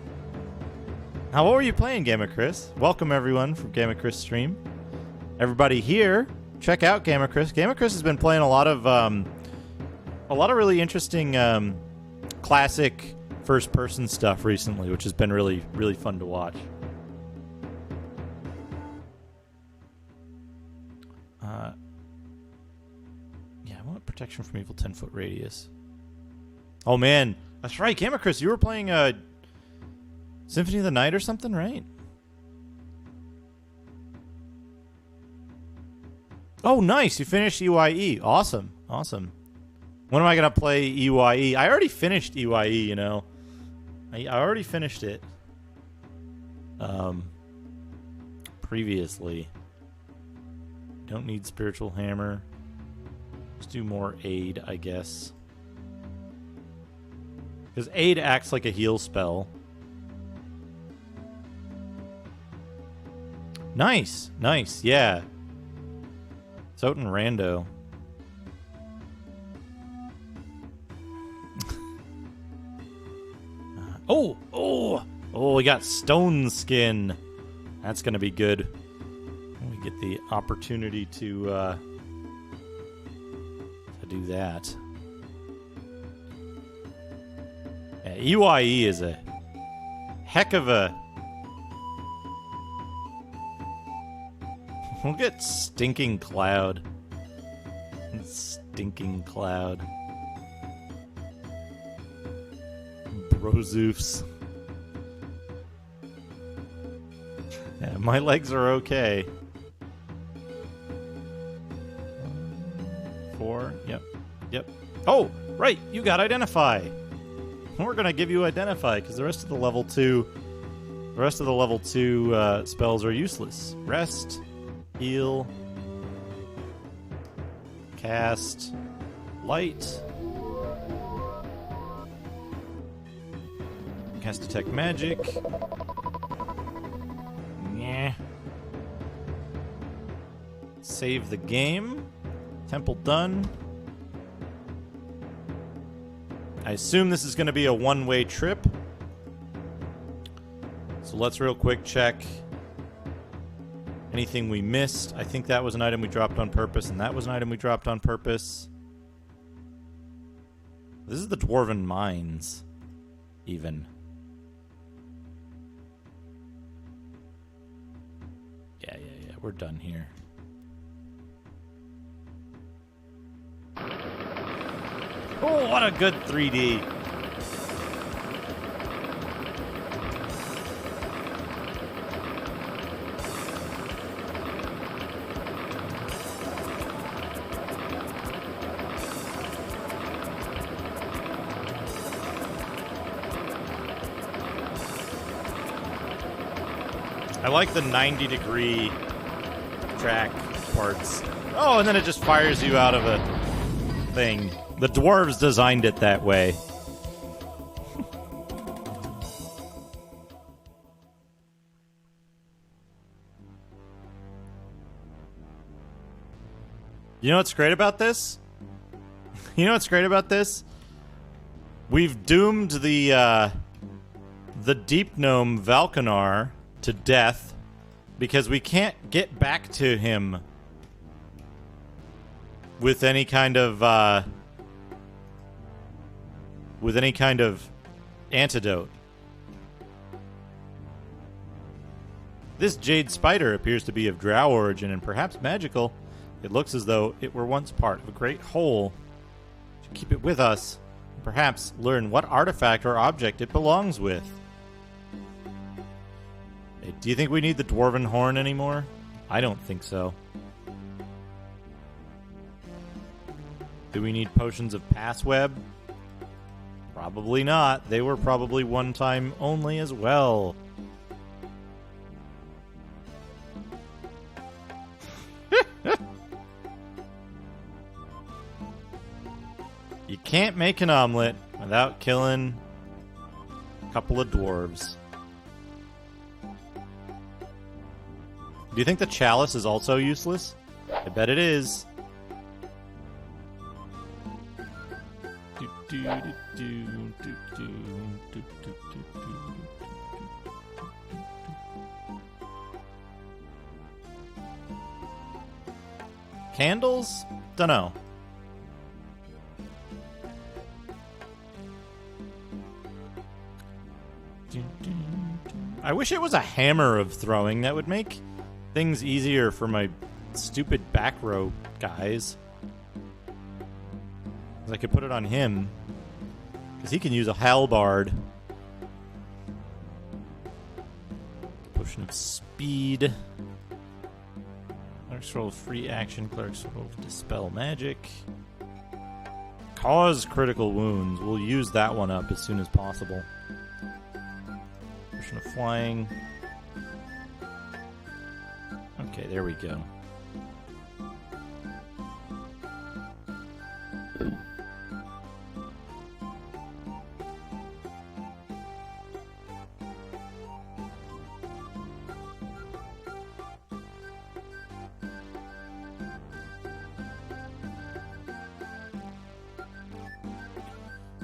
Now, what were you playing, Gamma Chris? Welcome, everyone, from Gamma Chris stream. Everybody here, check out Gamma Chris. Gamma Chris has been playing a lot of really interesting classic first-person stuff recently, which has been really, really fun to watch. Yeah, I want protection from evil 10-foot radius. Oh, man. That's right, Gamma Chris, you were playing Symphony of the Night or something, right? Oh, nice. You finished EYE. Awesome. Awesome. When am I going to play EYE? I already finished EYE, you know. I already finished it. Previously. Don't need Spiritual Hammer. Let's do more aid, I guess. Because aid acts like a heal spell. Nice. Nice. Yeah. Soten Rando. We got Stone Skin. That's going to be good. We get the opportunity to do that. Yeah, EYE is a heck of a... We'll get Stinking Cloud. Stinking Cloud. Brozoofs. Yeah, my legs are okay. 4. Yep. Oh, right. You got Identify. We're gonna give you Identify because the rest of the level 2 spells are useless. Rest, heal, cast, light, cast detect magic. Yeah. Save the game. Temple done. I assume this is going to be a one-way trip. So let's real quick check anything we missed. I think that was an item we dropped on purpose, and that was an item we dropped on purpose. This is the Dwarven Mines, even. Yeah. We're done here. Oh, what a good 3D. I like the 90-degree track parts. Oh, and then it just fires you out of a thing. The dwarves designed it that way. You know what's great about this? You know what's great about this? We've doomed the Deep Gnome Valkanar to death because we can't get back to him with any kind of antidote. This jade spider appears to be of drow origin and perhaps magical. It looks as though it were once part of a great whole. We should keep it with us and perhaps learn what artifact or object it belongs with. Hey, do you think we need the dwarven horn anymore? I don't think so. Do we need potions of passweb? Probably not. They were probably one time only as well. You can't make an omelet without killing a couple of dwarves. Do you think the chalice is also useless? I bet it is. Candles? Dunno. I wish it was a hammer of throwing. That would make things easier for my stupid back row guys. I could put it on him, because he can use a halberd. Potion of speed. Cleric's roll of free action. Cleric's roll of dispel magic. Cause critical wounds. We'll use that one up as soon as possible. Potion of flying. Okay, there we go.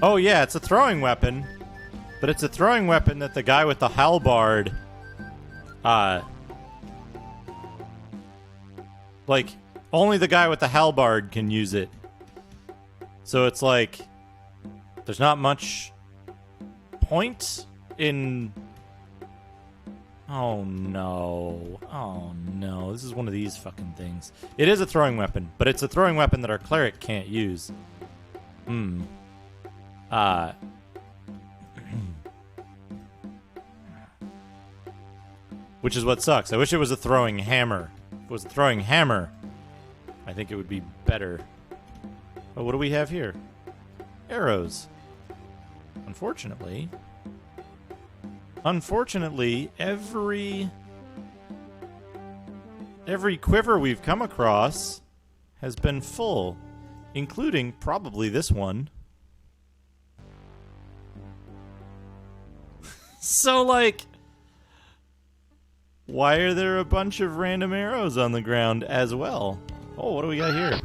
Oh yeah, it's a throwing weapon, but it's a throwing weapon that the guy with the halberd, like, only the guy with the halberd can use it. So it's like, there's not much point in... Oh no. Oh no. This is one of these fucking things. It is a throwing weapon, but it's a throwing weapon that our cleric can't use. Which is what sucks. I wish it was a throwing hammer. If it was a throwing hammer, I think it would be better. Oh, what do we have here? Arrows. Unfortunately, every quiver we've come across has been full, including probably this one. So, like, why are there a bunch of random arrows on the ground as well? Oh, what do we got here?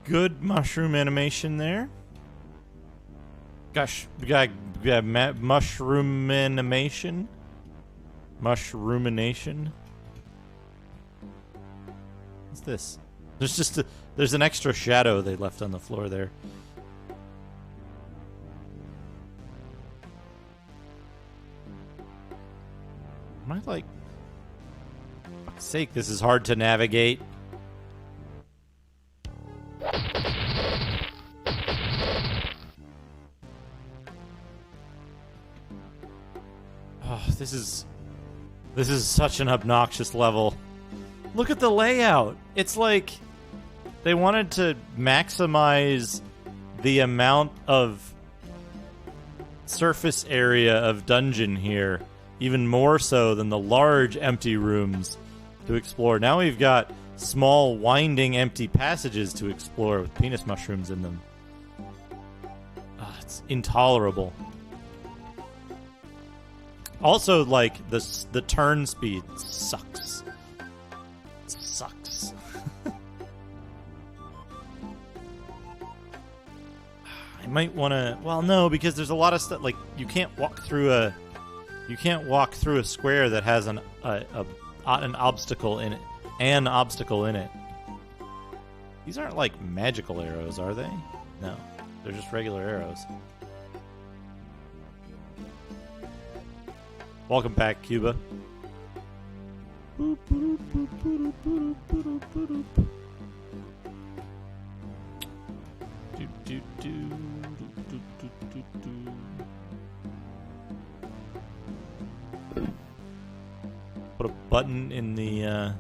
Good mushroom animation there. Gosh, we got mushroom animation. Mushroomation. What's this? There's an extra shadow they left on the floor there. Am I like Sake, this is hard to navigate. Oh, this is such an obnoxious level. Look at the layout. It's like they wanted to maximize the amount of surface area of dungeon here, even more so than the large empty rooms to explore. Now we've got small, winding, empty passages to explore with penis mushrooms in them. It's intolerable. Also, like, the turn speed sucks. Sucks. I might want to... Well, no, because there's a lot of stuff... Like, you can't walk through a square that has an obstacle in it. An obstacle in it. These aren't, like, magical arrows, are they? No. They're just regular arrows. Welcome back, Cuba. Put a button in the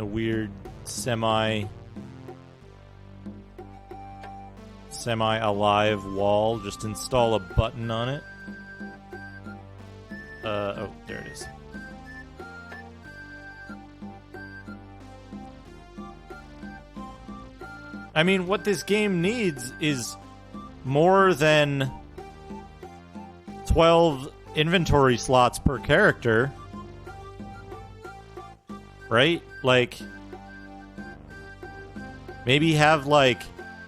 weird semi-alive wall. Just install a button on it. Oh, there it is. I mean, what this game needs is more than 12 inventory slots per character. Right? Like, maybe have, like,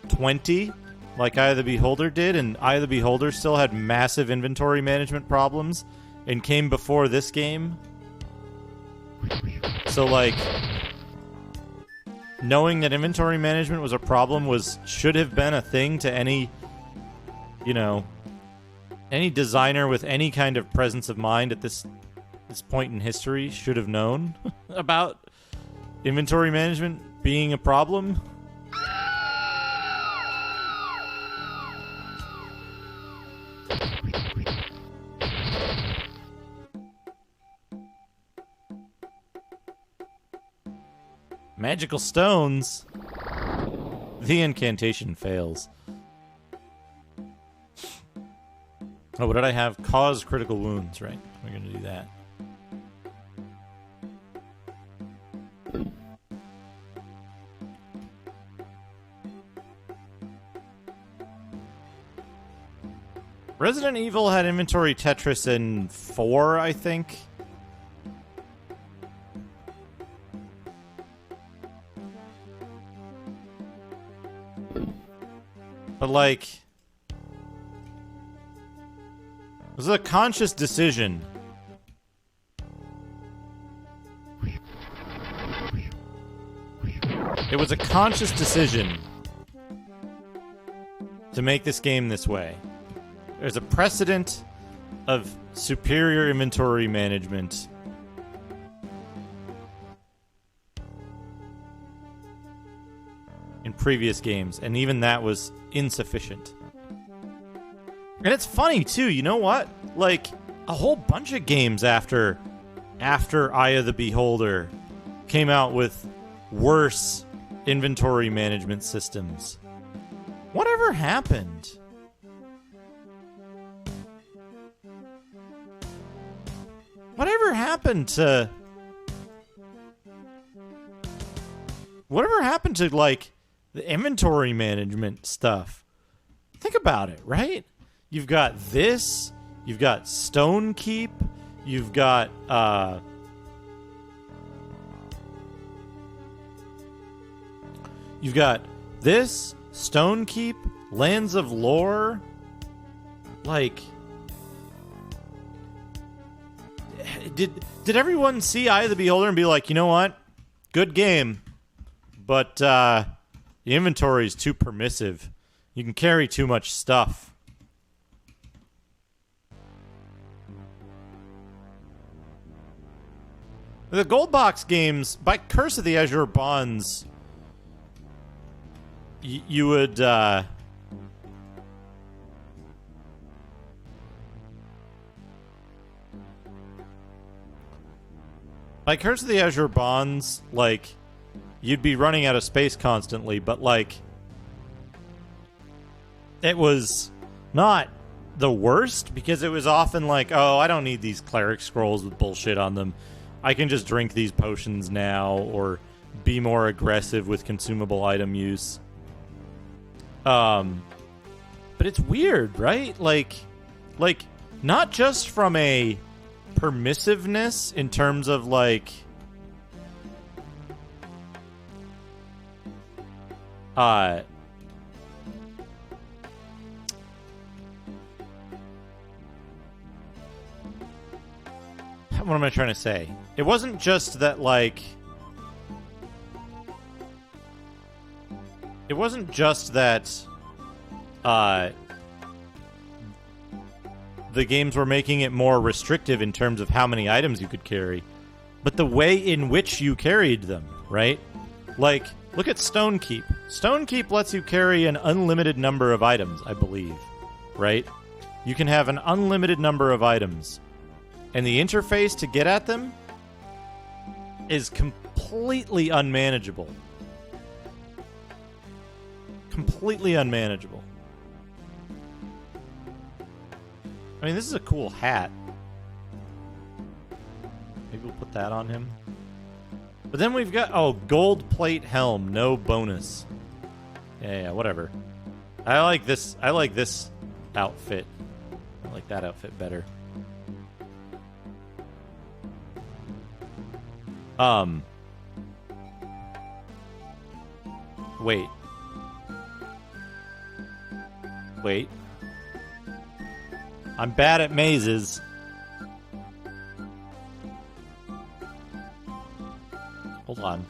20, like Eye of the Beholder did, and Eye of the Beholder still had massive inventory management problems and came before this game. So, like, knowing that inventory management was a problem should have been a thing to any, any designer with any kind of presence of mind at this point in history should have known about inventory management being a problem. Magical stones. The incantation fails. Oh, what did I have? Cause critical wounds, right? We're going to do that. Resident Evil had inventory Tetris in 4, I think. But, like, it was a conscious decision. It was a conscious decision to make this game this way. There's a precedent of superior inventory management. In previous games, and even that was insufficient. And it's funny too, you know what? Like, a whole bunch of games after Eye of the Beholder came out with worse inventory management systems. Whatever happened? Whatever happened to like the inventory management stuff? Think about it, right? You've got this, you've got Stone Keep, you've got this, Stone Keep, Lands of Lore. Like, did everyone see Eye of the Beholder and be like, you know what? Good game, but the inventory is too permissive. You can carry too much stuff. The gold box games, by Curse of the Azure Bonds, you would by Curse of the Azure Bonds, like, you'd be running out of space constantly, but, like, it was not the worst, because it was often like, oh, I don't need these cleric scrolls with bullshit on them. I can just drink these potions now, or be more aggressive with consumable item use. But it's weird, right? Like, not just from a permissiveness in terms of, like, what am I trying to say? It wasn't just that, like, it wasn't just that the games were making it more restrictive in terms of how many items you could carry, but the way in which you carried them, right? Like, look at Stonekeep. Stonekeep lets you carry an unlimited number of items, I believe, right? You can have an unlimited number of items, and the interface to get at them is completely unmanageable. Completely unmanageable. I mean, this is a cool hat. Maybe we'll put that on him. But then we've got, oh, gold plate helm, no bonus. Yeah, whatever. I like this outfit. I like that outfit better. Wait. I'm bad at mazes. Hold on.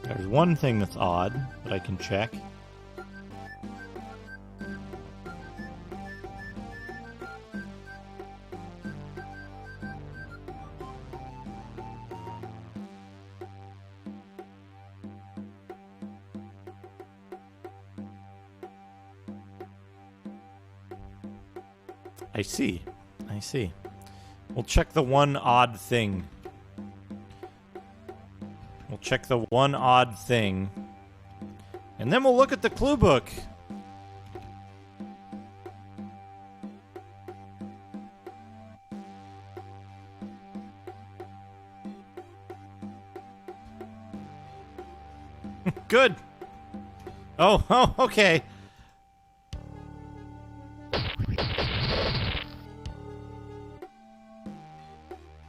There's one thing that's odd that I can check. I see. We'll check the one odd thing. And then we'll look at the clue book. Good. Oh, okay.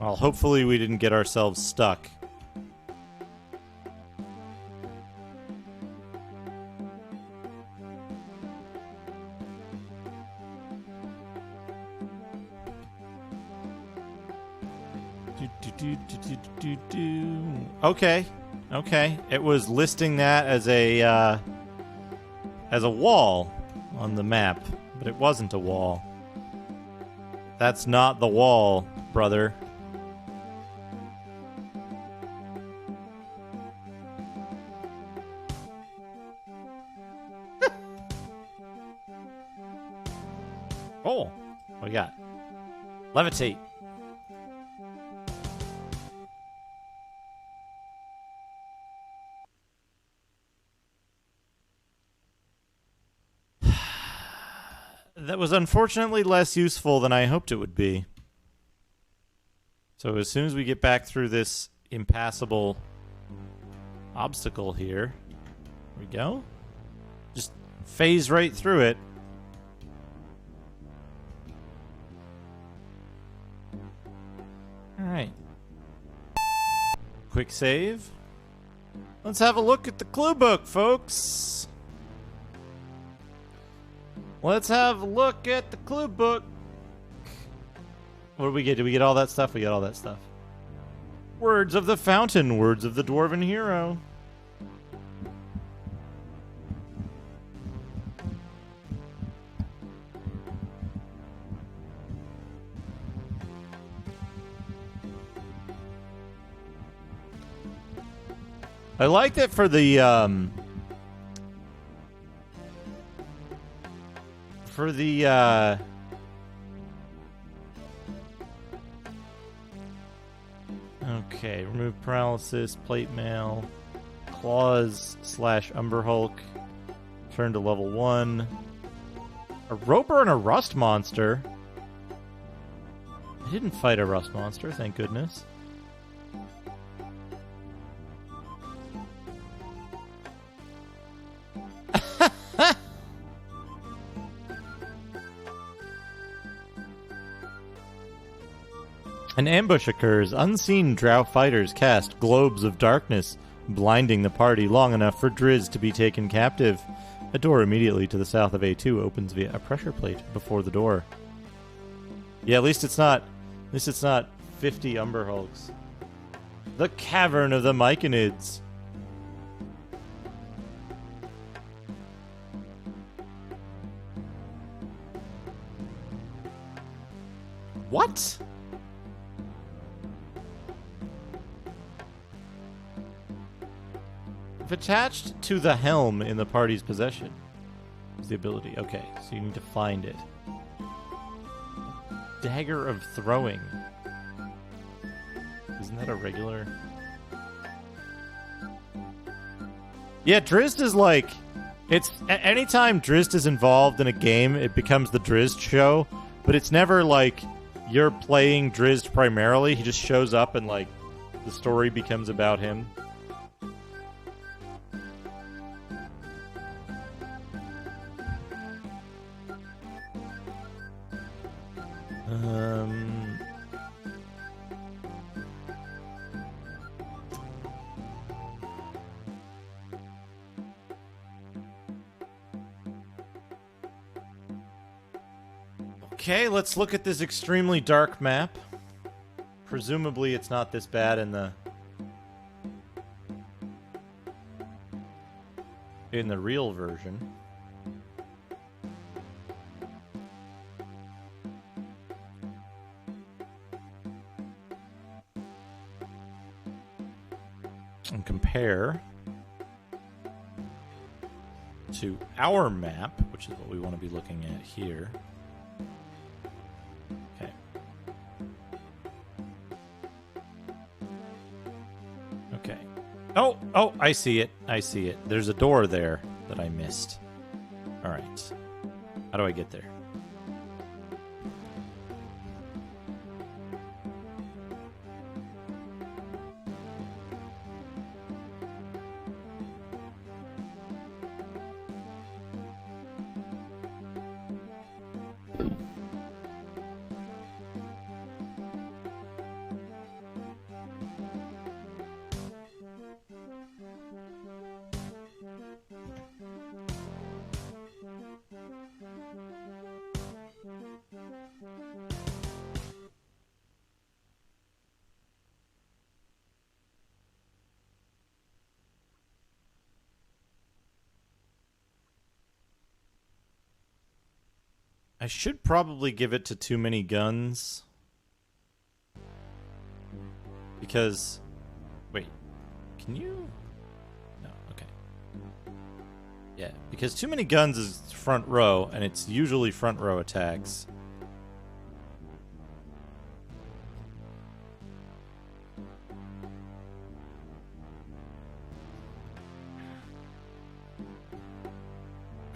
Well, hopefully we didn't get ourselves stuck. Okay. It was listing that as a wall on the map, but it wasn't a wall. That's not the wall, brother. Oh, what we got? Levitate. That was unfortunately less useful than I hoped it would be. So as soon as we get back through this impassable obstacle here, we go. Just phase right through it. Alright. Quick save. Let's have a look at the clue book, folks. Let's have a look at the clue book. What did we get? Did we get all that stuff? We got all that stuff. Words of the Fountain. Words of the Dwarven Hero. I like that for the okay, remove paralysis, plate mail, claws / Umber Hulk, turn to level 1. A roper and a rust monster. I didn't fight a rust monster, thank goodness. An ambush occurs. Unseen drow fighters cast globes of darkness, blinding the party long enough for Driz to be taken captive. A door immediately to the south of A2 opens via a pressure plate before the door. Yeah, at least it's not 50 Umber Hulks. The Cavern of the Myconids. What? If attached to the helm in the party's possession is the ability. Okay, so you need to find it. Dagger of Throwing. Isn't that a regular? Yeah, Drizzt is like... It's anytime Drizzt is involved in a game, it becomes the Drizzt show, but it's never like you're playing Drizzt primarily. He just shows up and like the story becomes about him. Okay, let's look at this extremely dark map. Presumably it's not this bad in the real version. And compare to our map, which is what we want to be looking at here. Okay. Oh, I see it. I see it. There's a door there that I missed. All right. How do I get there? I should probably give it to Too Many Guns. Because... Wait. Can you... No, okay. Yeah, because Too Many Guns is front row, and it's usually front row attacks.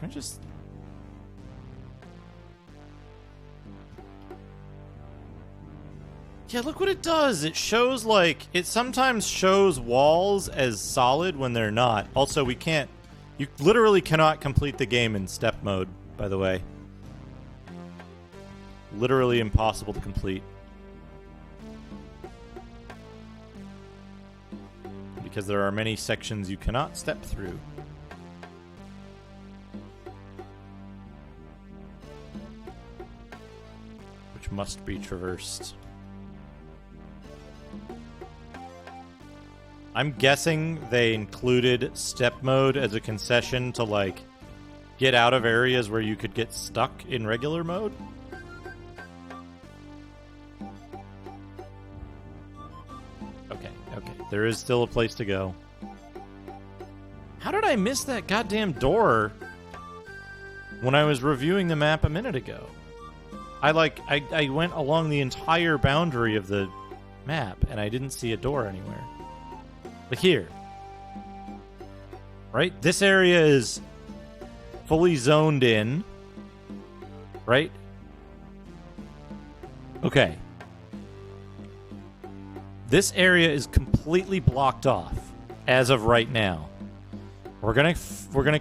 Can I just... Yeah, look what it does. It shows, like, it sometimes shows walls as solid when they're not. Also, we can't, you literally cannot complete the game in step mode, by the way. Literally impossible to complete. Because there are many sections you cannot step through. Which must be traversed. I'm guessing they included step mode as a concession to, like, get out of areas where you could get stuck in regular mode. Okay. There is still a place to go. did I miss that goddamn door when I was reviewing the map a minute ago? I went along the entire boundary of the map and I didn't see a door anywhere. Like here. Right? This area is fully zoned in. Right? Okay. This area is completely blocked off as of right now. We're gonna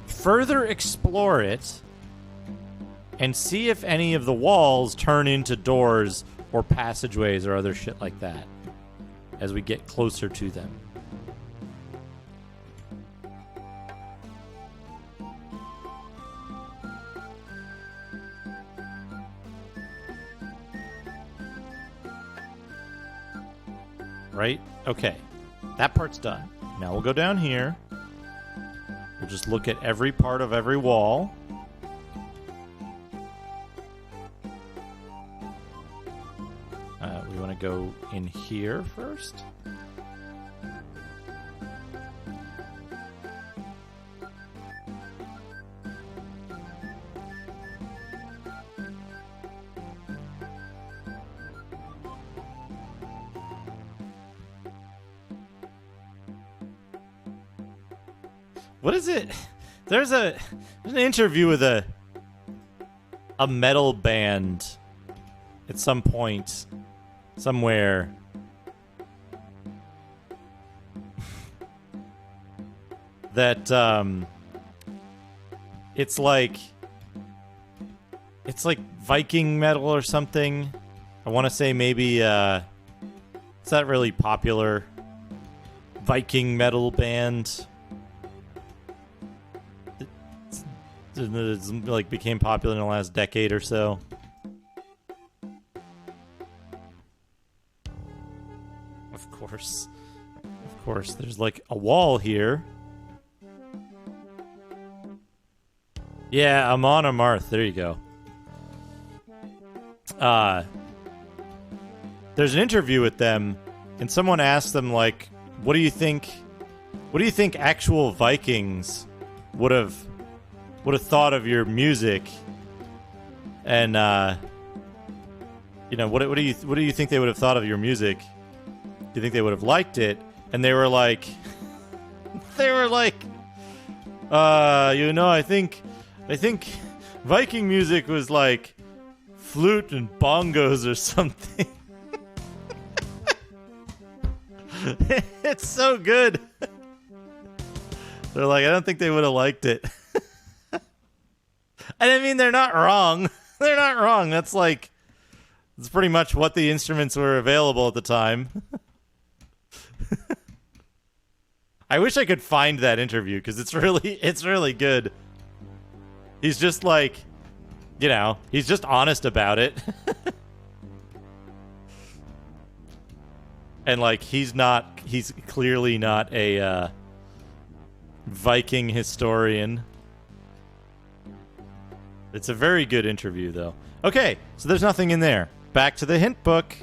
further explore it and see if any of the walls turn into doors or passageways or other shit like that as we get closer to them. Right? Okay. That part's done. Now we'll go down here. We'll just look at every part of every wall. We want to go in here first. What is it? There's an interview with a metal band at some point somewhere. That it's like Viking metal or something. I want to say maybe it's that really popular Viking metal band. It's like became popular in the last decade or so. Of course, there's like a wall here. Yeah, Amon Amarth. There you go. There's an interview with them, and someone asked them like, "What do you think actual Vikings would have thought of your music?" And what do you think they would have thought of your music? Do you think they would have liked it? And they were like, I think Viking music was like flute and bongos or something. It's so good. They're like, I don't think they would have liked it. And I mean, they're not wrong. They're not wrong. That's pretty much what the instruments were available at the time. I wish I could find that interview because it's really good. He's just like, he's just honest about it. And like, he's clearly not a Viking historian. It's a very good interview, though. Okay, so there's nothing in there. Back to the hint book.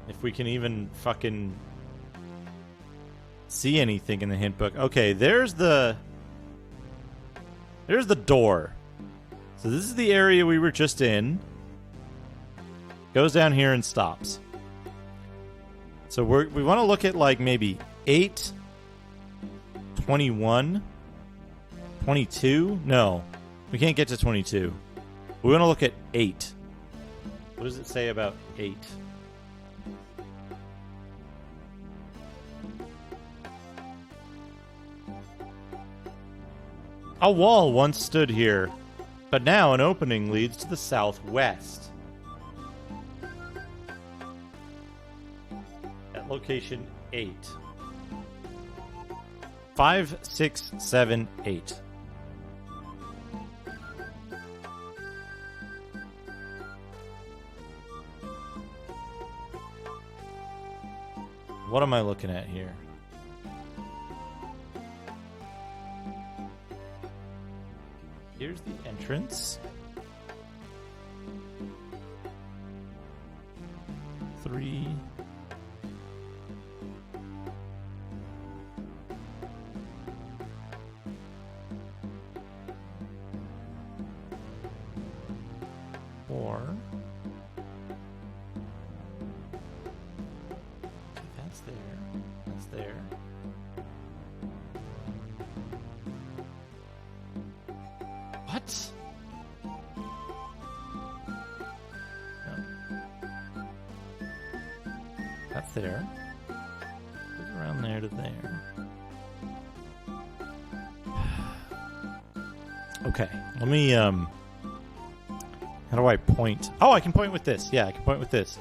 If we can even fucking see anything in the hint book. Okay, there's the door. So this is the area we were just in. Goes down here and stops. So we want to look at like maybe 8, 21, 22? No, we can't get to 22. We want to look at 8. What does it say about 8? A wall once stood here, but now an opening leads to the southwest. At location 8. 5, 6, 7, 8. What am I looking at here? Here's the entrance. 3. Four. Okay, that's there. That's there. What? No. That's there. Goes around there to there. Okay, let me, how do I point? Oh, I can point with this. Yeah, I can point with this.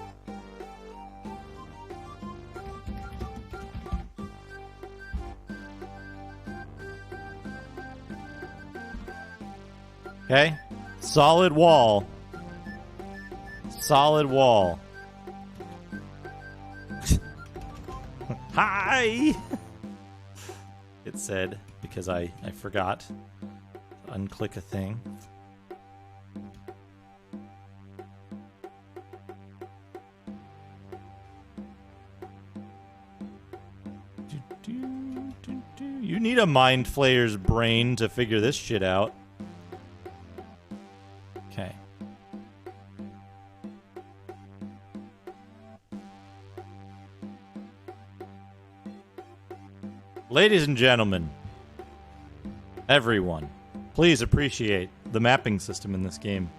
Okay. Solid wall. Solid wall. Hi! It said, because I forgot to unclick a thing. You need a mind flayer's brain to figure this shit out. Okay. Ladies and gentlemen, everyone, please appreciate the mapping system in this game.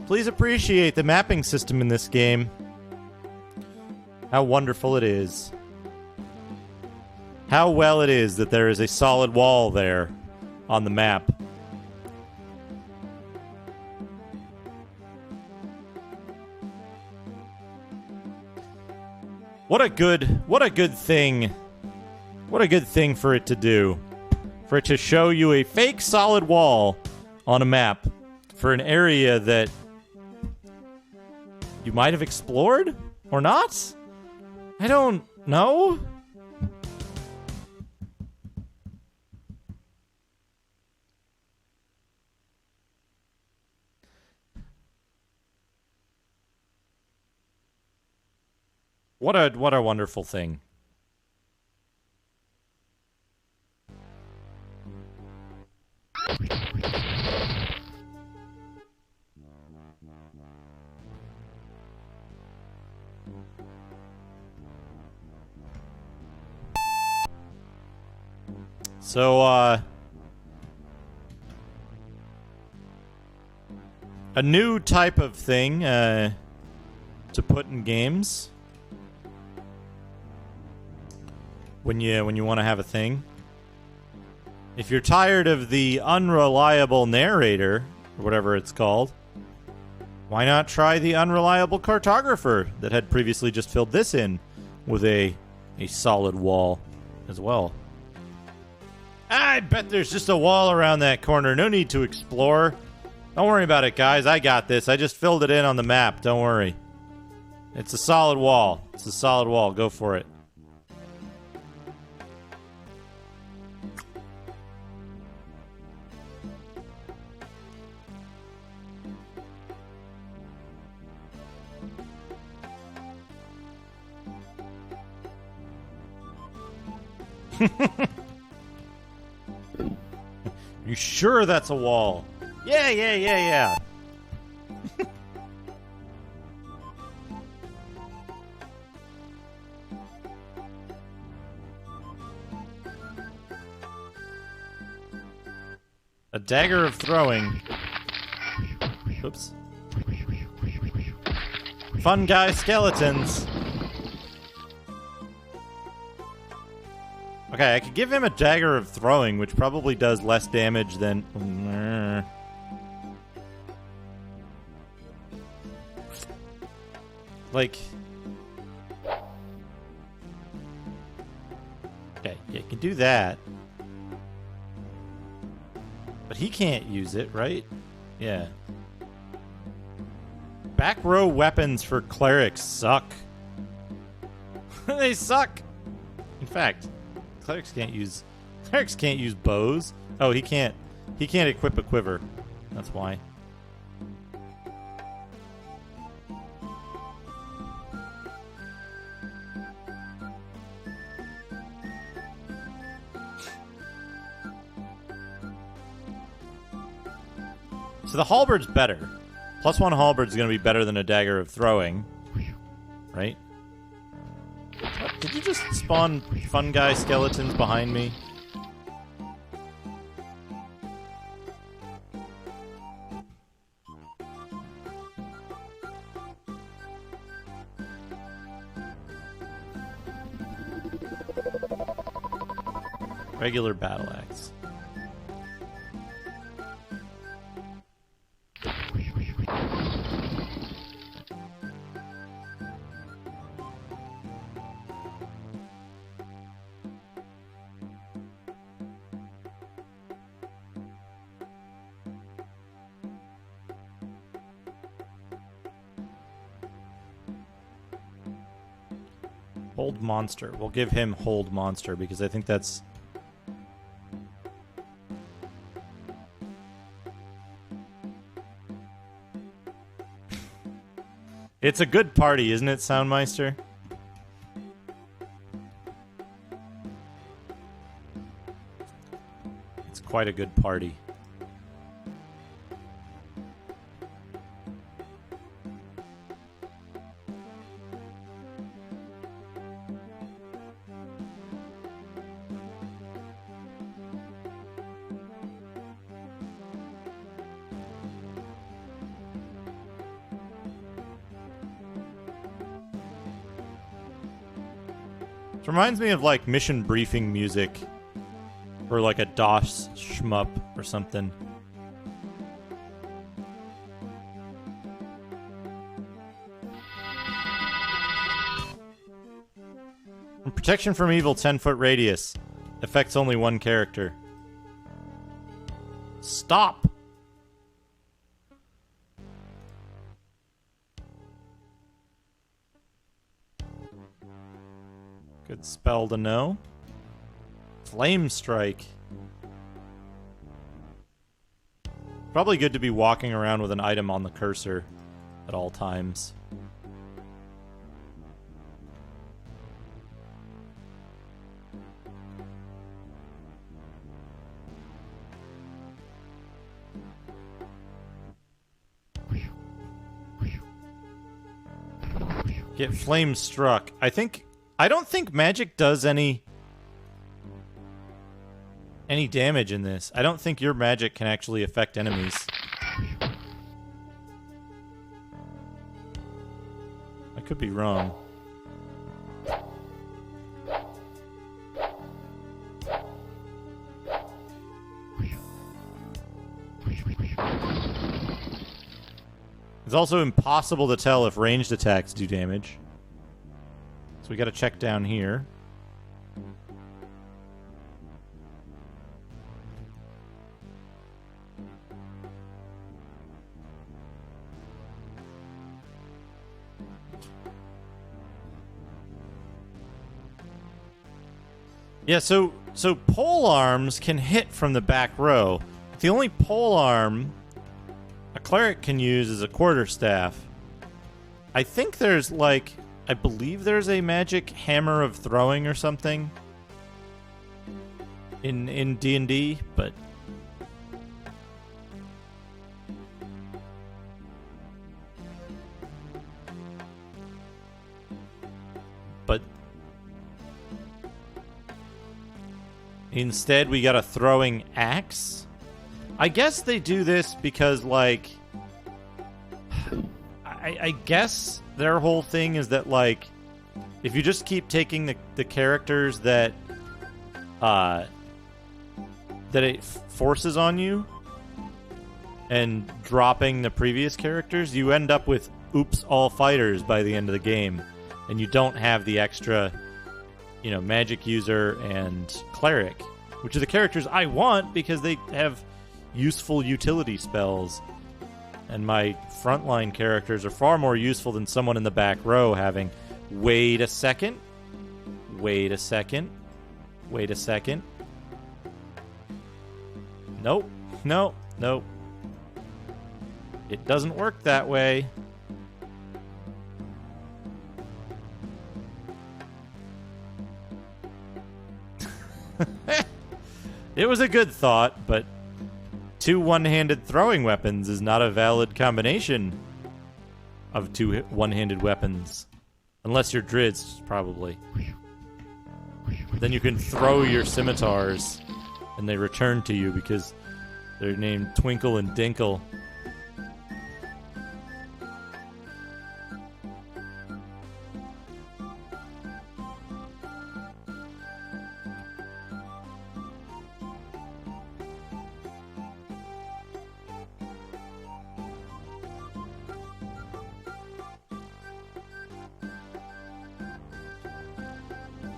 Please appreciate the mapping system in this game. How wonderful it is. How well it is that there is a solid wall there on the map. What a good thing. What a good thing for it to do. For it to show you a fake solid wall on a map for an area that you might have explored or not? I don't know. What a wonderful thing. So, a new type of thing to put in games when you want to have a thing. If you're tired of the unreliable narrator, or whatever it's called, why not try the unreliable cartographer that had previously just filled this in with a solid wall as well. I bet there's just a wall around that corner. No need to explore. Don't worry about it, guys. I got this. I just filled it in on the map. Don't worry. It's a solid wall. It's a solid wall. Go for it. You sure that's a wall? Yeah. A dagger of throwing. Oops. Fun guy skeletons. Okay, I could give him a dagger of throwing, which probably does less damage than... Like... Okay, yeah, you can do that. But he can't use it, right? Yeah. Back row weapons for clerics suck. They suck! In fact... Clerics can't use Clerics can't use bows. Oh, he can't. He can't equip a quiver. That's why. So the halberd's better. +1 halberd's going to be better than a dagger of throwing. Right? What? Did you just spawn fun guy skeletons behind me? Regular battle axe. Hold monster. We'll give him hold monster because I think that's... It's a good party, isn't it, Soundmeister? It's quite a good party. It reminds me of like mission briefing music or like a DOS shmup or something. Protection from evil 10-foot radius. Affects only one character. Stop! Good spell to know. Flame Strike. Probably good to be walking around with an item on the cursor at all times. Get flame struck. I don't think magic does any damage in this. I don't think your magic can actually affect enemies. I could be wrong. It's also impossible to tell if ranged attacks do damage. So we gotta check down here. Yeah, so pole arms can hit from the back row. The only pole arm a cleric can use is a quarterstaff. I think there's like... I believe there's a magic hammer of throwing or something in D&D, but instead we got a throwing axe. I guess they do this because, like, I guess their whole thing is that, like, if you just keep taking the characters that it forces on you and dropping the previous characters, you end up with oops all fighters by the end of the game, and you don't have the extra, you know, magic user and cleric, which are the characters I want because they have useful utility spells. And my frontline characters are far more useful than someone in the back row having... Wait a second. Wait a second. Wait a second. Nope. Nope. Nope. It doesn't work that way. It was a good thought, but 2 one-handed throwing weapons is not a valid combination of 2 one-handed weapons. Unless you're Drizzt, probably. Then you can throw your scimitars, and they return to you because they're named Twinkle and Dinkle.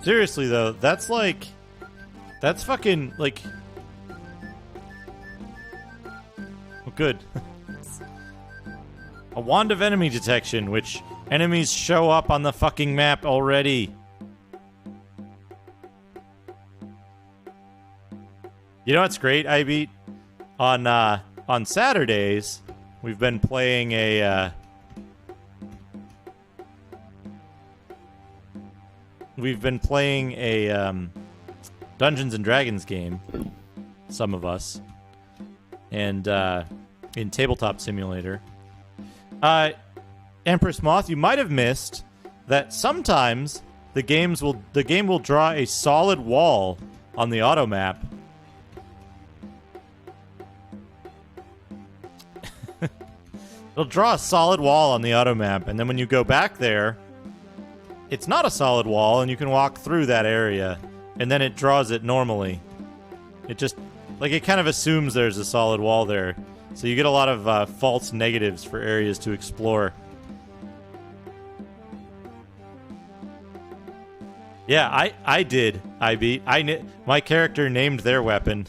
Seriously, though, that's fucking, like... Oh, good. A wand of enemy detection, which enemies show up on the fucking map already. You know what's great, I beat? On Saturdays, we've been playing a, Dungeons and Dragons game, some of us, and in Tabletop Simulator. Empress Moth, you might have missed that sometimes the game will draw a solid wall on the auto map. It'll draw a solid wall on the auto map, and then when you go back there, it's not a solid wall, and you can walk through that area, and then it draws it normally. It just, like, it kind of assumes there's a solid wall there. So you get a lot of false negatives for areas to explore. Yeah, I did. My character named their weapon.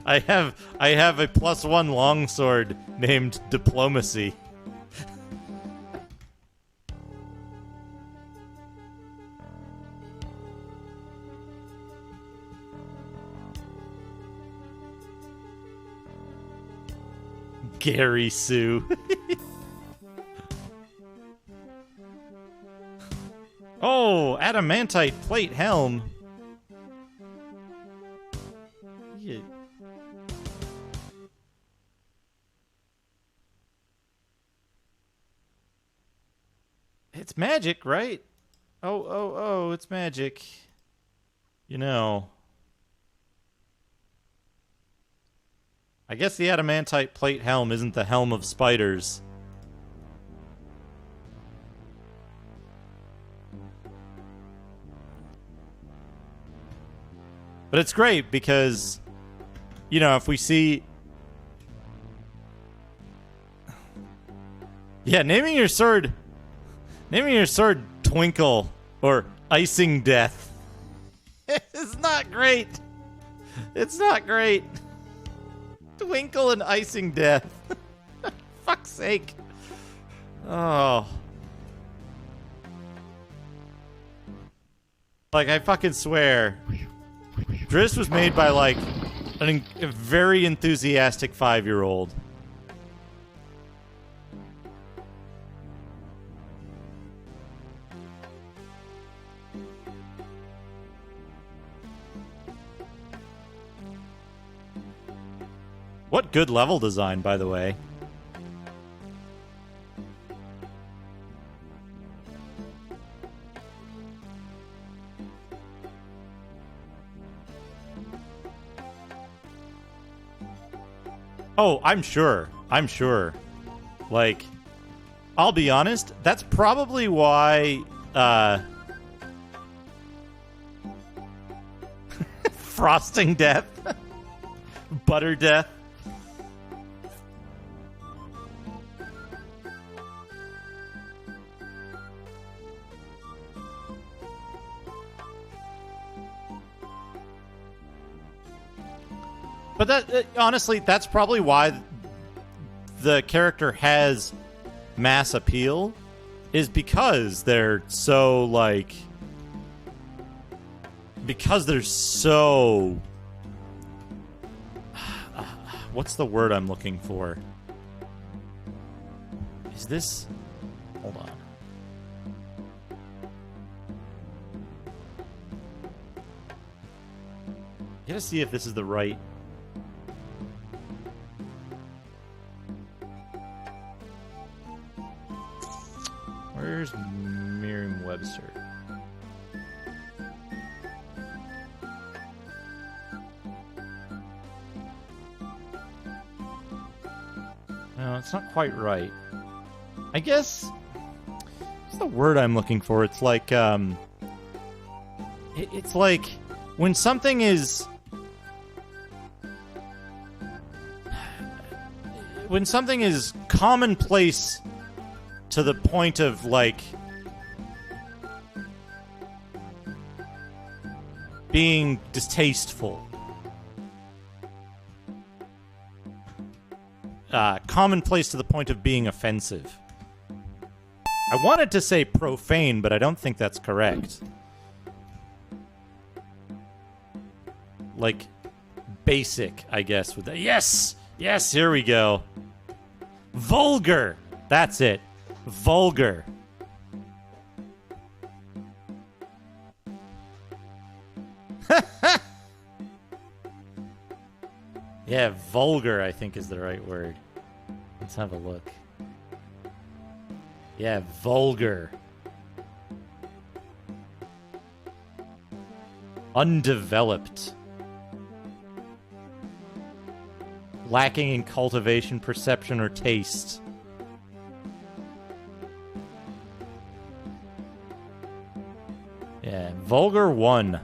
I have a +1 longsword named Diplomacy. Gary Sue. Oh, adamantite plate helm. Yeah. It's magic, right? Oh, it's magic. You know. I guess the adamantite plate helm isn't the helm of spiders. But it's great because, you know, if we see... Yeah, naming your sword Twinkle or Icing Death is not great. It's not great. Twinkle and Icing Death. Fuck's sake. Oh. Like, I fucking swear. Drizzt was made by, like, a very enthusiastic 5-year-old. What good level design, by the way. Oh, I'm sure. Like, I'll be honest, that's probably why, Frosting Death. Butter Death. But that, honestly, that's probably why the character has mass appeal, is because they're so, like... Because they're so... What's the word I'm looking for? Is this... Hold on. Gotta see if this is the right... Where's Merriam-Webster? No, it's not quite right. I guess... What's the word I'm looking for? It's like, it's like... When something is... When something is commonplace to the point of, like... being distasteful. Commonplace to the point of being offensive. I wanted to say profane, but I don't think that's correct. Like, basic, I guess. With that. Yes! Yes, here we go. Vulgar! That's it. Vulgar. Yeah, vulgar, I think, is the right word. Let's have a look. Yeah, vulgar. Undeveloped. Lacking in cultivation, perception, or taste. Yeah, vulgar one.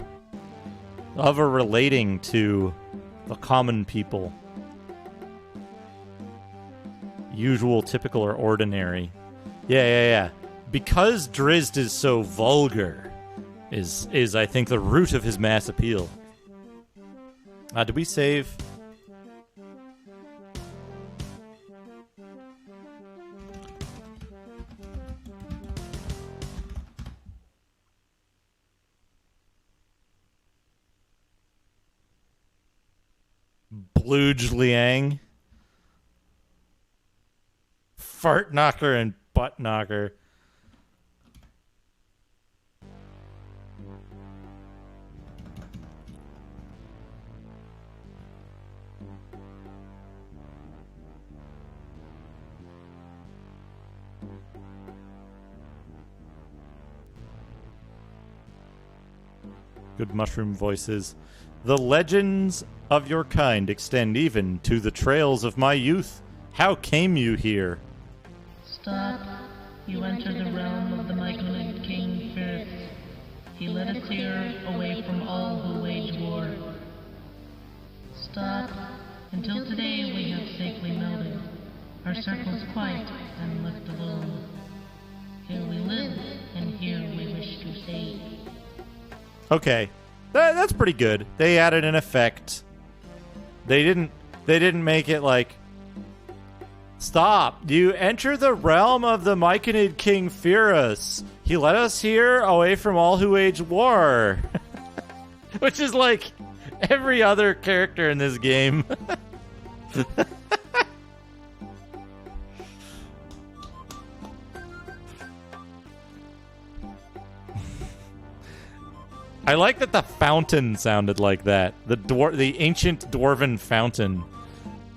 Of or relating to the common people. Usual, typical, or ordinary. Yeah. Because Drizzt is so vulgar is I think the root of his mass appeal. Did we save? Bluge Liang. Fart knocker and butt knocker. Good mushroom voices. The legends of your kind extend even to the trails of my youth. How came you here? Stop. You enter the realm of the Myconid King Firth. He led us here away from all who wage war. Stop. Until today we have safely melded. Our circles quiet and left alone. Here we live, and here we wish to stay. Okay. That's pretty good. They added an effect. They didn't make it like, stop. You enter the realm of the Myconid King Pyrrhus. He led us here away from all who wage war. Which is like every other character in this game. I like that the fountain sounded like that. The ancient dwarven fountain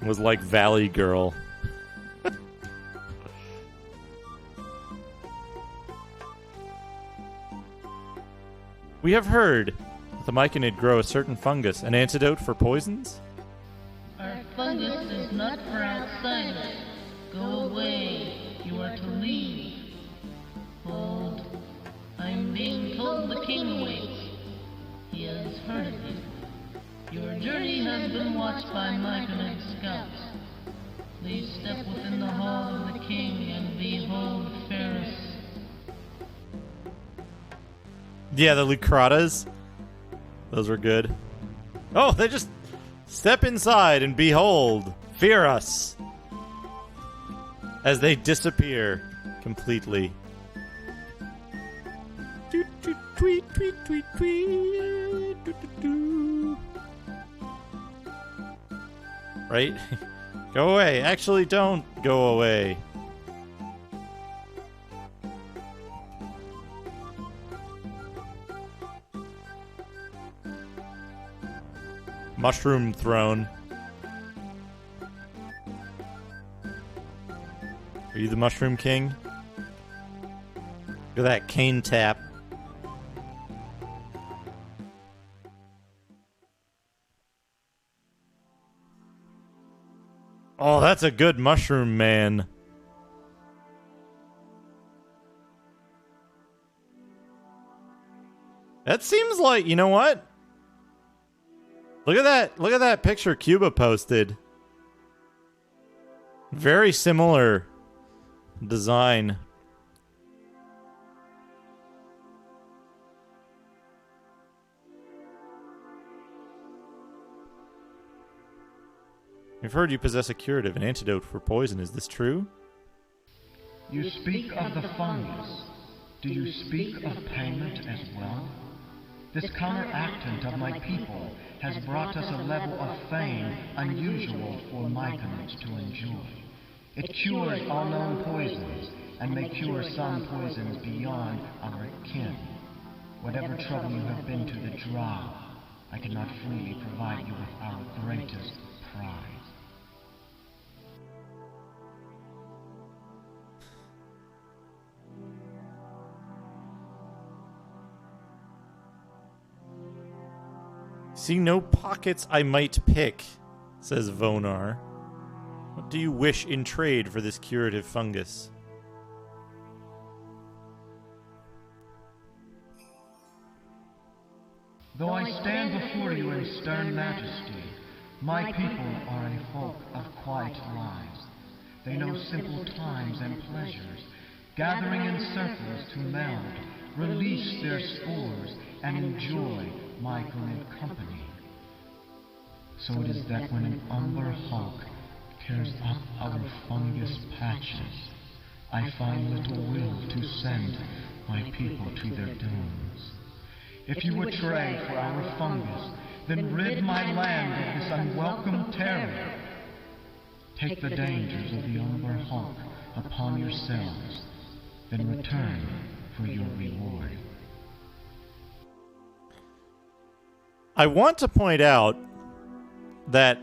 was like Valley Girl. We have heard that the Myconid grow a certain fungus, an antidote for poisons? Our fungus is not for outsiders. Go away. You are to leave. Hold. I'm being told the king awaits. He has heard of you. Your journey has been watched by Myconid scouts. Please step within the hall of the king and behold Ferris. Yeah, the Lucratas. Those were good. Oh, they just step inside and behold, fear us. As they disappear completely. Tweet, tweet, tweet, tweet. Right? Go away. Actually, don't go away. Mushroom throne. Are you the Mushroom King? Look at that cane tap. Oh, that's a good mushroom man. That seems like, you know what? Look at that picture Cuba posted. Very similar design. I've heard you possess a curative, an antidote for poison. Is this true? You speak of the fungus. Do you speak of payment as well? This counteractant of my people has brought us a level of fame unusual for myconids to enjoy. It cures all known poisons, and may cure some poisons beyond our kin. Whatever trouble you have been to the drow, I cannot freely provide you with our greatest prize. See no pockets I might pick, says Vonar. What do you wish in trade for this curative fungus? Though I stand before you in stern majesty, my people are a folk of quiet lives. They know simple times and pleasures, gathering in circles to meld, release their spores, and enjoy myconid company. So it is that when an umber hulk tears up our fungus patches, I find little will to send my people to their dooms. If you would trade for our fungus, then rid my land of this unwelcome terror. Take the dangers of the umber hulk upon yourselves, then return for your reward. I want to point out that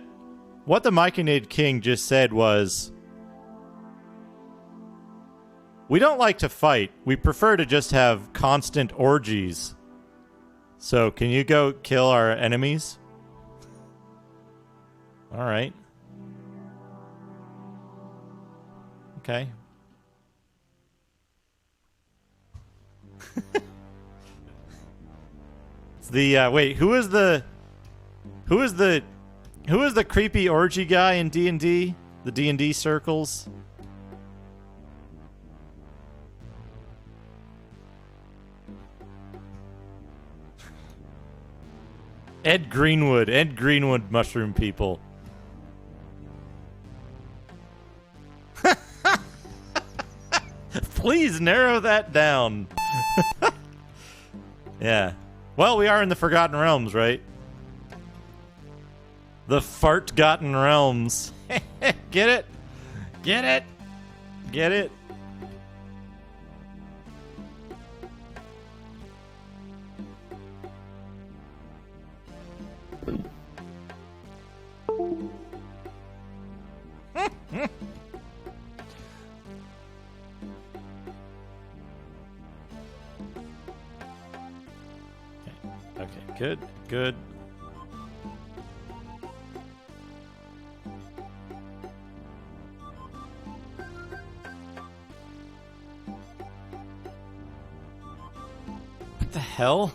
what the Myconid King just said was, we don't like to fight. We prefer to just have constant orgies. So, can you go kill our enemies? All right. Okay. It's the wait, who is the creepy orgy guy in D&D? The D&D circles? Ed Greenwood mushroom people. Please narrow that down. Yeah. Well, we are in the Forgotten Realms, right? The Fart-gotten Realms. Get it? Get it? Get it? Okay, good, good. What the hell?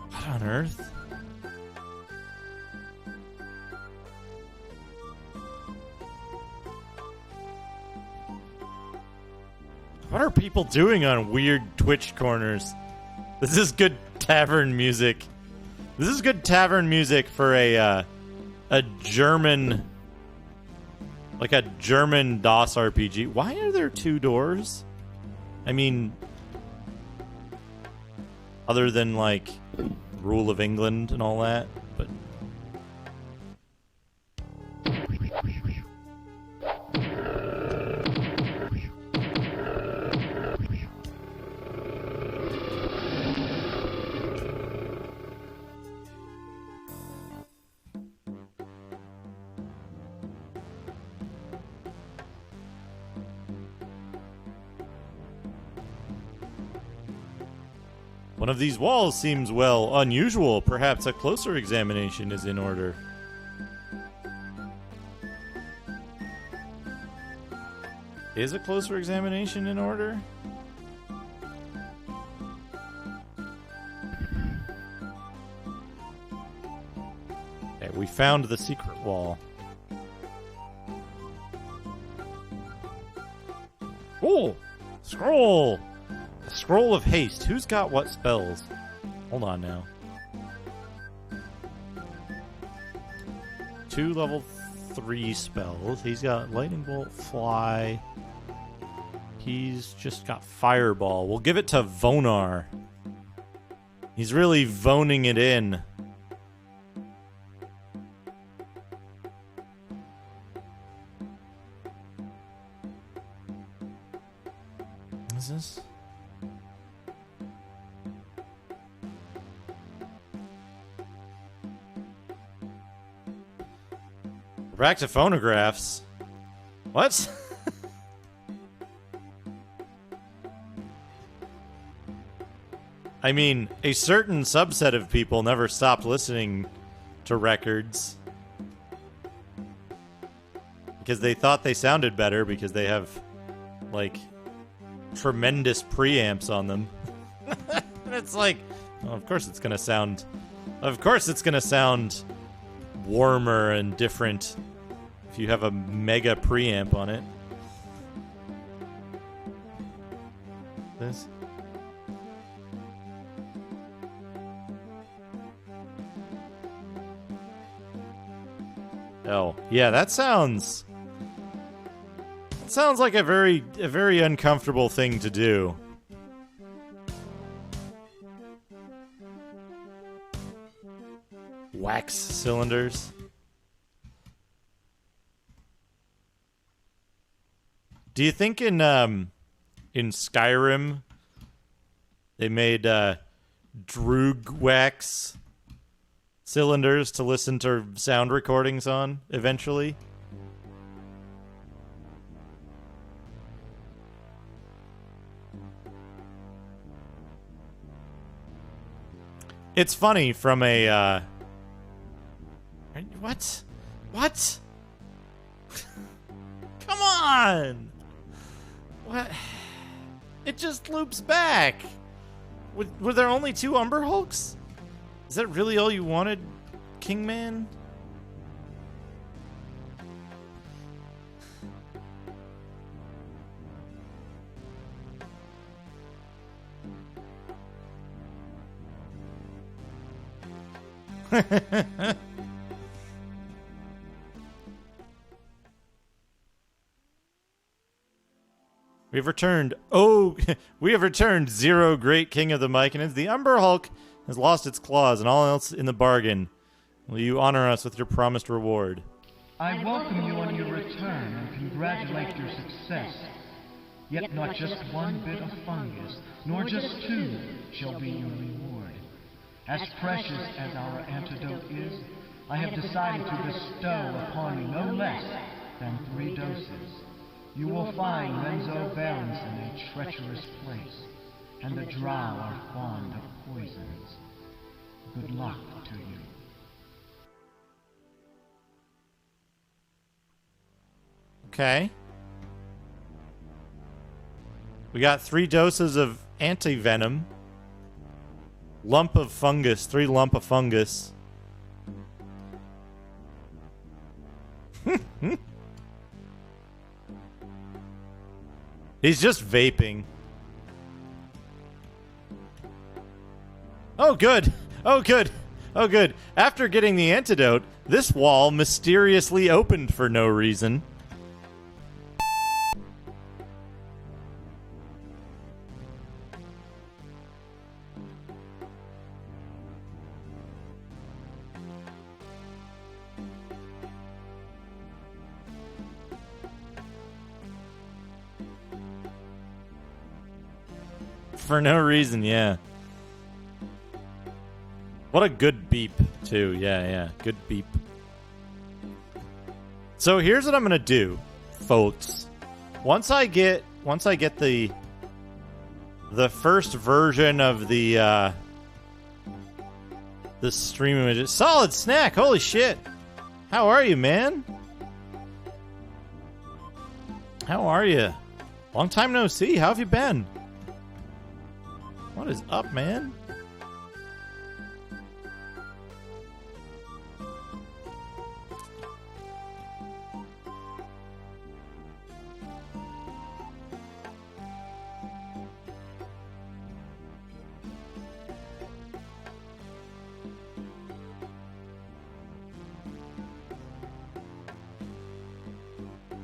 What on earth? What are people doing on weird Twitch corners? This is good tavern music. This is good tavern music for a German, like a German DOS RPG. Why are there two doors? I mean, other than like Rule of England and all that, but One of these walls seems, well, unusual. Perhaps a closer examination is in order. Is a closer examination in order? Okay, we found the secret wall. Oh! Scroll! The Scroll of Haste. Who's got what spells? Hold on now. 2 level 3 spells. He's got Lightning Bolt, Fly. He's just got Fireball. We'll give it to Vonar. He's really voning it in. What is this? Back to phonographs. What? I mean, a certain subset of people never stopped listening to records because they thought they sounded better because they have, like, tremendous preamps on them. And it's like, well, of course it's gonna sound warmer and different if you have a mega preamp on it. This. Oh, yeah, that sounds like a very uncomfortable thing to do. Wax cylinders. Do you think in Skyrim they made Droog wax cylinders to listen to sound recordings on eventually? It's funny from a what? What? Come on! What? It just loops back. Were there only 2 Umber Hulks? Is that really all you wanted, Kingman? We have returned. Oh, we have returned, Zero, great king of the Myconans. The Umber Hulk has lost its claws and all else in the bargain. Will you honor us with your promised reward? I welcome you on your return and congratulate your success. Yet not just 1 bit of fungus, nor just 2, shall be your reward. As precious as our antidote is, I have decided to bestow upon you no less than 3 doses. You will find Menzoberranzan a treacherous place, and the drow are fond of poisons. Good luck to you. Okay. We got 3 doses of anti-venom. Lump of fungus. 3 lump of fungus. He's just vaping. Oh, good. Oh, good. Oh, good. After getting the antidote, this wall mysteriously opened for no reason. For no reason, yeah. What a good beep, too. Yeah. Good beep. So here's what I'm gonna do, folks. Once I get the the first version of the stream image. Solid Snack, holy shit. How are you, man? How are you? Long time no see. How have you been? What is up, man?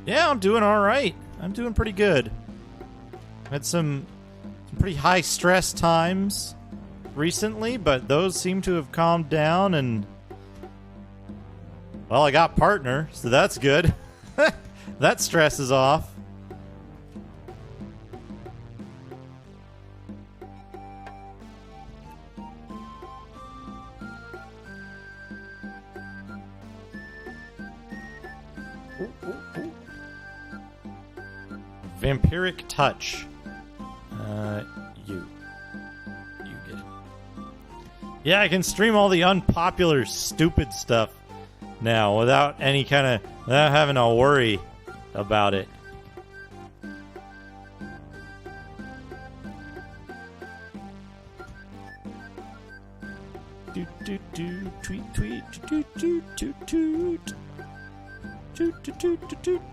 Yeah, I'm doing all right. I'm doing pretty good. Had some pretty high stress times recently, but those seem to have calmed down, and well, I got partner, so that's good. That stress is off. Vampiric Touch. You get it. Yeah, I can stream all the unpopular, stupid stuff now without having to worry about it. Tweet, toot.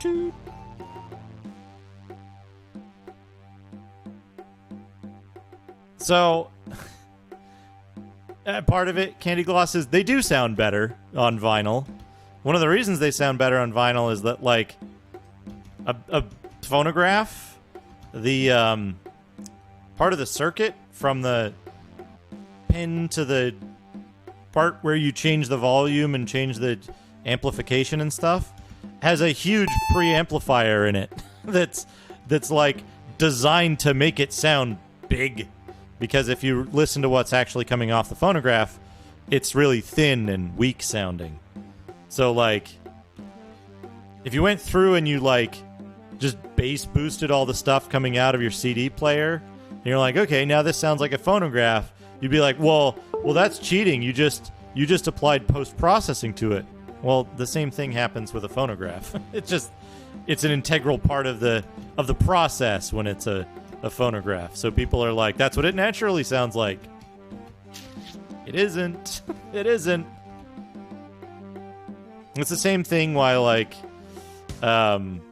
Toot. So, part of it, Candy Glosses, they do sound better on vinyl. One of the reasons they sound better on vinyl is that, like, a phonograph, the part of the circuit from the pin to the part where you change the volume and change the amplification and stuff, has a huge preamplifier in it that's like designed to make it sound big. Because if you listen to what's actually coming off the phonograph, it's really thin and weak sounding. So, like, if you went through and you, like, just bass boosted all the stuff coming out of your CD player, and you're like, okay, now this sounds like a phonograph, you'd be like, well, that's cheating. You just applied post-processing to it. Well, the same thing happens with a phonograph. It's an integral part of the process when it's a phonograph. So people are like, that's what it naturally sounds like. It isn't. It isn't. It's the same thing why, like, okay,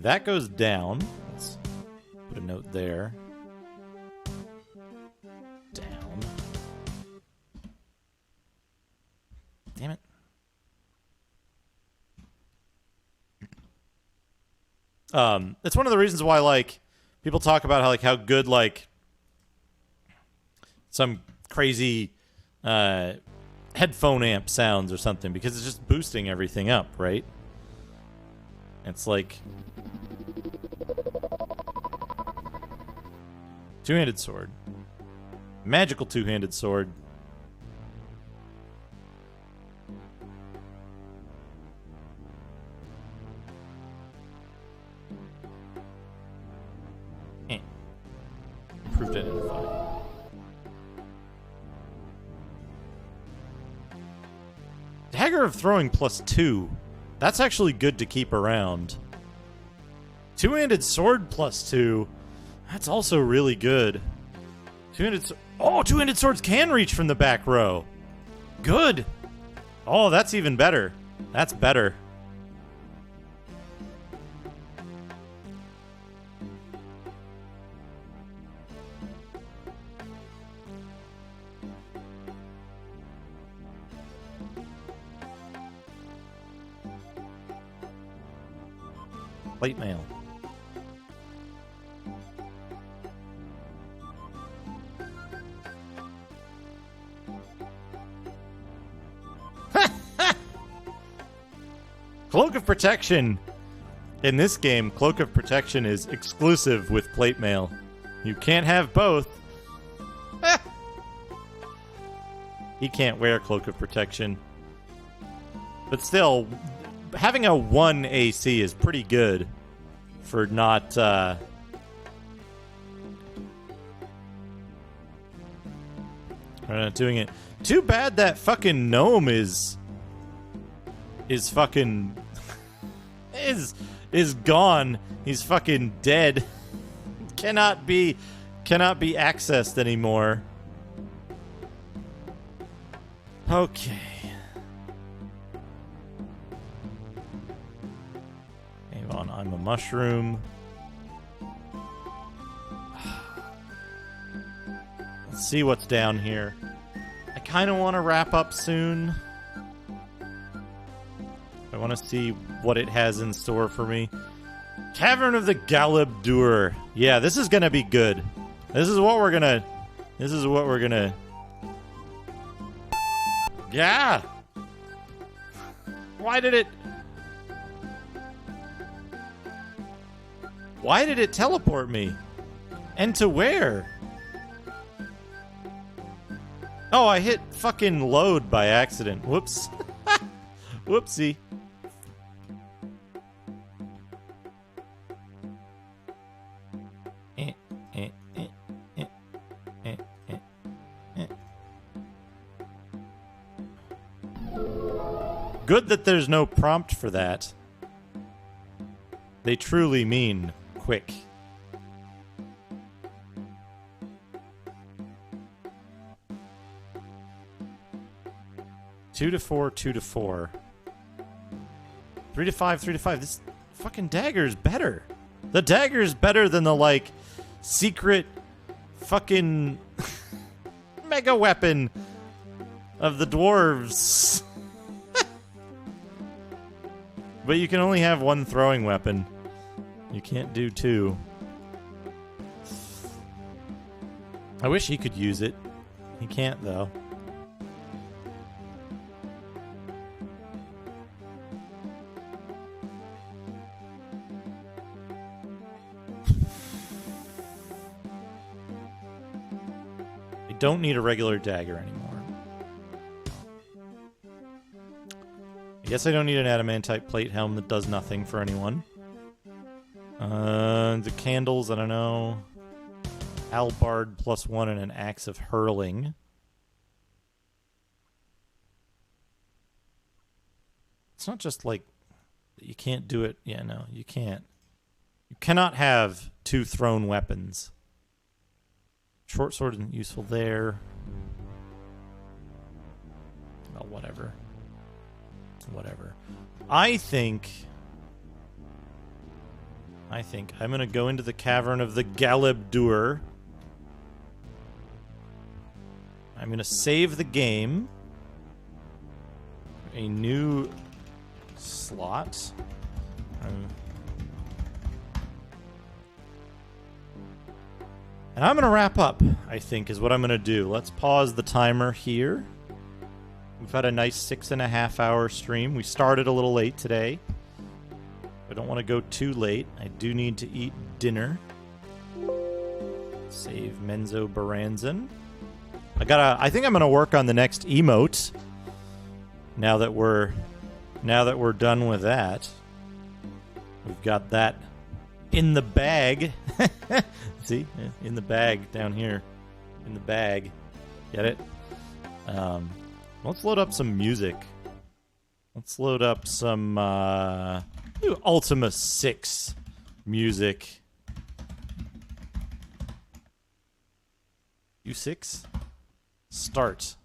that goes down. Let's put a note there. Down. Damn it. It's one of the reasons why, like, people talk about how good, like, some crazy headphone amp sounds or something, because it's just boosting everything up, right? It's like two-handed sword. Magical two-handed sword. Improved identify. Dagger of Throwing +2. That's actually good to keep around. Two-handed sword +2. That's also really good. Two-handed swords can reach from the back row. Good. Oh, that's even better. That's better. Plate mail. Cloak of Protection. In this game, Cloak of Protection is exclusive with plate mail. You can't have both. He can't wear Cloak of Protection. But still, having a 1 AC is pretty good for not We're not doing it. Too bad that fucking gnome is fucking is gone. He's fucking dead. Cannot be accessed anymore. Okay. Hang on, I'm a mushroom. Let's see what's down here. I kind of want to wrap up soon. I want to see what it has in store for me. Cavern of the Galabdur. Yeah, this is gonna be good. This is what we're gonna. Yeah. Why did it teleport me? And to where? Oh, I hit fucking load by accident. Whoops. Whoopsie. Good that there's no prompt for that. They truly mean quick. Two to four. 3 to 5, 3 to 5. This fucking dagger is better. The dagger is better than the, like, secret fucking mega weapon of the dwarves. But you can only have one throwing weapon. You can't do two. I wish he could use it. He can't, though. I don't need a regular dagger anymore. I guess I don't need an adamantite plate helm that does nothing for anyone. The candles, I don't know. Halberd +1 and an axe of hurling. It's not just like you can't do it. Yeah, no, you can't. You cannot have two thrown weapons. Short sword isn't useful there. Oh, whatever. Whatever. I think I'm going to go into the Cavern of the Galabdur. I'm going to save the game. A new slot. And I'm going to wrap up, I think, is what I'm going to do. Let's pause the timer here. We've had a nice 6.5 hour stream. We started a little late today. I don't want to go too late. I do need to eat dinner. Save Menzoberranzan. I think I'm gonna work on the next emote. Now that we're done with that. We've got that in the bag. See? In the bag down here. In the bag. Get it? Let's load up some music. Let's load up some Ultima 6 music. U6? Start.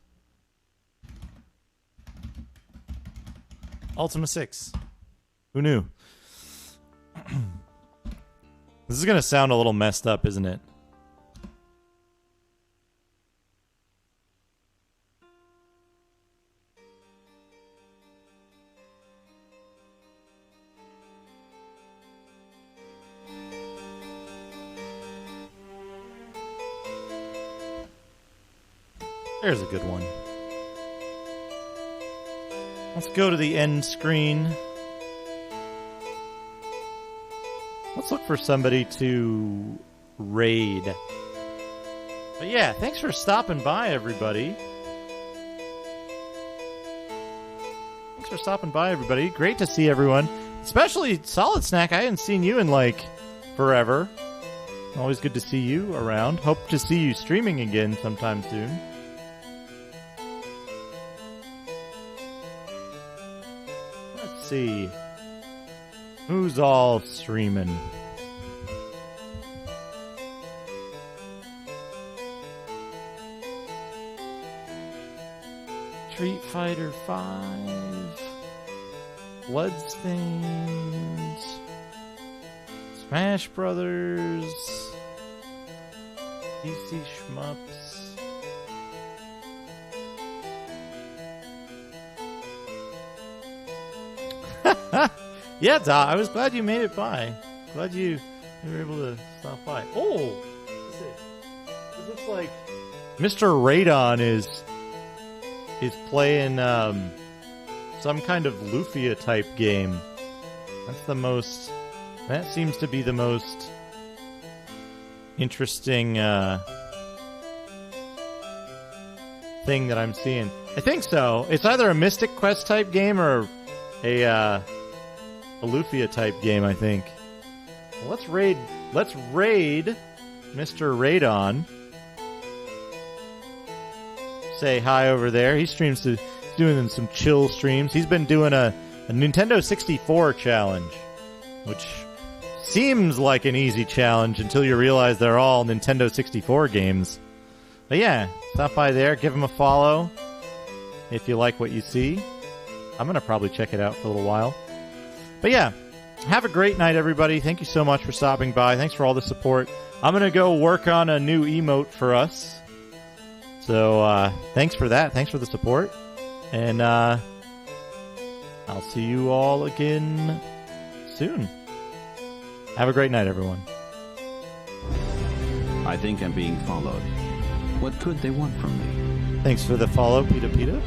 Ultima 6. Who knew? This is gonna sound a little messed up, isn't it? There's a good one. Let's go to the end screen. Let's look for somebody to raid. But yeah, thanks for stopping by, everybody. Thanks for stopping by, everybody. Great to see everyone. Especially Solid Snack. I hadn't seen you in, like, forever. Always good to see you around. Hope to see you streaming again sometime soon. see. Who's all streaming? Street Fighter 5, Bloodstained, Smash Brothers, PC Shmups. Yeah, Doc, I was glad you made it by. Glad you were able to stop by. Oh, this looks like Mr. Radon is playing some kind of Lufia type game. That seems to be the most interesting thing that I'm seeing. I think so. It's either a Mystic Quest type game or a Lufia type game, I think. Well, let's raid Mr. Radon. Say hi over there. He streams doing some chill streams. He's been doing a Nintendo 64 challenge, which seems like an easy challenge until you realize they're all Nintendo 64 games. But yeah, stop by there, give him a follow if you like what you see. I'm going to probably check it out for a little while. But yeah, have a great night, everybody. Thank you so much for stopping by. Thanks for all the support. I'm going to go work on a new emote for us. So, thanks for that. Thanks for the support. And, I'll see you all again soon. Have a great night, everyone. I think I'm being followed. What could they want from me? Thanks for the follow, Pita Pita.